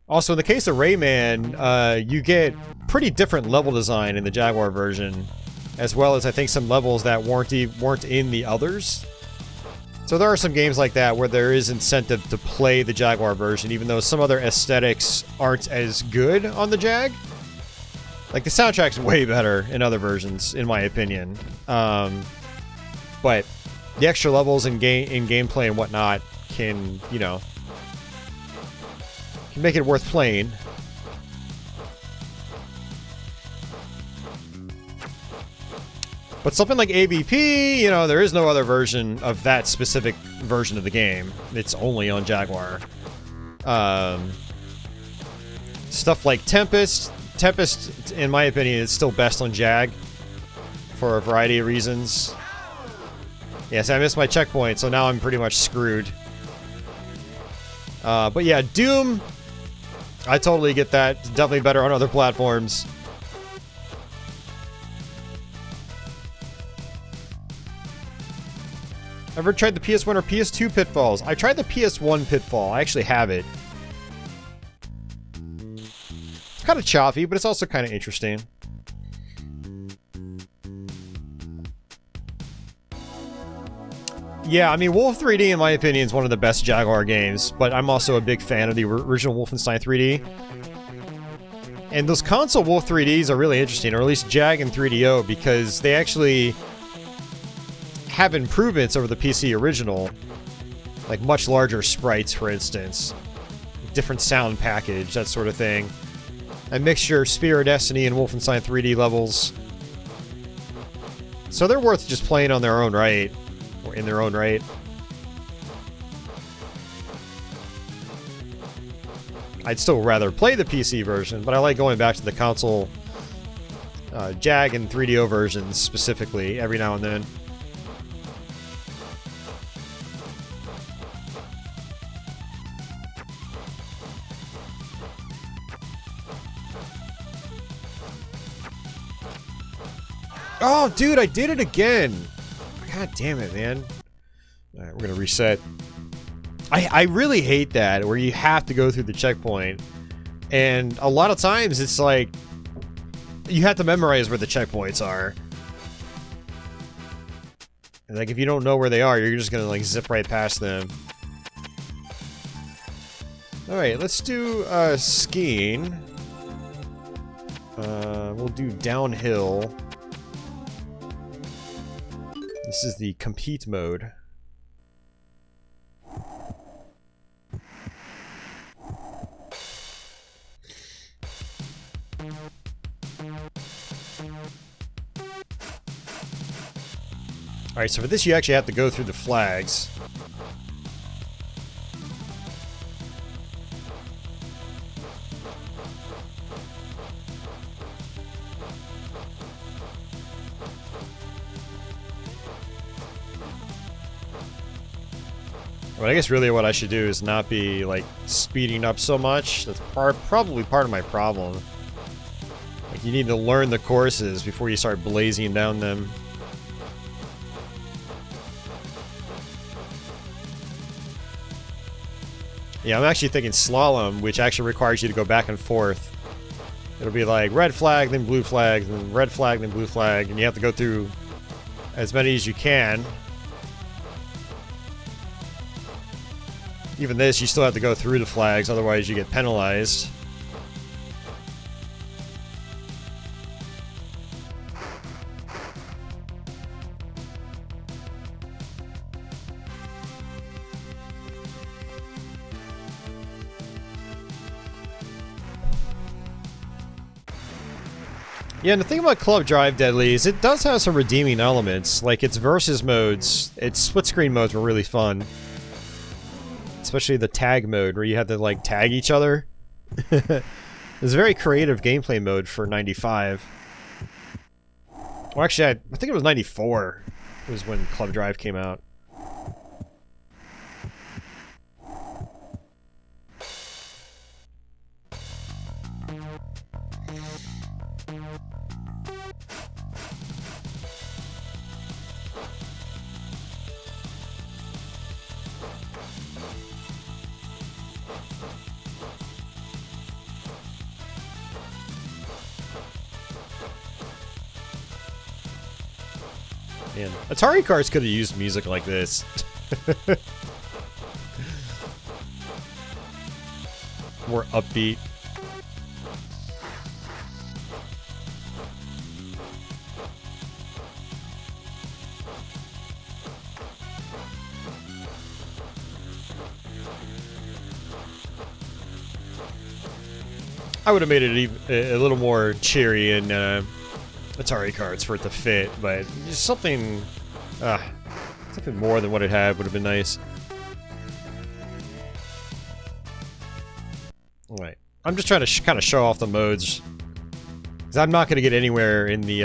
Also, in the case of Rayman, you get pretty different level design in the Jaguar version, as well as, I think, some levels that weren't in the others. So there are some games like that where there is incentive to play the Jaguar version, even though some other aesthetics aren't as good on the Jag. Like, the soundtrack's way better in other versions, in my opinion. But the extra levels in gameplay and whatnot can, you know, can make it worth playing. But something like AVP, you know, there is no other version of that specific version of the game. It's only on Jaguar. Stuff like Tempest, in my opinion, is still best on Jag for a variety of reasons. Yes, I missed my checkpoint, so now I'm pretty much screwed. But yeah, Doom, I totally get that. It's definitely better on other platforms. Ever tried the PS1 or PS2 Pitfalls? I tried the PS1 Pitfall. I actually have it. It's kind of choppy, but it's also kind of interesting. Yeah, I mean, Wolf 3D, in my opinion, is one of the best Jaguar games, but I'm also a big fan of the original Wolfenstein 3D. And those console Wolf 3Ds are really interesting, or at least Jag and 3DO, because they actually have improvements over the PC original. Like much larger sprites, for instance. Different sound package, that sort of thing. A mixture of Spear of Destiny and Wolfenstein 3D levels. So they're worth just playing on their own right. Or in their own right. I'd still rather play the PC version, but I like going back to the console Jag and 3DO versions specifically every now and then. Oh, dude, I did it again! God damn it, man. Alright, we're gonna reset. I really hate that, where you have to go through the checkpoint. And a lot of times, it's like... you have to memorize where the checkpoints are. And like, if you don't know where they are, you're just gonna, like, zip right past them. Alright, let's do, skiing. We'll do downhill. This is the compete mode. Alright, so for this you actually have to go through the flags. But I guess really what I should do is not be, like, speeding up so much. That's probably part of my problem. Like, you need to learn the courses before you start blazing down them. Yeah, I'm actually thinking slalom, which actually requires you to go back and forth. It'll be like red flag, then blue flag, then red flag, then blue flag, and you have to go through as many as you can. Even this, you still have to go through the flags, otherwise you get penalized. Yeah, and the thing about Club Drive Deadly is it does have some redeeming elements. Like, its versus modes, its split-screen modes were really fun. Especially the tag mode, where you had to, like, tag each other. It was a very creative gameplay mode for 95. Well, actually, I think it was 94 was when Club Drive came out. Man, Atari Karts could have used music like this. More upbeat. I would have made it a little more cheery and Atari Karts for it to fit, but just something more than what it had would have been nice. Alright, I'm just trying to kind of show off the modes, because I'm not going to get anywhere in the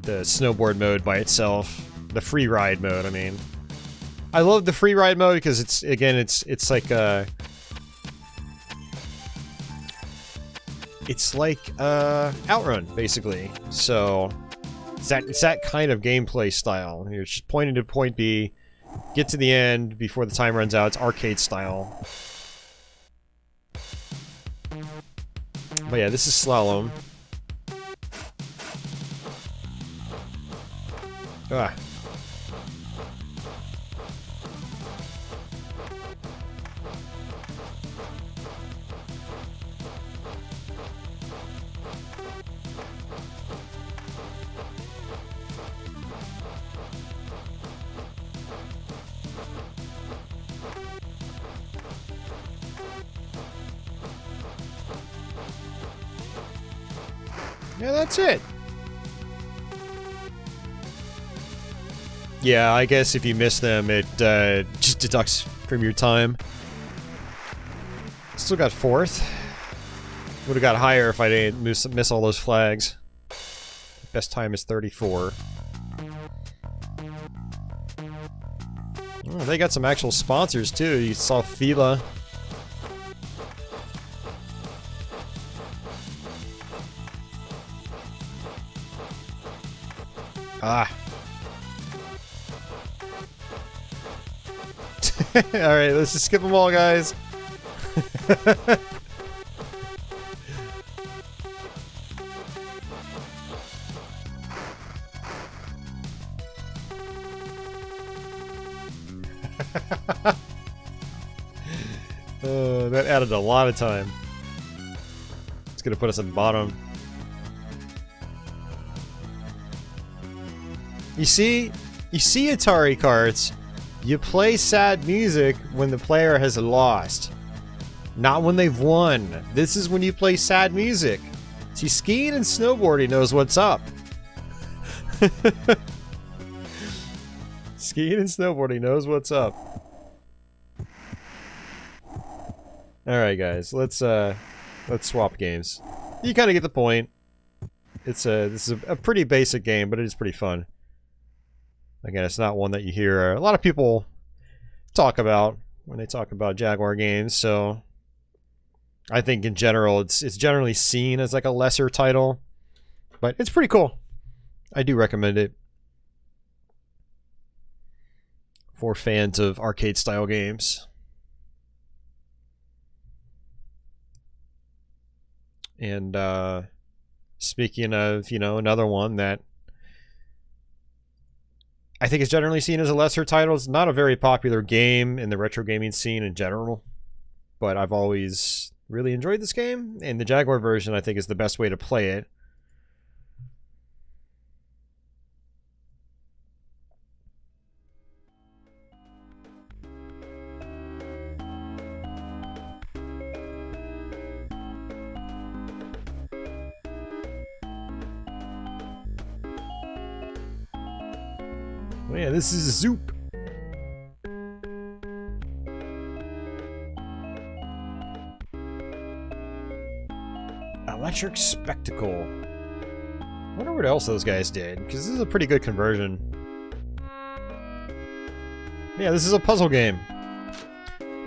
snowboard mode by itself. The free ride mode, I mean. I love the free ride mode because it's like it's like Outrun, basically. So it's that kind of gameplay style. You're just pointing to point B, get to the end before the time runs out. It's arcade style. But yeah, this is slalom. Ah. Yeah, that's it. Yeah, I guess if you miss them, it just deducts from your time. Still got 4th. Would have got higher if I didn't miss all those flags. Best time is 34. Oh, they got some actual sponsors too. You saw Fila. Ah. Alright, let's just skip them all, guys. That added a lot of time. It's gonna put us at the bottom. You see Atari Karts, you play sad music when the player has lost, not when they've won. This is when you play sad music. See, skiing and snowboarding knows what's up. Skiing and snowboarding knows what's up. Alright guys, let's swap games. You kind of get the point. This is a pretty basic game, but it is pretty fun. Again, it's not one that you hear a lot of people talk about when they talk about Jaguar games, so I think in general it's generally seen as like a lesser title, but it's pretty cool. I do recommend it for fans of arcade style games. And speaking of, you know, another one that I think is generally seen as a lesser title. It's not a very popular game in the retro gaming scene in general, but I've always really enjoyed this game, and the Jaguar version I think is the best way to play it. Oh yeah, this is Zoop. Electric Spectacle. I wonder what else those guys did, because this is a pretty good conversion. Yeah, this is a puzzle game.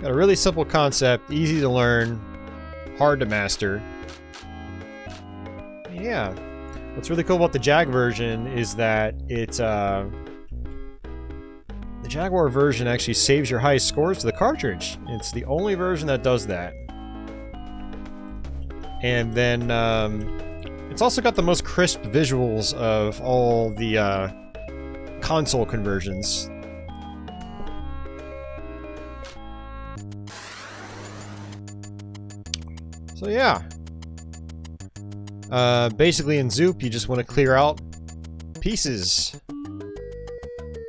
Got a really simple concept, easy to learn, hard to master. Yeah. What's really cool about the Jag version is that it's the Jaguar version actually saves your highest scores to the cartridge. It's the only version that does that. And then it's also got the most crisp visuals of all the console conversions. So yeah. Basically in Zoop, you just want to clear out pieces.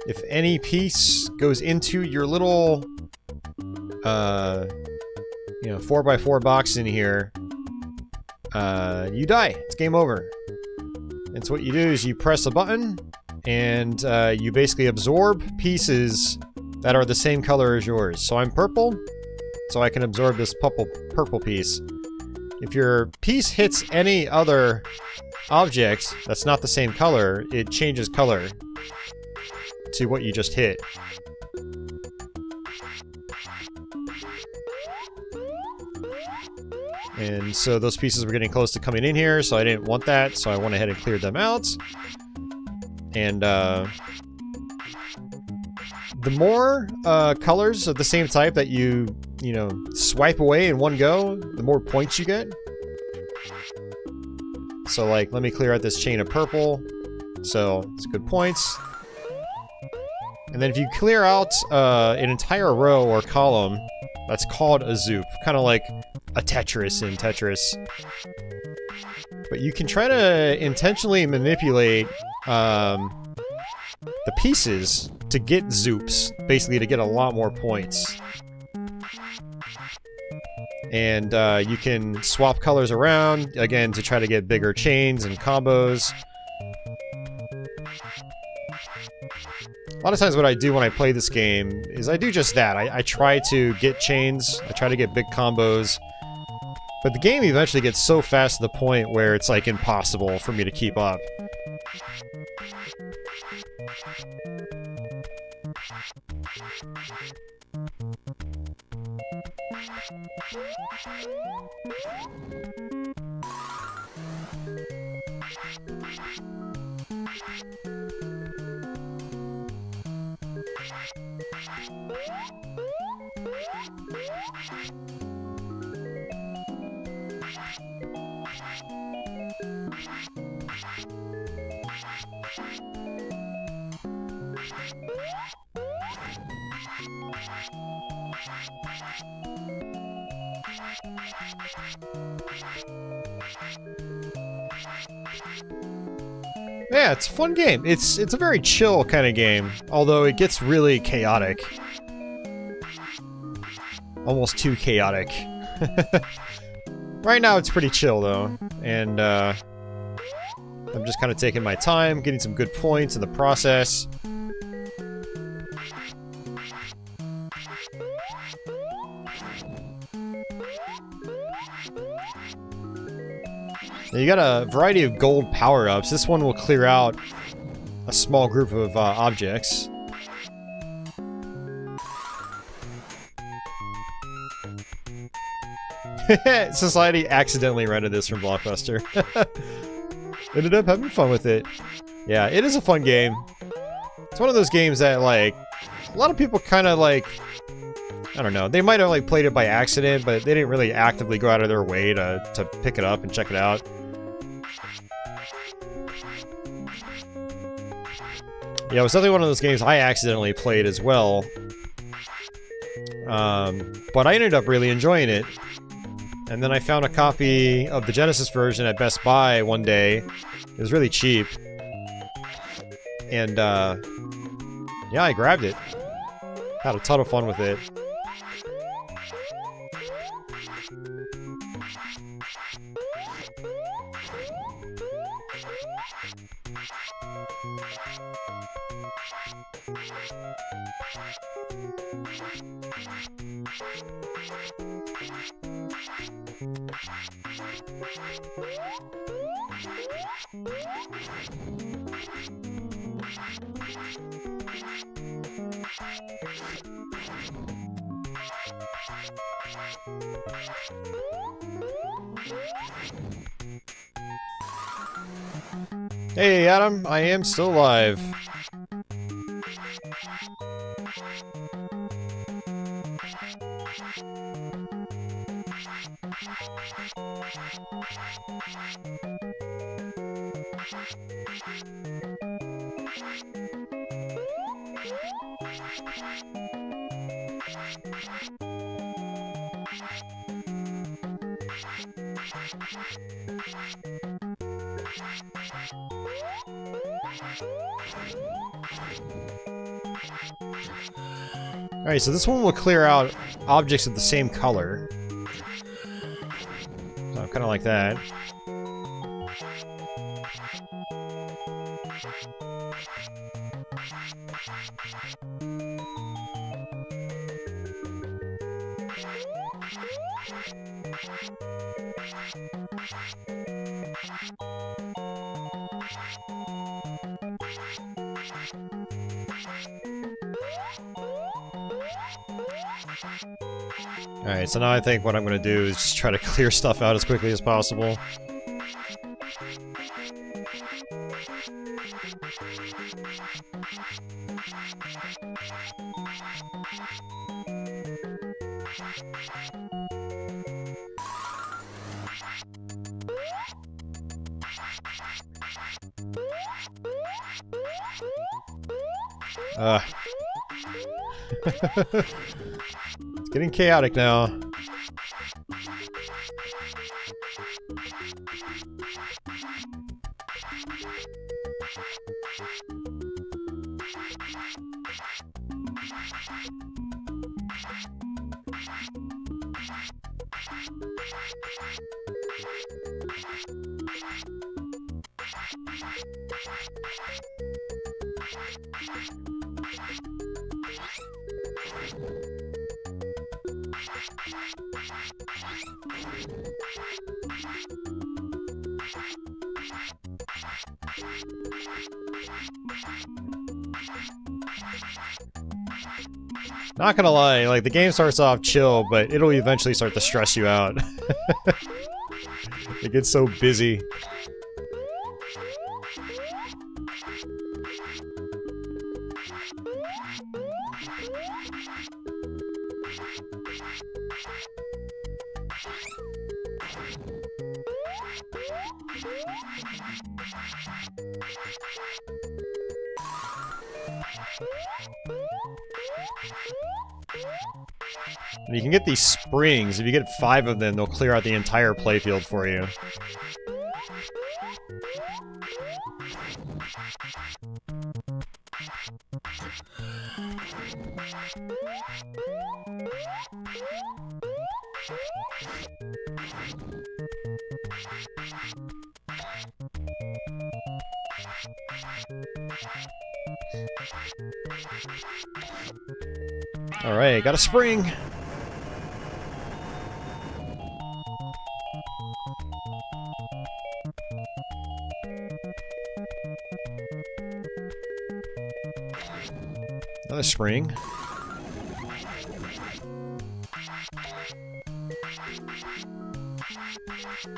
If any piece goes into your little, 4x4 box in here, you die. It's game over. And so what you do is you press a button, and you basically absorb pieces that are the same color as yours. So I'm purple, so I can absorb this purple piece. If your piece hits any other object that's not the same color, it changes color to what you just hit. And so those pieces were getting close to coming in here, so I didn't want that, so I went ahead and cleared them out. And the more colors of the same type that you swipe away in one go, the more points you get. So like, let me clear out this chain of purple. So it's good points. And then if you clear out an entire row or column, that's called a Zoop. Kind of like a Tetris in Tetris. But you can try to intentionally manipulate the pieces to get Zoops. Basically to get a lot more points. And you can swap colors around, again, to try to get bigger chains and combos. A lot of times what I do when I play this game is I do just that. I try to get chains, I try to get big combos, But the game eventually gets so fast to the point where it's like impossible for me to keep up. Yeah, it's a fun game. It's a very chill kind of game, although it gets really chaotic. Almost too chaotic. Right now it's pretty chill though, and I'm just kind of taking my time, getting some good points in the process. Now you got a variety of gold power-ups. This one will clear out a small group of objects. Society accidentally rented this from Blockbuster. Ended up having fun with it. Yeah, it is a fun game. It's one of those games that, like, a lot of people kind of, like, I don't know, they might have, like, played it by accident, but they didn't really actively go out of their way to pick it up and check it out. Yeah, it was definitely one of those games I accidentally played as well. But I ended up really enjoying it. And then I found a copy of the Genesis version at Best Buy one day. It was really cheap. And, yeah, I grabbed it. Had a ton of fun with it. Hey, Adam, I am still alive. Alright, so this one will clear out objects of the same color. So kind of like that. Alright, so now I think what I'm going to do is just try to clear stuff out as quickly as possible. It's getting chaotic now. Not gonna lie, like the game starts off chill, but it'll eventually start to stress you out. It gets so busy. And you can get these springs. If you get 5 of them, they'll clear out the entire playfield for you. Alright, got a spring! Another spring.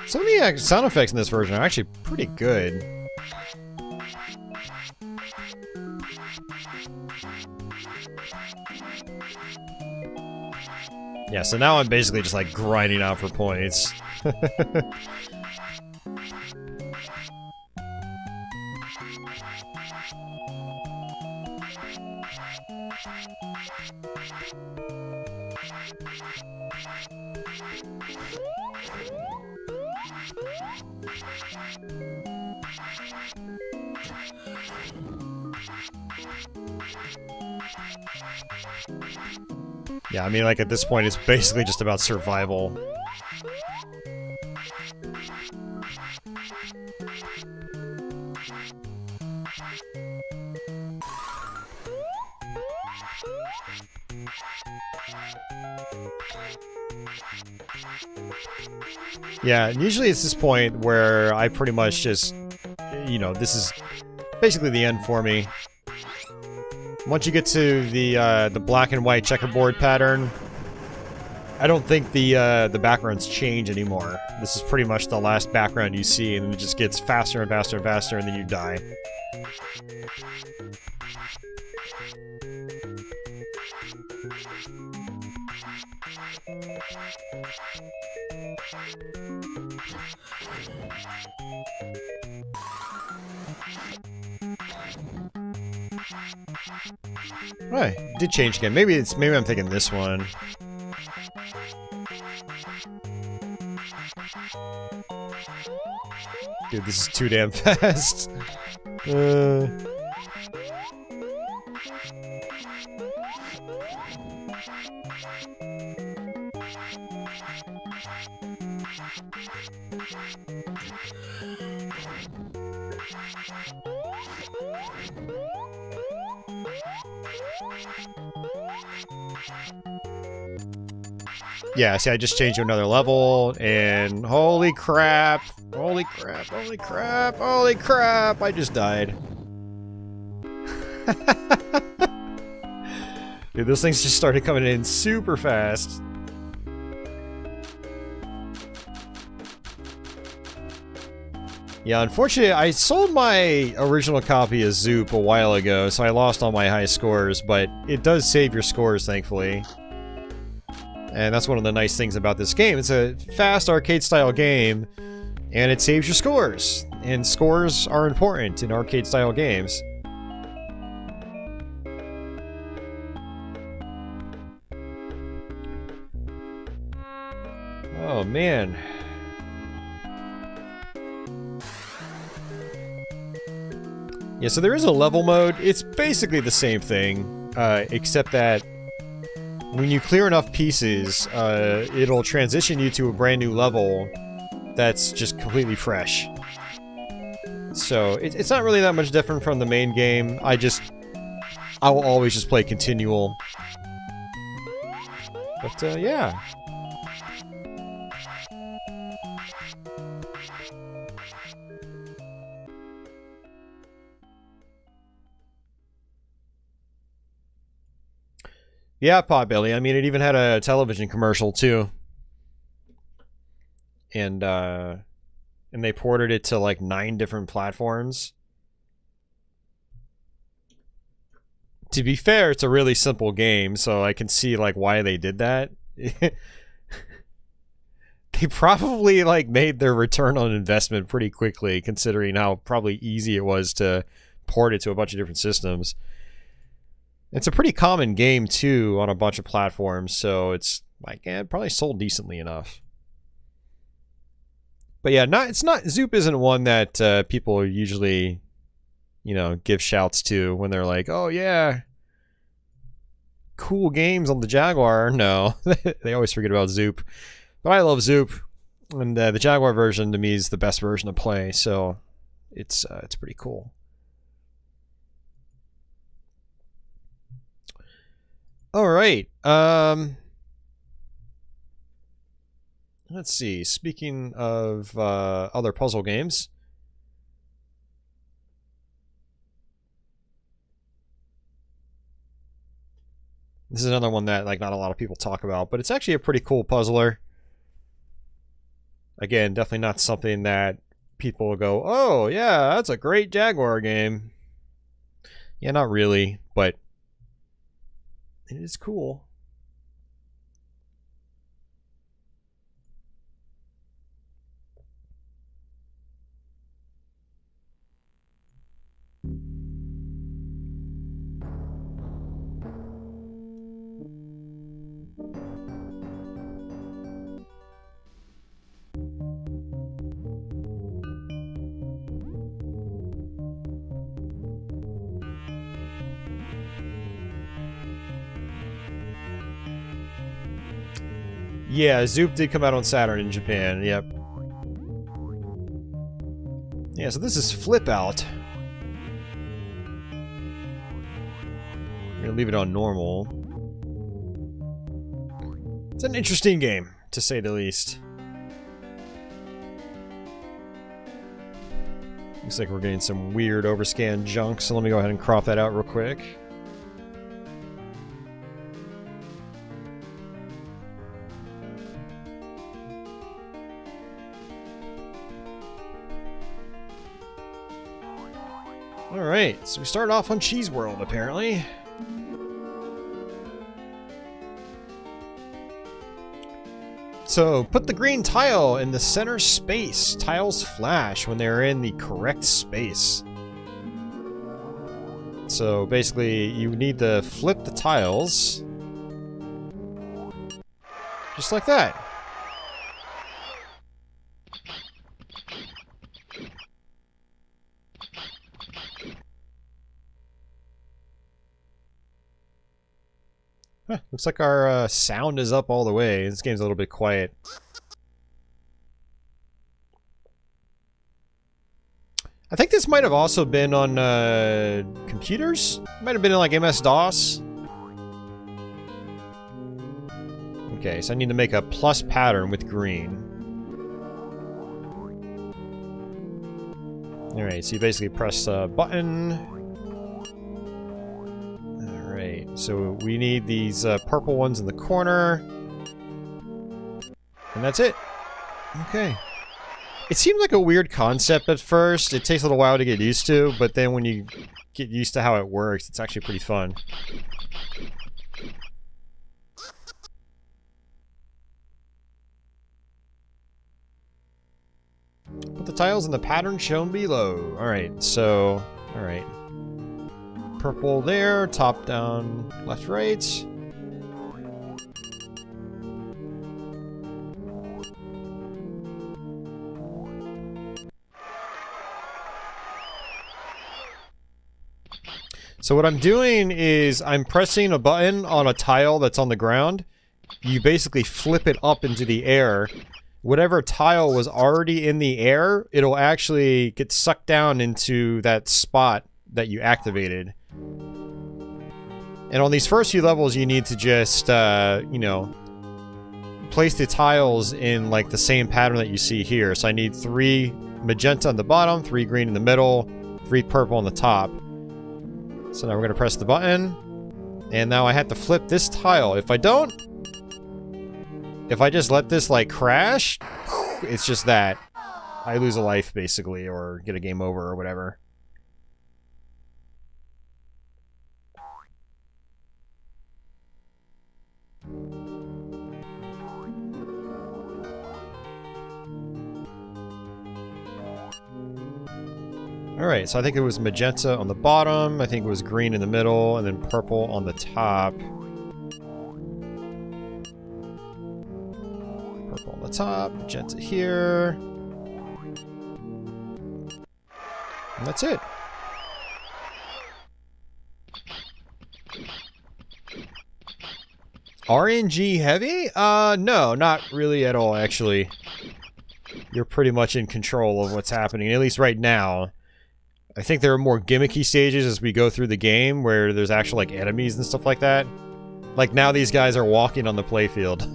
Some of the sound effects in this version are actually pretty good. Yeah, so now I'm basically just like grinding out for points. Yeah, I mean, like, at this point, it's basically just about survival. Yeah, and usually it's this point where I pretty much just, you know, this is basically the end for me. Once you get to the black and white checkerboard pattern, I don't think the backgrounds change anymore. This is pretty much the last background you see, and it just gets faster and faster and faster, and then you die. Right, it did change again. Maybe I'm thinking this one. Dude, this is too damn fast. Yeah, see, I just changed to another level, and holy crap, holy crap, holy crap, holy crap, I just died. Dude, those things just started coming in super fast. Yeah, unfortunately, I sold my original copy of Zoop a while ago, so I lost all my high scores, but it does save your scores, thankfully. And that's one of the nice things about this game. It's a fast arcade-style game, and it saves your scores. And scores are important in arcade-style games. Oh, man. Yeah, so there is a level mode. It's basically the same thing, except that when you clear enough pieces, it'll transition you to a brand new level that's just completely fresh. So, it's not really that much different from the main game. I will always just play continual. But, yeah. Yeah, Potbelly. I mean, it even had a television commercial too. And they ported it to like 9 different platforms. To be fair, it's a really simple game, so I can see like why they did that. They probably like made their return on investment pretty quickly, considering how probably easy it was to port it to a bunch of different systems. It's a pretty common game too on a bunch of platforms, so it's like it probably sold decently enough. But yeah, Zoop isn't one that people usually, you know, give shouts to when they're like, "Oh yeah, cool games on the Jaguar." No, they always forget about Zoop. But I love Zoop, and the Jaguar version to me is the best version to play. So it's pretty cool. All right. Let's see. Speaking of other puzzle games, this is another one that like not a lot of people talk about, but it's actually a pretty cool puzzler. Again, definitely not something that people will go, "Oh yeah, that's a great Jaguar game." Yeah, not really, but it is cool. Yeah, Zoop did come out on Saturn in Japan, yep. Yeah, so this is Flip Out. I'm gonna leave it on normal. It's an interesting game, to say the least. Looks like we're getting some weird overscan junk, so let me go ahead and crop that out real quick. Alright, so we started off on Cheese World, apparently. So, put the green tile in the center space. Tiles flash when they're in the correct space. So, basically, you need to flip the tiles. Just like that. Huh, looks like our sound is up all the way. This game's a little bit quiet. I think this might have also been on computers. Might have been in like MS-DOS. Okay, so I need to make a plus pattern with green. Alright, so you basically press a button. So we need these purple ones in the corner. And that's it. Okay. It seemed like a weird concept at first. It takes a little while to get used to, but then when you get used to how it works, it's actually pretty fun. Put the tiles in the pattern shown below. Alright, so... Alright. Purple there, top down, left, right. So what I'm doing is I'm pressing a button on a tile that's on the ground. You basically flip it up into the air. Whatever tile was already in the air, it'll actually get sucked down into that spot that you activated. And on these first few levels, you need to just, you know, place the tiles in, like, the same pattern that you see here. So I need 3 magenta on the bottom, 3 green in the middle, 3 purple on the top. So now we're going to press the button. And now I have to flip this tile. If I don't... If I just let this, like, crash, it's just that. I lose a life, basically, or get a game over, or whatever. Alright, so I think it was magenta on the bottom, I think it was green in the middle, and then purple on the top. Purple on the top, magenta here. And that's it. RNG heavy? No, not really at all, actually. You're pretty much in control of what's happening, at least right now. I think there are more gimmicky stages as we go through the game where there's actual, like, enemies and stuff like that. Like, now these guys are walking on the playfield.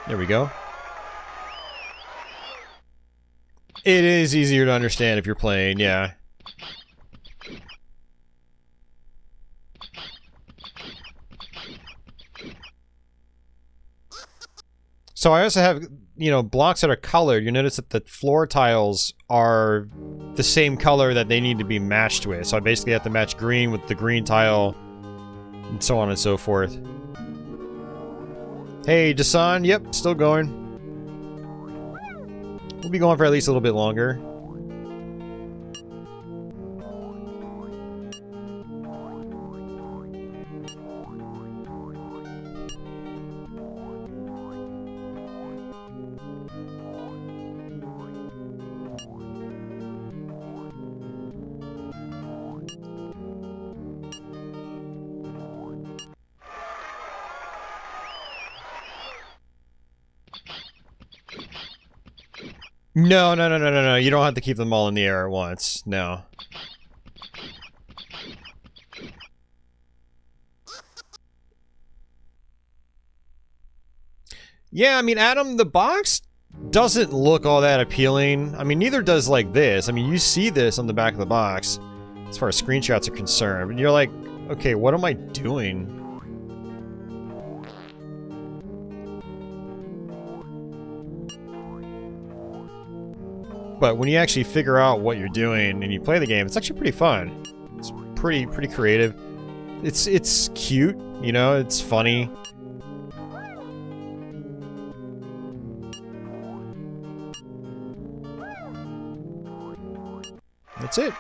There we go. It is easier to understand if you're playing, yeah. So I also have, you know, blocks that are colored. You notice that the floor tiles are the same color that they need to be matched with. So I basically have to match green with the green tile, and so on and so forth. Hey, Dasan, yep, still going. We'll be going for at least a little bit longer. No. You don't have to keep them all in the air at once. No. Yeah, I mean, Adam, the box doesn't look all that appealing. I mean, neither does, like, this. I mean, you see this on the back of the box, as far as screenshots are concerned. And you're like, okay, what am I doing? But when you actually figure out what you're doing and you play the game, it's actually pretty fun. It's pretty creative. It's cute, you know, it's funny. That's it.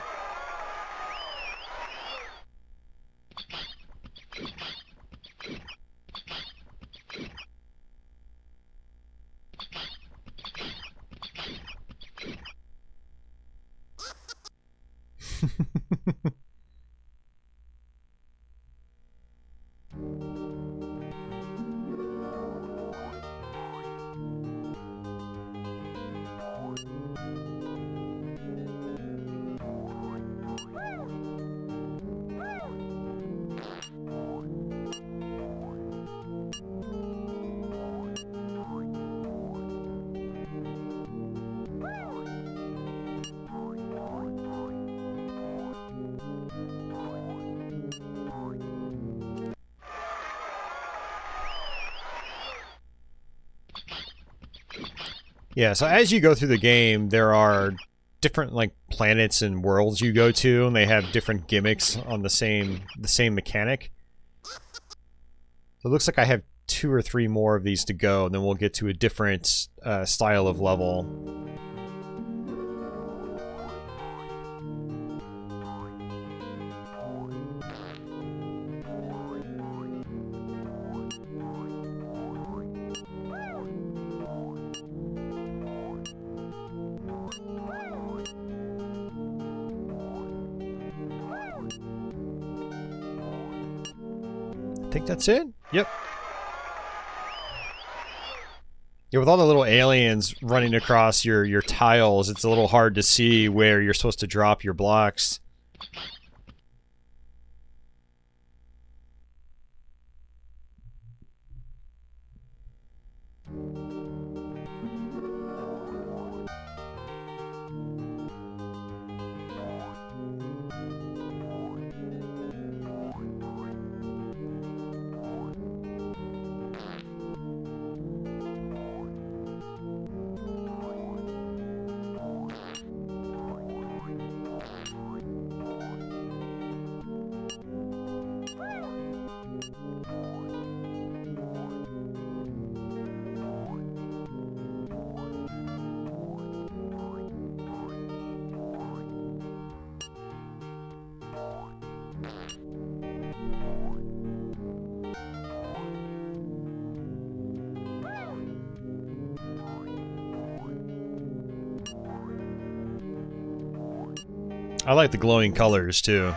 Yeah, so as you go through the game, there are different, like, planets and worlds you go to, and they have different gimmicks on the same mechanic. So it looks like I have 2 or 3 more of these to go, and then we'll get to a different style of level. I think that's it. Yep. Yeah, with all the little aliens running across your tiles, it's a little hard to see where you're supposed to drop your blocks. I like the glowing colors, too.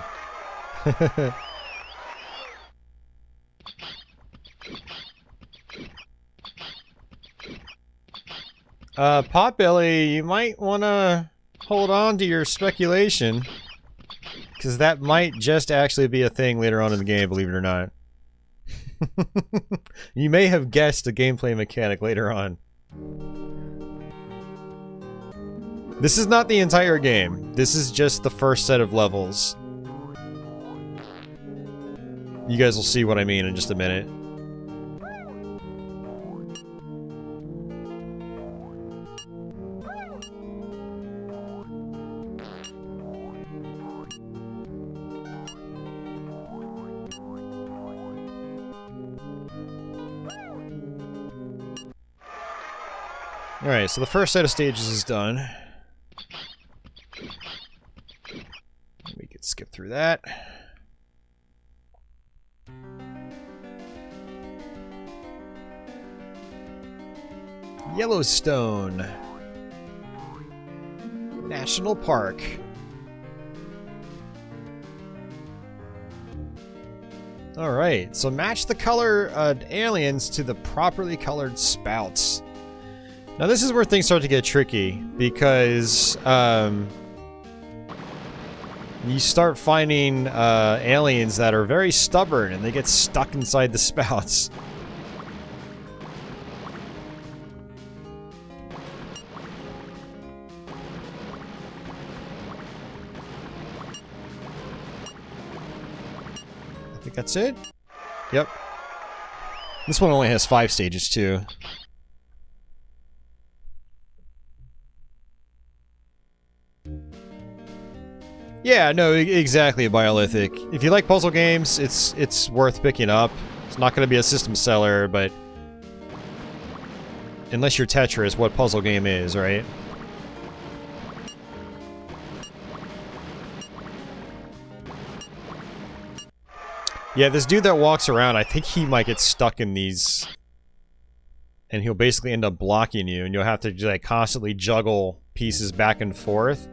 Potbelly, you might want to hold on to your speculation. Because that might just actually be a thing later on in the game, believe it or not. You may have guessed a gameplay mechanic later on. This is not the entire game. This is just the first set of levels. You guys will see what I mean in just a minute. Alright, so the first set of stages is done. We could skip through that. Yellowstone National Park. Alright, so match the color of aliens to the properly colored spouts. Now this is where things start to get tricky, because you start finding aliens that are very stubborn and they get stuck inside the spouts. I think that's it. Yep. This one only has 5 stages too. Yeah, no, exactly, Biolithic. If you like puzzle games, it's worth picking up. It's not going to be a system seller, but unless you're Tetris, what puzzle game is, right? Yeah, this dude that walks around, I think he might get stuck in these, and he'll basically end up blocking you, and you'll have to like constantly juggle pieces back and forth.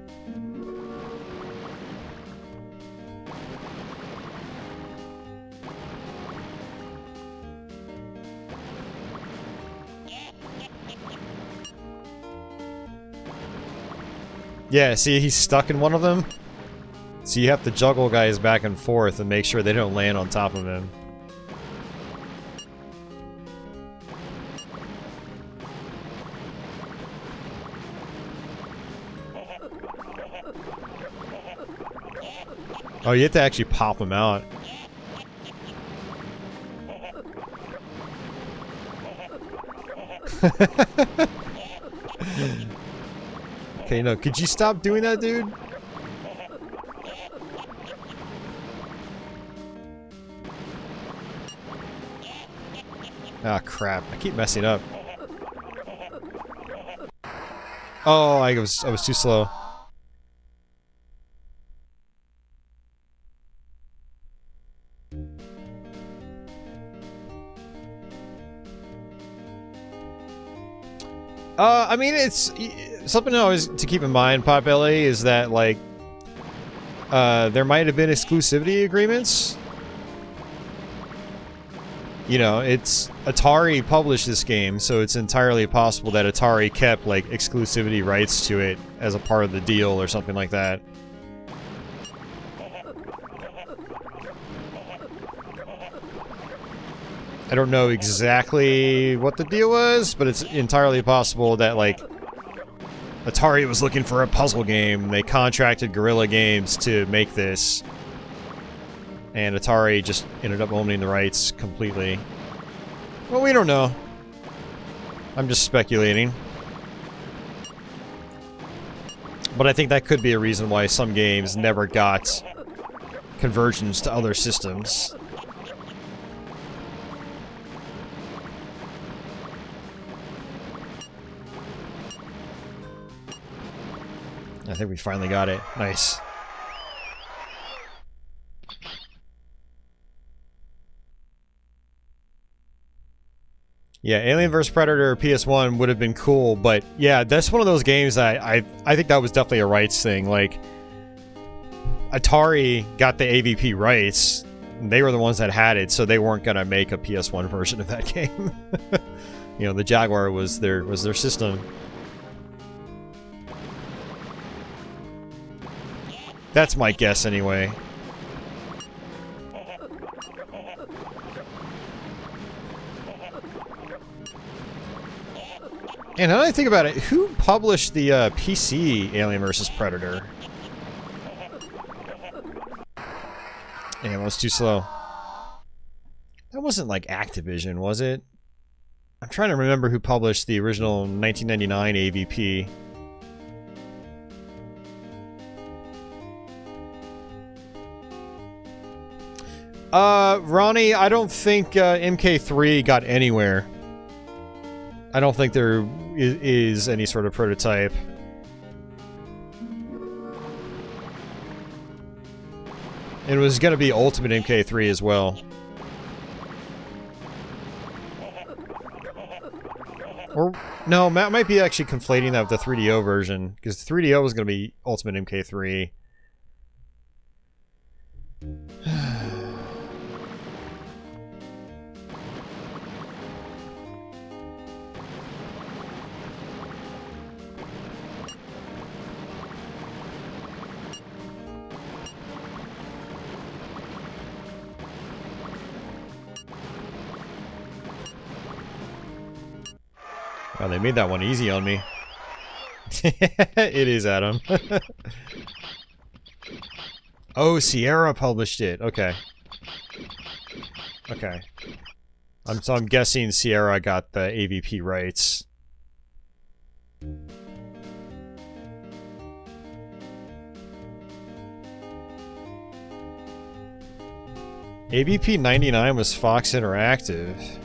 Yeah, see, he's stuck in one of them. So you have to juggle guys back and forth and make sure they don't land on top of him. Oh, you have to actually pop him out. Okay, no, could you stop doing that, dude? Ah, crap. I keep messing up. Oh, I was too slow. I mean, it's something always to keep in mind, Potbelly, is that, like, there might have been exclusivity agreements. you know, it's Atari published this game, so it's entirely possible that Atari kept like exclusivity rights to it as a part of the deal or something like that. I don't know exactly what the deal was, but it's entirely possible that like Atari was looking for a puzzle game. They contracted Guerrilla Games to make this. And Atari just ended up owning the rights completely. Well, we don't know. I'm just speculating. But I think that could be a reason why some games never got conversions to other systems. I think we finally got it. Nice. Yeah, Alien vs. Predator PS1 would have been cool, but yeah, that's one of those games that I think that was definitely a rights thing. Like, Atari got the AVP rights, and they were the ones that had it, so they weren't gonna make a PS1 version of that game. You know, the Jaguar was their system. That's my guess, anyway. And now that I think about it, who published the PC Alien vs. Predator? Damn, it was too slow. That wasn't like Activision, was it? I'm trying to remember who published the original 1999 AVP. Ronnie, I don't think MK3 got anywhere. I don't think there is any sort of prototype. It was going to be Ultimate MK3 as well. Or, no, Matt might be actually conflating that with the 3DO version, because the 3DO was going to be Ultimate MK3. Wow, they made that one easy on me. It is, Adam. Oh, Sierra published it. Okay. Okay. So I'm guessing Sierra got the AVP rights. AVP 99 was Fox Interactive.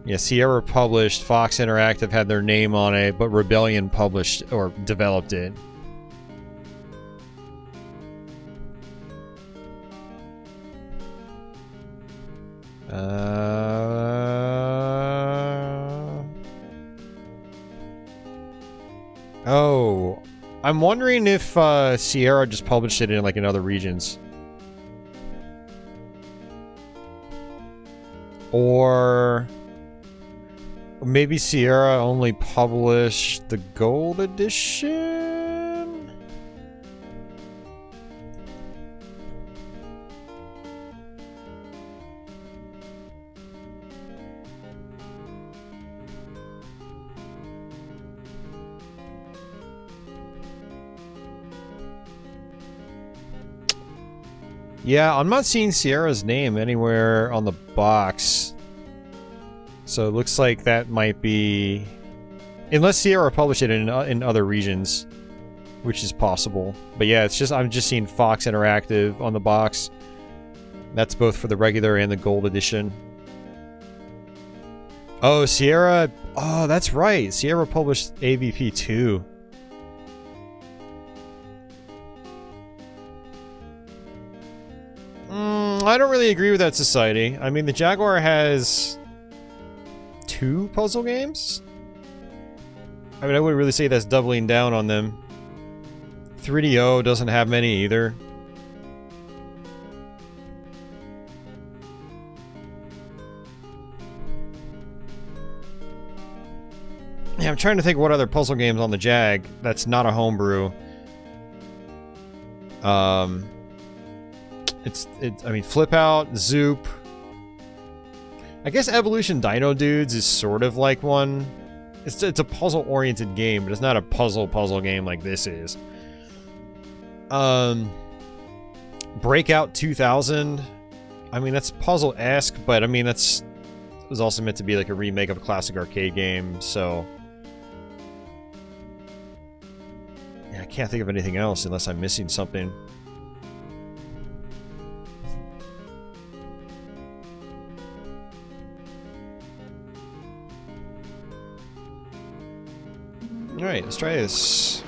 Yeah, Sierra published, Fox Interactive had their name on it, but Rebellion published or developed it. Oh, I'm wondering if Sierra just published it in like in other regions. Or maybe Sierra only published the gold edition? Yeah, I'm not seeing Sierra's name anywhere on the box. So it looks like that might be... Unless Sierra published it in other regions, which is possible. But yeah, it's just I'm just seeing Fox Interactive on the box. That's both for the regular and the gold edition. Oh, Sierra... Oh, that's right. Sierra published AVP 2. I don't really agree with that, Society. I mean, the Jaguar has 2 puzzle games? I mean, I wouldn't really say that's doubling down on them. 3DO doesn't have many either. Yeah, I'm trying to think what other puzzle games on the Jag that's not a homebrew. I mean, Flip Out, Zoop. I guess Evolution Dino Dudes is sort of like one. It's a puzzle-oriented game, but it's not a puzzle game like this is. Breakout 2000. I mean, that's puzzle-esque, but I mean, it was also meant to be like a remake of a classic arcade game, so... Yeah, I can't think of anything else unless I'm missing something. Alright, let's try this.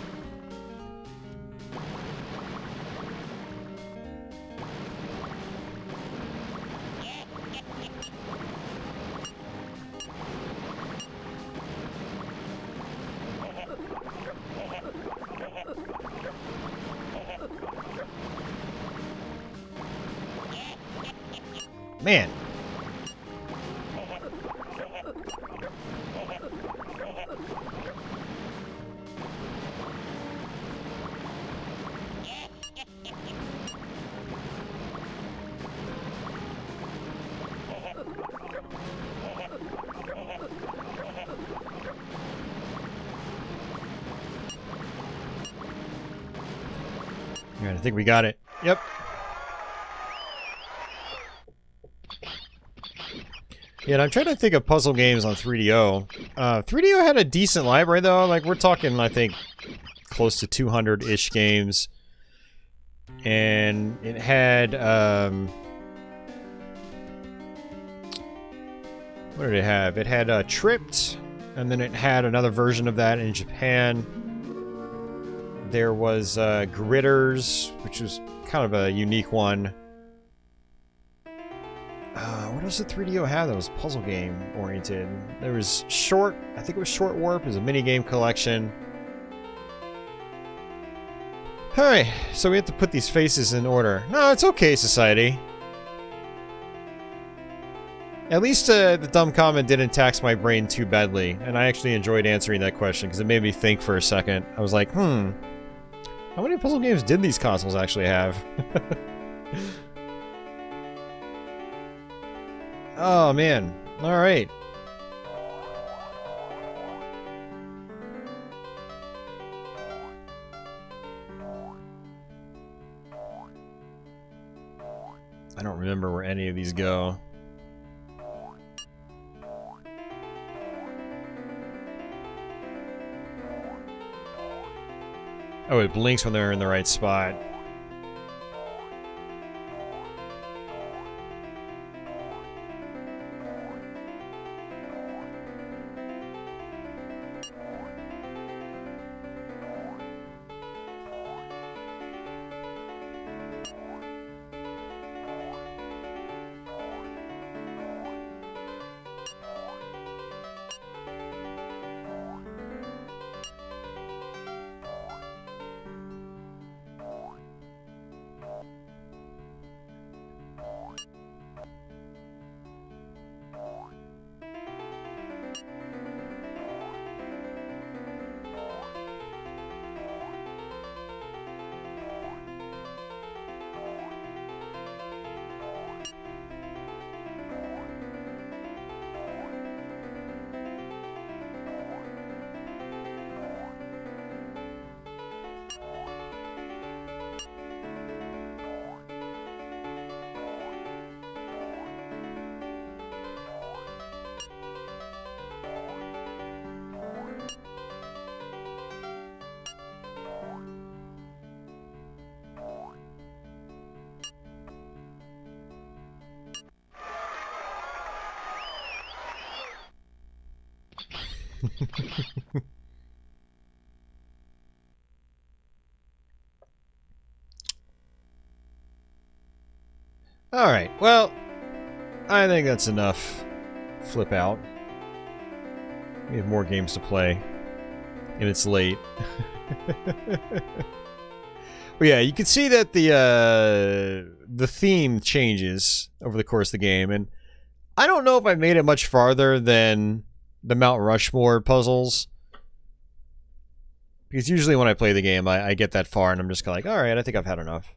Man. Alright, I think we got it. Yep. Yeah, and I'm trying to think of puzzle games on 3DO. 3DO had a decent library, though. Like, we're talking, I think, close to 200-ish games. And it had, what did it have? It had, Tripped, and then it had another version of that in Japan. There was, Gritters, which was kind of a unique one. What else did 3DO have that was puzzle game oriented? There was Short, I think it was Short Warp, it was a minigame collection. Alright, so we have to put these faces in order. No, it's okay, society. At least the dumb comment didn't tax my brain too badly, and I actually enjoyed answering that question because it made me think for a second. I was like, how many puzzle games did these consoles actually have? Oh, man. Alright. I don't remember where any of these go. Oh, it blinks when they're in the right spot. Alright, well, I think that's enough. Flip Out. We have more games to play. and it's late. But yeah, you can see that the theme changes over the course of the game, and I don't know if I made it much farther than the Mount Rushmore puzzles, because usually when I play the game, I get that far and I'm just kind of like, all right, I think I've had enough.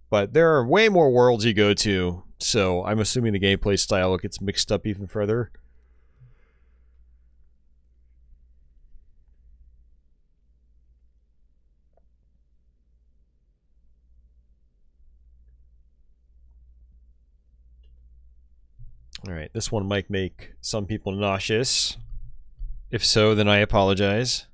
But there are way more worlds you go to, so I'm assuming the gameplay style gets mixed up even further. Alright, this one might make some people nauseous. If so, then I apologize.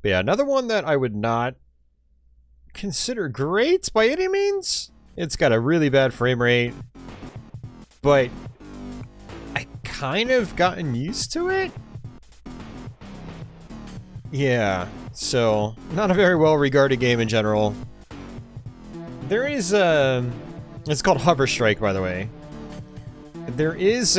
But yeah, another one that I would not consider great by any means. It's got a really bad frame rate, but I kind of gotten used to it. Yeah, so not a very well regarded game in general. There is it's called Hover Strike, by the way. There is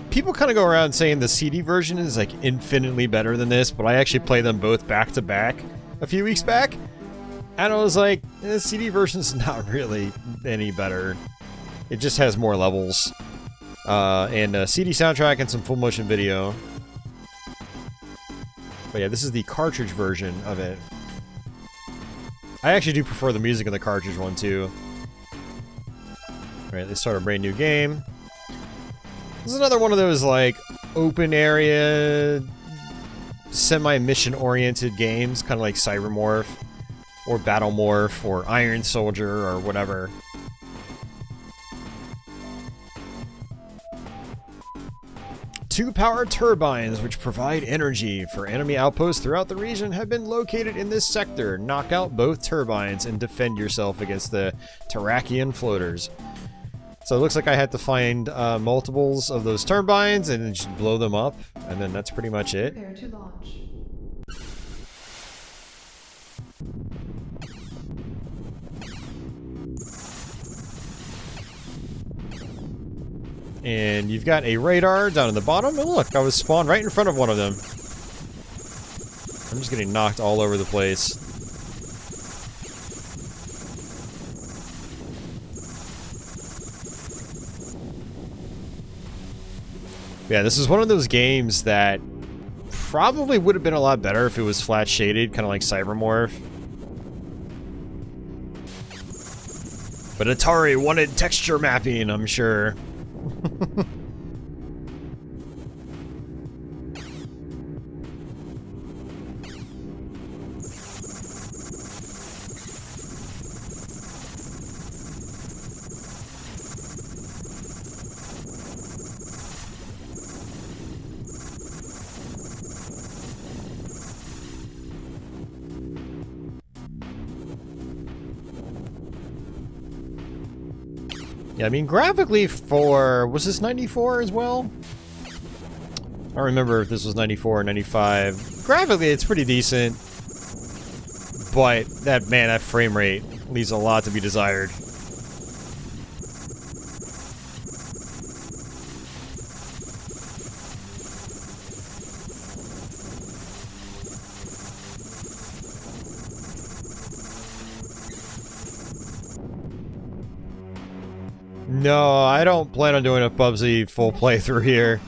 people kind of go around saying the CD version is like infinitely better than this, but I actually played them both back to back a few weeks back, and I was like, the CD version is not really any better. It just has more levels. And a CD soundtrack and some full motion video. But yeah, this is the cartridge version of it. I actually do prefer the music in the cartridge one too. Alright, let's start a brand new game. This is another one of those like open area, semi-mission oriented games, kind of like Cybermorph or Battlemorph or Iron Soldier or whatever. Two power turbines which provide energy for enemy outposts throughout the region have been located in this sector. Knock out both turbines and defend yourself against the Terrakian floaters. So it looks like I had to find multiples of those turbines and then just blow them up, and then that's pretty much it. Prepare to launch. And you've got a radar down in the bottom, and look, I was spawned right in front of one of them. I'm just getting knocked all over the place. Yeah, this is one of those games that probably would have been a lot better if it was flat shaded, kind of like Cybermorph. But Atari wanted texture mapping, I'm sure. Yeah, I mean, graphically for... was this 94 as well? I don't remember if this was 94 or 95. Graphically, it's pretty decent. But, that frame rate leaves a lot to be desired. No, I don't plan on doing a Bubsy full playthrough here.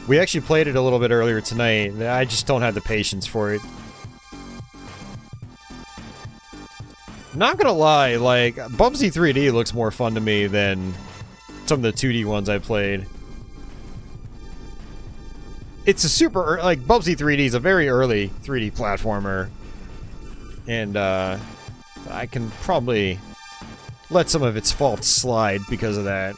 We actually played it a little bit earlier tonight. I just don't have the patience for it. Not gonna lie, like, Bubsy 3D looks more fun to me than some of the 2D ones I played. It's a super, like, Bubsy 3D is a very early 3D platformer. And, I can probably let some of its faults slide because of that.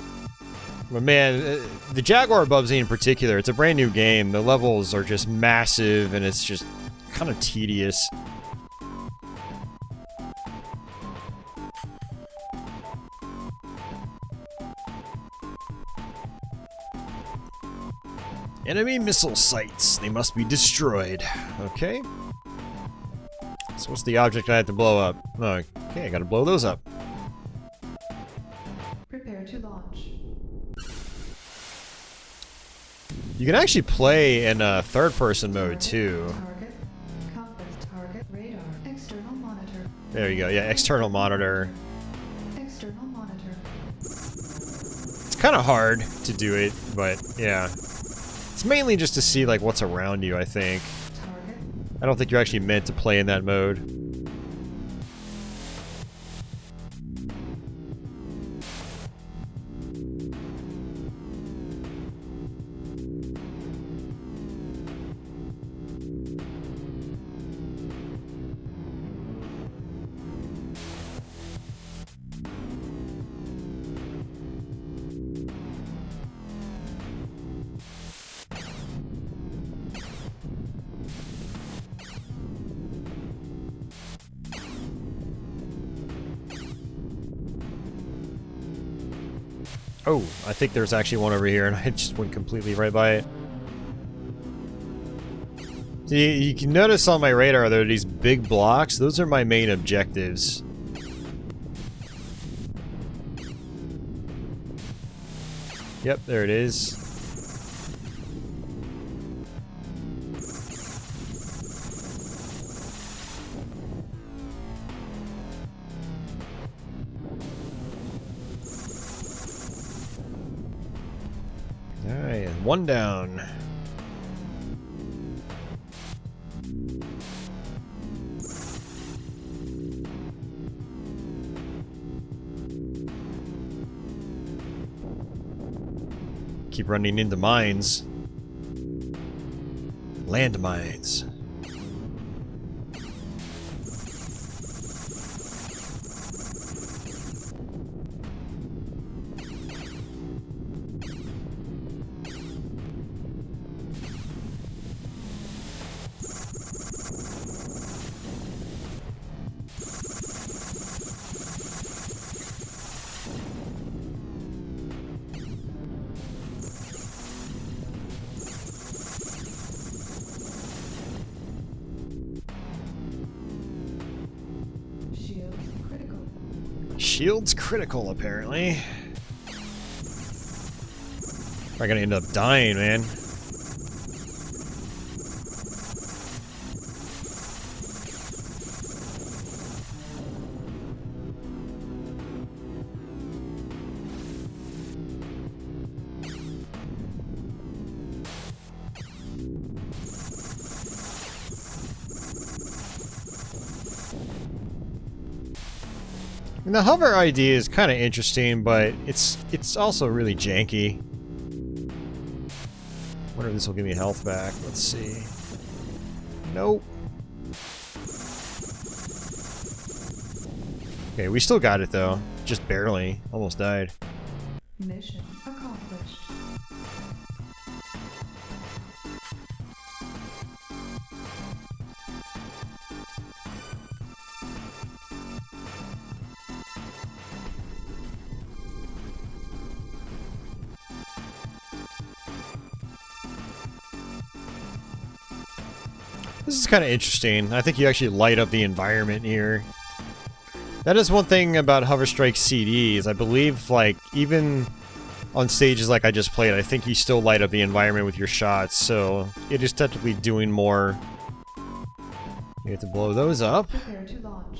But man, the Jaguar Bubsy in particular, it's a brand new game. The levels are just massive and it's just kind of tedious. Enemy missile sites. They must be destroyed. Okay. So what's the object I have to blow up? Oh, okay, I gotta blow those up. Prepare to launch. You can actually play in third-person mode too. Target. Compass. Target. Radar. External monitor. There you go. Yeah, external monitor. External monitor. It's kind of hard to do it, but yeah. It's mainly just to see like what's around you, I think. Target. I don't think you're actually meant to play in that mode. Oh, I think there's actually one over here, and I just went completely right by it. See, you can notice on my radar there are these big blocks. Those are my main objectives. Yep, there it is. Alright, one down. Keep running into mines. Landmines. Shields critical. Shield's critical, apparently. I'm gonna end up dying, man. And the hover idea is kind of interesting, but it's also really janky. Wonder if this will give me health back. Let's see. Nope. Okay, we still got it though. Just barely. Almost died. Mission accomplished. This is kind of interesting. I think you actually light up the environment here. That is one thing about Hover Strike CDs. I believe, like, even on stages like I just played, I think you still light up the environment with your shots, so it is technically doing more. You have to blow those up. Prepare to launch.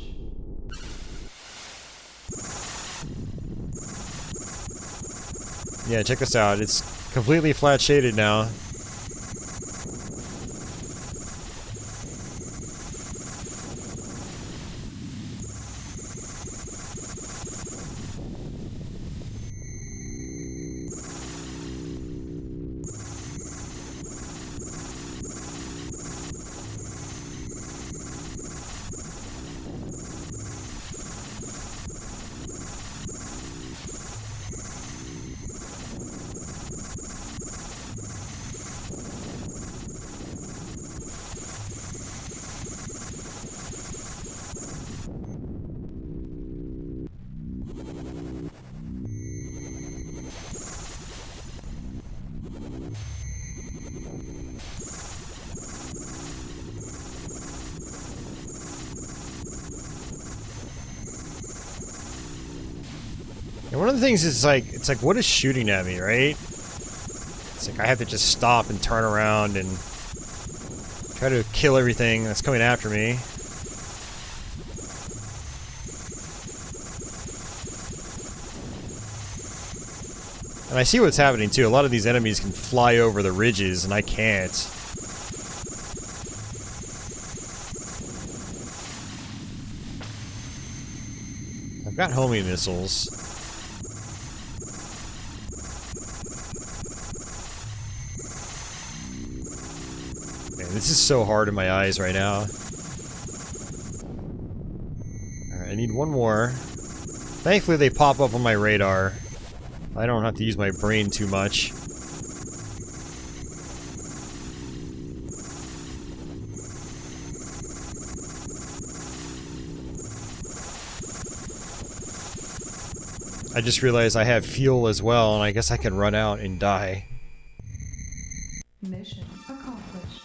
Yeah, check this out. It's completely flat shaded now. And one of the things is like, it's like, what is shooting at me, right? It's like I have to just stop and turn around and try to kill everything that's coming after me. And I see what's happening too. A lot of these enemies can fly over the ridges and I can't. I've got homing missiles. Man, this is so hard in my eyes right now. Alright, I need one more. Thankfully they pop up on my radar. I don't have to use my brain too much. I just realized I have fuel as well, and I guess I can run out and die. Mission accomplished.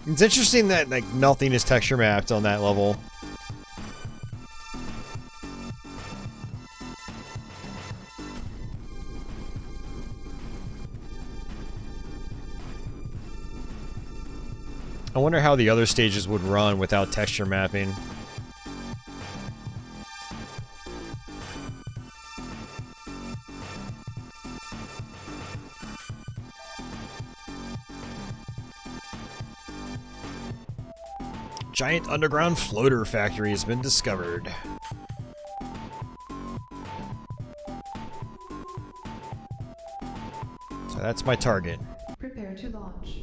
It's interesting that like nothing is texture mapped on that level. I wonder how the other stages would run without texture mapping. Giant underground floater factory has been discovered. So that's my target. Prepare to launch.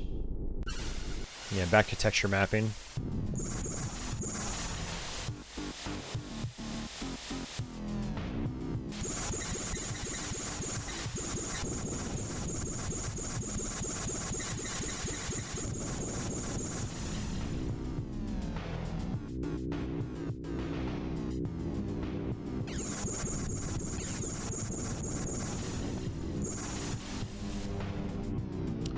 Yeah, back to texture mapping.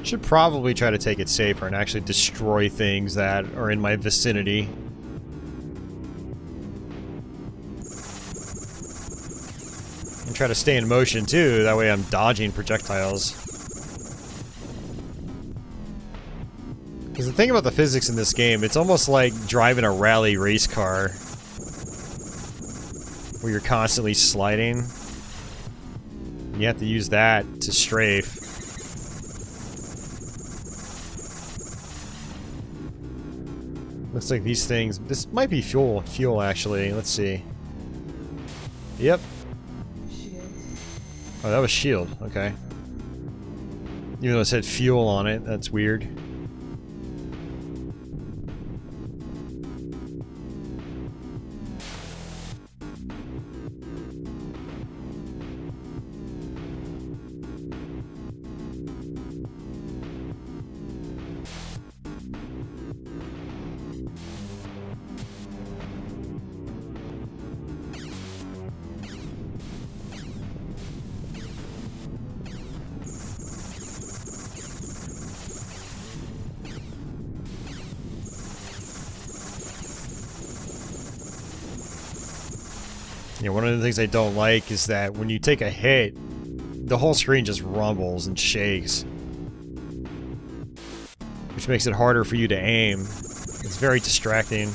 Should probably try to take it safer and actually destroy things that are in my vicinity. And try to stay in motion too, that way I'm dodging projectiles. Because the thing about the physics in this game, it's almost like driving a rally race car. Where you're constantly sliding. And you have to use that to strafe. Looks like these things... This might be fuel actually. Let's see. Yep. Shields. Oh, that was shield. Okay. Even though it said fuel on it, that's weird. Yeah, one of the things I don't like is that when you take a hit, the whole screen just rumbles and shakes. Which makes it harder for you to aim. It's very distracting.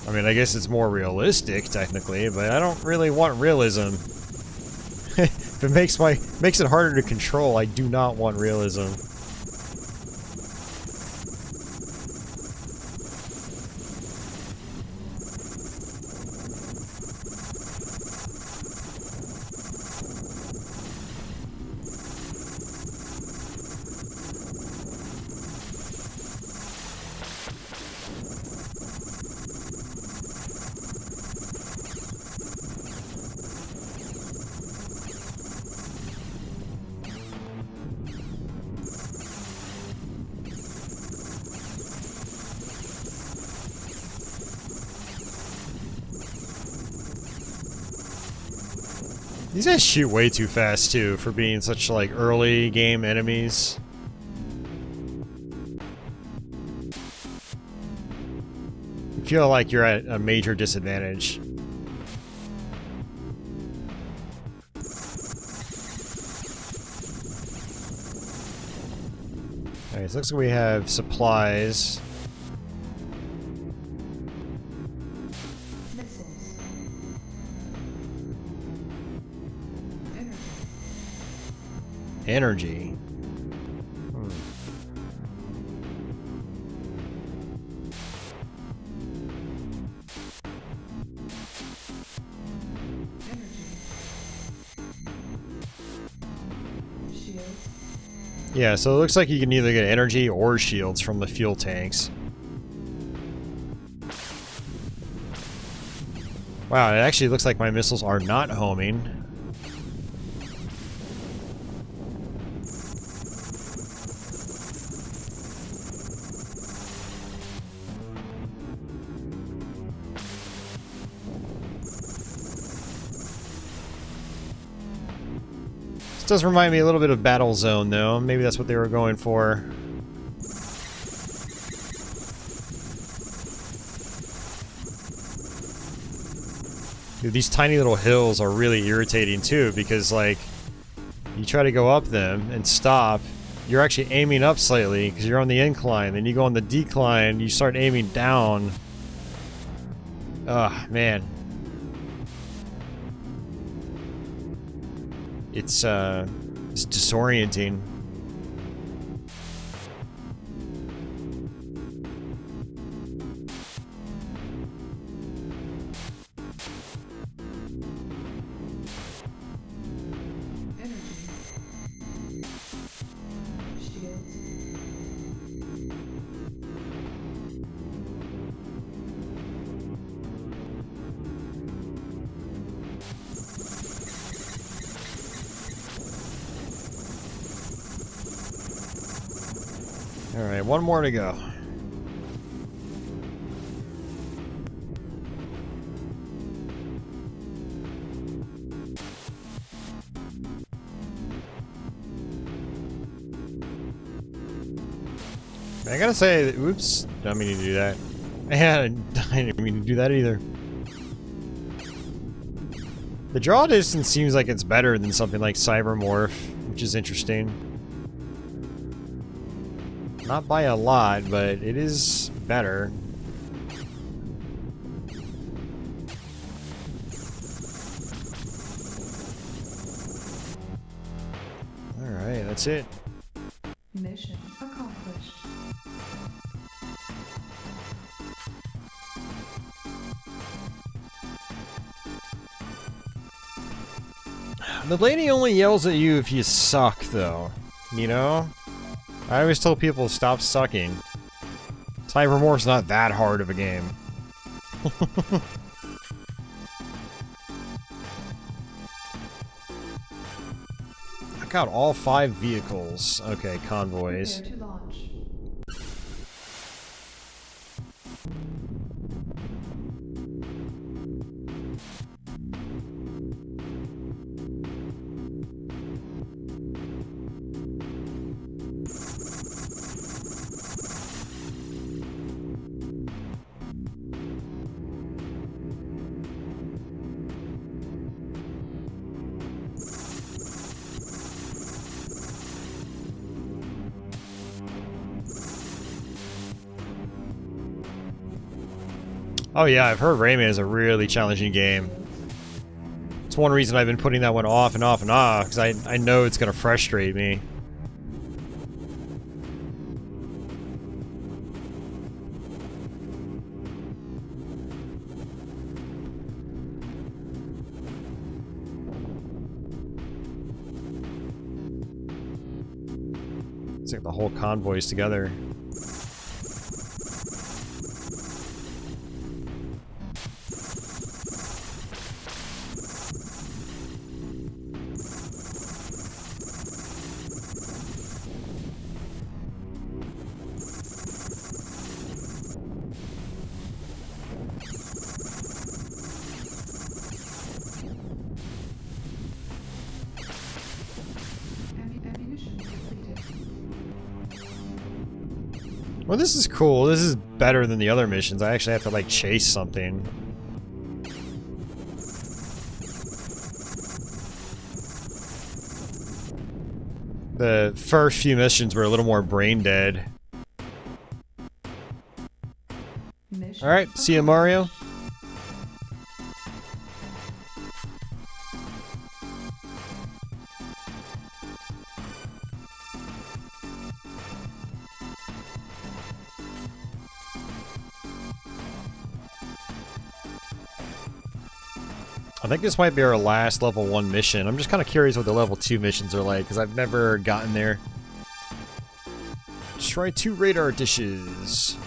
I mean, I guess it's more realistic, technically, but I don't really want realism. If it makes it harder to control, I do not want realism. These guys shoot way too fast, too, for being such, like, early game enemies. feel like you're at a major disadvantage. Alright, so looks like we have supplies. Missiles. Energy. Yeah, so it looks like you can either get energy or shields from the fuel tanks. Wow, it actually looks like my missiles are not homing. This does remind me a little bit of Battlezone, though. Maybe that's what they were going for. Dude, these tiny little hills are really irritating, too, because, like, you try to go up them and stop, you're actually aiming up slightly, because you're on the incline. Then you go on the decline, you start aiming down. Ugh, man. It's disorienting. Alright, one more to go. I gotta say, oops, don't mean to do that. I didn't mean to do that either. The draw distance seems like it's better than something like Cybermorph, which is interesting. Not by a lot, but it is better. Alright, that's it. Mission accomplished. The lady only yells at you if you suck, though. You know? I always tell people to stop sucking. Cybermorph's not that hard of a game. I got all 5 vehicles. Okay, convoys. Prepare to launch. Oh yeah, I've heard Rayman is a really challenging game. It's one reason I've been putting that one off and off and off, because I know it's going to frustrate me. It's like the whole convoy's together. Ammunition depleted. Well, this is cool. This is better than the other missions. I actually have to, like, chase something. The first few missions were a little more brain dead. Mission Alright, see you, Mario. I think this might be our last level 1 mission. I'm just kind of curious what the level 2 missions are like, because I've never gotten there. Destroy 2 radar dishes.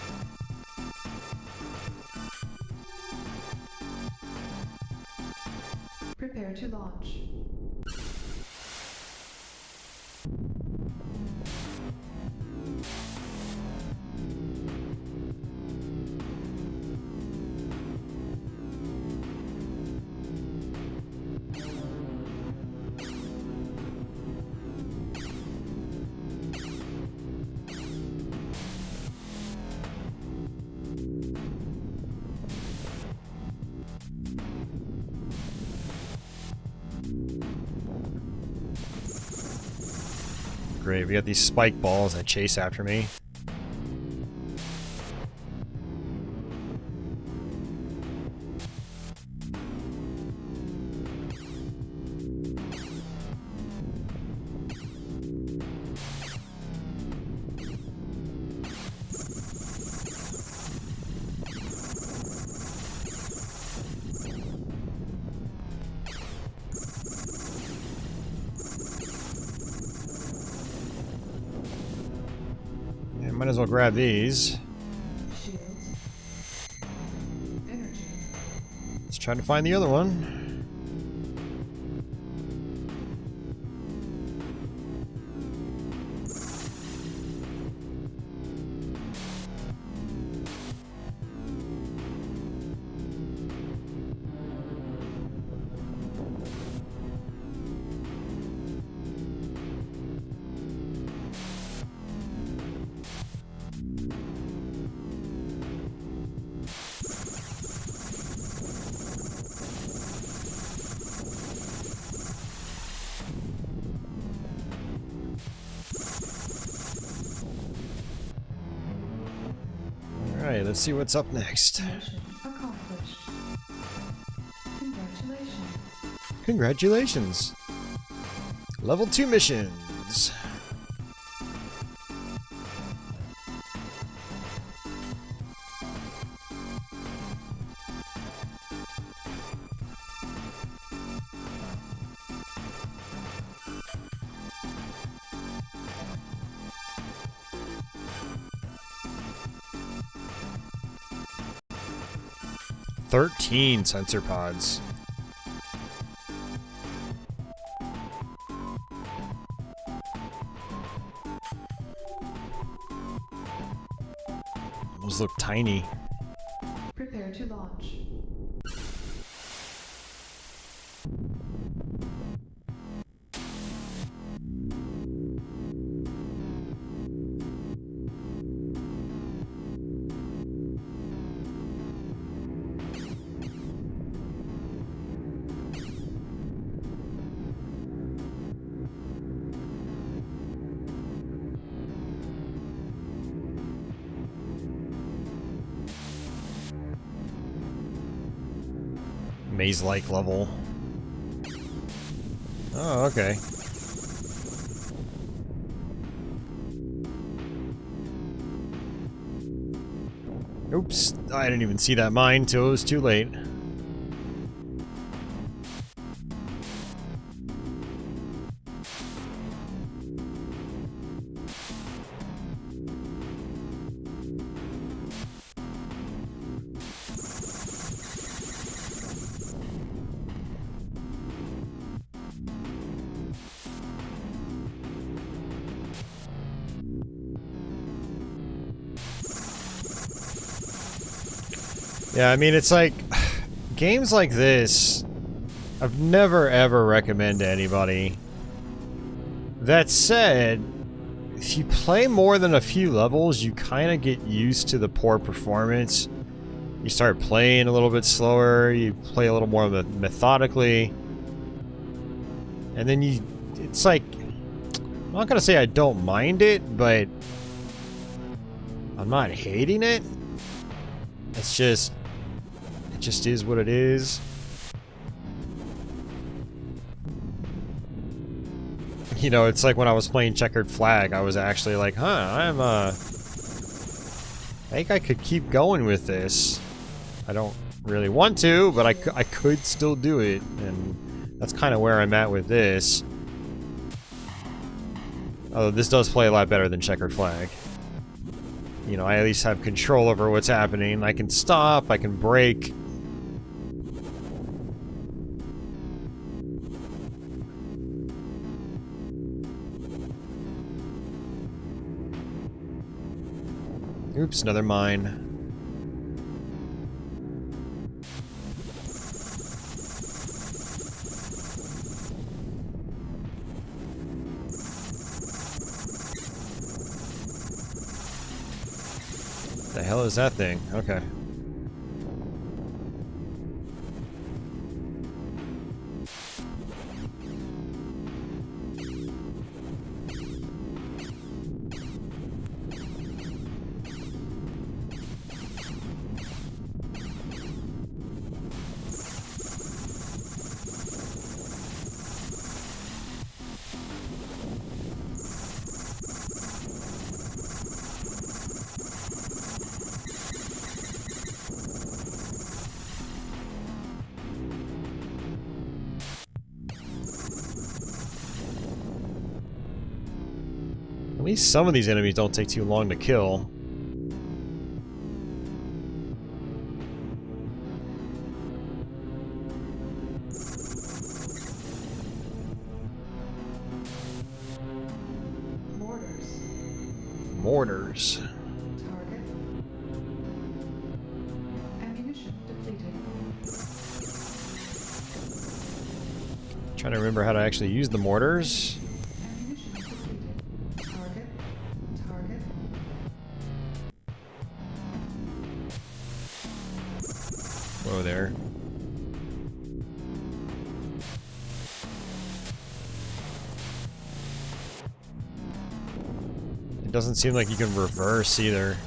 Prepare to launch. Great, we got these spike balls that chase after me. Yeah, might as well grab these. Shields. Energy. Let's try to find the other one. Alright, let's see what's up next. Mission accomplished. Congratulations. Congratulations! Level 2 missions! "13 sensor pods. Those look tiny. Prepare to launch. Maze-like level. Oh, okay. Oops, I didn't even see that mine till it was too late. Yeah, I mean, it's like, games like this, I've never ever recommend to anybody. That said, if you play more than a few levels, you kind of get used to the poor performance. You start playing a little bit slower, you play a little more methodically. And then it's like, I'm not gonna say I don't mind it, but I'm not hating it. It just is what it is. You know, it's like when I was playing Checkered Flag, I was actually like, huh, I think I could keep going with this. I don't really want to, but I could still do it, and that's kind of where I'm at with this. Although this does play a lot better than Checkered Flag. You know, I at least have control over what's happening. I can stop, I can brake. Oops, another mine. The hell is that thing? Okay. At least some of these enemies don't take too long to kill. Mortars. Target. Ammunition depleted. Trying to remember how to actually use the mortars. Ammunition depleted. Target. Target. Whoa there. It doesn't seem like you can reverse either.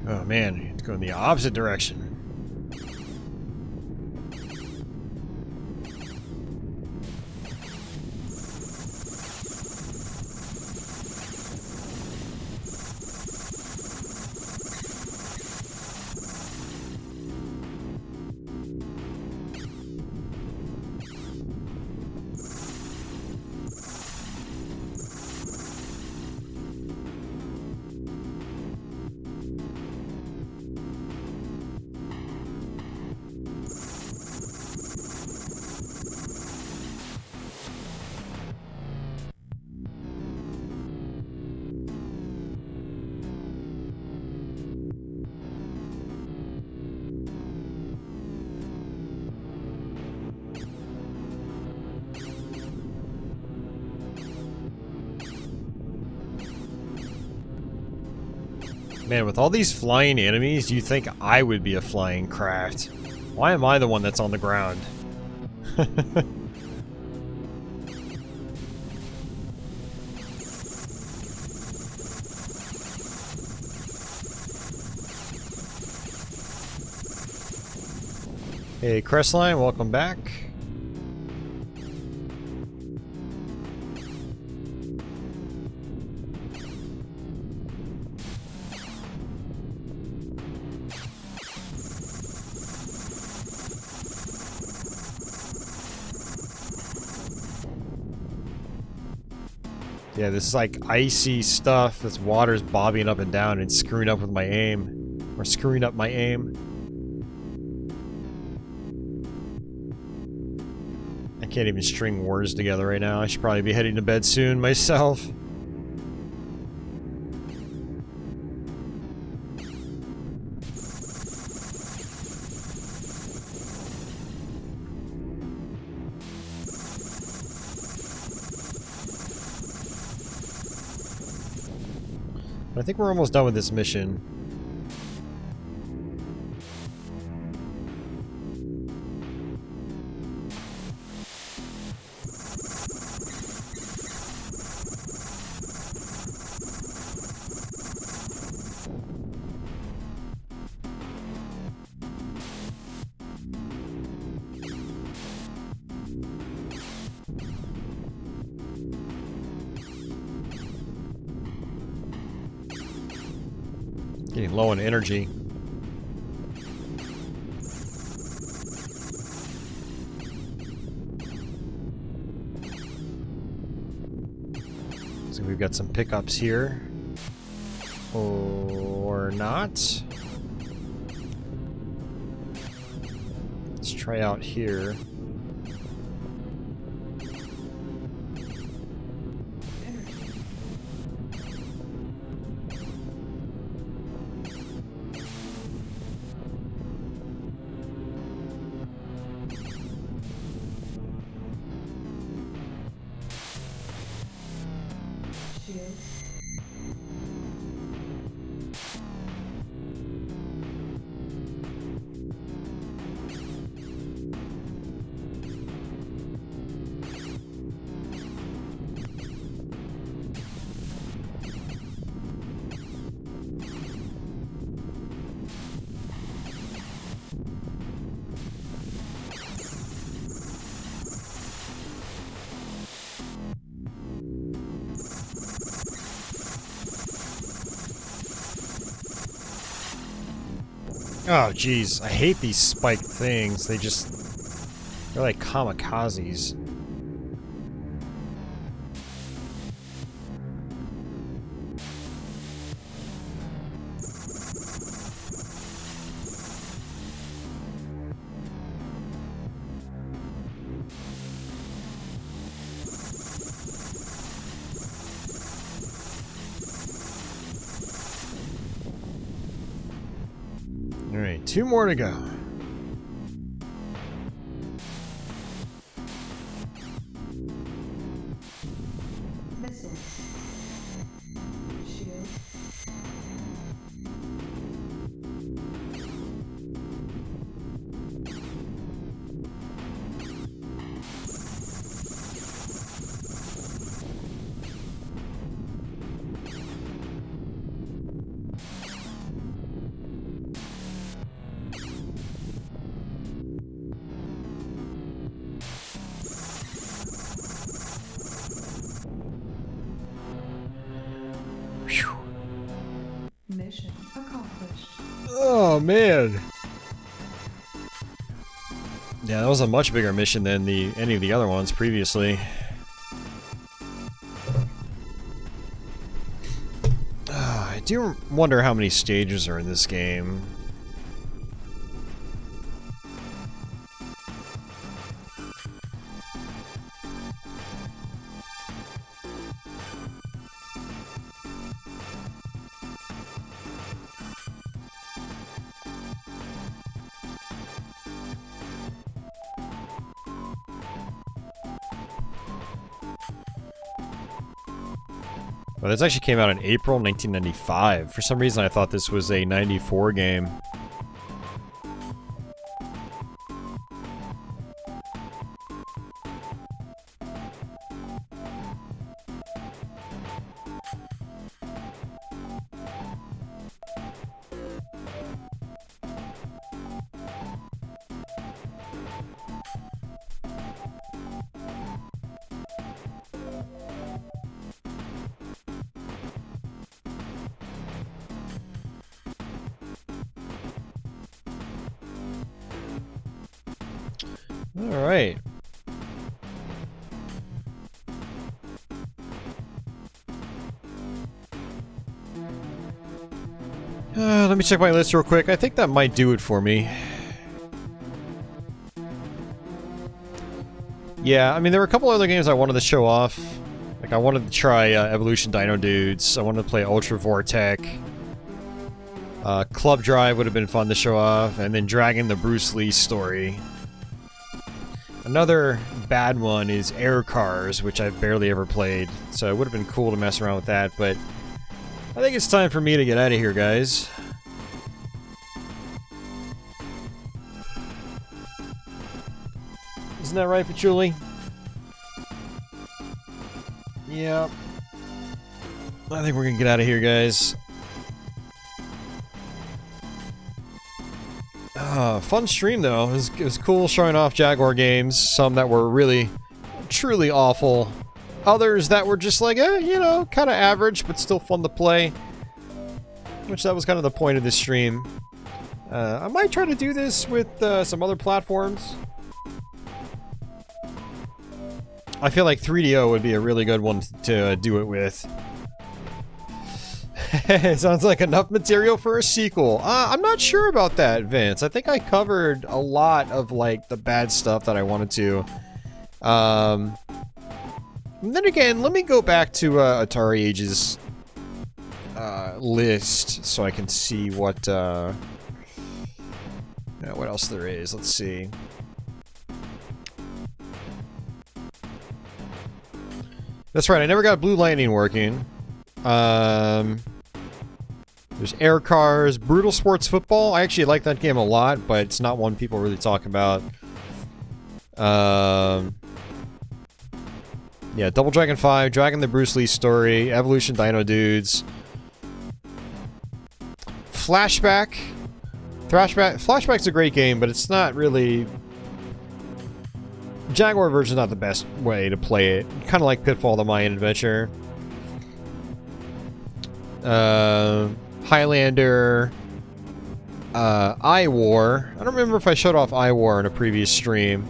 Oh man, you have to go in the opposite direction. Man, with all these flying enemies, you'd think I would be a flying craft. Why am I the one that's on the ground? Hey, Crestline, welcome back. Yeah, this is like icy stuff. This water's bobbing up and down and screwing up with my aim. Or screwing up my aim. I can't even string words together right now. I should probably be heading to bed soon myself. I think we're almost done with this mission. Getting low on energy. So we've got some pickups here. Or not. Let's try out here. Oh, jeez. I hate these spiked things. They're like kamikazes. Alright, 2 more to go. Missiles. Shield. Mission accomplished. Oh, man. Yeah, that was a much bigger mission than any of the other ones previously. I do wonder how many stages are in this game. Well, this actually came out in April 1995. For some reason, I thought this was a 94 game. Alright. Let me check my list real quick. I think that might do it for me. Yeah, I mean, there were a couple other games I wanted to show off. Like, I wanted to try Evolution Dino Dudes. I wanted to play Ultra Vortec. Club Drive would have been fun to show off. And then Dragon the Bruce Lee story. Another bad one is Air Cars, which I've barely ever played. So it would have been cool to mess around with that, but I think it's time for me to get out of here, guys. Isn't that right, Patchouli? Yep. I think we're gonna get out of here, guys. Fun stream, though. It was cool showing off Jaguar games. Some that were really, truly awful. Others that were just like, you know, kind of average, but still fun to play. Which that was kind of the point of this stream. I might try to do this with some other platforms. I feel like 3DO would be a really good one to do it with. Sounds like enough material for a sequel. I'm not sure about that, Vince. I think I covered a lot of, like, the bad stuff that I wanted to. And then again, let me go back to Atari Age's list so I can see what else there is. Let's see. That's right, I never got Blue Lightning working. There's Air Cars, Brutal Sports Football. I actually like that game a lot, but it's not one people really talk about. Yeah, Double Dragon 5, Dragon the Bruce Lee story, Evolution Dino Dudes. Flashback. Flashback's a great game, but it's not really... Jaguar version's not the best way to play it. Kind of like Pitfall, the Mayan adventure. Highlander. iWar. I don't remember if I showed off iWar in a previous stream.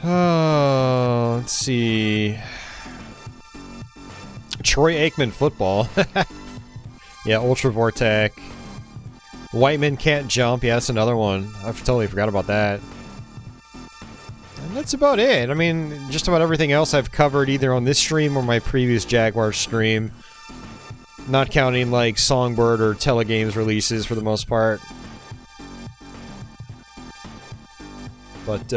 Oh, let's see. Troy Aikman football. Yeah, Ultra Vortec. White Men Can't Jump. Yeah, that's another one. I totally forgot about that. And that's about it. I mean, just about everything else I've covered either on this stream or my previous Jaguar stream. Not counting, like, Songbird or Telegames releases for the most part. But,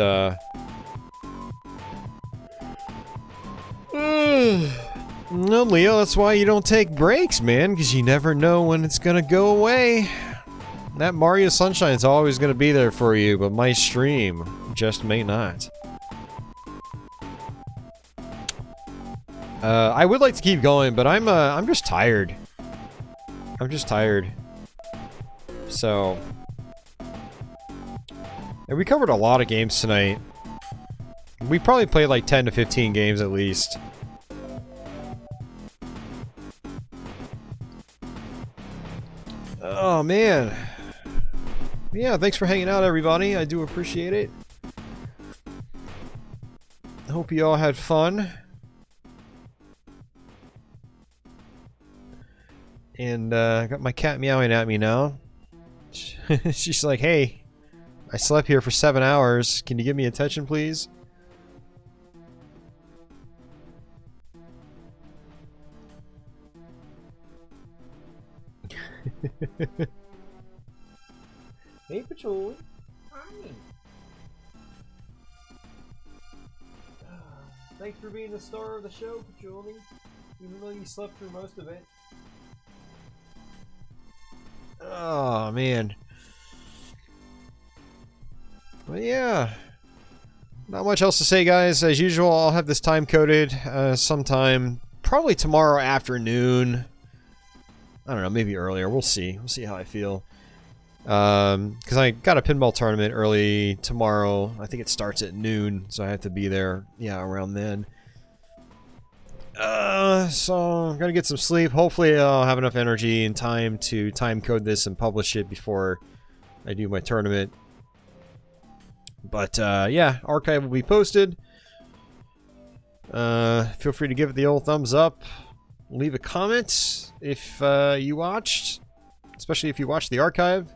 no, Leo, that's why you don't take breaks, man, because you never know when it's gonna go away. That Mario Sunshine's always gonna be there for you, but my stream just may not. I would like to keep going, but I'm just tired. I'm just tired. So... And we covered a lot of games tonight. We probably played like 10 to 15 games at least. Oh, man. Yeah, thanks for hanging out, everybody. I do appreciate it. I hope you all had fun. And, I got my cat meowing at me now. She's like, hey, I slept here for 7 hours. Can you give me attention, please? Hey, Patrol. Hi. Thanks for being the star of the show, Patrolling. Even though you slept through most of it. Oh, man. Well, yeah. Not much else to say, guys. As usual, I'll have this time coded sometime. Probably tomorrow afternoon. I don't know, maybe earlier. We'll see. We'll see how I feel. Because I got a pinball tournament early tomorrow. I think it starts at noon, so I have to be there, yeah, around then. So I'm gonna get some sleep. Hopefully I'll have enough energy and time to time code this and publish it before I do my tournament. But yeah, archive will be posted. Feel free to give it the old thumbs up. Leave a comment if you watched, especially if you watched the archive.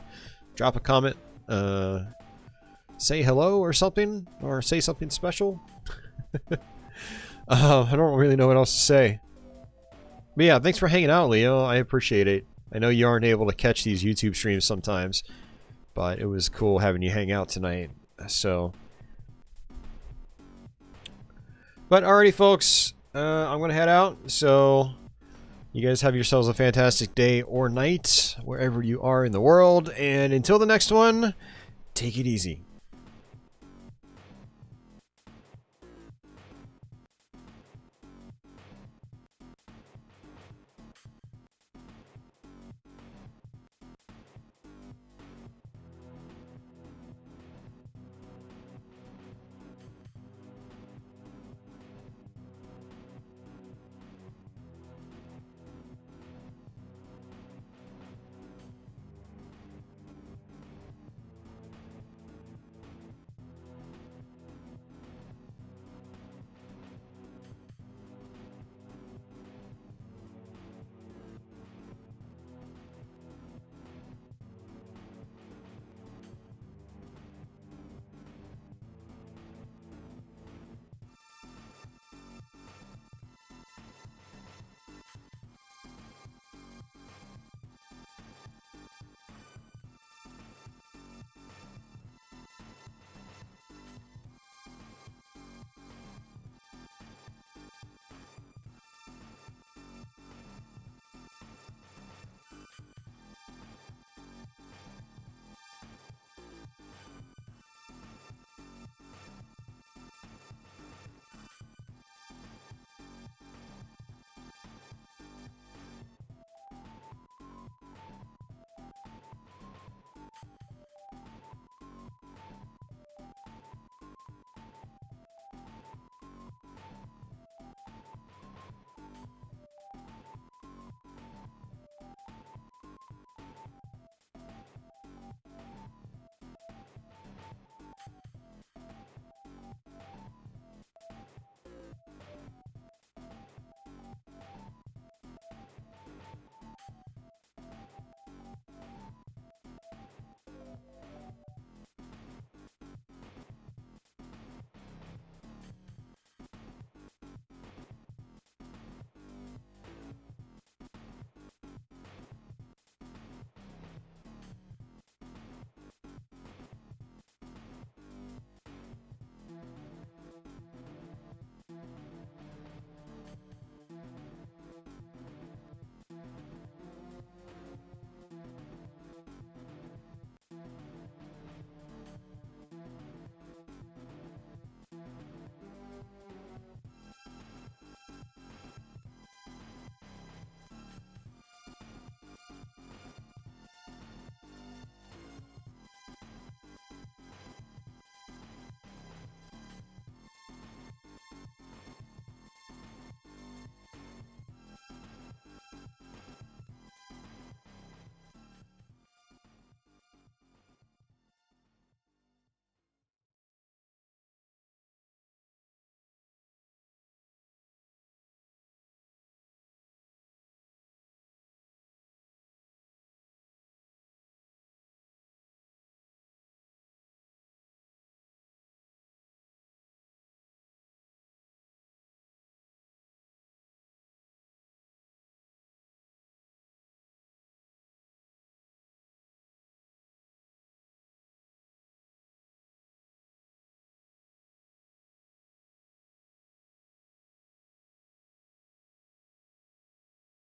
Drop a comment. Say hello or something, or say something special. I don't really know what else to say. But yeah, thanks for hanging out, Leo. I appreciate it. I know you aren't able to catch these YouTube streams sometimes, but it was cool having you hang out tonight. So, but alrighty, folks, I'm gonna head out. So, you guys have yourselves a fantastic day or night, wherever you are in the world. And until the next one, take it easy.